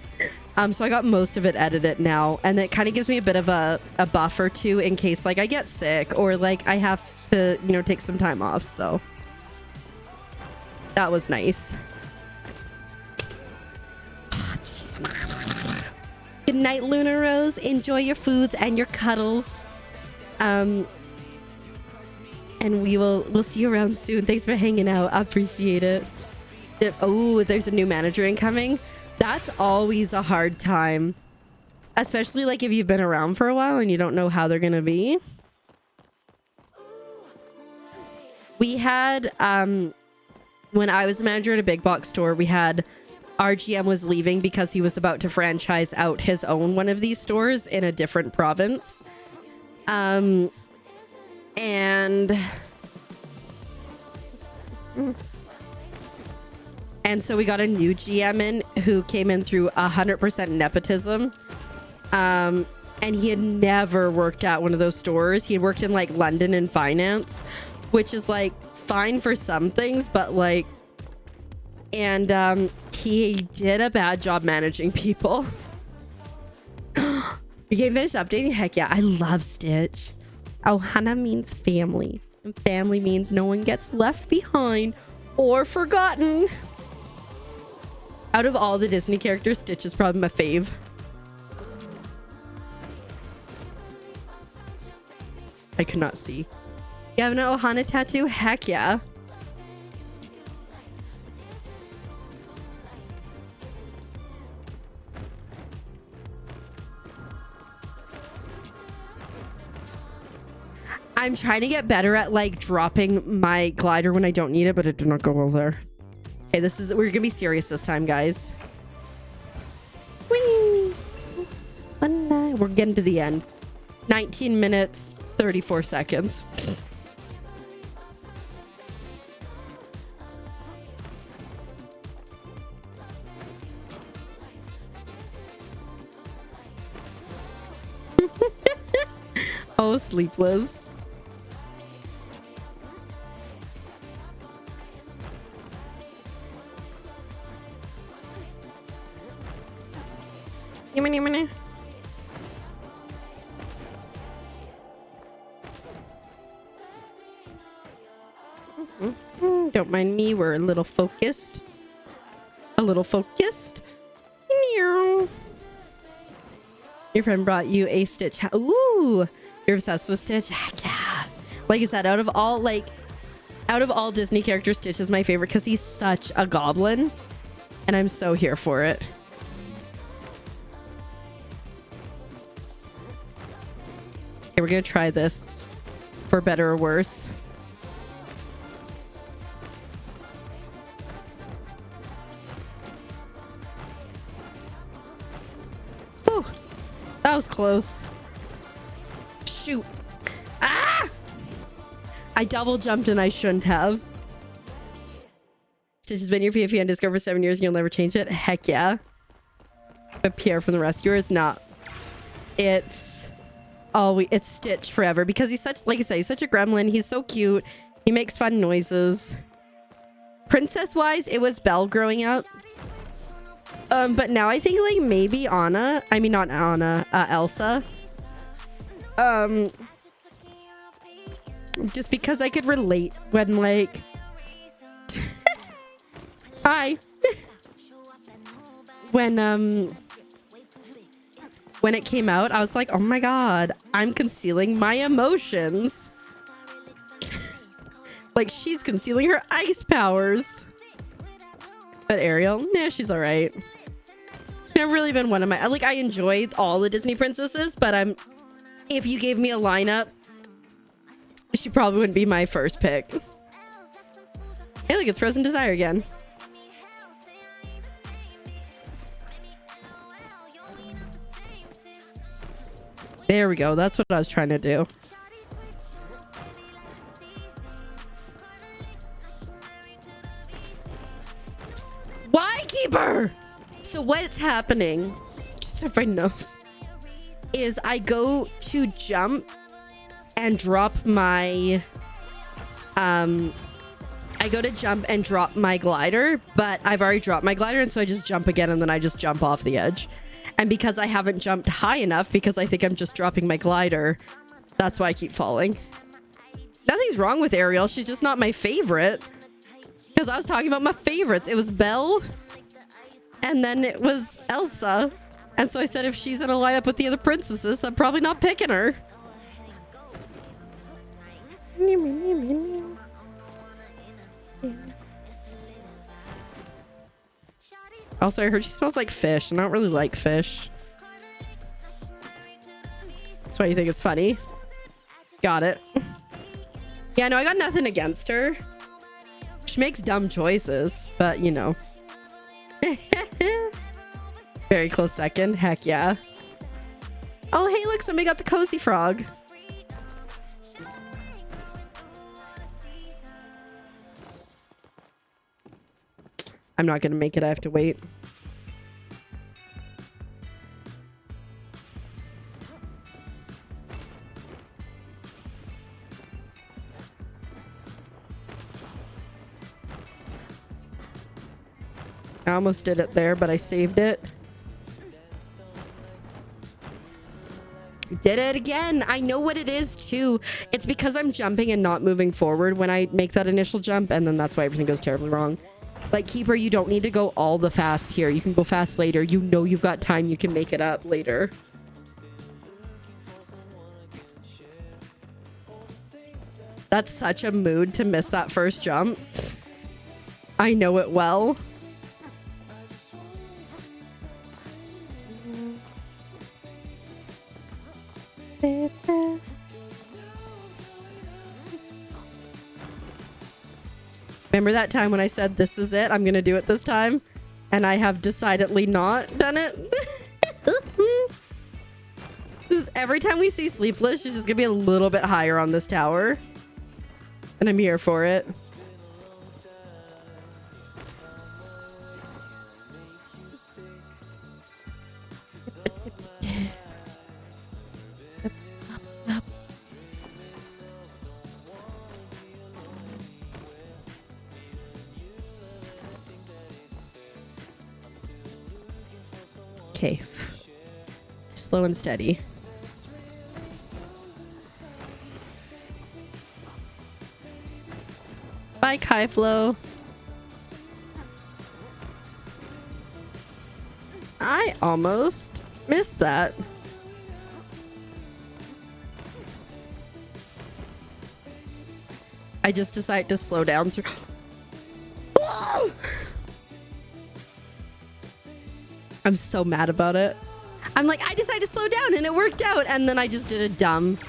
So I got most of it edited now, and it kind of gives me a bit of a buffer too, in case like I get sick or like I have to take some time off. So that was nice. Good night, Luna Rose. Enjoy your foods and your cuddles. And we'll see you around soon. Thanks for hanging out. I appreciate it. There's a new manager incoming. That's always a hard time, especially like if you've been around for a while and you don't know how they're gonna be. We had when I was a manager at a big box store, we had our GM was leaving because he was about to franchise out his own one of these stores in a different province. And so we got a new GM in who came in through 100% nepotism. And he had never worked at one of those stores. He had worked in like London in finance, which is like fine for some things, but like, and he did a bad job managing people. You can finish updating? Heck yeah, I love Stitch. Ohana means family, and family means no one gets left behind or forgotten. Out of all the Disney characters, Stitch is probably my fave. I could not see. You have an Ohana tattoo? Heck yeah. I'm trying to get better at like dropping my glider when I don't need it, but it did not go well there. Okay, we're gonna be serious this time, guys. Whee! We're getting to the end. 19 minutes, 34 seconds. Oh, Sleepless. Don't mind me. We're a little focused. A little focused. Meow. Your friend brought you a Stitch. Ooh, you're obsessed with Stitch. Heck yeah. Like I said, out of all Disney characters, Stitch is my favorite because he's such a goblin, and I'm so here for it. Okay, we're gonna try this for better or worse. Whew, that was close. Shoot. Ah! I double jumped and I shouldn't have. Stitch has been your PFP on Discord for 7 years and you'll never change it? Heck yeah. But Pierre from the Rescuer is not. It's Stitch forever because he's such, like I say, he's such a gremlin. He's so cute. He makes fun noises. Princess wise, it was Belle growing up. But now I think like maybe Anna. I mean not Anna, Elsa. Just because I could relate when like hi. When it came out, I was like, oh my god, I'm concealing my emotions. Like she's concealing her ice powers. But Ariel, nah, she's all right. She's never really been one of my, like, I enjoyed all the Disney princesses, but if you gave me a lineup, she probably wouldn't be my first pick. Hey, look, it's Frozen Desire again. There we go. That's what I was trying to do. Why keeper? So what's happening, just so everybody knows, is I go to jump and drop my glider, but I've already dropped my glider, and so I just jump again and then I just jump off the edge. And because I haven't jumped high enough, because I think I'm just dropping my glider, that's why I keep falling. Nothing's wrong with Ariel, she's just not my favorite. Because I was talking about my favorites. It was Belle, and then it was Elsa. And so I said if she's in a lineup with the other princesses, I'm probably not picking her. Also, I heard she smells like fish, and I don't really like fish. That's why you think it's funny. Got it. Yeah, no, I got nothing against her. She makes dumb choices, but you know. Very close second. Heck yeah. Oh, hey, look, somebody got the cozy frog. I'm not gonna make it. I have to wait. I almost did it there, but I saved it. Did it again. I know what it is too. It's because I'm jumping and not moving forward when I make that initial jump, and then that's why everything goes terribly wrong. Like Keeper, you don't need to go all the fast here. You can go fast later. You know you've got time. You can make it up later. That's such a mood to miss that first jump. I know it well. Remember that time when I said this is it, I'm gonna do it this time, and I have decidedly not done it. Every time we see Sleepless, she's just gonna be a little bit higher on this tower, and I'm here for it. Okay, slow and steady. Bye, Mike. Hi, Flo. I almost missed that. I just decided to slow down through. Whoa! I'm so mad about it. I'm like, I decided to slow down and it worked out. And then I just did a dumb.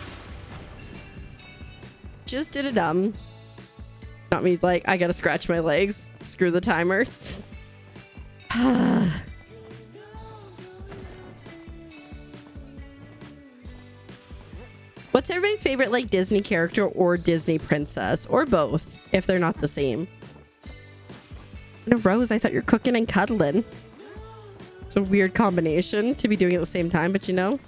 Not me like, I gotta scratch my legs. Screw the timer. What's everybody's favorite like Disney character or Disney princess? Or both, if they're not the same. No, Rose, I thought you're cooking and cuddling. It's a weird combination to be doing at the same time, but you know.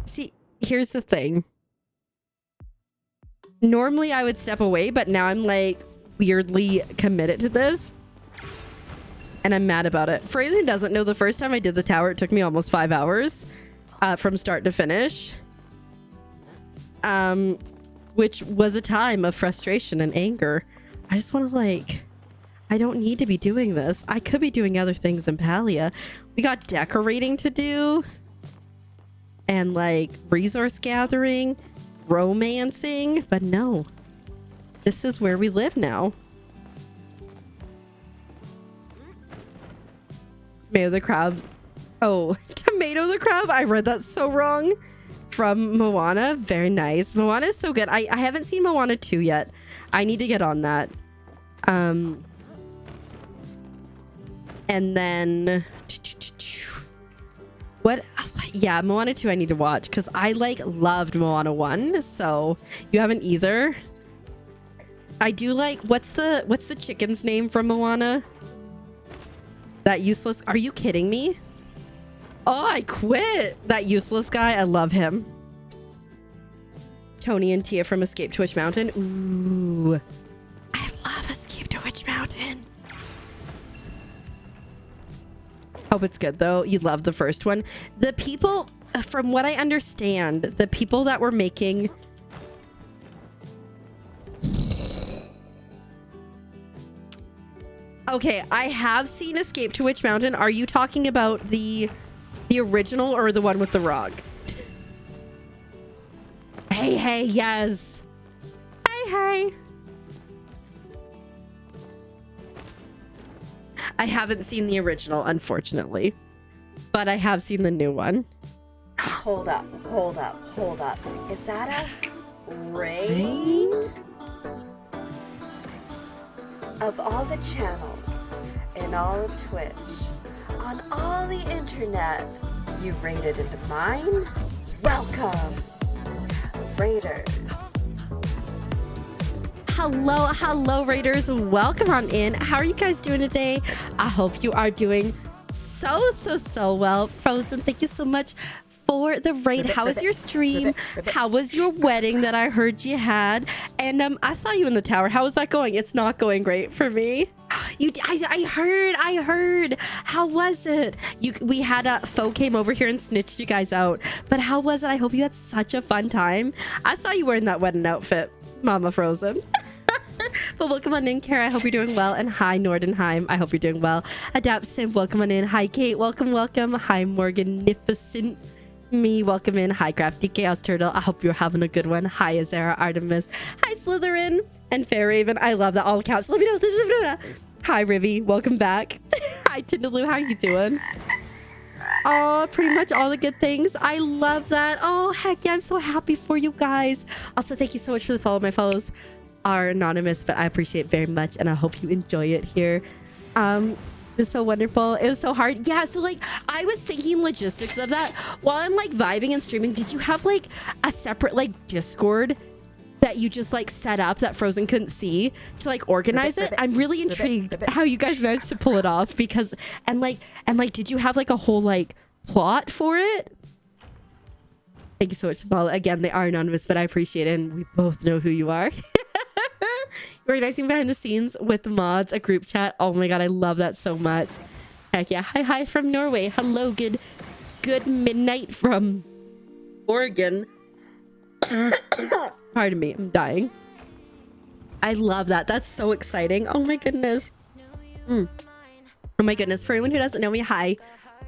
See, here's the thing. Normally I would step away, but now I'm like weirdly committed to this. And I'm mad about it. For anyone who doesn't know, the first time I did the tower, it took me almost 5 hours from start to finish. Which was a time of frustration and anger. I just want to like, I don't need to be doing this. I could be doing other things in Palia. We got decorating to do. And like resource gathering, romancing. But no, this is where we live now. Tomato the crab. Oh, tomato the crab. I read that so wrong. From Moana. Very nice. Moana is so good. I haven't seen Moana 2 yet. I need to get on that. And then what? Yeah, Moana 2 I need to watch because I like loved Moana 1. So you haven't either. I do like what's the chicken's name from Moana? That useless. Are you kidding me? Oh, I quit. That useless guy. I love him. Tony and Tia from Escape to Witch Mountain. Ooh. I love Escape to Witch Mountain. Hope it's good though. You love the first one. The people, from what I understand, the people that were making... Okay, I have seen Escape to Witch Mountain. Are you talking about the original or the one with the rock? Hey, yes. Hey. I haven't seen the original, unfortunately. But I have seen the new one.
Hold up. Is that a raid? Of all the channels in all of Twitch, on all the internet, you raided into mine? Welcome, Raiders.
Hello, Raiders. Welcome on in. How are you guys doing today? I hope you are doing so well. Frozen, thank you so much for the raid. How was your stream? How was your wedding that I heard you had? And I saw you in the tower. How is that going? It's not going great for me. I heard. How was it? We had a foe came over here and snitched you guys out. But how was it? I hope you had such a fun time. I saw you wearing that wedding outfit, Mama Frozen. But welcome on in, Kara. I hope you're doing well. And hi, Nordenheim. I hope you're doing well. Adapt Sim, welcome on in. Hi, Kate. Welcome. Hi, Morganificent. Me, welcome in. Hi, Crafty Chaos Turtle. I hope you're having a good one. Hi, Azara Artemis. Hi, Slytherin and Fair Raven. I love that all accounts. Let me know. Hi, Rivy. Welcome back. Hi, Tindaloo. How are you doing? Oh, pretty much all the good things. I love that. Oh, heck yeah. I'm so happy for you guys. Also, thank you so much for the follow. My follows are anonymous, but I appreciate it very much, and I hope you enjoy it here. It was so wonderful. It was so hard. Yeah, so like I was thinking logistics of that while I'm like vibing and streaming. Did you have like a separate like Discord that you just like set up that Frozen couldn't see to like organize it? I'm really intrigued how you guys managed to pull it off because and like did you have like a whole like plot for it? Thank you so much, Paula. Again, they are anonymous, but I appreciate it, and we both know who you are. Organizing behind the scenes with the mods, a group chat. Oh my god, I love that so much. Heck yeah. Hi from Norway. Hello, good good midnight from Oregon. Pardon me, I'm dying. I love that. That's so exciting. Oh my goodness. Oh my goodness. For anyone who doesn't know me, hi.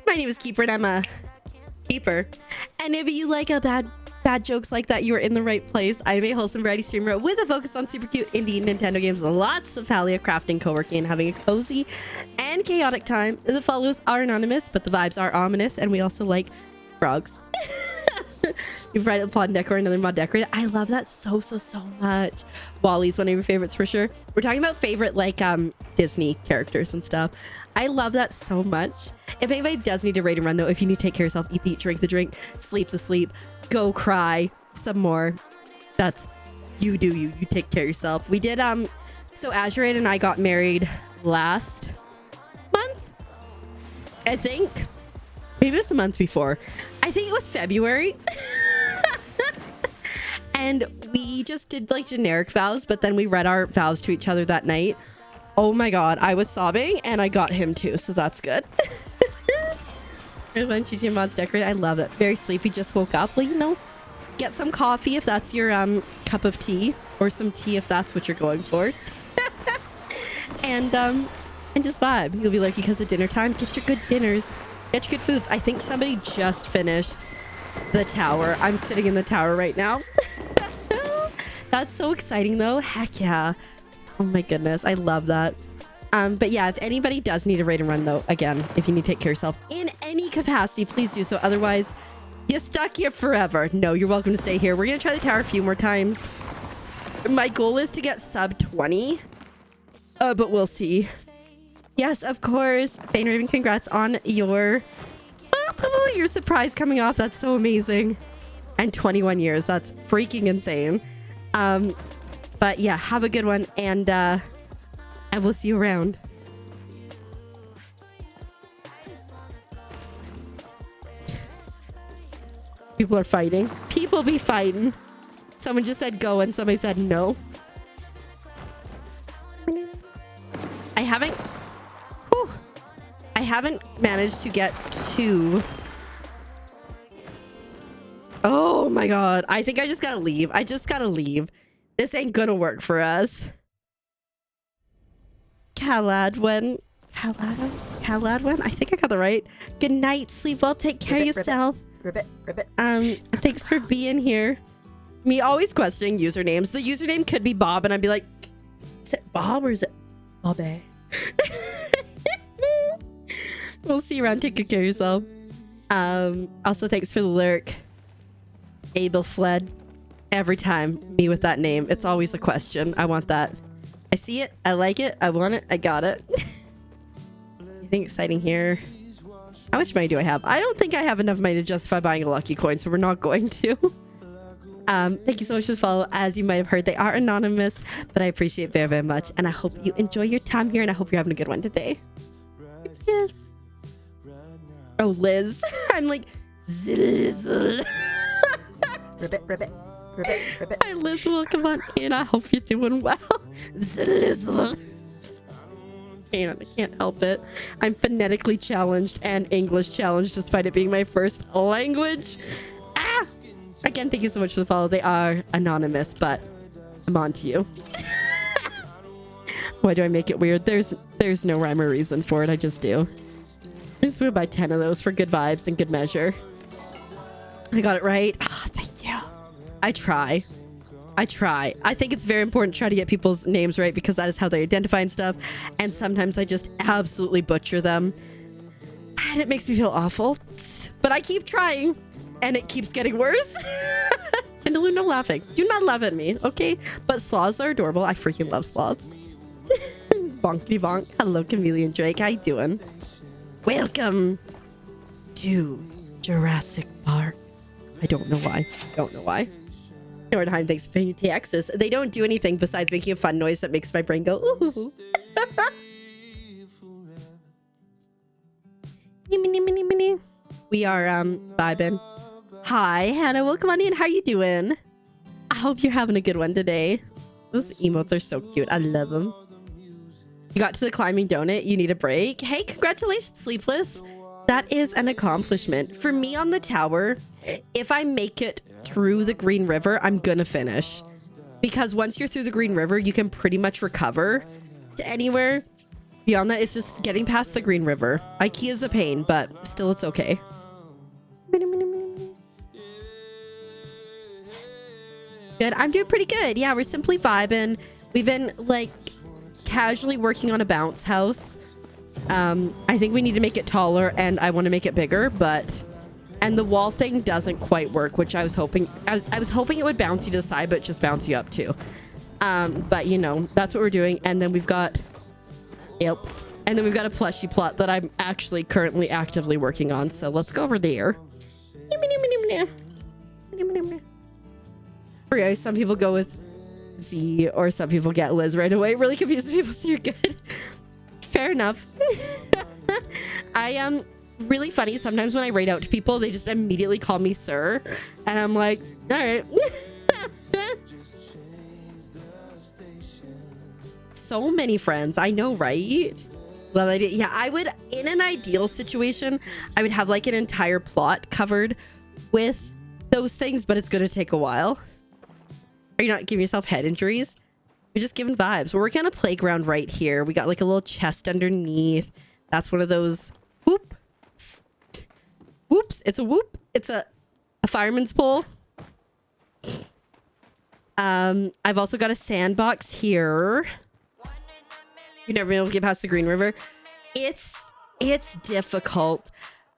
My name is Keeper and I'm a keeper. And if you like a bad jokes like that, you're in the right place. I'm a wholesome variety streamer with a focus on super cute indie Nintendo games, lots of Palia crafting, co-working, and having a cozy and chaotic time. The follows are anonymous, but the vibes are ominous, and we also like frogs. You've read upon decor, another mod decorated. I love that so much. Wally's one of your favorites for sure. We're talking about favorite like Disney characters and stuff. I love that so much. If anybody does need to raid and run though, if you need to take care of yourself, eat the eat, drink the drink, sleep the sleep, go cry some more. That's you do you take care of yourself. We did so Azure and I got married last month, I think. Maybe it was the month before. I think it was February. And we just did like generic vows, but then we read our vows to each other that night. Oh my god, I was sobbing and I got him too, so that's good. When GG mods decorated, I love it. Very sleepy, just woke up. Well, you know, get some coffee if that's your cup of tea, or some tea if that's what you're going for. and just vibe. You'll be like, because of dinner time, get your good dinners, get your good foods. I think somebody just finished the tower. I'm sitting in the tower right now. That's so exciting though. Heck yeah. Oh my goodness, I love that. But yeah, if anybody does need a raid and run though, again, if you need to take care of yourself in any capacity, please do so. Otherwise, you're stuck here forever. No, you're welcome to stay here. We're gonna try the tower a few more times. My goal is to get sub 20, but we'll see. Yes, of course. Fane Raven, congrats on your surprise coming off. That's so amazing. And 21 years. That's freaking insane. But yeah, have a good one, and we'll see you around. People are fighting. People be fighting. Someone just said go and somebody said no. I haven't managed to get to... Oh my god. I think I just gotta leave. I just gotta leave. This ain't gonna work for us. Caladwen. Caladwen? I think I got that right. Good night. Sleep well. Take care of yourself.
Ribbit.
Thanks for being here. Me always questioning usernames. The username could be Bob, and I'd be like, is it Bob or is it Bobby? We'll see you around. Take good care of yourself. Also, thanks for the lurk. Abel fled. Every time, me with that name. It's always a question. I want that. I see it. I like it. I want it. I got it. Anything exciting here? How much money do I have? I don't think I have enough money to justify buying a lucky coin, so we're not going to. Thank you so much for the follow. As you might have heard, they are anonymous, but I appreciate it very, very much. And I hope you enjoy your time here, and I hope you're having a good one today. Yes. Oh, Liz. I'm like, Zizzle.
Ribbit.
Hi, Liz. Welcome on in. I hope you're doing well. Zizzle. I can't help it. I'm phonetically challenged and English challenged despite it being my first language. Again, thank you so much for the follow. They are anonymous, but I'm on to you. Why do I make it weird? There's no rhyme or reason for it. I just do. I just gonna buy 10 of those for good vibes and good measure. I got it right. Thank you. I try. I think it's very important to try to get people's names right because that is how they identify and stuff. And sometimes I just absolutely butcher them. And it makes me feel awful. But I keep trying. And it keeps getting worse. Tindaloo, no laughing. Do not laugh at me, okay? But sloths are adorable. I freaking love sloths. Bonkity bonk. Hello, Chameleon Drake. How you doing? Welcome to Jurassic Park. I don't know why. Nordheim, thanks for paying taxes. They don't do anything besides making a fun noise that makes my brain go, ooh. We are vibing. Hi, Hannah. Welcome on in. How are you doing? I hope you're having a good one today. Those emotes are so cute. I love them. You got to the climbing donut. You need a break. Hey, congratulations, Sleepless. That is an accomplishment. For me on the tower, if I make it through the Green River, I'm gonna finish. Because once you're through the Green River, you can pretty much recover to anywhere. Beyond that, it's just getting past the Green River. IKEA's a pain, but still it's okay. Good. I'm doing pretty good. Yeah, we're simply vibing. We've been like casually working on a bounce house. I think we need to make it taller and I want to make it bigger, and the wall thing doesn't quite work, which I was hoping I was hoping it would bounce you to the side, but just bounce you up too. But you know, that's what we're doing. And then we've got a plushie plot that I'm actually currently actively working on. So let's go over there. Some people go with Z or some people get Liz right away. Really confusing people, so you're good. Fair enough. I am really funny. Sometimes when I write out to people, they just immediately call me sir. And I'm like, all right. So many friends. I know, right? Well, I did. Yeah, I would, in an ideal situation, I would have like an entire plot covered with those things, but it's going to take a while. Are you not giving yourself head injuries? You're just giving vibes. We're working on a playground right here. We got like a little chest underneath. That's one of those whoop. Whoops. It's a whoop. It's a fireman's pole. I've also got a sandbox here. You've never been able to get past the Green River. It's difficult.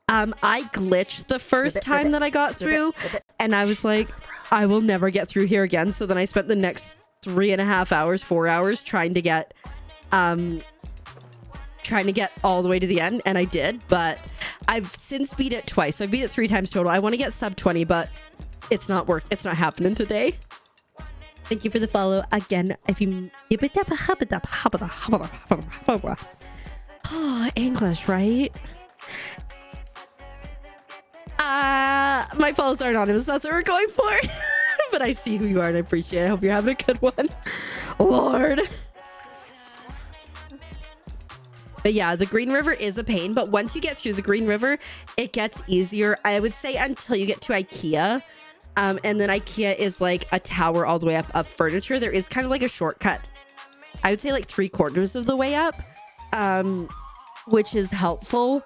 I glitched the first time that I got through, and I was like, I will never get through here again. So then I spent the next 3.5 hours, 4 hours trying to get all the way to the end, and I did, but I've since beat it twice. So I beat it 3 times total. I want to get sub 20, but it's not happening today. Thank you for the follow again. If you English, right? My follows are anonymous. That's what we're going for. But I see who you are and I appreciate it. I hope you're having a good one. Lord. But yeah, the Green River is a pain, but once you get through the Green River, it gets easier. I would say until you get to IKEA. And then IKEA is like a tower all the way up of furniture. There is kind of like a shortcut. I would say like 3/4 of the way up, which is helpful.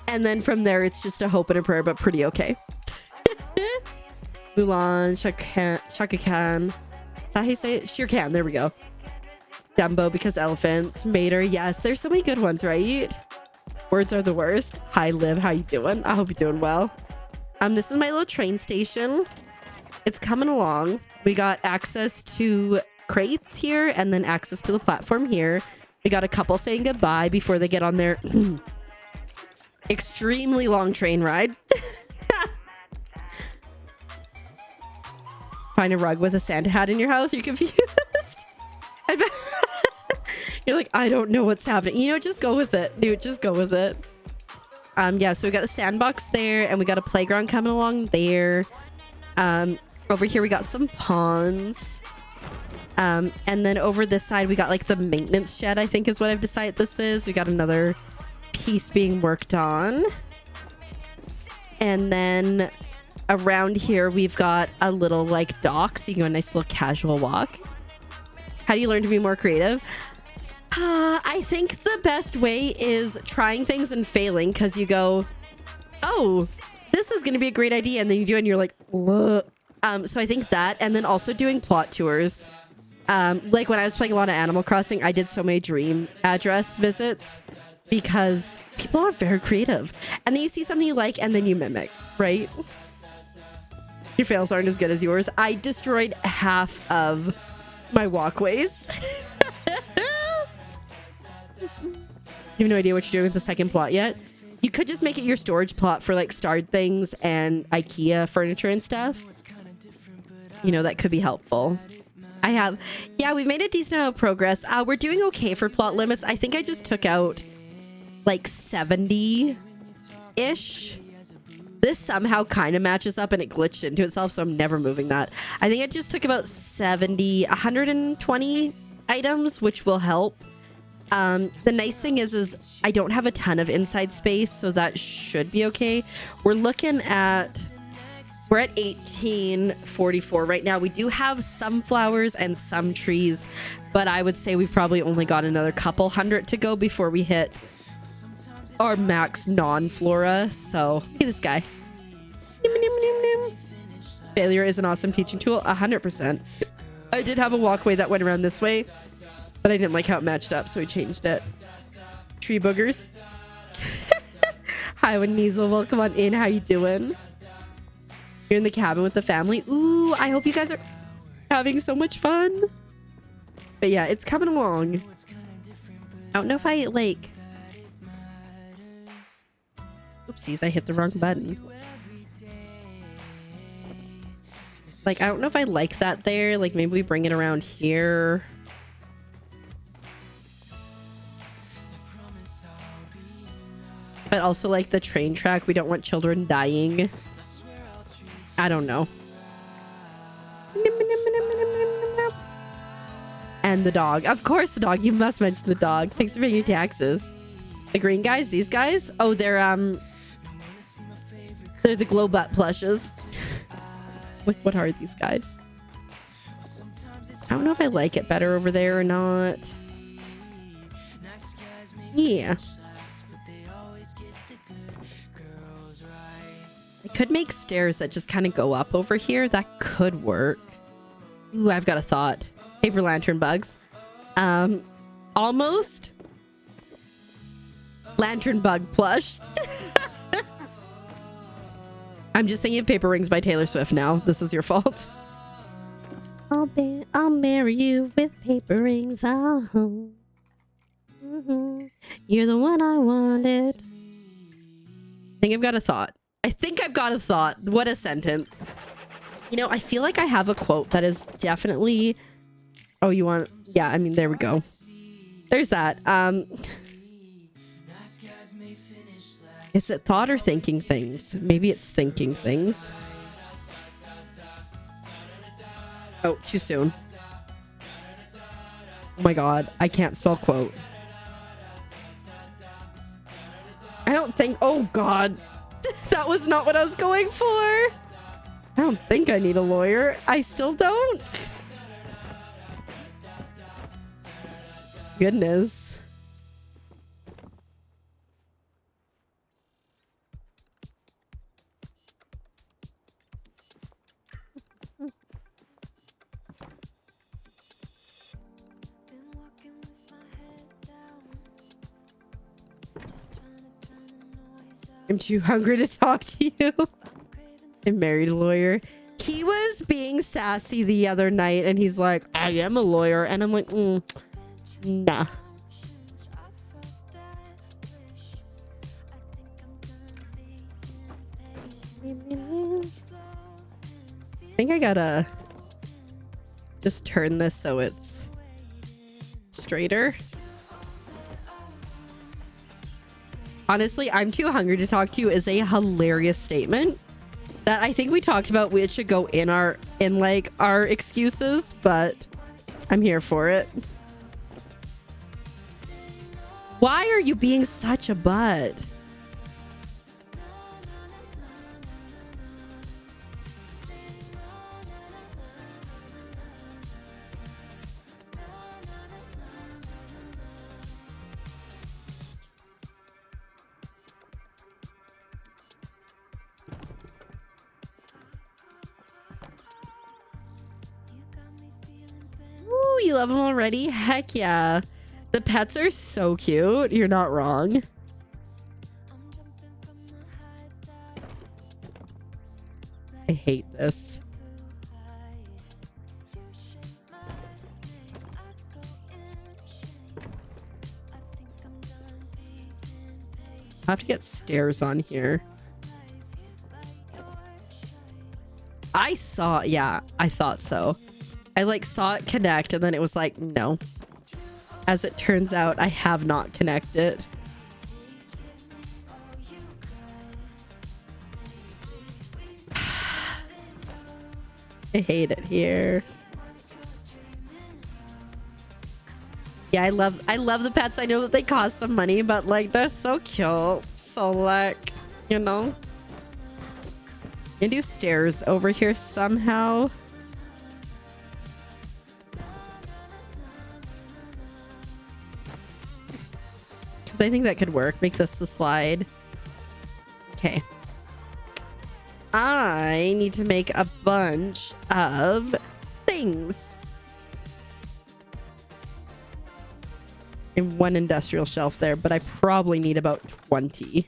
And then from there, it's just a hope and a prayer, but pretty okay. Mulan, Shaka Khan. Is that how you say it? Shere Khan. There we go. Dumbo because elephants. Mater. Yes, there's so many good ones, right? Words are the worst. Hi, Liv. How you doing? I hope you're doing well. This is my little train station. It's coming along. We got access to crates here and then access to the platform here. We got a couple saying goodbye before they get on their extremely long train ride. Find a rug with a Santa hat in your house? You're confused? You're like, I don't know what's happening. You know, just go with it, dude. Just go with it. Yeah, so we got the sandbox there and we got a playground coming along there. Over here we got some ponds. And then over this side we got like the maintenance shed, I think is what I've decided this is. We got another piece being worked on. And then around here we've got a little like dock, so you can go a nice little casual walk. How do you learn to be more creative? I think the best way is trying things and failing, because you go, oh, this is going to be a great idea, and then you do it and you're like, what? So I think that, and then also doing plot tours. Like when I was playing a lot of Animal Crossing, I did so many dream address visits because people are very creative. And then you see something you like and then you mimic, right? Your fails aren't as good as yours. I destroyed half of my walkways. You have no idea what you're doing with the second plot yet. You could just make it your storage plot for like starred things and IKEA furniture and stuff. You know, that could be helpful. Yeah, we've made a decent amount of progress. We're doing okay for plot limits. I think I just took out like 70-ish. This somehow kind of matches up and it glitched into itself, so I'm never moving that. I think I just took about 120 items, which will help. The nice thing is I don't have a ton of inside space, so that should be okay. We're at 1844 right now. We do have some flowers and some trees, but I would say we've probably only got another couple hundred to go before we hit our max non-flora. So look at this guy. Failure is an awesome teaching tool. 100%. I did have a walkway that went around this way, but I didn't like how it matched up, so we changed it. Tree boogers. Hi, Weasel. Welcome on in. How you doing? You're in the cabin with the family. Ooh, I hope you guys are having so much fun. But yeah, it's coming along. I don't know if I like... Oopsies, I hit the wrong button. Like, I don't know if I like that there. Like, maybe we bring it around here. But also, like, the train track. We don't want children dying. I don't know. And the dog. Of course, the dog. You must mention the dog. Thanks for paying your taxes. The green guys? These guys? Oh, they're the glow butt plushes. What are these guys? I don't know if I like it better over there or not. Yeah. I could make stairs that just kind of go up over here. That could work. Ooh, I've got a thought. Paper lantern bugs. Almost. Lantern bug plush. I'm just thinking of Paper Rings by Taylor Swift now. This is your fault. I'll marry you with paper rings. Oh. You're the one I wanted. I think I've got a thought. What a sentence. You know, I feel like I have a quote that is definitely... Oh, you want... Yeah, I mean, there we go. There's that. Is it thought or thinking things? Maybe it's thinking things. Oh, too soon. Oh my god, I can't spell quote. I don't think... Oh god. That was not what I was going for. I don't think I need a lawyer. I still don't. Goodness. I'm too hungry to talk to you. I married a lawyer. He was being sassy the other night and he's like, I am a lawyer. And I'm like, nah. I think I gotta just turn this so it's straighter. Honestly, I'm too hungry to talk to you is a hilarious statement that I think we talked about. We should go in our excuses, but I'm here for it. Why are you being such a butt? Ooh, you love them already? Heck yeah. The pets are so cute. You're not wrong. I hate this. I have to get stairs on here. I thought so. I saw it connect and then it was like, no. As it turns out, I have not connected. I hate it here. Yeah, I love the pets. I know that they cost some money, but like they're so cute. So like, you know. I'm gonna do stairs over here somehow. Because I think that could work. Make this the slide. Okay. I need to make a bunch of things. And one industrial shelf there, but I probably need about 20.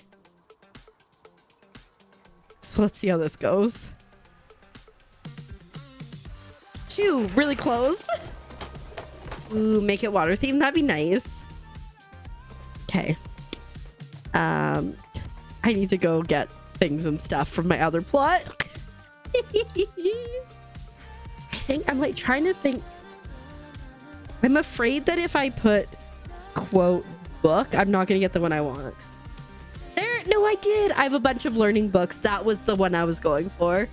So let's see how this goes. 2, really close. Ooh, make it water themed. That'd be nice. Okay. I need to go get things and stuff from my other plot. I think I'm like trying to think. I'm afraid that if I put quote book, I'm not gonna get the one I want. There, no, I did. I have a bunch of learning books. That was the one I was going for.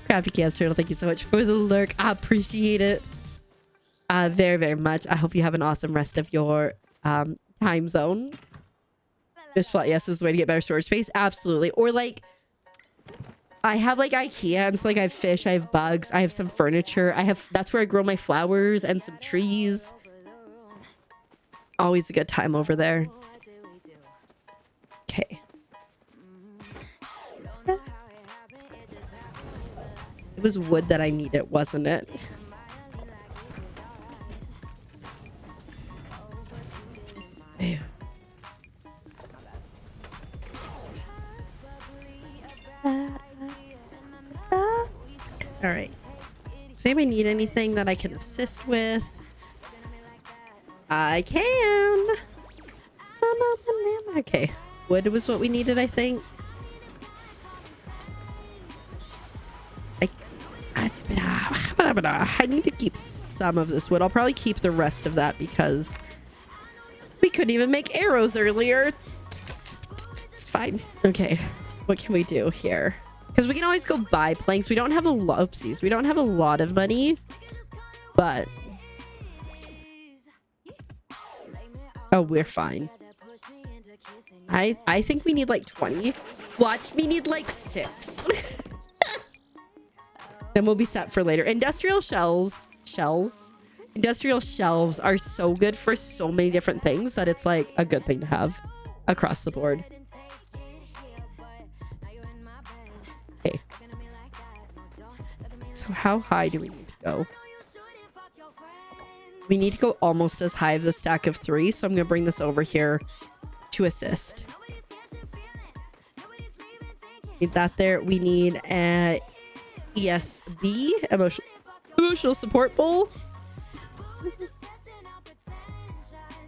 Crafty Chaos Turtle, thank you so much for the lurk. I appreciate it very, very much. I hope you have an awesome rest of your time zone. Fish flat, yes, is the way to get better storage space. Absolutely. Or like, I have like IKEA, and so like I have fish, I have bugs, I have some furniture. That's where I grow my flowers and some trees. Always a good time over there. Okay. It was wood that I needed, wasn't it? Ew. All right. Does anybody need anything that I can assist with? I can. Okay. Wood was what we needed, I think. I need to keep some of this wood. I'll probably keep the rest of that because we couldn't even make arrows earlier. It's fine. Okay. What can we do here? Because we can always go buy planks. We don't have a lot. Oopsies. We don't have a lot of money, but oh, we're fine. I think we need like 20. Watch me need like 6. Then we'll be set for later. Industrial industrial shelves are so good for so many different things that it's like a good thing to have across the board. Okay. So how high do we need to go? We need to go almost as high as a stack of 3. So I'm going to bring this over here to assist. Need that there. We need a ESB, emotional support bowl.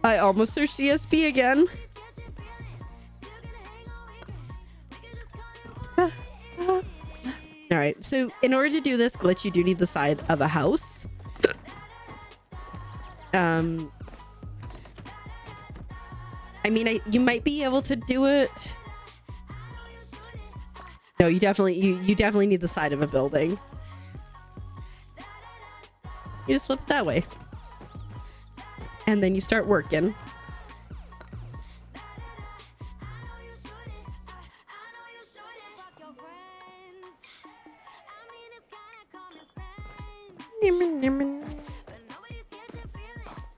I almost searched ESB again. All right, so in order to do this glitch, you do need the side of a house. I mean, you might be able to do it. No, you definitely need the side of a building. You just flip it that way. And then you start working. I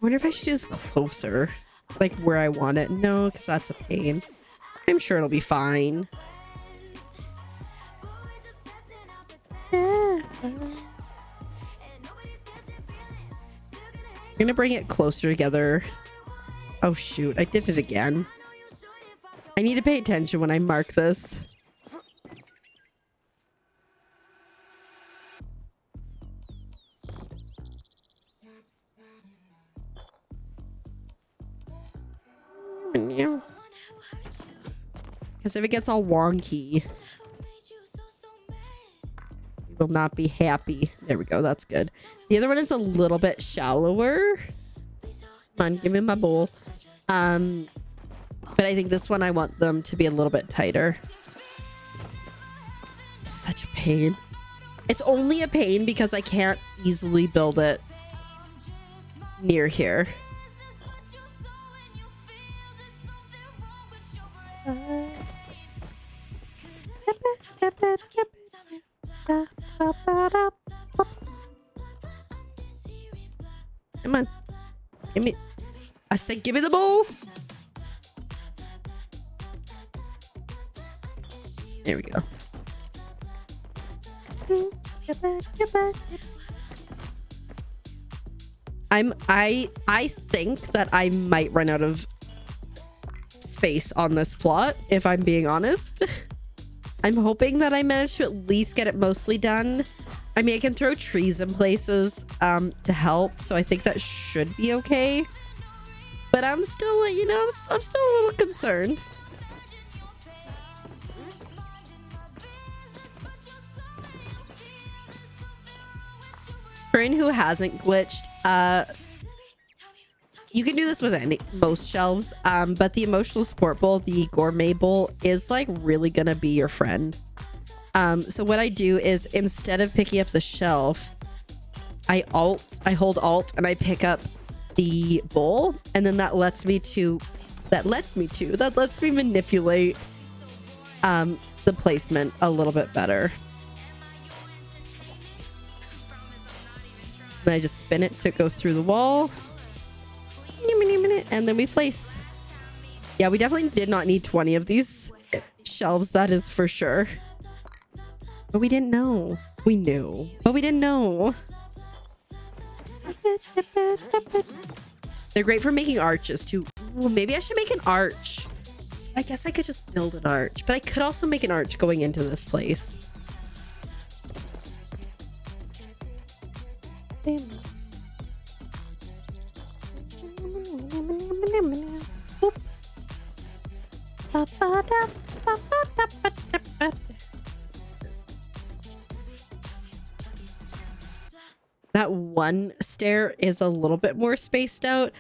wonder if I should do this closer, like where I want it. No, because that's a pain. I'm sure it'll be fine. I'm gonna bring it closer together. Oh shoot, I did it again. I need to pay attention when I mark this. Because if it gets all wonky, we will not be happy. There we go. That's good. The other one is a little bit shallower. Come on, give me my bowl. But I think this one, I want them to be a little bit tighter. Such a pain. It's only a pain because I can't easily build it near here. Come on. Give me. I said give me the ball. There we go. I think that I might run out of space on this plot, if I'm being honest. I'm hoping that I manage to at least get it mostly done. I mean, I can throw trees in places to help, so I think that should be okay. But I'm still, you know, I'm still a little concerned. For anyone who hasn't glitched, you can do this with most shelves, but the emotional support bowl, the gourmet bowl, is like really gonna be your friend. So what I do is, instead of picking up the shelf, I hold alt and I pick up the bowl, and then that lets me manipulate the placement a little bit better. Then I just spin it to go through the wall. And then we place. Yeah, we definitely did not need 20 of these shelves, that is for sure. But we didn't know. We knew, but we didn't know. They're great for making arches too. Ooh, maybe I should make an arch. I guess I could just build an arch, but I could also make an arch going into this place. That one stair is a little bit more spaced out.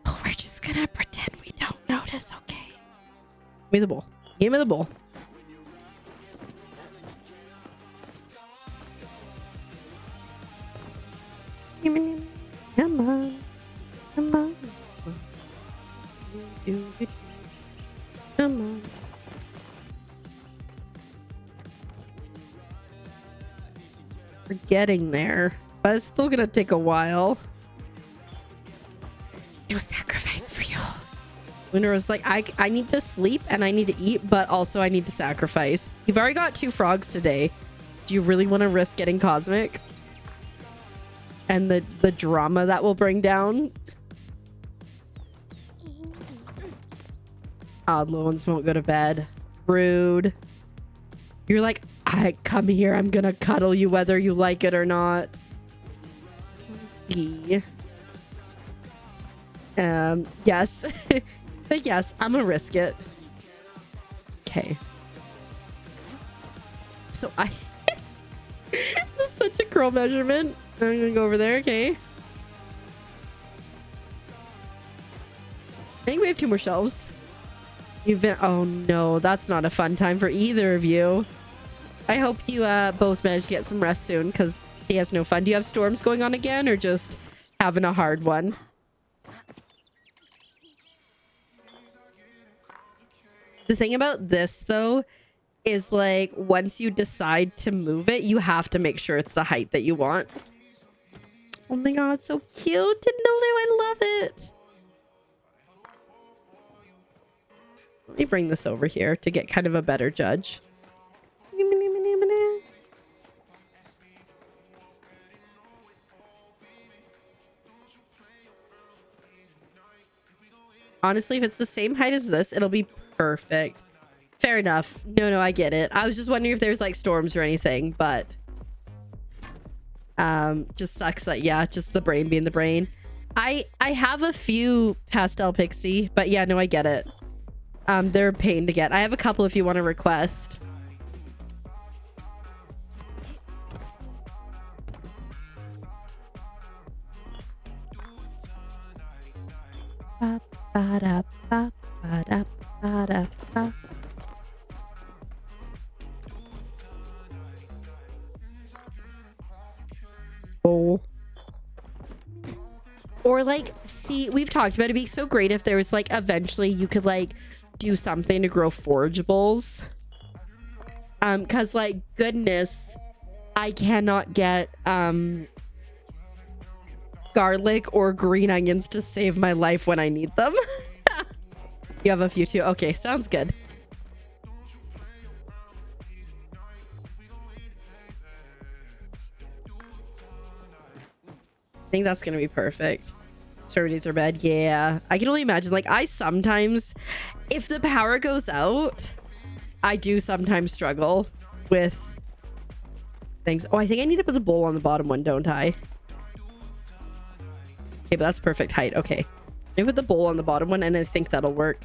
Oh, we're just gonna pretend we don't notice, okay? Give me the bowl. Give me the bowl. Come on. Come on. Come on. We're getting there, but it's still gonna take a while. No sacrifice for you. Winter was like, I need to sleep and I need to eat, but also I need to sacrifice. You've already got 2 frogs today. Do you really want to risk getting cosmic? And the drama that will bring down. Odd little ones won't go to bed. Rude. You're like, I come here, I'm gonna cuddle you whether you like it or not. Let's see. Yes. But yes, I'm gonna risk it. Okay. So I this is such a curl measurement. I'm gonna go over there, okay. I think we have 2 more shelves. You've been, oh no, that's not a fun time for either of you. I hope you both manage to get some rest soon, because he has no fun. Do you have storms going on again, or just having a hard one? The thing about this though is, like, once you decide to move it, you have to make sure it's the height that you want. Oh my god, so cute. Didn't know that. I love it. Let me bring this over here to get kind of a better judge. Honestly, if it's the same height as this, it'll be perfect. Fair enough. No, I get it. I was just wondering if there's like storms or anything, but just sucks that, yeah, just the brain being the brain. I have a few pastel pixie, but yeah, no, I get it. They're a pain to get. I have a couple if you want to request. Oh. Or like, see, we've talked about it'd be so great if there was like eventually you could like do something to grow forageables. Because like goodness, I cannot get garlic or green onions to save my life when I need them. You have a few too. Okay, sounds good. I think that's gonna be perfect. Extremities are bad. Yeah, I can only imagine. Like, I sometimes, if the power goes out, I do sometimes struggle with things. Oh, I think I need to put the bowl on the bottom one, don't I? Okay, but that's perfect height. Okay, let me put the bowl on the bottom one, and I think that'll work.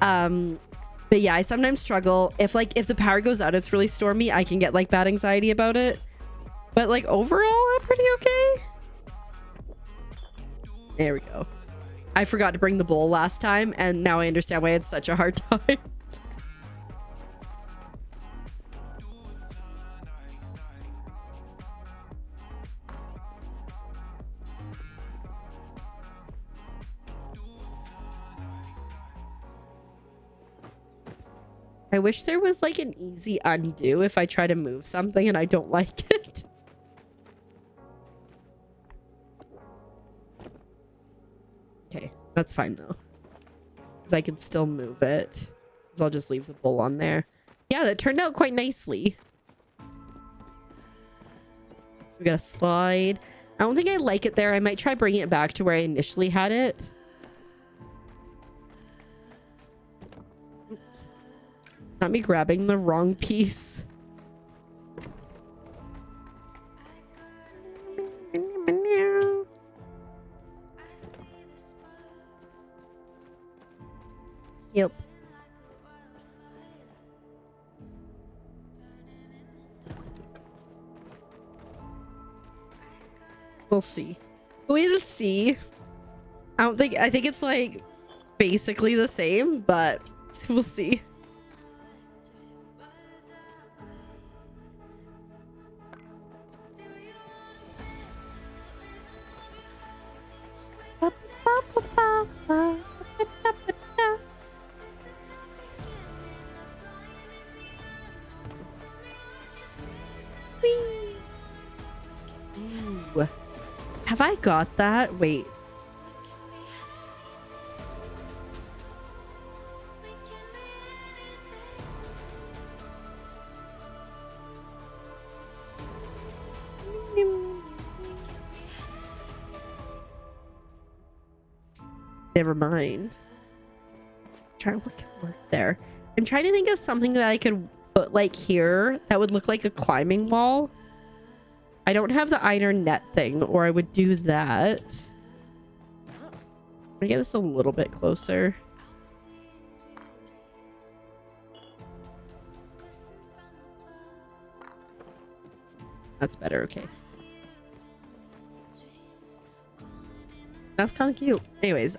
But yeah, I sometimes struggle if the power goes out, it's really stormy, I can get like bad anxiety about it. But like overall, I'm pretty okay. There we go. I forgot to bring the bowl last time, and now I understand why I had such a hard time. I wish there was like an easy undo if I try to move something and I don't like it. Okay, that's fine though, because I can still move it. So I'll just leave the bowl on there. Yeah, that turned out quite nicely. We got a slide. I don't think I like it there. I might try bringing it back to where I initially had it. Oops. Not me grabbing the wrong piece. Yep. We'll see. We'll see. I think it's like basically the same, but we'll see. Ooh. Have I got that? Wait. Never mind. Try what can work there. I'm trying to think of something that I could put like here that would look like a climbing wall. I don't have the iron net thing, or I would do that. Let me get this a little bit closer. That's better. Okay. That's kind of cute. Anyways,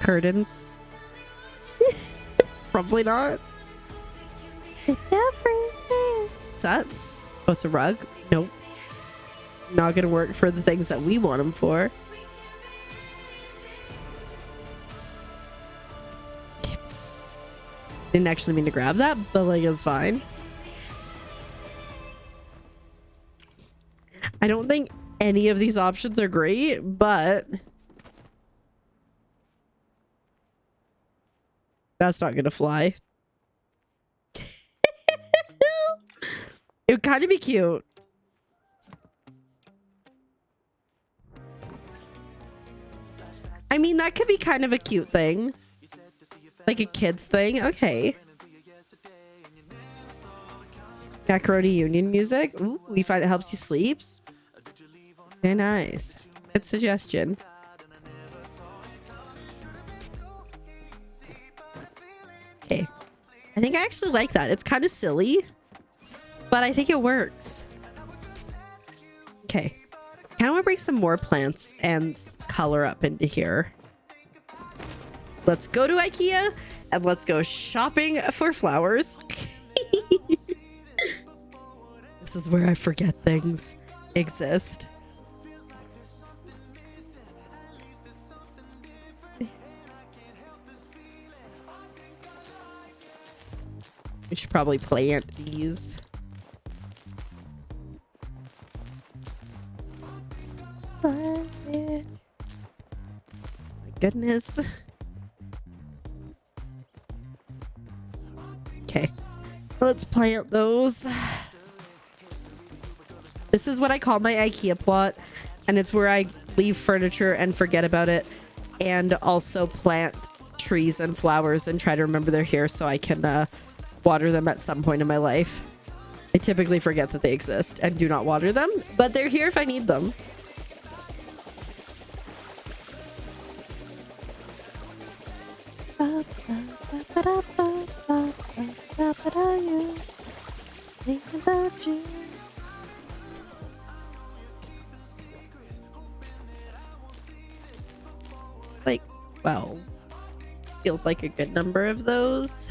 curtains. Probably not. Is that? Oh, it's a rug? Nope. Not gonna work for the things that we want them for. Didn't actually mean to grab that, but like it's fine. I don't think any of these options are great, but that's not gonna fly. It would kind of be cute. I mean, that could be kind of a cute thing. Like a kid's thing. Okay. Macaroni Union music. Ooh, we find it helps you sleep. Very nice. Good suggestion. Okay. I think I actually like that. It's kind of silly, but I think it works. Okay. Kind of want to bring some more plants and color up into here. Let's go to IKEA and let's go shopping for flowers. This is where I forget things. exist. We should probably plant these. My goodness. Okay, let's plant those. This is what I call my IKEA plot, and it's where I leave furniture and forget about it, and also plant trees and flowers and try to remember they're here so I can water them at some point in my life. I typically forget that they exist and do not water them, but they're here if I need them. Think about you. Like, well, feels like a good number of those.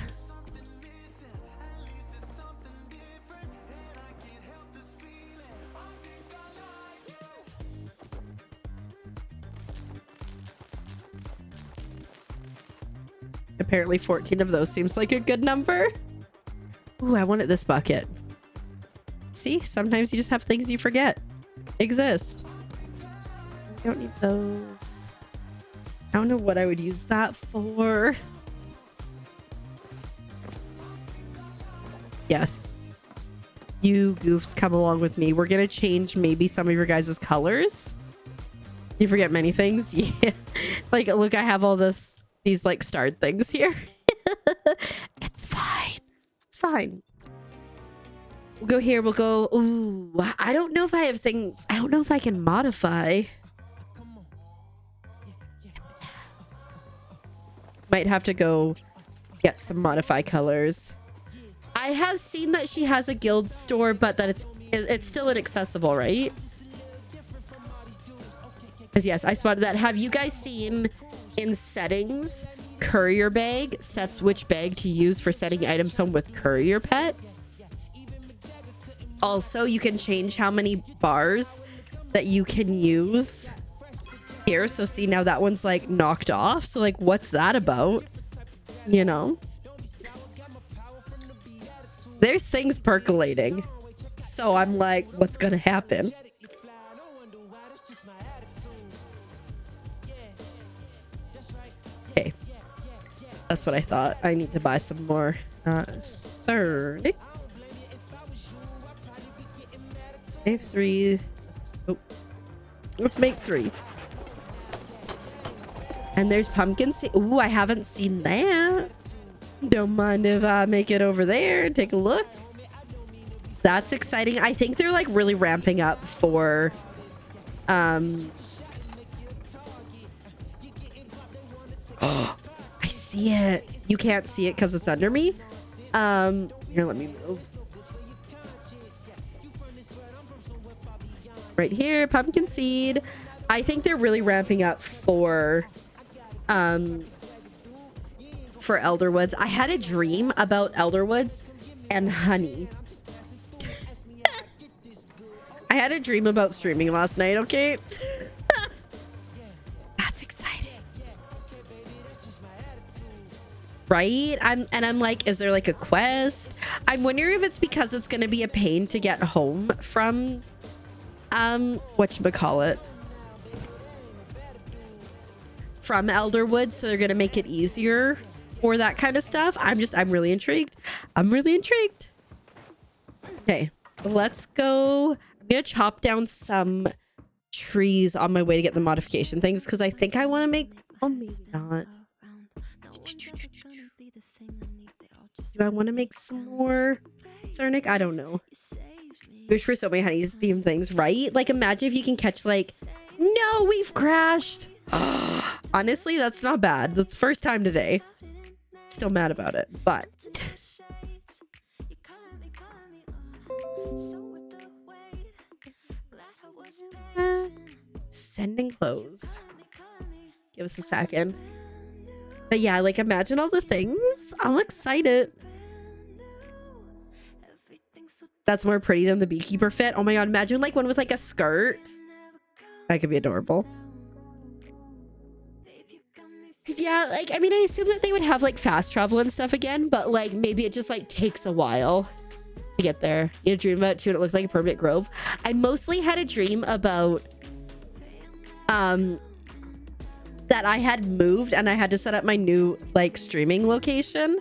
Apparently 14 of those seems like a good number. Ooh, I wanted this bucket. See, sometimes you just have things you forget exist. I don't need those. I don't know what I would use that for. Yes. You goofs, come along with me. We're gonna change maybe some of your guys' colors. You forget many things. Yeah. Like, look, I have all these like starred things here. It's fine. It's fine. We'll go here. We'll go. Ooh, I don't know if I have things. I don't know if I can modify. Might have to go get some modify colors. I have seen that she has a guild store, but that it's still inaccessible, right? Because yes, I spotted that. Have you guys seen in settings, courier bag sets which bag to use for sending items home with courier pet? Also, you can change how many bars that you can use here. So see, now that one's like knocked off. So like, what's that about? You know? There's things percolating. So I'm like, what's gonna happen? Okay. That's what I thought. I need to buy some more Cernic. I have 3. Let's make 3. And there's pumpkin seed. Ooh, I haven't seen that. Don't mind if I make it over there and take a look. That's exciting. I think they're like really ramping up for oh, I see it. You can't see it because it's under me. Here, let me move. Right here, pumpkin seed. I think they're really ramping up for Elderwoods. I had a dream about Elderwoods and honey. I had a dream about streaming last night, okay? That's exciting. Right? I'm like, is there like a quest? I'm wondering if it's because it's gonna be a pain to get home from whatchamacallit, from Elderwood, so they're gonna make it easier for that kind of stuff. I'm really intrigued. Okay, let's go. I'm gonna chop down some trees on my way to get the modification things, because I think I want to make, oh, maybe not. Do I want to make some more Cernic? I don't know. Wish for so many honeys themed things, right? Like, imagine if you can catch like, no, we've crashed. Honestly, that's not bad. That's the first time today. Still mad about it, but sending clothes. Give us a second. But yeah, like, imagine all the things. I'm excited. That's more pretty than the beekeeper fit. Oh my god, imagine like one with like a skirt. That could be adorable. Yeah, like I mean, I assume that they would have like fast travel and stuff again, but like maybe it just like takes a while to get there. You had a dream about it too, and it looked like a permanent grove. I mostly had a dream about that I had moved and I had to set up my new like streaming location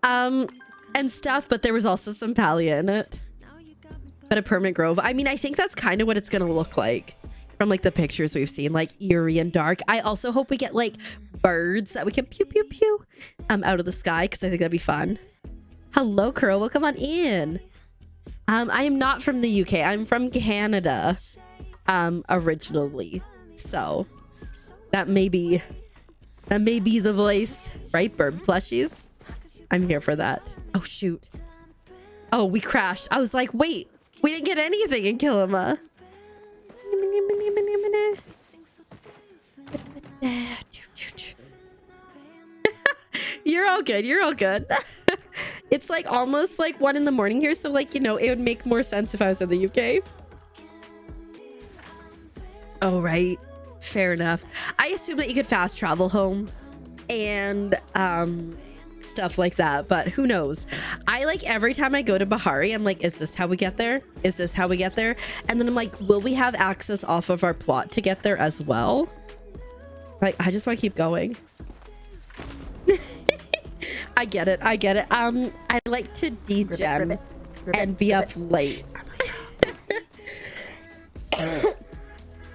and stuff, but there was also some Palia in it. But a permanent grove. I mean, I think that's kind of what it's gonna look like from like the pictures we've seen, like eerie and dark. I also hope we get like birds that we can pew pew pew out of the sky, because I think that'd be fun. Hello, Curl, welcome on in. I am not from the UK. I'm from Canada originally, so that may be the voice, right? Bird plushies, I'm here for that. Oh shoot, oh we crashed. I was like, wait, we didn't get anything in Killama. You're all good, you're all good. It's like almost like 1 in the morning here, so like, you know, it would make more sense if I was in the UK. Oh right, fair enough. I assume that you could fast travel home and stuff like that, but who knows. I like every time I go to Bahari, I'm like, is this how we get there? Is this how we get there? And then I'm like, will we have access off of our plot to get there as well? Like, I just want to keep going. I get it, I get it. I like to degen and be up late.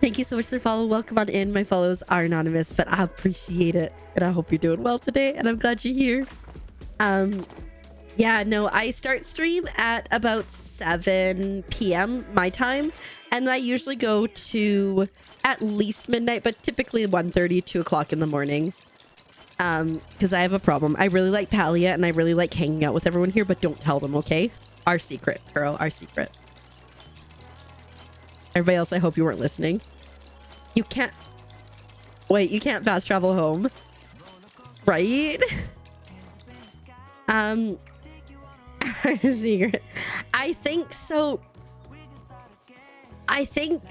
Thank you so much for the follow. Welcome on in. My follows are anonymous, but I appreciate it, and I hope you're doing well today, and I'm glad you're here. Yeah, no, I start stream at about 7 p.m. my time, and I usually go to at least midnight, but typically 1:30, 2 o'clock in the morning. Because I have a problem. I really like Palia, and I really like hanging out with everyone here, but don't tell them, okay? Our secret, girl, our secret. Everybody else, I hope you weren't listening. You can't... Wait, you can't fast travel home. Right? Secret. I think so. I think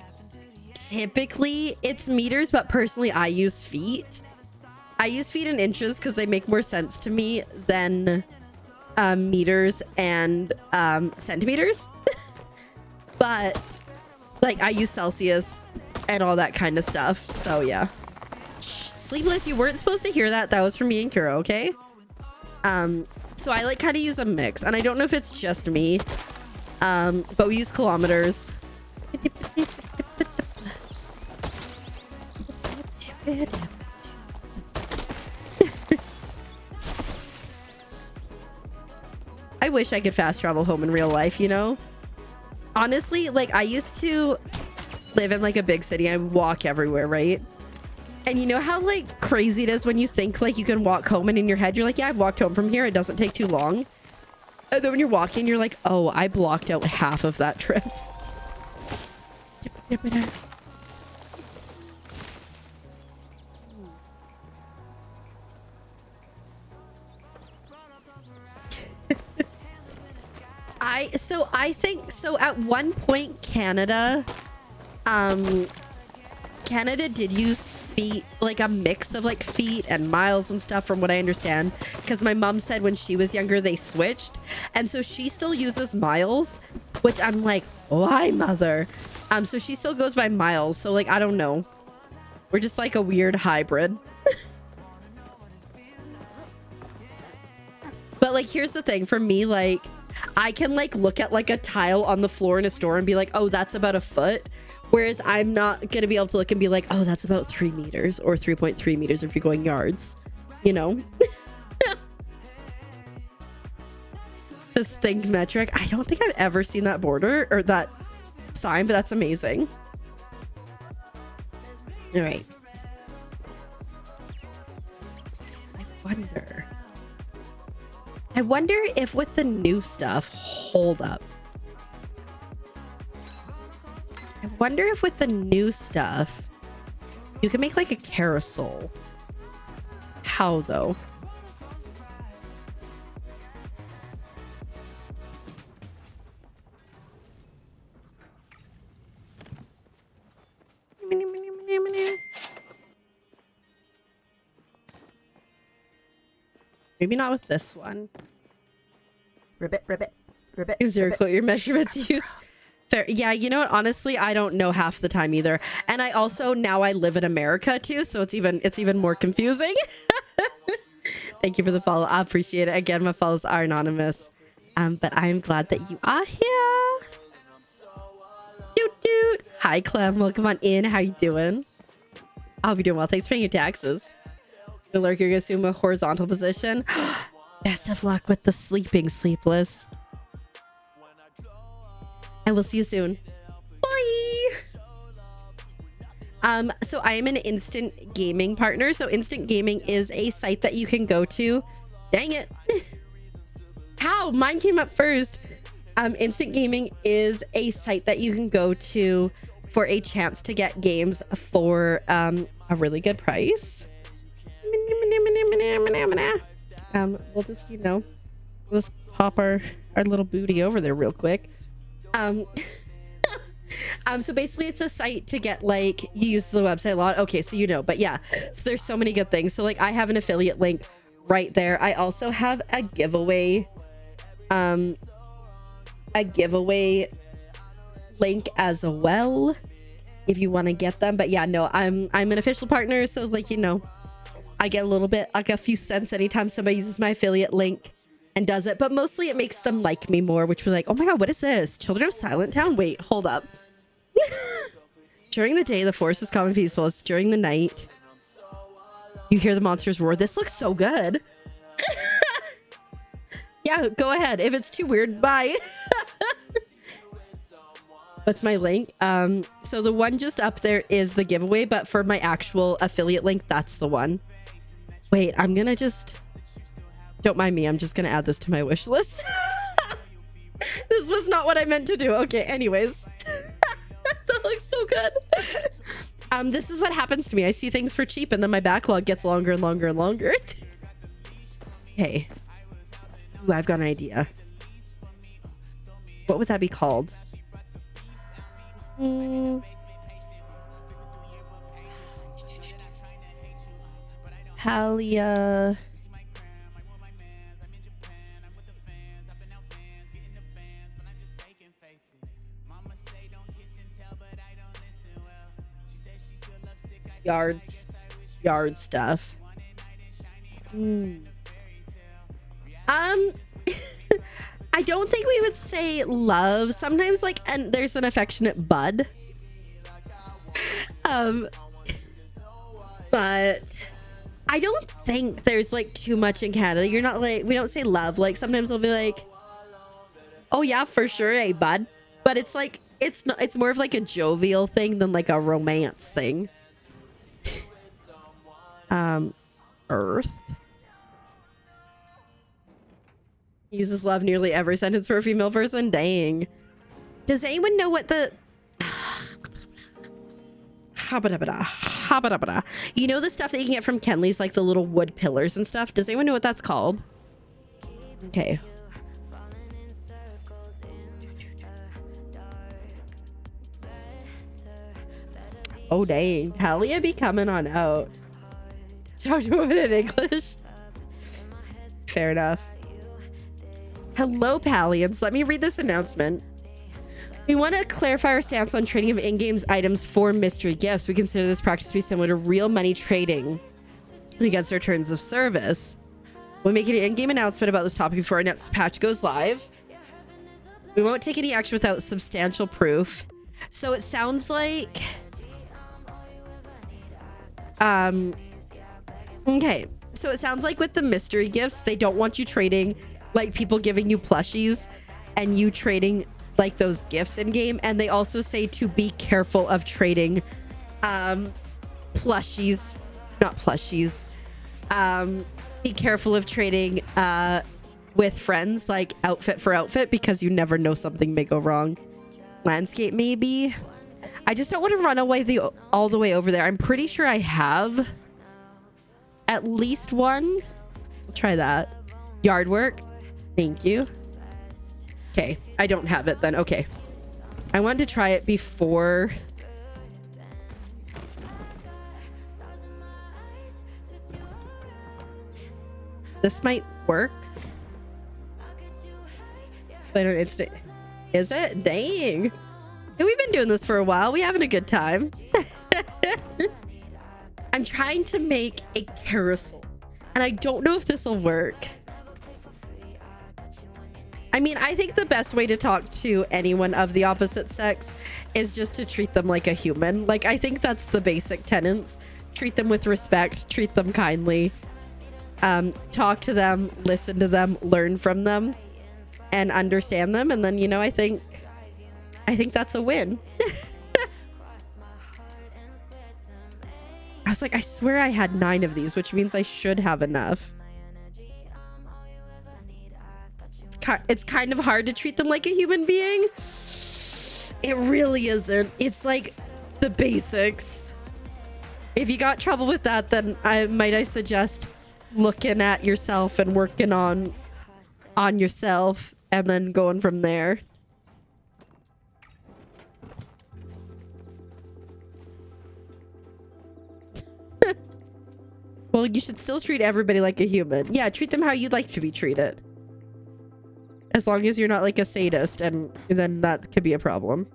typically it's meters, but personally I use feet. I use feet and inches because they make more sense to me than meters and centimeters. But like I use Celsius and all that kind of stuff. So yeah. Sleepless, you weren't supposed to hear that. That was for me and Kira, okay? So I like kind of use a mix, and I don't know if it's just me, but we use kilometers. I wish I could fast travel home in real life, you know? Honestly, like I used to live in like a big city. I walk everywhere, right? And you know how like crazy it is when you think like you can walk home, and in your head you're like, yeah, I've walked home from here, it doesn't take too long. And then when you're walking, you're like, oh, I blocked out half of that trip. I think so at one point Canada did use feet, like a mix of like feet and miles and stuff, from what I understand, because my mom said when she was younger they switched, and so she still uses miles, which I'm like, why, mother? So she still goes by miles, so like I don't know, we're just like a weird hybrid. But like here's the thing for me, like I can like look at like a tile on the floor in a store and be like, oh, that's about a foot. Whereas I'm not going to be able to look and be like, oh, that's about 3 meters or 3.3 meters if you're going yards, you know? This thing's metric. I don't think I've ever seen that border or that sign, but that's amazing. All right. I wonder if with the new stuff, hold up. I wonder if with the new stuff, you can make like a carousel. How though? Maybe not with this one.
Ribbit, ribbit, ribbit.
Use your quote your measurements use. Fair. Yeah, you know what? Honestly, I don't know half the time either. And I also now I live in America too, so it's even more confusing. Thank you for the follow. I appreciate it. Again, my follows are anonymous. But I am glad that you are here. Doot doot. Hi Clem, welcome on in. How you doing? I'll be doing well. Thanks for paying your taxes. Good lurk, you're gonna assume a horizontal position. Best of luck with the sleeping sleepless. I will see you soon. Bye. So I am an Instant Gaming partner. So Instant Gaming is a site that you can go to. Dang it. How? Mine came up first. Instant Gaming is a site that you can go to for a chance to get games for a really good price. We'll just, we'll just pop our little booty over there real quick. So basically it's a site to get, like, you use the website a lot. Okay, so but yeah, so there's so many good things. So like I have an affiliate link right there. I also have a giveaway link as well if you want to get them. But yeah, no, I'm an official partner, so like, I get a little bit, like a few cents anytime somebody uses my affiliate link and does it, but mostly it makes them like me more, which we're like, oh my god, what is this? Children of Silent Town? Wait, hold up. During the day, the forest is calm and peaceful. It's during the night you hear the monsters roar. This looks so good. Yeah, go ahead. If it's too weird, bye. What's my link? So the one just up there is the giveaway, but for my actual affiliate link, that's the one. Wait, I'm gonna just... Don't mind me, I'm just gonna add this to my wish list. This was not what I meant to do. Okay, anyways. That looks so good. This is what happens to me. I see things for cheap and then my backlog gets longer and longer and longer. Hey. Ooh, I've got an idea. What would that be called? Palia. Yard stuff. I don't think we would say love. Sometimes, like, and there's an affectionate bud. But I don't think there's like too much in Canada. You're not like, we don't say love. Like sometimes they'll be like, oh yeah, for sure, hey bud. But it's like, it's not, it's more of like a jovial thing than like a romance thing. Earth uses love nearly every sentence for a female person. Dang. Does anyone know what the you know the stuff that you can get from Kenley's, like the little wood pillars and stuff? Does anyone know what that's called? Okay. Oh dang, Palia be coming on out. Talk to women in English. Fair enough. Hello, Palians. Let me read this announcement. We want to clarify our stance on trading of in-game items for mystery gifts. We consider this practice to be similar to real money trading against our terms of service. We'll make an in-game announcement about this topic before our next patch goes live. We won't take any action without substantial proof. So it sounds like... Okay, so it sounds like with the mystery gifts, they don't want you trading, like people giving you plushies and you trading like those gifts in game. And they also say to be careful of trading plushies, not plushies. Be careful of trading with friends, like outfit for outfit, because you never know, something may go wrong. Landscape maybe. I just don't want to run away all the way over there. I'm pretty sure I have at least one. I'll try that. Yard work. Thank you. Okay, I don't have it then. Okay. I wanted to try it before. This might work. But an instant. Is it? Dang. Yeah, we've been doing this for a while. We having a good time. I'm trying to make a carousel. And I don't know if this will work. I mean, I think the best way to talk to anyone of the opposite sex is just to treat them like a human. Like, I think that's the basic tenets. Treat them with respect, treat them kindly, talk to them, listen to them, learn from them, and understand them. And then, you know, I think that's a win. I was like, I swear I had 9 of these, which means I should have enough. It's kind of hard to treat them like a human being. It really isn't. It's like the basics. If you got trouble with that, then I suggest looking at yourself and working on yourself and then going from there. Well, you should still treat everybody like a human. Yeah, treat them how you'd like to be treated. As long as you're not like a sadist, and then that could be a problem.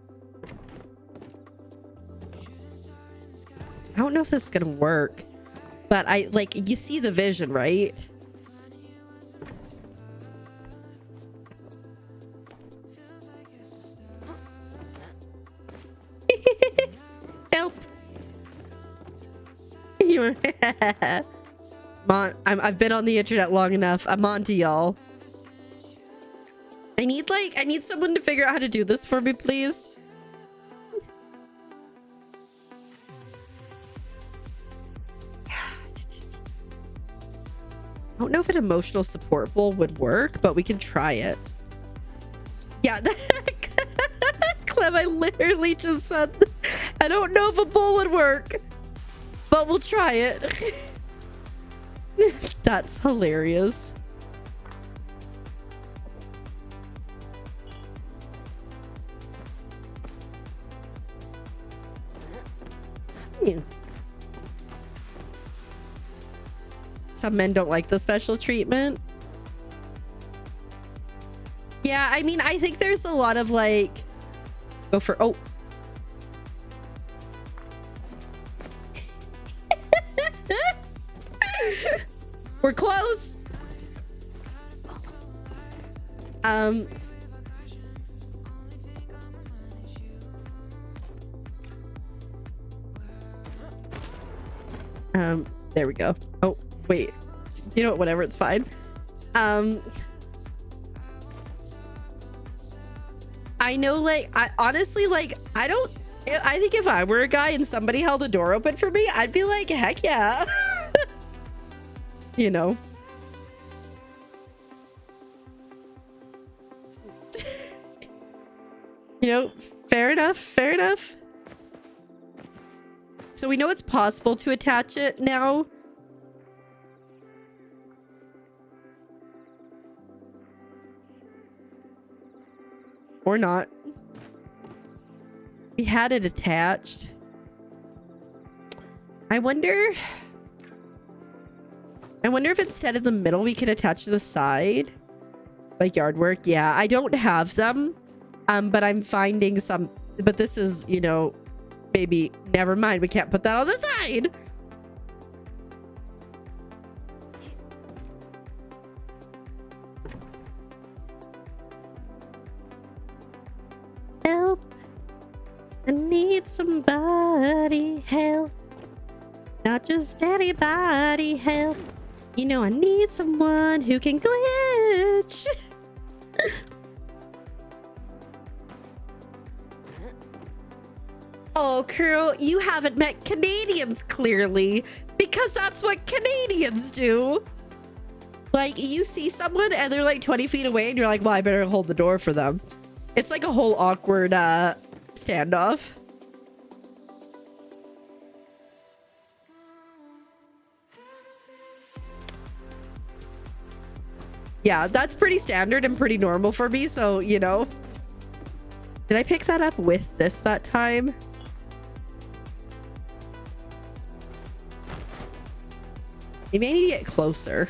I don't know if this is gonna work, but you see the vision, right? Help! I've been on the internet long enough. I'm on to y'all. I need someone to figure out how to do this for me, please. I don't know if an emotional support bowl would work, but we can try it. Yeah, Clem, I literally just said, I don't know if a bowl would work, but we'll try it. That's hilarious. Yeah. Some men don't like the special treatment. Yeah, I mean, I think there's a lot of like, go for, oh. We're close. There we go. Oh, wait. You know what? Whatever. It's fine. I know, like, I honestly, like, I think if I were a guy and somebody held a door open for me, I'd be like, heck yeah. You know. You know, fair enough. Fair enough. So we know it's possible to attach it now. Or not. We had it attached. I wonder if instead of the middle we could attach to the side, like yard work. Yeah, I don't have them, but I'm finding some. But this is, you know, maybe never mind. We can't put that on the side. Help! I need somebody help. Not just anybody help. You know, I need someone who can glitch. Oh, Kuro, you haven't met Canadians clearly, because that's what Canadians do. Like, you see someone and they're like 20 feet away and you're like, well, I better hold the door for them. It's like a whole awkward standoff. Yeah, that's pretty standard and pretty normal for me. So, you know, did I pick that up with this that time? You may need to get closer.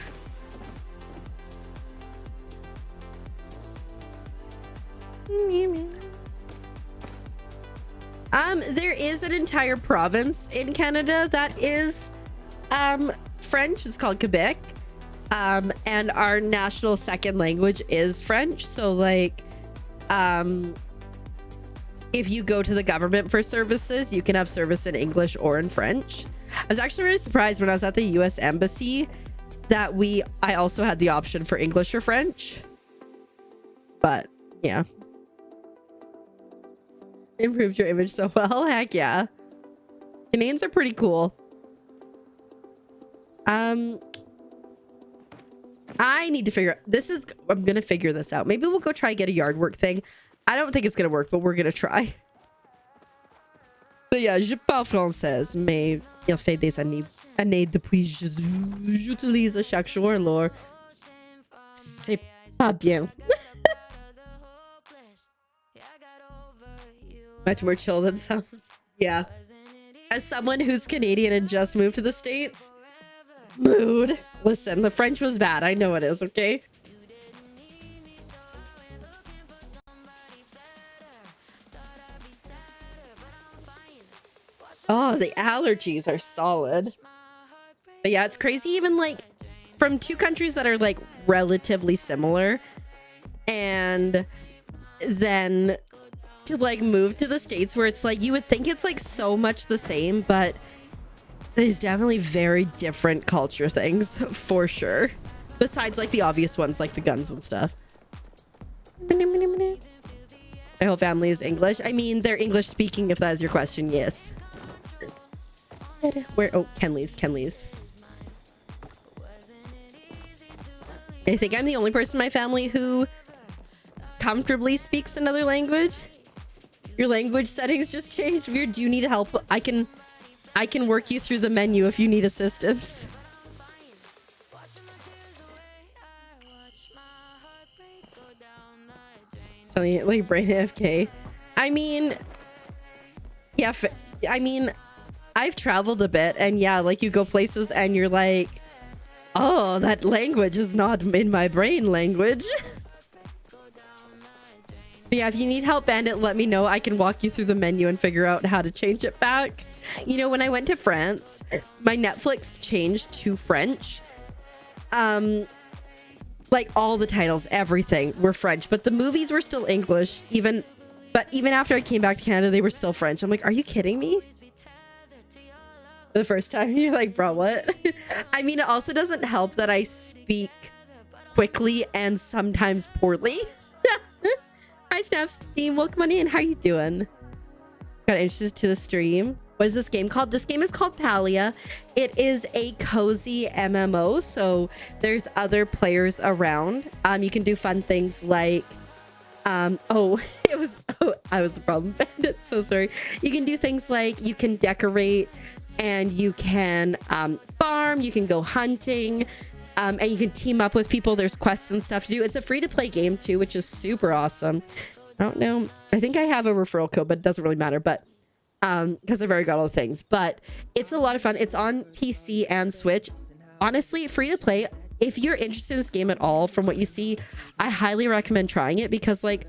There is an entire province in Canada that is French. It's called Quebec. And our national second language is French. So like if you go to the government for services, you can have service in English or in French. I was actually really surprised when I was at the US Embassy that I also had the option for English or French. But yeah. Improved your image so well. Heck yeah. Canadians are pretty cool. I need to figure I'm gonna figure this out. Maybe we'll go try and get a yard work thing. I don't think it's gonna work, but we're gonna try. But yeah, je parle française, mais il fait des années depuis j'utilise chaque jour, alors c'est pas bien. Much more chill than some. Yeah. As someone who's Canadian and just moved to the States, mood. Listen, the French was bad. I know it is, okay? Oh, the allergies are solid. But yeah, it's crazy. Even like from two countries that are like relatively similar, and then to like move to the States where it's like you would think it's like so much the same, but there's definitely very different culture things for sure. Besides like the obvious ones like the guns and stuff. My whole family is English. I mean, they're English speaking if that is your question. Yes. Where? Oh, Kenley's. I think I'm the only person in my family who comfortably speaks another language. Your language settings just changed. Weird. Do you need help? I can work you through the menu if you need assistance. Something like brain AFK. I mean, yeah. I mean, I've traveled a bit, and yeah, like you go places and you're like, oh, that language is not in my brain language. But yeah, if you need help, Bandit, let me know. I can walk you through the menu and figure out how to change it back. You know, when I went to France, my Netflix changed to French. Like all the titles, everything were French, but the movies were still English. Even after I came back to Canada, they were still French. I'm like, are you kidding me? The first time you're like, bro, what? I mean, it also doesn't help that I speak quickly and sometimes poorly. Hi, Snaps team. Welcome on in. How are you doing? Got interested to the stream. What is this game called? This game is called Palia. It is a cozy MMO, so there's other players around. You can do fun things like I was the problem. Bandit, so sorry. You can do things like you can decorate, and you can farm, you can go hunting, and you can team up with people. There's quests and stuff to do. It's a free-to-play game too, which is super awesome. I don't know. I think I have a referral code, but it doesn't really matter. But because I've already got all the things. But it's a lot of fun. It's on PC and Switch. Honestly, free-to-play. If you're interested in this game at all, from what you see, I highly recommend trying it because, like,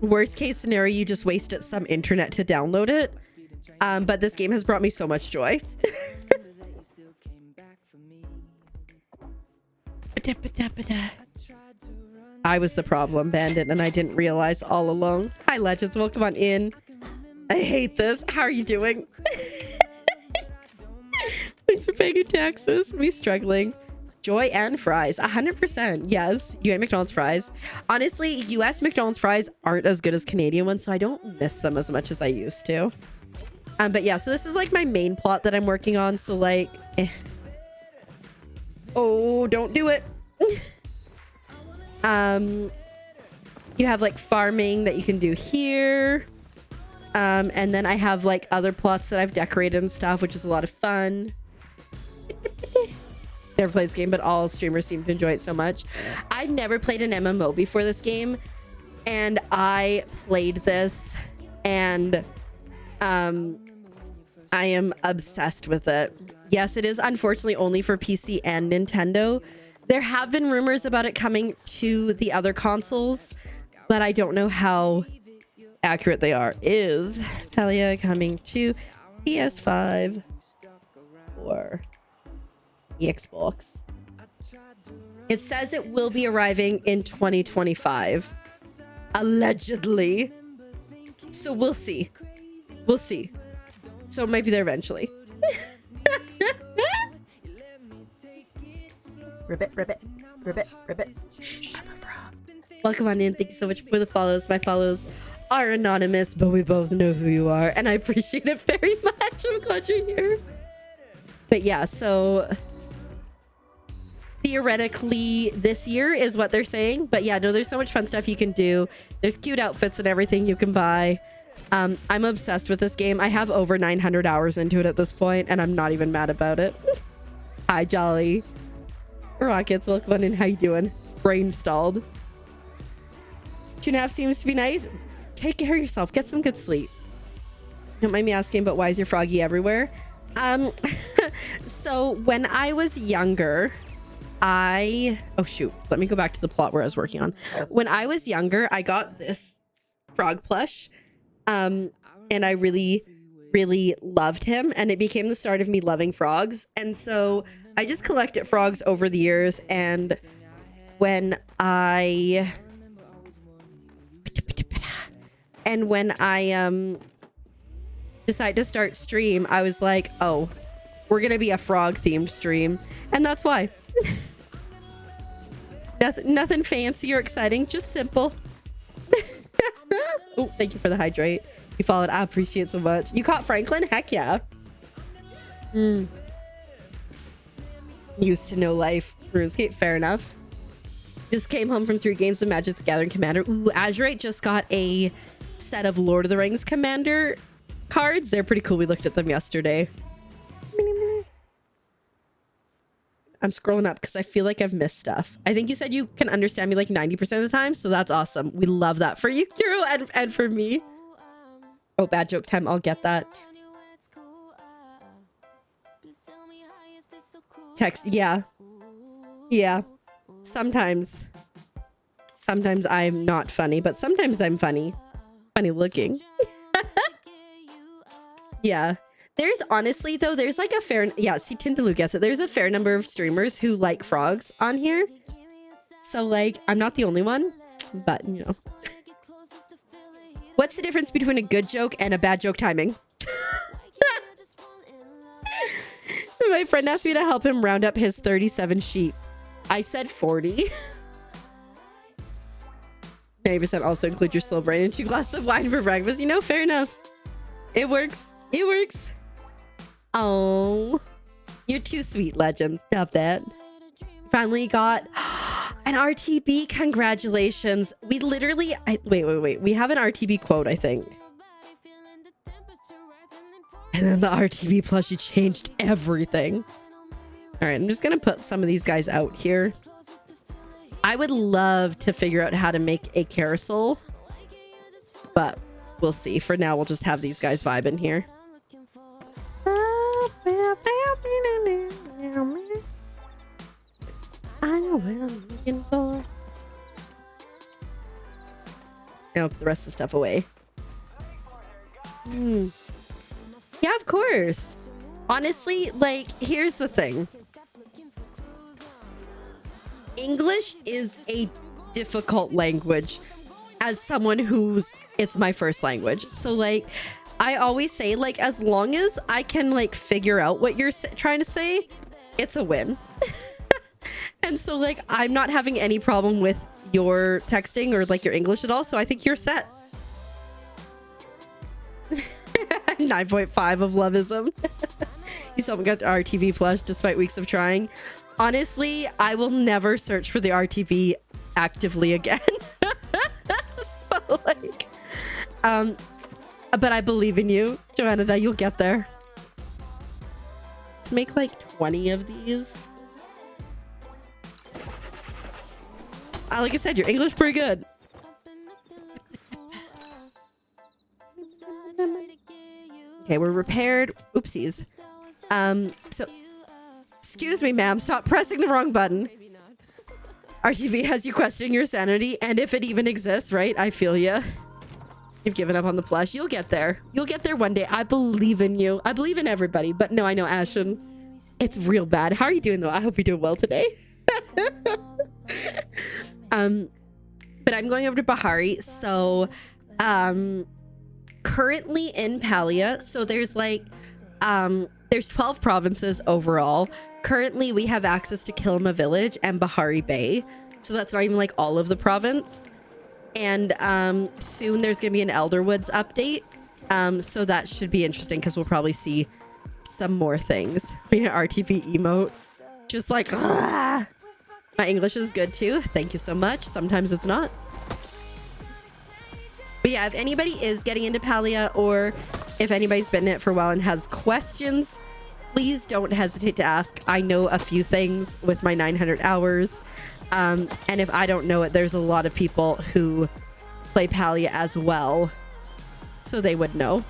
worst case scenario, you just wasted some internet to download it. But this game has brought me so much joy. I was the problem, Bandit, and I didn't realize all along. Hi, Legends. Welcome on in. I hate this. How are you doing? Thanks for paying your taxes. Me struggling. Joy and fries. 100%. Yes. You ate McDonald's fries. Honestly, US McDonald's fries aren't as good as Canadian ones, so I don't miss them as much as I used to. But yeah, so this is like my main plot that I'm working on. So like, oh, don't do it. You have like farming that you can do here. And then I have like other plots that I've decorated and stuff, which is a lot of fun. Never played this game, but all streamers seem to enjoy it so much. I've never played an MMO before this game, and I played this, and I am obsessed with it. Yes, it is unfortunately only for PC and Nintendo. There have been rumors about it coming to the other consoles, but I don't know how accurate they are. Is Palia coming to PS5 or the Xbox? It says it will be arriving in 2025, allegedly. So we'll see. We'll see. So it might be there eventually.
Ribbit, ribbit, ribbit, ribbit. Shh.
Welcome on in. Thank you so much for the follows. My follows are anonymous, but we both know who you are, and I appreciate it very much. I'm glad you're here. But yeah, so theoretically this year is what they're saying. But yeah, no, there's so much fun stuff you can do. There's cute outfits and everything you can buy. I'm obsessed with this game. I have over 900 hours into it at this point, and I'm not even mad about it. Hi, Jolly. Rockets, welcome on in. How you doing? Brain stalled. 2.5 seems to be nice. Take care of yourself. Get some good sleep. Don't mind me asking, but why is your froggy everywhere? So when I was younger, oh shoot, let me go back to the plot where I was working on. When I was younger, I got this frog plush, and I really loved him, and it became the start of me loving frogs. And so I just collected frogs over the years, and when I decided to start stream, I was like, oh, we're gonna be a frog themed stream, and that's why. Nothing fancy or exciting, just simple. Oh, thank you for the hydrate. You followed. I appreciate it so much. You caught Franklin? Heck yeah. Used to know life. RuneScape, fair enough. Just came home from 3 games of Magic the Gathering Commander. Ooh, Azurite just got a set of Lord of the Rings Commander cards. They're pretty cool. We looked at them yesterday. I'm scrolling up because I feel like I've missed stuff. I think you said you can understand me like 90% of the time, so that's awesome. We love that for you, Kiro, and for me. Oh, bad joke time. I'll get that. Text. Yeah. Sometimes I'm not funny, but sometimes I'm funny looking. Yeah, there's honestly though, there's like a fair, yeah, see, Tindaloo gets it. There's a fair number of streamers who like frogs on here, so like I'm not the only one, but you know. What's the difference between a good joke and a bad joke timing? My friend asked me to help him round up his 37 sheep. I said 40. 90% also include your slow brain and 2 glasses of wine for breakfast. You know, fair enough. It works. It works. Oh, you're too sweet, legend. Stop that. Finally got an RTB. Congratulations. We literally... wait. We have an RTB quote, I think. And then the RTB plushie changed everything. All right, I'm just going to put some of these guys out here. I would love to figure out how to make a carousel, but we'll see. For now, we'll just have these guys vibing here. I know what I'm looking for. I'll put the rest of the stuff away. Yeah, of course. Honestly, like, here's the thing. English is a difficult language as someone it's my first language. So like, I always say, like, as long as I can like figure out what you're trying to say, it's a win. And so like, I'm not having any problem with your texting or like your English at all. So I think you're set. 9.5 of loveism. You still haven't got the RTV plush despite weeks of trying. Honestly, I will never search for the RTV actively again. So like, but I believe in you, Joanna, that you'll get there. Let's make like 20 of these. Like I said, your English pretty good. Okay, we're repaired. Oopsies. So, excuse me, ma'am. Stop pressing the wrong button. RTV has you questioning your sanity, and if it even exists, right? I feel you. You've given up on the plush. You'll get there. You'll get there one day. I believe in you. I believe in everybody. But no, I know, Ashen. It's real bad. How are you doing, though? I hope you're doing well today. But I'm going over to Bahari. So, currently in Palia, so there's like, there's 12 provinces overall. Currently, we have access to Kilima Village and Bahari Bay. So that's not even like all of the province. And soon there's going to be an Elderwoods update. So that should be interesting because we'll probably see some more things. Being an RTV emote. Just like, ah! My English is good too. Thank you so much. Sometimes it's not. But yeah, if anybody is getting into Palia, or if anybody's been in it for a while and has questions, please don't hesitate to ask. I know a few things with my 900 hours. And if I don't know it, there's a lot of people who play Palia as well. So they would know.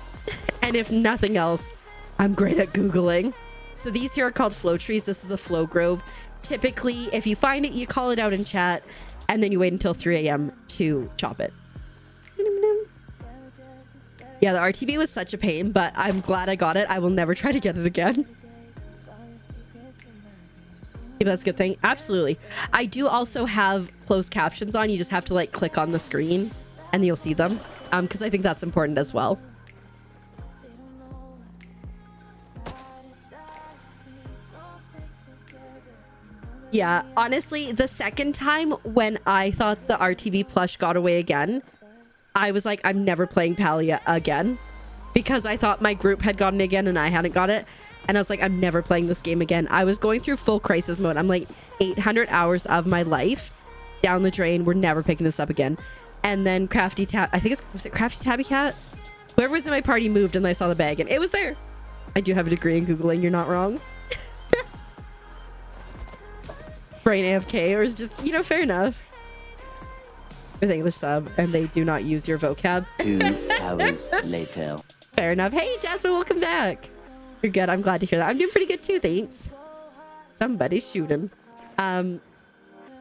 And if nothing else, I'm great at Googling. So these here are called flow trees. This is a flow grove. Typically, if you find it, you call it out in chat, and then you wait until 3 a.m. to chop it. Yeah, the RTB was such a pain, but I'm glad I got it. I will never try to get it again. Yeah, that's a good thing. Absolutely. I do also have closed captions on. You just have to like click on the screen and you'll see them. Because I think that's important as well. Yeah, honestly, the second time when I thought the RTB plush got away again, I was like, I'm never playing Palia again. Because I thought my group had gotten it again and I hadn't got it. And I was like, I'm never playing this game again. I was going through full crisis mode. I'm like 800 hours of my life down the drain. We're never picking this up again. And then Crafty Tab, I think was it Crafty Tabby Cat? Whoever was in my party moved and I saw the bag and it was there. I do have a degree in Googling. You're not wrong. Brain AFK, or is just, you know, fair enough. With English sub and they do not use your vocab.
2 hours later.
Fair enough. Hey, Jasmine, welcome back. You're good. I'm glad to hear that. I'm doing pretty good too, thanks. Somebody's shooting.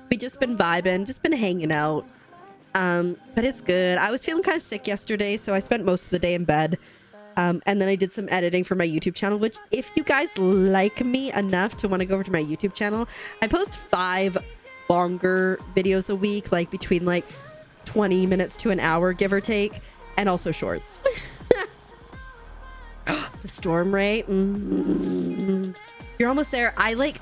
We just been vibing, just been hanging out. But it's good. I was feeling kind of sick yesterday, so I spent most of the day in bed. And then I did some editing for my YouTube channel, which if you guys like me enough to want to go over to my YouTube channel, I post 5 longer videos a week, like between like 20 minutes to an hour, give or take, and also shorts. The storm ray. You're almost there. I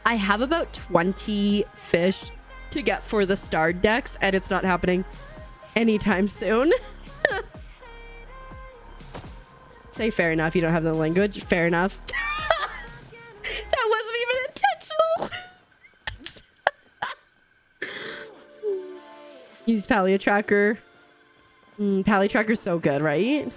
have about 20 fish to get for the starred decks, and it's not happening anytime soon. Say fair enough. You don't have the language. Fair enough. That wasn't even intentional. Use Palia Tracker. Palia Tracker's so good, right?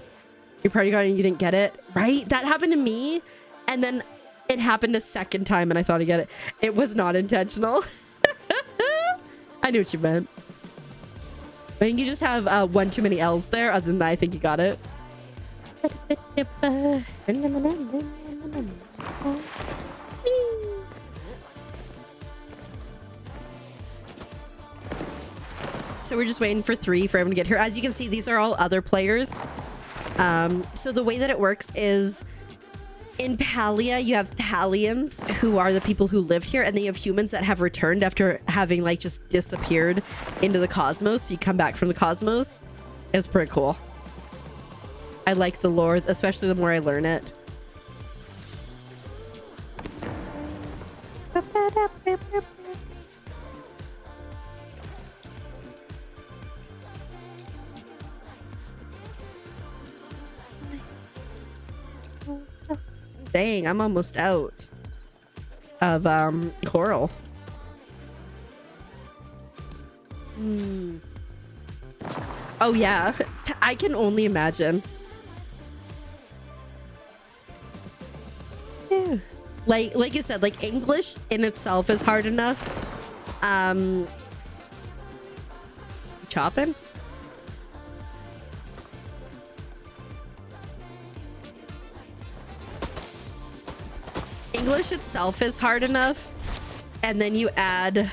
Your party got it and you didn't get it, right? That happened to me, and then it happened a second time and I thought I get it. It was not intentional. I knew what you meant. I think you just have one too many L's there. Other than that, I think you got it. So we're just waiting for 3 for everyone to get here. As you can see, these are all other players. So the way that it works is in Palia, you have Palians who are the people who lived here, and then you have humans that have returned after having like just disappeared into the cosmos. So you come back from the cosmos. It's pretty cool. I like the lore, especially the more I learn it. Dang, I'm almost out of coral. Oh yeah, I can only imagine. Yeah. Like you said, like English in itself is hard enough. Chopping? English itself is hard enough, and then you add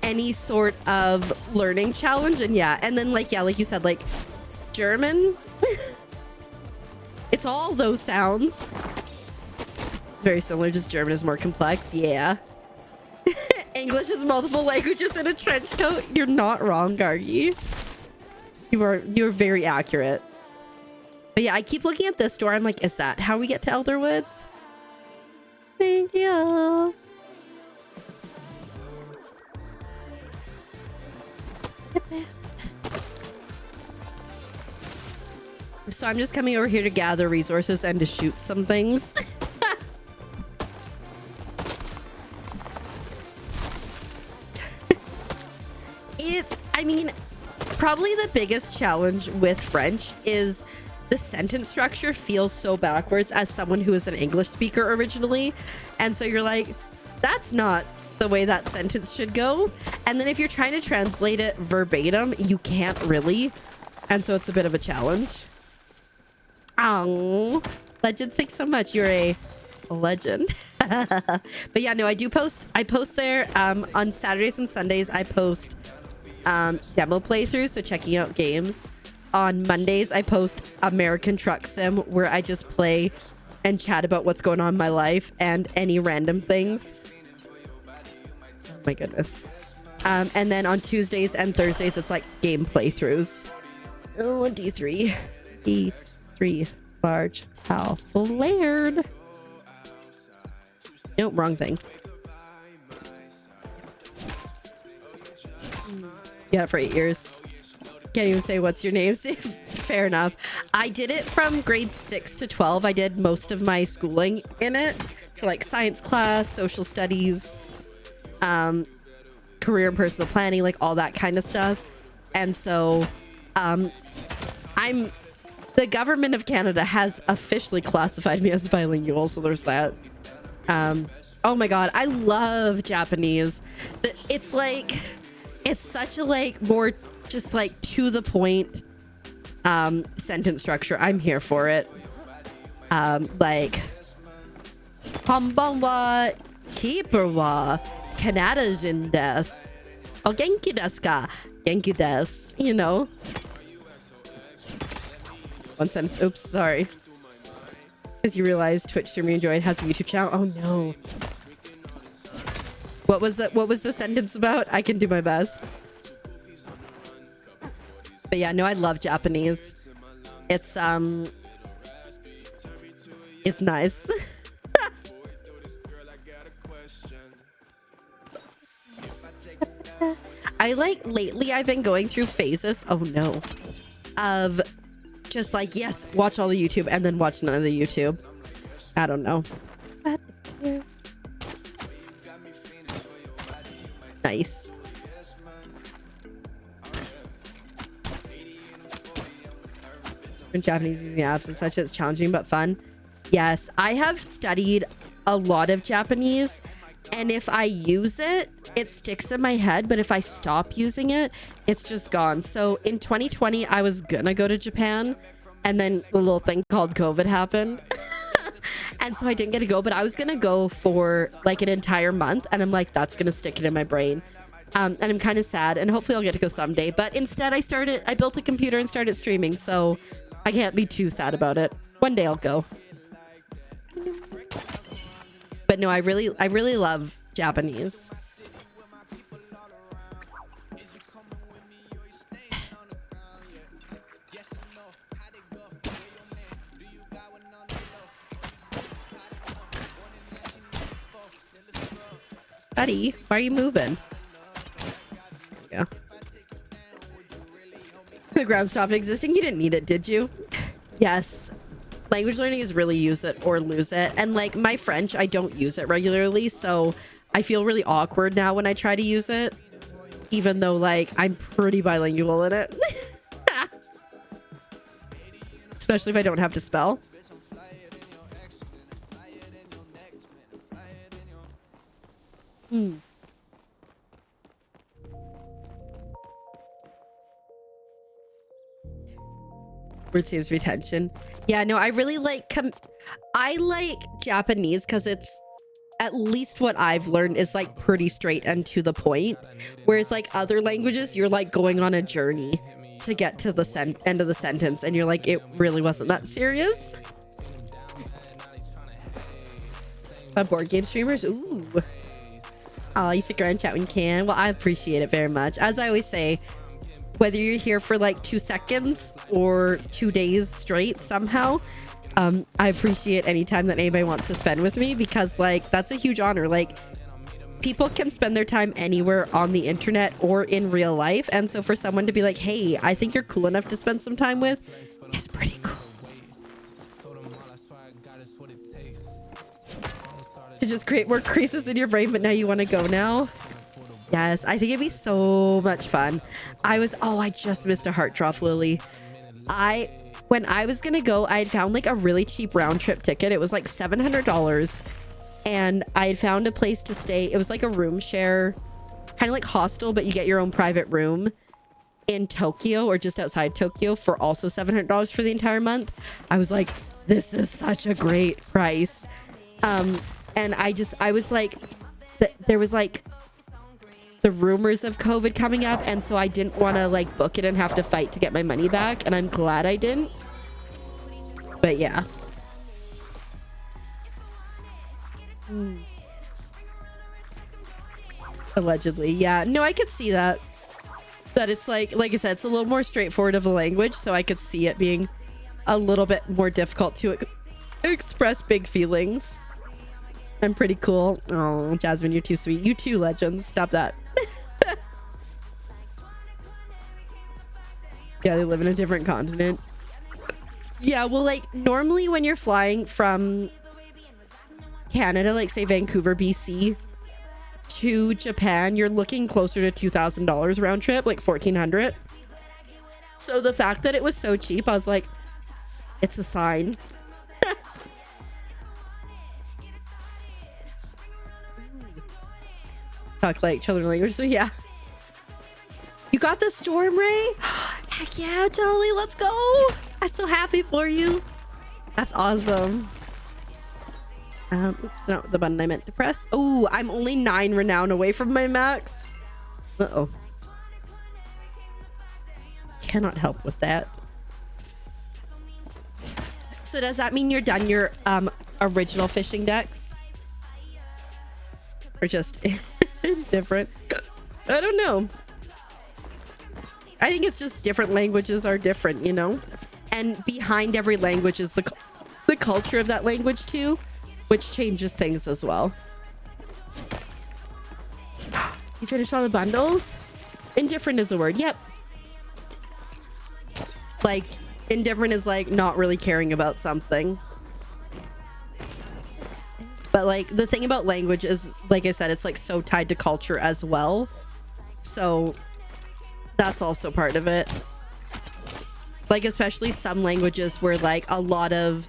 any sort of learning challenge. And yeah, and then like, yeah, like you said, like German, it's all those sounds. Very similar, just German is more complex. Yeah. English is multiple languages in a trench coat. You're not wrong, Gargi. You're very accurate. But yeah, I keep looking at this door. I'm like, is that how we get to Elderwoods? Thank you. So I'm just coming over here to gather resources and to shoot some things. I mean, probably the biggest challenge with French is the sentence structure feels so backwards as someone who is an English speaker originally. And so you're like, that's not the way that sentence should go. And then if you're trying to translate it verbatim, you can't really. And so it's a bit of a challenge. Oh, Legend, thanks so much. You're a legend. But yeah, no, I post there on Saturdays and Sundays. I post demo playthroughs, so checking out games. On Mondays I post American Truck Sim, where I just play and chat about what's going on in my life and any random things. Oh my goodness. And then on Tuesdays and Thursdays it's like game playthroughs. Oh, D3 large how flared. Nope, wrong thing. Yeah, for 8 years. Can't even say what's your name. Fair enough. I did it from grade 6 to 12. I did most of my schooling in it. So like science class, social studies, career and personal planning, like all that kind of stuff. And so the government of Canada has officially classified me as bilingual. So there's that. Oh my God. I love Japanese. It's like, it's such a like more just like to the point sentence structure. I'm here for it. Like Konbanwa Keeper wa Kanada jin desu. O genki desu ka? Genki desu. You know. One sentence. Oops, sorry. Because you realize Twitch streamer you enjoyed has a YouTube channel. Oh no. What was the sentence about? I can do my best. But yeah, no, I love Japanese. It's nice. I like lately I've been going through phases, oh no, of just like, yes, watch all the YouTube and then watch none of the YouTube. I don't know. Nice. In Japanese using apps and such, it's challenging but fun. Yes, I have studied a lot of Japanese, and if I use it, it sticks in my head, but if I stop using it, it's just gone. So in 2020, I was gonna go to Japan, and then a little thing called COVID happened. And so I didn't get to go, but I was gonna go for like an entire month, and I'm like, that's gonna stick it in my brain. And I'm kind of sad, and hopefully I'll get to go someday. But instead I built a computer and started streaming, so I can't be too sad about it. One day I'll go. But no, I really love Japanese. Buddy, why are you moving? There you go. The ground stopped existing. You didn't need it, did you? Yes. Language learning is really use it or lose it. And like my French, I don't use it regularly, so I feel really awkward now when I try to use it, even though like I'm pretty bilingual in it. Especially if I don't have to spell. Word saves retention. Yeah, no, I really like I like Japanese because it's at least what I've learned is like pretty straight and to the point. Whereas like other languages, you're like going on a journey to get to the end of the sentence, and you're like, it really wasn't that serious. Board game streamers, ooh. Oh, you stick around and chat when you can. Well, I appreciate it very much. As I always say, whether you're here for like 2 seconds or 2 days straight somehow, I appreciate any time that anybody wants to spend with me, because like that's a huge honor. Like, people can spend their time anywhere on the internet or in real life, and so for someone to be like, hey, I think you're cool enough to spend some time with, is pretty cool. To just create more creases in your brain, but now you want to go now. Yes, I think it'd be so much fun. I just missed a heart drop, Lily. When I was gonna go, I had found like a really cheap round trip ticket. It was like $700, and I had found a place to stay. It was like a room share, kind of like hostel, but you get your own private room in Tokyo or just outside Tokyo for also $700 for the entire month. I was like, this is such a great price. And I was like, there was like the rumors of COVID coming up, and so I didn't want to like book it and have to fight to get my money back, and I'm glad I didn't. But yeah. Allegedly, yeah. No, I could see that it's like I said, it's a little more straightforward of a language, so I could see it being a little bit more difficult to express big feelings. I'm pretty cool. Oh, Jasmine, you're too sweet. You too, legends. Stop that. Yeah, they live in a different continent. Yeah, well, like, normally when you're flying from Canada, like, say, Vancouver, BC, to Japan, you're looking closer to $2,000 round trip, like $1,400. So the fact that it was so cheap, I was like, it's a sign. Talk like children language, so yeah. You got the storm, Ray? Heck yeah, Jolly, let's go. I'm so happy for you. That's awesome. Oops, not the button I meant to press. Oh, I'm only 9 renown away from my max. Uh-oh. Cannot help with that. So does that mean you're done your original fishing decks? Or just different? I don't know. I think it's just different languages are different, you know? And behind every language is the culture of that language too, which changes things as well. You finished all the bundles? Indifferent is a word. Yep. Like, indifferent is like not really caring about something. But like the thing about language is, like I said, it's like so tied to culture as well. So that's also part of it. Like, especially some languages where like a lot of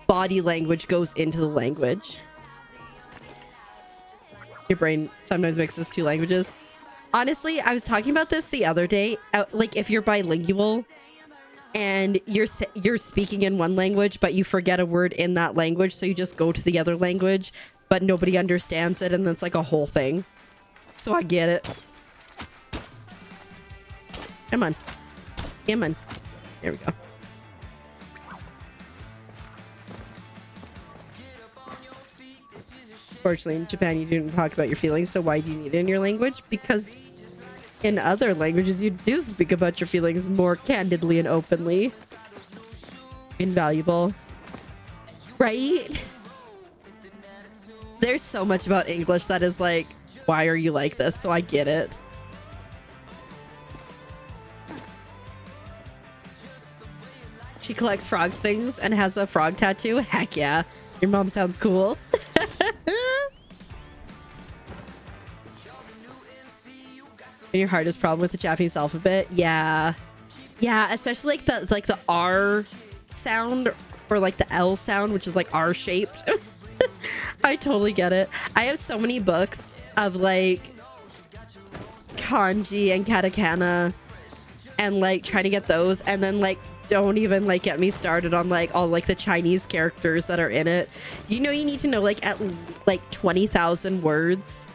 body language goes into the language. Your brain sometimes mixes 2 languages. Honestly, I was talking about this the other day. Like, if you're bilingual and you're speaking in one language, but you forget a word in that language, so you just go to the other language, but nobody understands it, and it's like a whole thing. So I get it. Come on. Come on. There we go. Fortunately, in Japan, you didn't talk about your feelings, so why do you need it in your language? Because in other languages, you do speak about your feelings more candidly and openly. Invaluable. Right? There's so much about English that is like, why are you like this? So I get it. She collects frogs things and has a frog tattoo. Heck yeah. Your mom sounds cool. And your hardest problem with the Japanese alphabet? Yeah. Yeah, especially like the R sound or like the L sound, which is like R shaped. I totally get it. I have so many books of like kanji and katakana and like trying to get those, and then like don't even like get me started on like all like the Chinese characters that are in it. You know, you need to know like at like 20,000 words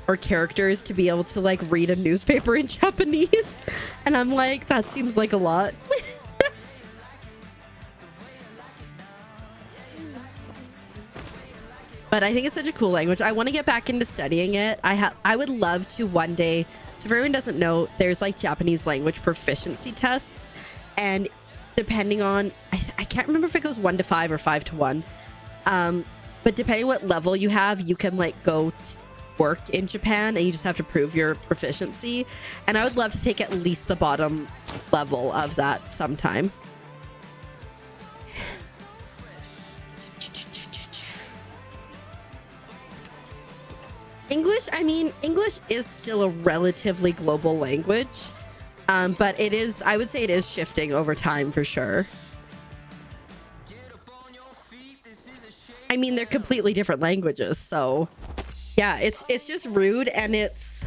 or characters to be able to like read a newspaper in Japanese. And I'm like, that seems like a lot. But I think it's such a cool language. I want to get back into studying it. I would love to one day. So if everyone doesn't know, there's like Japanese language proficiency tests, and depending on, I can't remember if it goes 1 to 5 or 5 to 1. But depending what level you have, you can like go work in Japan, and you just have to prove your proficiency. And I would love to take at least the bottom level of that sometime. English, I mean, English is still a relatively global language, but it is, I would say it is shifting over time for sure. I mean, they're completely different languages, so yeah, it's just rude, and it's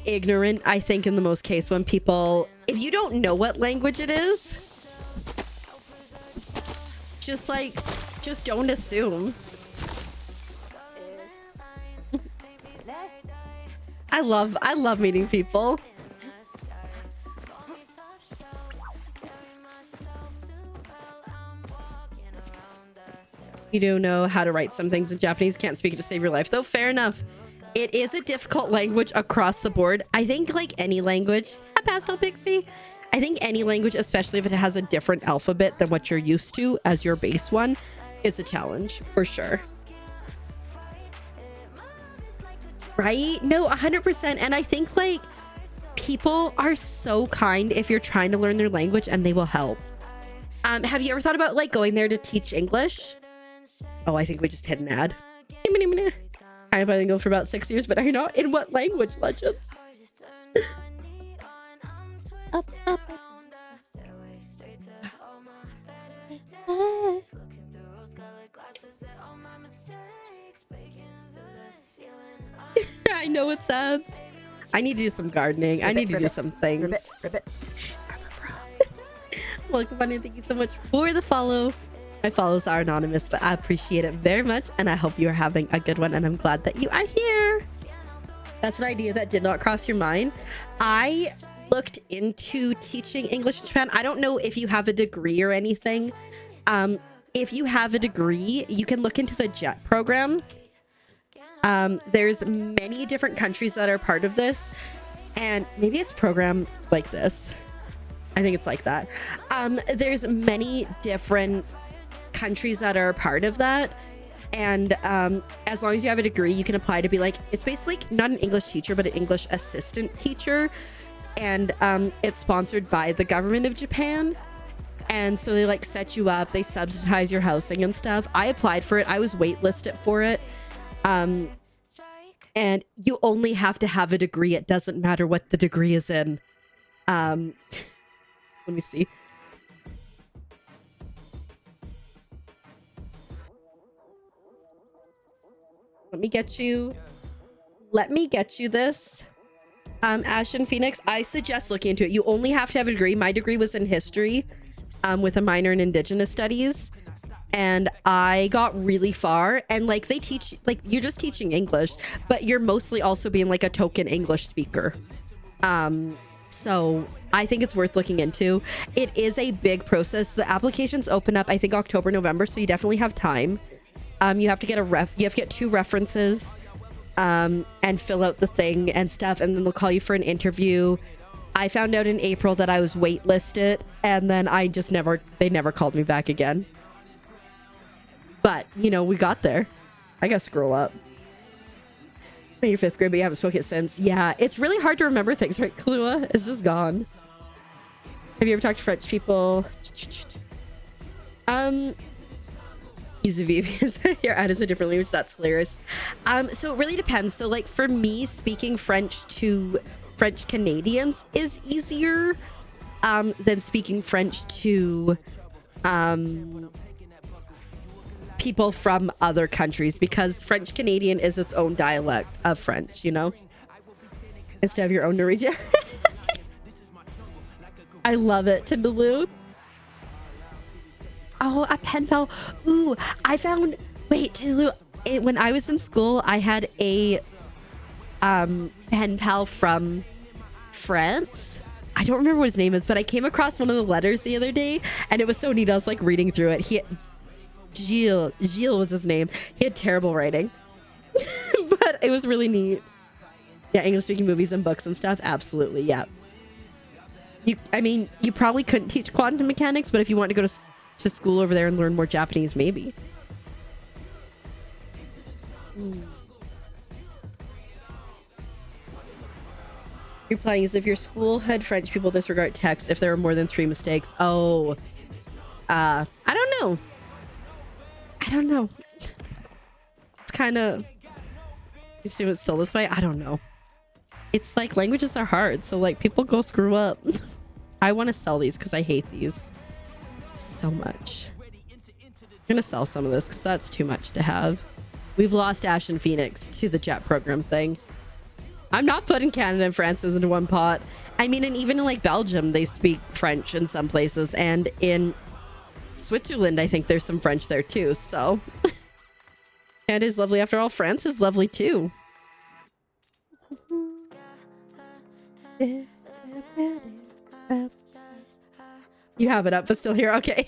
ignorant, I think, in the most case, when people, if you don't know what language it is, just don't assume. I love meeting people. You don't know how to write some things in Japanese, can't speak it to save your life, though. Fair enough. It is a difficult language across the board. I think like any language, Pastel Pixie, I think any language, especially if it has a different alphabet than what you're used to as your base one, is a challenge for sure. Right? No, 100%. And I think like people are so kind if you're trying to learn their language, and they will help. Have you ever thought about like going there to teach English? Oh, I think we just hit an ad. I've been English for about 6 years, but are you not in what language, Legends? Up, up. I know it says. I need to do some gardening. I need to do some things. Ribbit. Welcome on in. Thank you so much for the follow. My follows are anonymous, but I appreciate it very much, and I hope you are having a good one, and I'm glad that you are here. That's an idea that did not cross your mind. I looked into teaching English in Japan. I don't know if you have a degree or anything. If you have a degree, you can look into the JET program. There's many different countries that are part of this, and maybe it's programmed like this. I think it's like that. There's many different countries that are a part of that, and as long as you have a degree, you can apply to be like, it's basically not an English teacher, but an English assistant teacher, and it's sponsored by the government of Japan. And so they like set you up, they subsidize your housing and stuff. I applied for it. I was waitlisted for it. And you only have to have a degree. It doesn't matter what the degree is in. Let me see. Let me get you this. Ashton Phoenix, I suggest looking into it. You only have to have a degree. My degree was in history, with a minor in Indigenous studies. And I got really far, and like they teach, like you're just teaching English, but you're mostly also being like a token English speaker. So I think it's worth looking into. It is a big process. The applications open up, I think, October, November, so you definitely have time. You have to get you have to get 2 references, and fill out the thing and stuff, and then they'll call you for an interview. I found out in April that I was waitlisted, and then they never called me back again. But, you know, we got there. I gotta scroll up. In your 5th grade, but you haven't spoken it since. Yeah, it's really hard to remember things, right, Kahlua? It's just gone. Have you ever talked to French people? Use a VPN. Your ad is a different language. That's hilarious. So it really depends. So, like, for me, speaking French to French Canadians is easier than speaking French to people from other countries, because French Canadian is its own dialect of French, you know, instead of your own Norwegian. I love it, Tindaloo. Oh, a pen pal. Ooh, I found. Wait, Tulu. When I was in school, I had a pen pal from France. I don't remember what his name is, but I came across one of the letters the other day, and it was so neat. I was like reading through it. Gilles was his name. He had terrible writing, but it was really neat. Yeah, English speaking movies and books and stuff. Absolutely, yeah. I mean, you probably couldn't teach quantum mechanics, but if you want to go to school over there and learn more Japanese, maybe. Replying as if your school had French people disregard text if there were more than 3 mistakes. Oh, I don't know. It's kind of. You see it's still this way? I don't know. It's like languages are hard, so like people go screw up. I want to sell these because I hate these so much. I'm gonna sell some of this because that's too much to have. We've lost Ash and Phoenix to the jet program thing. I'm not putting Canada and France into one pot. I mean, and even in like Belgium, they speak French in some places, and in Switzerland, I think there's some French there too. So Canada is lovely after all. France is lovely too. You have it up, but still here. Okay.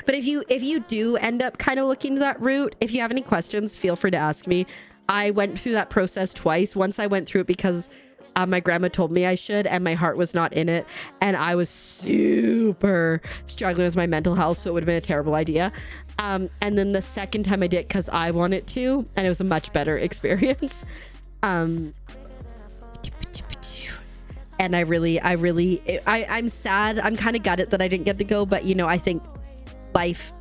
But if you do end up kind of looking to that route, if you have any questions, feel free to ask me. I went through that process twice. Once I went through it because my grandma told me I should, and my heart was not in it, and I was super struggling with my mental health, so it would have been a terrible idea. And then the second time I did because I wanted to, and it was a much better experience. And I'm sad. I'm kind of gutted that I didn't get to go, but you know, I think life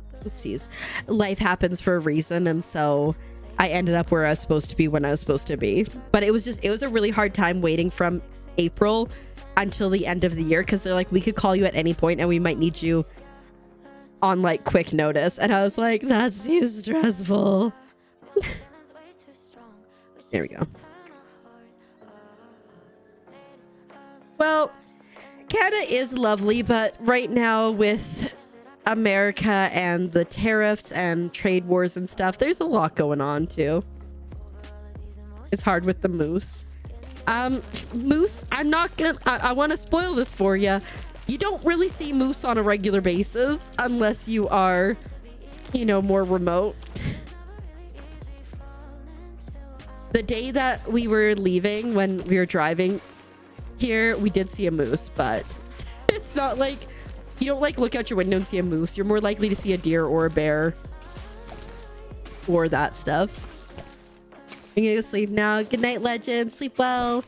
happens for a reason, and so I ended up where I was supposed to be when I was supposed to be. But it was a really hard time waiting from April until the end of the year, because they're like, we could call you at any point and we might need you on like quick notice, and I was like, that seems stressful. There we go. Well, Canada is lovely, but right now with America and the tariffs and trade wars and stuff, there's a lot going on too. It's hard with the moose. Moose, I want to spoil this for you. You don't really see moose on a regular basis unless you are, you know, more remote. The day that we were leaving, when we were driving here, we did see a moose, but it's not like you don't like look out your window and see a moose. You're more likely to see a deer or a bear or that stuff. I'm gonna go sleep now. Good night, legend. Sleep well.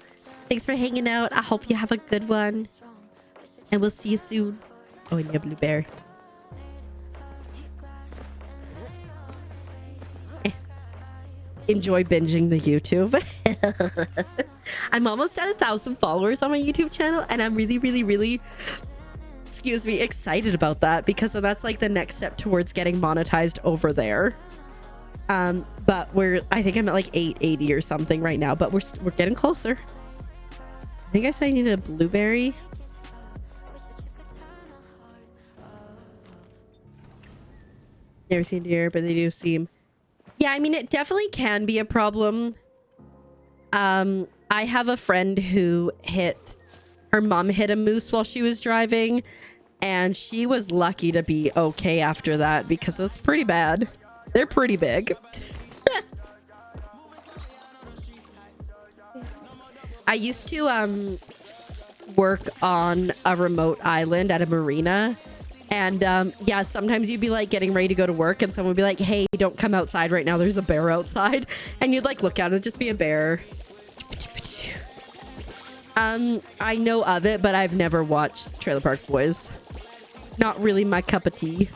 Thanks for hanging out. I hope you have a good one, and we'll see you soon. Oh, and your blue bear. Enjoy binging the YouTube. I'm almost at 1,000 followers on my YouTube channel, and I'm really excuse me, excited about that, because that's like the next step towards getting monetized over there. But I think I'm at like 880 or something right now, but we're getting closer. I think I said I needed a blueberry. Never seen deer, but they do seem. Yeah, I mean, it definitely can be a problem. I have a friend who her mom hit a moose while she was driving, and she was lucky to be okay after that, because it's pretty bad. They're pretty big. I used to work on a remote island at a marina. And yeah, sometimes you'd be like getting ready to go to work, and someone would be like, hey, don't come outside right now. There's a bear outside. And you'd like look out and it'd just be a bear. I know of it, but I've never watched Trailer Park Boys. Not really my cup of tea.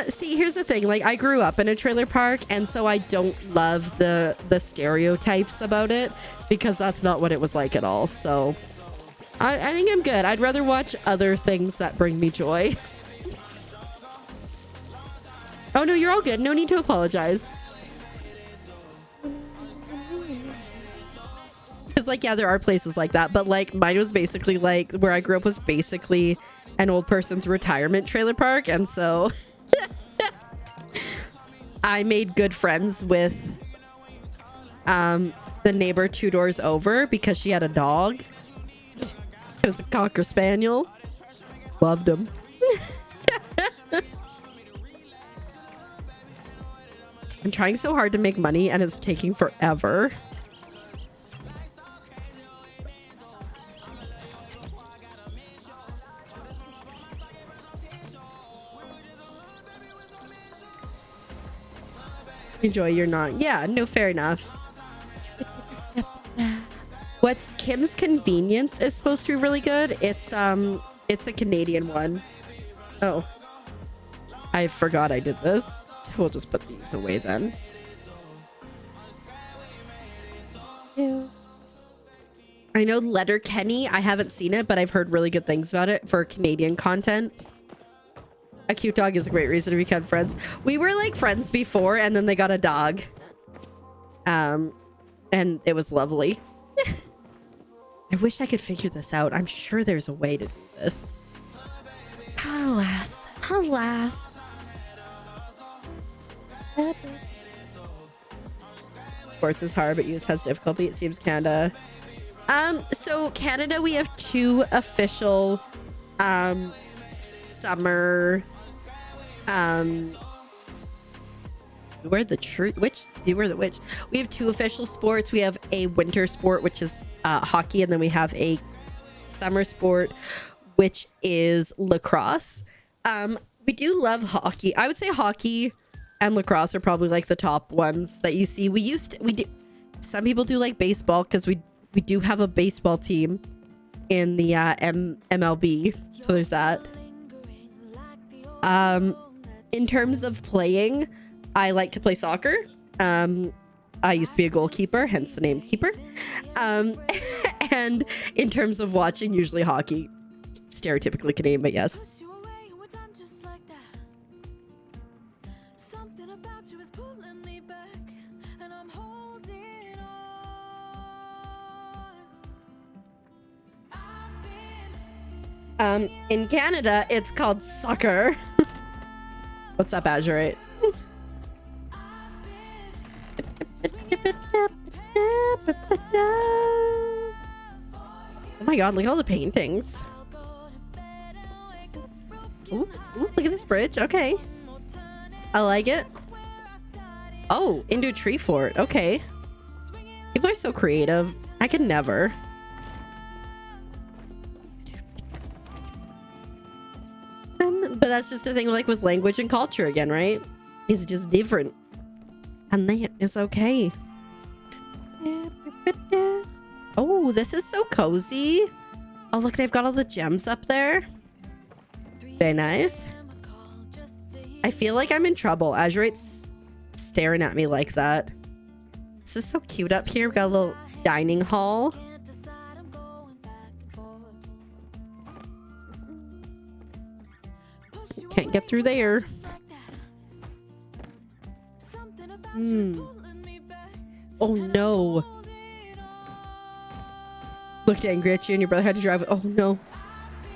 See, here's the thing. Like, I grew up in a trailer park, and so I don't love the stereotypes about it, because that's not what it was like at all. So I think I'm good. I'd rather watch other things that bring me joy. Oh no, you're all good. No need to apologize. Because, like, yeah, there are places like that. But, like, mine was basically, like, where I grew up was basically an old person's retirement trailer park. And so I made good friends with the neighbor 2 doors over because she had a dog. It was a Cocker Spaniel. Loved him. I'm trying so hard to make money and it's taking forever. Enjoy your not. Yeah, no, fair enough. What's Kim's Convenience is supposed to be really good. It's a Canadian one. Oh, I forgot I did this. We'll just put these away then. Yeah. I know Letterkenny. I haven't seen it, but I've heard really good things about it for Canadian content. A cute dog is a great reason to become friends. We were like friends before, and then they got a dog. And it was lovely. I wish I could figure this out. I'm sure there's a way to do this. Alas. Alas. Sports is hard, but US has difficulty. It seems Canada. So Canada, we have 2 official summer Beware the truth. Beware the witch. We have 2 official sports. We have a winter sport, which is hockey, and then we have a summer sport, which is lacrosse. We do love hockey. I would say hockey and lacrosse are probably like the top ones that you see. Some people do like baseball because we do have a baseball team in the MLB. So there's that. In terms of playing, I like to play soccer. I used to be a goalkeeper, hence the name keeper. And in terms of watching, usually hockey. Stereotypically Canadian, but yes. In Canada, it's called soccer. What's up, Azurite? Oh my god, look at all the paintings. Ooh, look at this bridge. Okay. I like it. Oh, into a tree fort. Okay. People are so creative. I could never. But that's just the thing, like with language and culture again, right? It's just different. And that is okay. Oh, this is so cozy. Oh, look, they've got all the gems up there. Very nice. I feel like I'm in trouble. Azurite's staring at me like that. This is so cute up here. We've got a little dining hall. Can't get through there. Oh no. Looked angry at you and your brother had to drive. Oh no.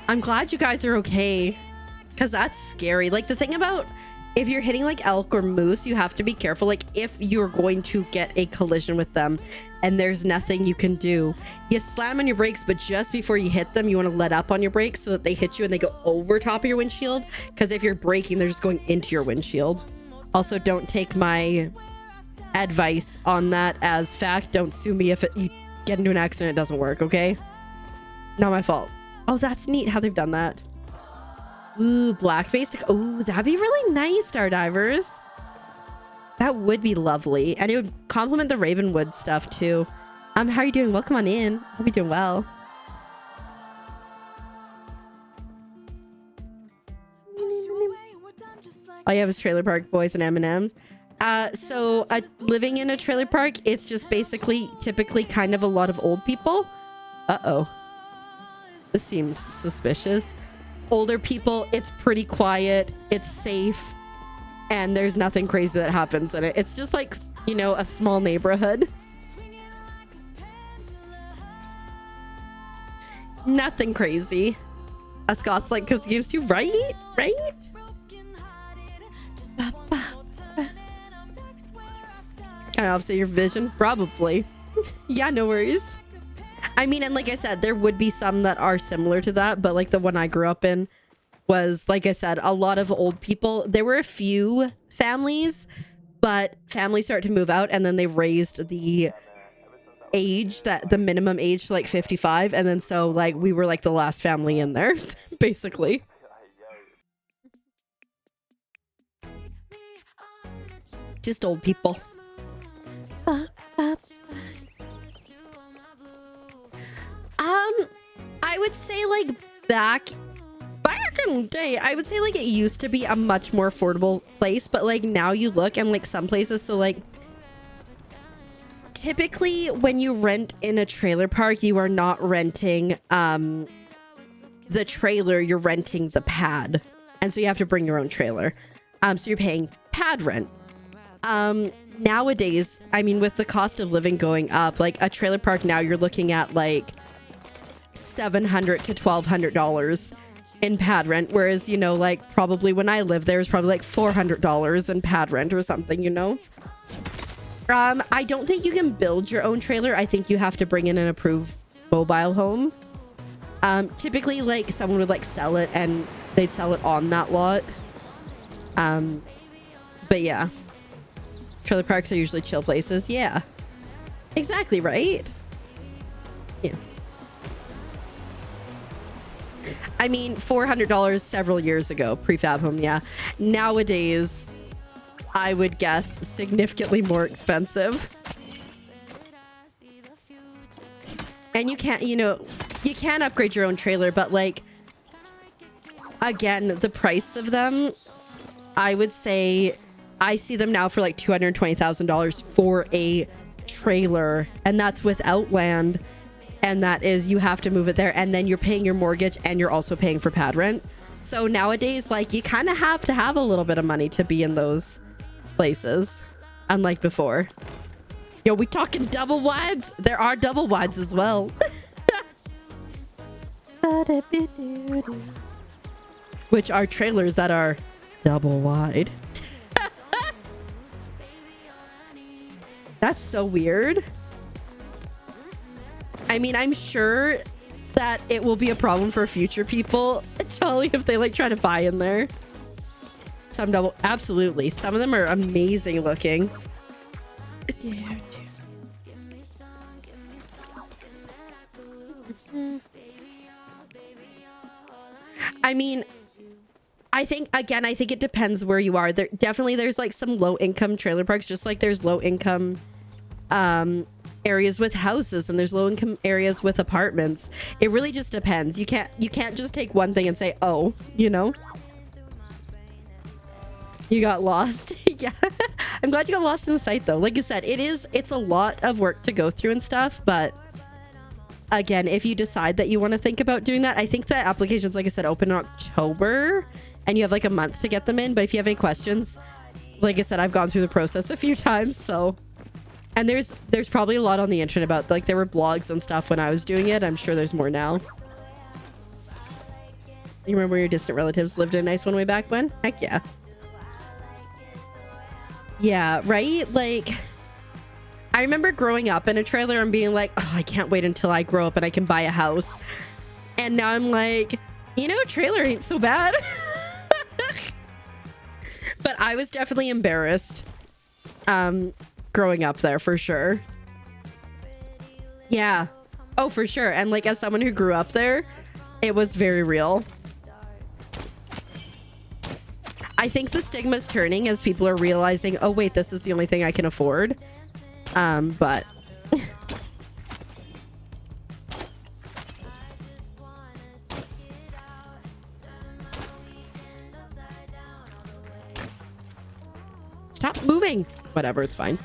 I'm glad you guys are okay. Because that's scary. Like the thing about if you're hitting like elk or moose, you have to be careful. Like if you're going to get a collision with them and there's nothing you can do, you slam on your brakes, but just before you hit them, you want to let up on your brakes so that they hit you and they go over top of your windshield. Because if you're braking, they're just going into your windshield. Also, don't take my advice on that as fact. Don't sue me if you get into an accident, it doesn't work, okay? Not my fault. Oh, that's neat how they've done that. Ooh, blackface. Oh, that'd be really nice, Star Divers. That would be lovely. And it would complement the Ravenwood stuff too. How are you doing? Welcome on in. Hope you're doing well. All you have is trailer park boys and M&Ms. So living in a trailer park, it's just basically typically kind of a lot of old people. Uh-oh. This seems suspicious. Older people, it's pretty quiet, it's safe, and there's nothing crazy that happens in it. It's just like, you know, a small neighborhood. Nothing crazy. Scott's like, because games too, right? Right? Kind of offset your vision, probably. Yeah, no worries. I mean, and like I said, there would be some that are similar to that, but like the one I grew up in was, like I said, a lot of old people. There were a few families, but families started to move out, and then they raised the age, that the minimum age to like 55, and then so like we were like the last family in there, basically. Just old people. I would say like back in the day, I would say like it used to be a much more affordable place, but like now you look and like some places, so like typically when you rent in a trailer park, you are not renting the trailer, you're renting the pad, and so you have to bring your own trailer, so you're paying pad rent. Nowadays, I mean, with the cost of living going up, like a trailer park now, you're looking at like $700 to $1,200 in pad rent, whereas, you know, like probably when I lived there was probably like $400 in pad rent or something, you know. I don't think you can build your own trailer. I think you have to bring in an approved mobile home. Typically, like someone would like sell it and they'd sell it on that lot. But yeah, trailer parks are usually chill places. Yeah, exactly, right? Yeah. I mean, $400 several years ago, prefab home, yeah. Nowadays, I would guess significantly more expensive. And you can't, you know, you can upgrade your own trailer, but like, again, the price of them, I would say, I see them now for like $220,000 for a trailer, and that's without land. And that is, you have to move it there, and then you're paying your mortgage and you're also paying for pad rent. So nowadays, like, you kind of have to have a little bit of money to be in those places, unlike before. Yo, we talking double wides? There are double wides as well. Which are trailers that are double wide. That's so weird. I mean, I'm sure that it will be a problem for future people, Charlie, if they like try to buy in there. Some double, absolutely. Some of them are amazing looking. I mean, I think it depends where you are. There's like some low income trailer parks, just like there's low income areas with houses, and there's low income areas with apartments. It really just depends. You can't just take one thing and say, oh, you know, you got lost. Yeah. I'm glad you got lost in the site though. Like I said, it's a lot of work to go through and stuff, but again, if you decide that you want to think about doing that, I think the applications, like I said, open in October, and you have like a month to get them in. But if you have any questions, like I said, I've gone through the process a few times, so. And there's probably a lot on the internet about, like, there were blogs and stuff when I was doing it. I'm sure there's more now. You remember your distant relatives lived in a nice one way back when? Heck yeah. Yeah, right? Like, I remember growing up in a trailer and being like, oh, I can't wait until I grow up and I can buy a house. And now I'm like, you know, a trailer ain't so bad. But I was definitely embarrassed. Growing up there, for sure. Yeah. Oh, for sure. And like, as someone who grew up there, it was very real. I think the stigma's turning as people are realizing, oh wait, this is the only thing I can afford. But stop moving. Whatever, it's fine.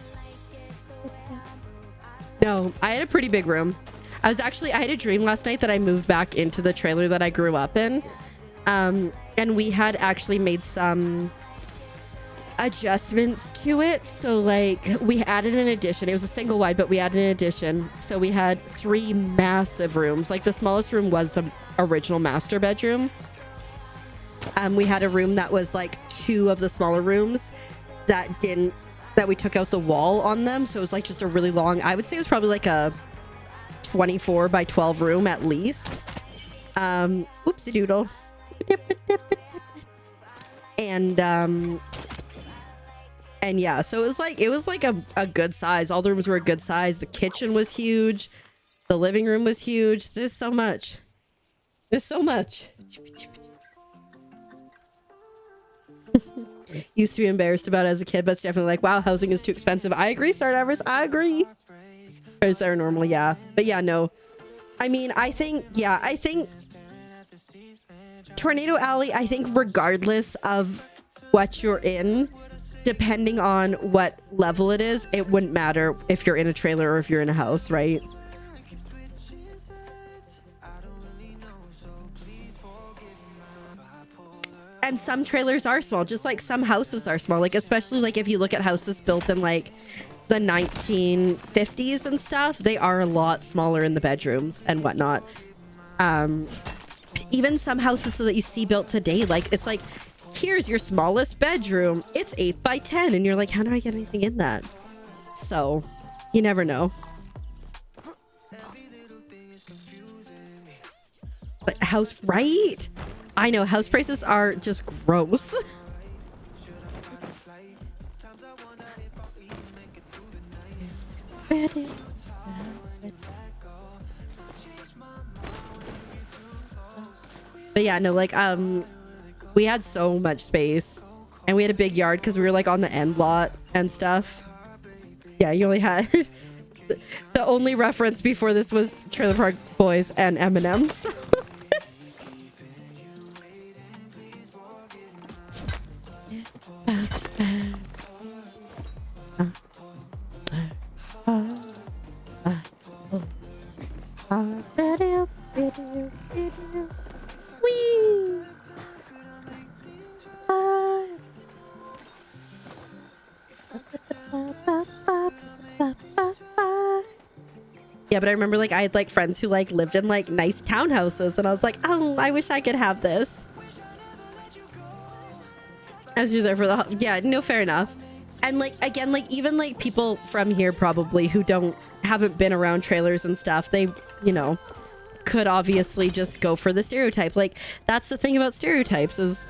No, I had a pretty big room. I had a dream last night that I moved back into the trailer that I grew up in. And we had actually made some adjustments to it. So like we added an addition. It was a single wide, but we added an addition. So we had 3 massive rooms. Like the smallest room was the original master bedroom. We had a room that was like 2 of the smaller rooms that we took out the wall on them. So it was like just a really long, I would say it was probably like a 24 by 12 room at least. Oopsie doodle. And yeah, so it was like a good size. All the rooms were a good size. The kitchen was huge. The living room was huge. There's so much. There's so much. Used to be embarrassed about it as a kid, but it's definitely like, wow, housing is too expensive. I agree, Star Divers. I agree. Or is there normal? Yeah. But yeah, no. I mean, I think Tornado Alley, I think regardless of what you're in, depending on what level it is, it wouldn't matter if you're in a trailer or if you're in a house, right? And some trailers are small, just like some houses are small. Like, especially like if you look at houses built in like the 1950s and stuff, they are a lot smaller in the bedrooms and whatnot. Even some houses that you see built today, like it's like, here's your smallest bedroom. It's 8 by 10. And you're like, how do I get anything in that? So you never know. But house, right? I know house prices are just gross. But yeah, no, like we had so much space and we had a big yard because we were like on the end lot and stuff. Yeah, you only had the only reference before this was Trailer Park Boys and M&M's. Yeah, but I remember like I had like friends who like lived in like nice townhouses and I was like, oh, I wish I could have this. As you're there for the yeah, no, fair enough. And like again, like even like people from here probably who haven't been around trailers and stuff, they, you know, could obviously just go for the stereotype. Like that's the thing about stereotypes is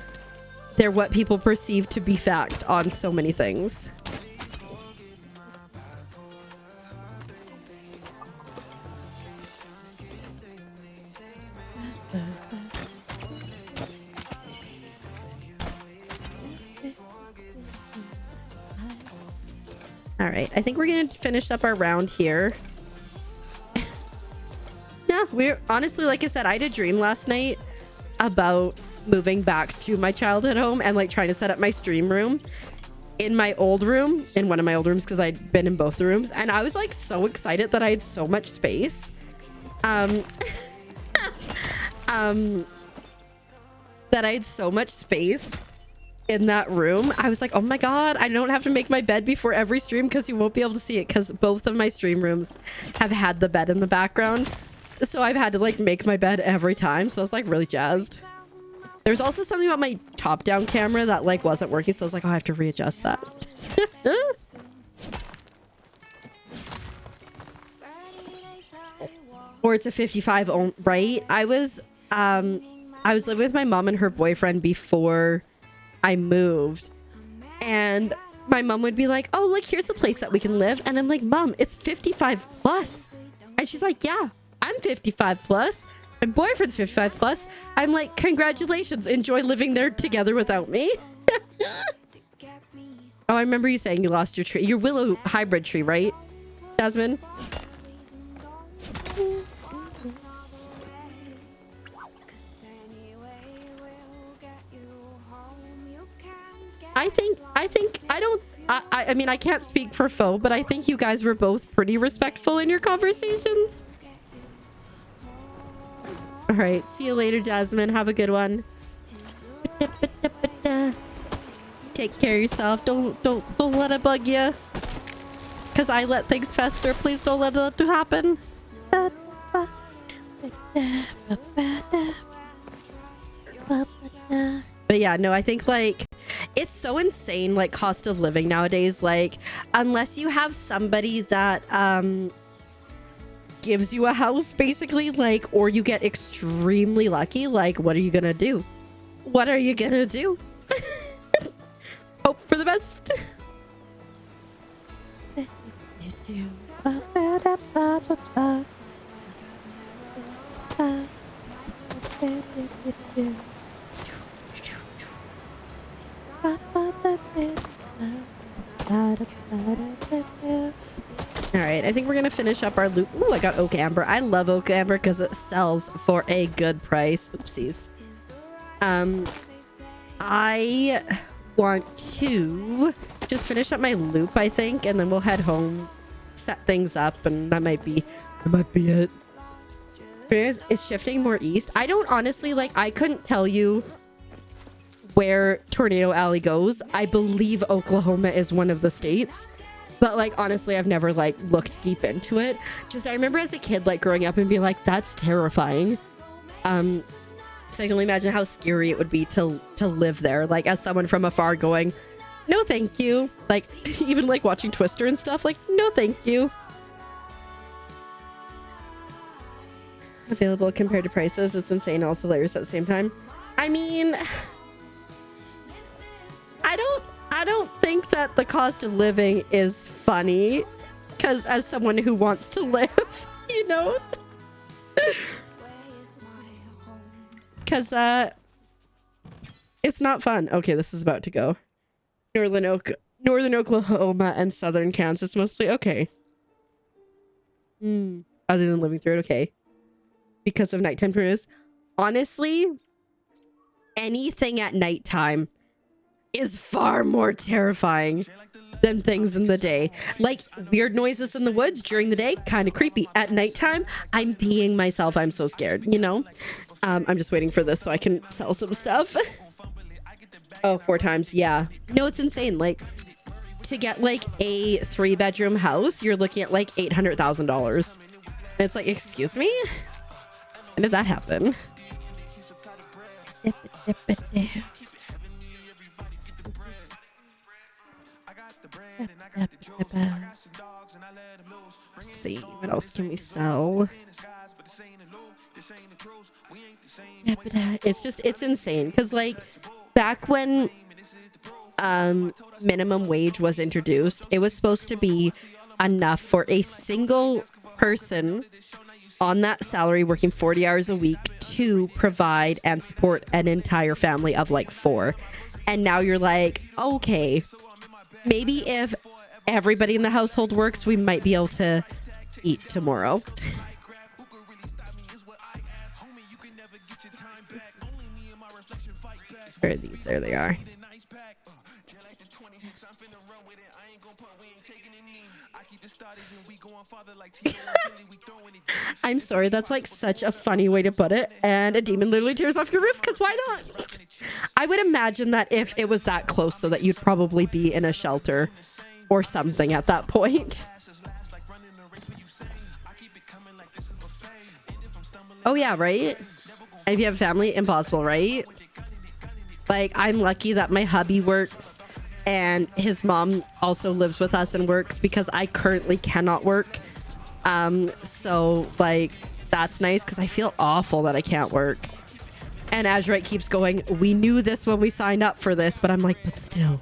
they're what people perceive to be fact on so many things. All right, I think we're gonna finish up our round here. Yeah, we're honestly, like I said, I had a dream last night about moving back to my childhood home and like trying to set up my stream room in my old room, in one of my old rooms, because I'd been in both the rooms, and I was like so excited that I had so much space. That I had so much space in that room. I was like, oh my god, I don't have to make my bed before every stream because you won't be able to see it, because both of my stream rooms have had the bed in the background, so I've had to like make my bed every time. So I was like really jazzed. There's also something about my top down camera that like wasn't working, so I was like, oh, I have to readjust that. Or it's a 55 right? I was living with my mom and her boyfriend before I moved, and my mom would be like, oh, like here's the place that we can live, and I'm like, Mom, it's 55 plus. And she's like, yeah, I'm 55 plus, my boyfriend's 55 plus. I'm like, congratulations, enjoy living there together without me. Oh, I remember you saying you lost your tree, your willow hybrid tree, right, Jasmine? I mean, I can't speak for Fo, but I think you guys were both pretty respectful in your conversations. All right, see you later, Jasmine. Have a good one. Take care of yourself. Don't let it bug you. Cause I let things fester. Please don't let that happen. But yeah, no, I think like it's so insane, like cost of living nowadays. Like unless you have somebody that gives you a house basically, like, or you get extremely lucky, like what are you gonna do? What are you gonna do? Hope for the best. Alright, I think we're gonna finish up our loot. Ooh, I got oak amber. I love oak amber because it sells for a good price. Oopsies. I want to just finish up my loop, I think, and then we'll head home, set things up, and that might be it. It's shifting more east. I don't honestly, like, I couldn't tell you where Tornado Alley goes. I believe Oklahoma is one of the states, but like honestly I've never like looked deep into it. Just I remember as a kid like growing up and being like, that's terrifying. So I can only imagine how scary it would be to live there, like as someone from afar going, no thank you. Like even like watching Twister and stuff, like no thank you. Available compared to prices, it's insane. Also layers at the same time. I mean, I don't think that the cost of living is funny, because as someone who wants to live, you know, because it's not fun. Okay, this is about to go. Northern Oklahoma and southern Kansas mostly. Okay. Other than living through it, okay. Because of nighttime furnace. Honestly, anything at nighttime is far more terrifying than things in the day. Like weird noises in the woods during the day, kind of creepy. At nighttime, I'm peeing myself. I'm so scared, you know? I'm just waiting for this so I can sell some stuff. Oh, 4 times. Yeah. No, it's insane. Like to get like a 3-bedroom house, you're looking at like $800,000. It's like, excuse me? When did that happen? Let's see, what else can we sell? It's insane because like back when minimum wage was introduced, it was supposed to be enough for a single person on that salary working 40 hours a week to provide and support an entire family of like 4. And now you're like, okay, maybe if everybody in the household works, we might be able to eat tomorrow. Where are these? There they are. I'm sorry, that's like such a funny way to put it. And a demon literally tears off your roof, because why not? I would imagine that if it was that close, so that you'd probably be in a shelter or something at that point. Oh yeah, right? And if you have a family, impossible, right? Like, I'm lucky that my hubby works and his mom also lives with us and works, because I currently cannot work. So like that's nice, because I feel awful that I can't work. And Azurite keeps going, we knew this when we signed up for this, but I'm like, but still.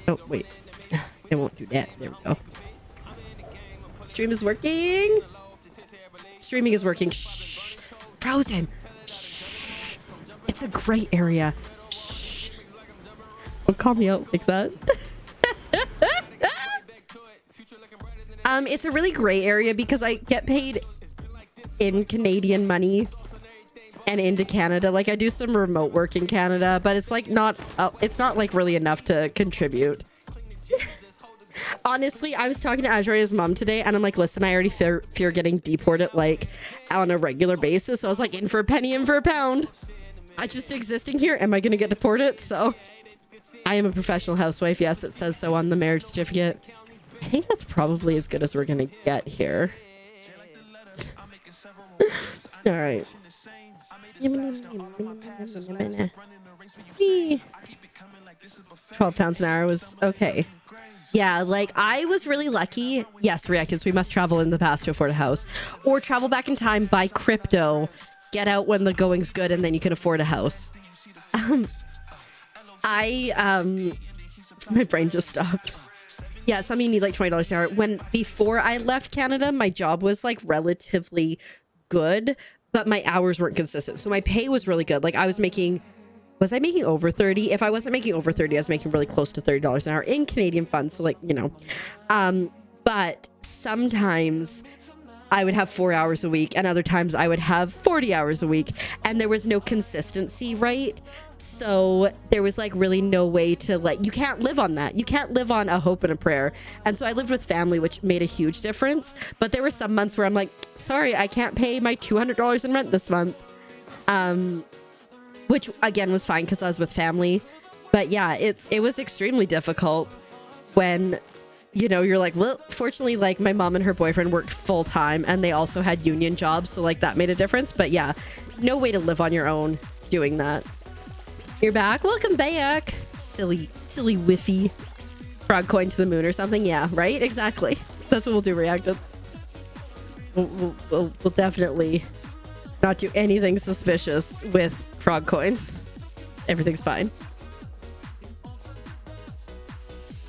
Oh wait, it won't do that. There we go. Stream is working. Streaming is working. Shh. Frozen. Shh. It's a great area. Shh. Don't call me out like that. It's a really gray area because I get paid in Canadian money and into Canada. Like I do some remote work in Canada, but it's like not it's not like really enough to contribute. honestly, I was talking to Azraea's mom today, and I'm like, listen, I already fear getting deported like on a regular basis. So I was like, in for a penny, in for a pound. I just existing here. Am I gonna get deported? So I am a professional housewife. Yes, it says so on the marriage certificate. I think that's probably as good as we're gonna get here. All right. 12 pounds an hour was okay. Yeah, like I was really lucky. Yes, reactants, we must travel in the past to afford a house, or travel back in time, buy crypto, get out when the going's good, and then you can afford a house. My brain just stopped. Yeah, some of you need like $20 an hour. Before I left Canada, my job was like relatively good, but my hours weren't consistent. So my pay was really good. Like was I making over 30? If I wasn't making over 30, I was making really close to $30 an hour in Canadian funds. So like, you know, but sometimes I would have 4 hours a week, and other times I would have 40 hours a week, and there was no consistency, right? So there was like really no way to like, you can't live on that. You can't live on a hope and a prayer. And so I lived with family, which made a huge difference. But there were some months where I'm like, sorry, I can't pay my $200 in rent this month. Which again was fine because I was with family. But yeah, it was extremely difficult when, you know, you're like, well, fortunately, like my mom and her boyfriend worked full time, and they also had union jobs. So like that made a difference. But yeah, no way to live on your own doing that. You're back. Welcome back. Silly whiffy. Frog coin to the moon or something. Yeah, right? Exactly. That's what we'll do, reactants. We'll definitely not do anything suspicious with frog coins. Everything's fine.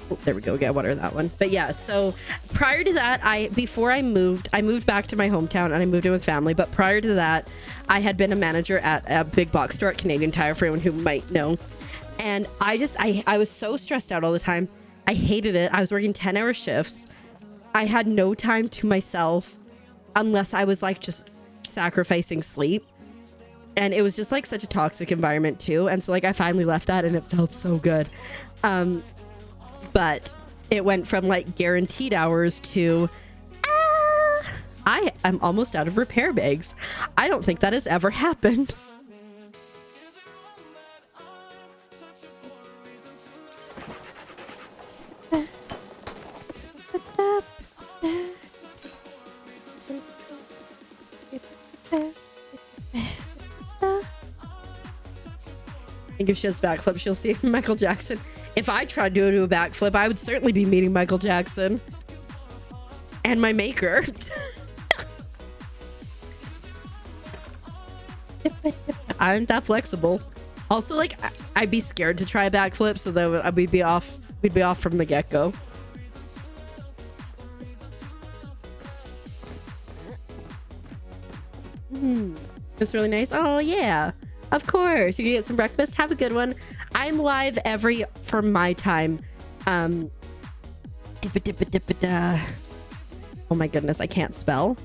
Oh, there we go. Get water that one. But yeah, so prior to that, before I moved back to my hometown, and I moved in with family. But prior to that, I had been a manager at a big box store at Canadian Tire, for anyone who might know. And I was so stressed out all the time. I hated it. I was working 10-hour shifts. I had no time to myself unless I was like just sacrificing sleep. And it was just like such a toxic environment too. And so like I finally left that, and it felt so good. But it went from like guaranteed hours to I am almost out of repair bags. I don't think that has ever happened. I think if she has backflip, she'll see Michael Jackson. If I tried to do a backflip, I would certainly be meeting Michael Jackson and my maker. Aren't that flexible? Also, like, I'd be scared to try a backflip, so that we'd be off from the get-go. It's really nice. Oh yeah, of course. You can get some breakfast. Have a good one. I'm live for my time. Oh my goodness, I can't spell.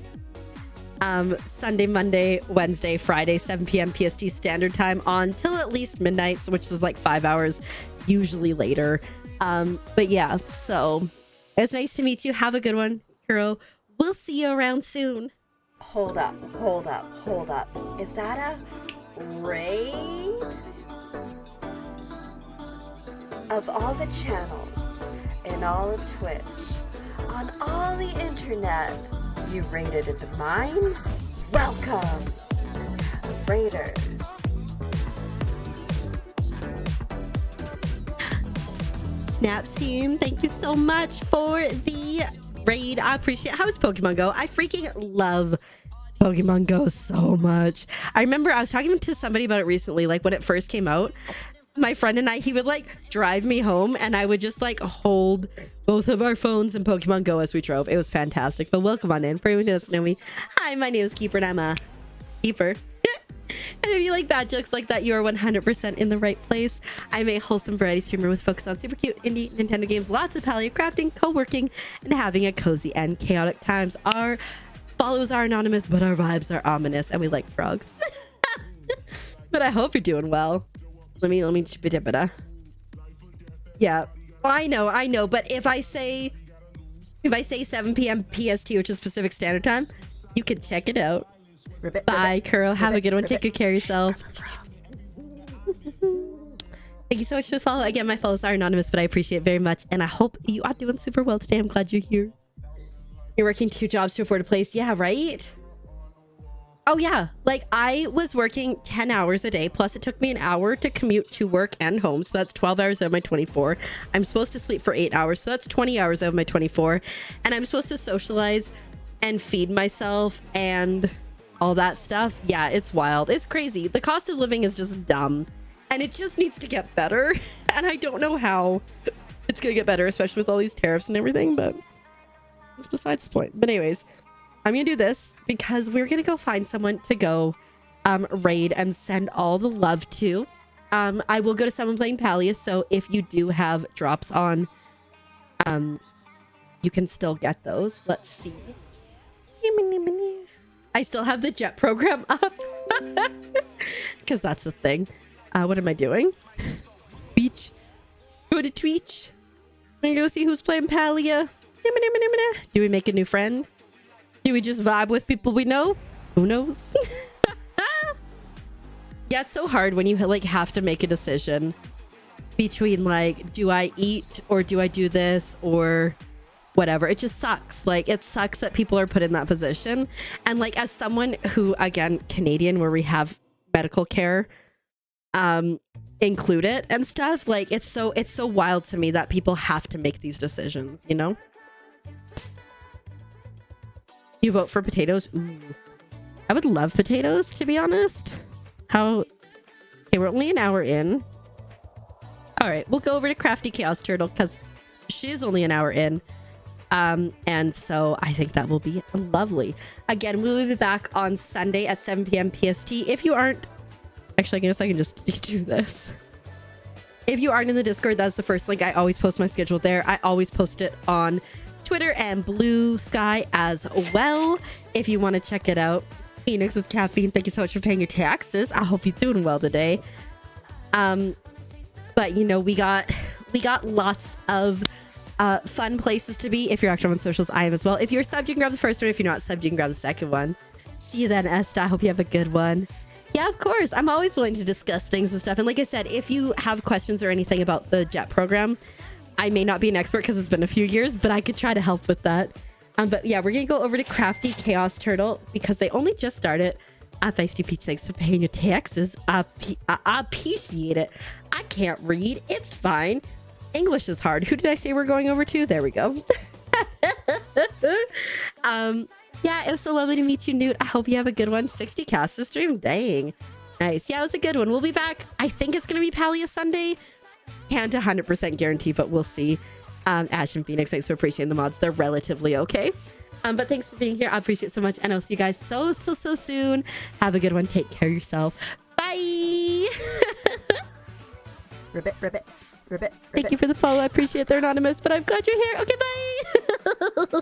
Sunday, Monday, Wednesday, Friday, 7 p.m. PST standard time on till at least midnight, which is like 5 hours, usually later. But yeah, so it's nice to meet you. Have a good one, Hero. We'll see you around soon.
Hold up. Is that a raid? Of all the channels in all of Twitch, on all the internet, you raided into mine? Welcome, Raiders.
Snaps team, thank you so much for the raid. I appreciate it. How is Pokemon Go? I freaking love Pokemon Go so much. I remember I was talking to somebody about it recently, like when it first came out. My friend and I, he would like drive me home, and I would just like hold both of our phones and Pokemon Go as we drove. It was fantastic. But welcome on in. For anyone who doesn't know me, hi, my name is Keeper, and I'm a keeper. And if you like bad jokes like that, you are 100% in the right place. I'm a wholesome variety streamer with focus on super cute indie Nintendo games, lots of Palia, crafting, co-working, and having a cozy and chaotic times. Our follows are anonymous, but our vibes are ominous, and we like frogs. But I hope you're doing well. Let me. Yeah, I know. But if I say If I say 7 p.m. PST, which is Pacific Standard Time, you can check it out.
Ribbit,
Bye,
ribbit,
Kuro. Have a
ribbit,
good one.
ribbit.
Take good care of yourself. Thank you so much for the follow. Again, my follows are anonymous, but I appreciate it very much. And I hope you are doing super well today. I'm glad you're here. You're working 2 jobs to afford a place. Yeah, right? Oh, yeah. Like, I was working 10 hours a day. Plus, it took me an hour to commute to work and home. So that's 12 hours out of my 24. I'm supposed to sleep for 8 hours. So that's 20 hours out of my 24. And I'm supposed to socialize and feed myself and all that stuff. Yeah, it's wild. It's crazy. The cost of living is just dumb. And it just needs to get better. And I don't know how it's going to get better, especially with all these tariffs and everything. But that's besides the point. But anyways, I'm going to do this because we're going to go find someone to go raid and send all the love to. I will go to someone playing Palia. So if you do have drops on, you can still get those. Let's see. I still have the jet program up because that's the thing. What am I doing? Beach. Go to Twitch. I'm gonna go see who's playing Palia. Do we make a new friend? Do we just vibe with people we know? Who knows? Yeah, it's so hard when you like have to make a decision between like, do I eat or do I do this or whatever. It just sucks. Like, it sucks that people are put in that position. And like, as someone who, again, Canadian, where we have medical care included and stuff, like it's so wild to me that people have to make these decisions, you know? You vote for potatoes? Ooh. I would love potatoes, to be honest. Okay, we're only an hour in. All right, we'll go over to Crafty Chaos Turtle because she's only an hour in. And so I think that will be lovely. Again, we will be back on Sunday at 7 p.m. PST. If you aren't... Actually, I guess I can just do this. If you aren't in the Discord, that's the first link. I always post my schedule there. I always post it on Twitter and Blue Sky as well. If you want to check it out. Phoenix with Caffeine, thank you so much for paying your taxes. I hope you're doing well today. But, you know, we got lots of fun places to be. If you're active on socials, I am as well. If you're subbed, you can grab the first one. If you're not subbed, you can grab the second one. See you then, Esta. I hope you have a good one. Yeah, of course. I'm always willing to discuss things and stuff. And like I said, if you have questions or anything about the JET program, I may not be an expert because it's been a few years, but I could try to help with that. But yeah, we're going to go over to Crafty Chaos Turtle because they only just started. Feisty Peach, thanks for paying your taxes. I appreciate it. I can't read. It's fine. English is hard. Who did I say we're going over to? There we go. Yeah, it was so lovely to meet you, Newt. I hope you have a good one. 60 cast this stream. Dang. Nice. Yeah, it was a good one. We'll be back. I think it's going to be Palia Sunday. Can't 100% guarantee, but we'll see. Ash and Phoenix, thanks for appreciating the mods. They're relatively okay. But thanks for being here. I appreciate it so much. And I'll see you guys so soon. Have a good one. Take care of yourself. Bye.
Ribbit.
Thank you for the follow. I appreciate it. They're anonymous, but I'm glad you're here. Okay, bye.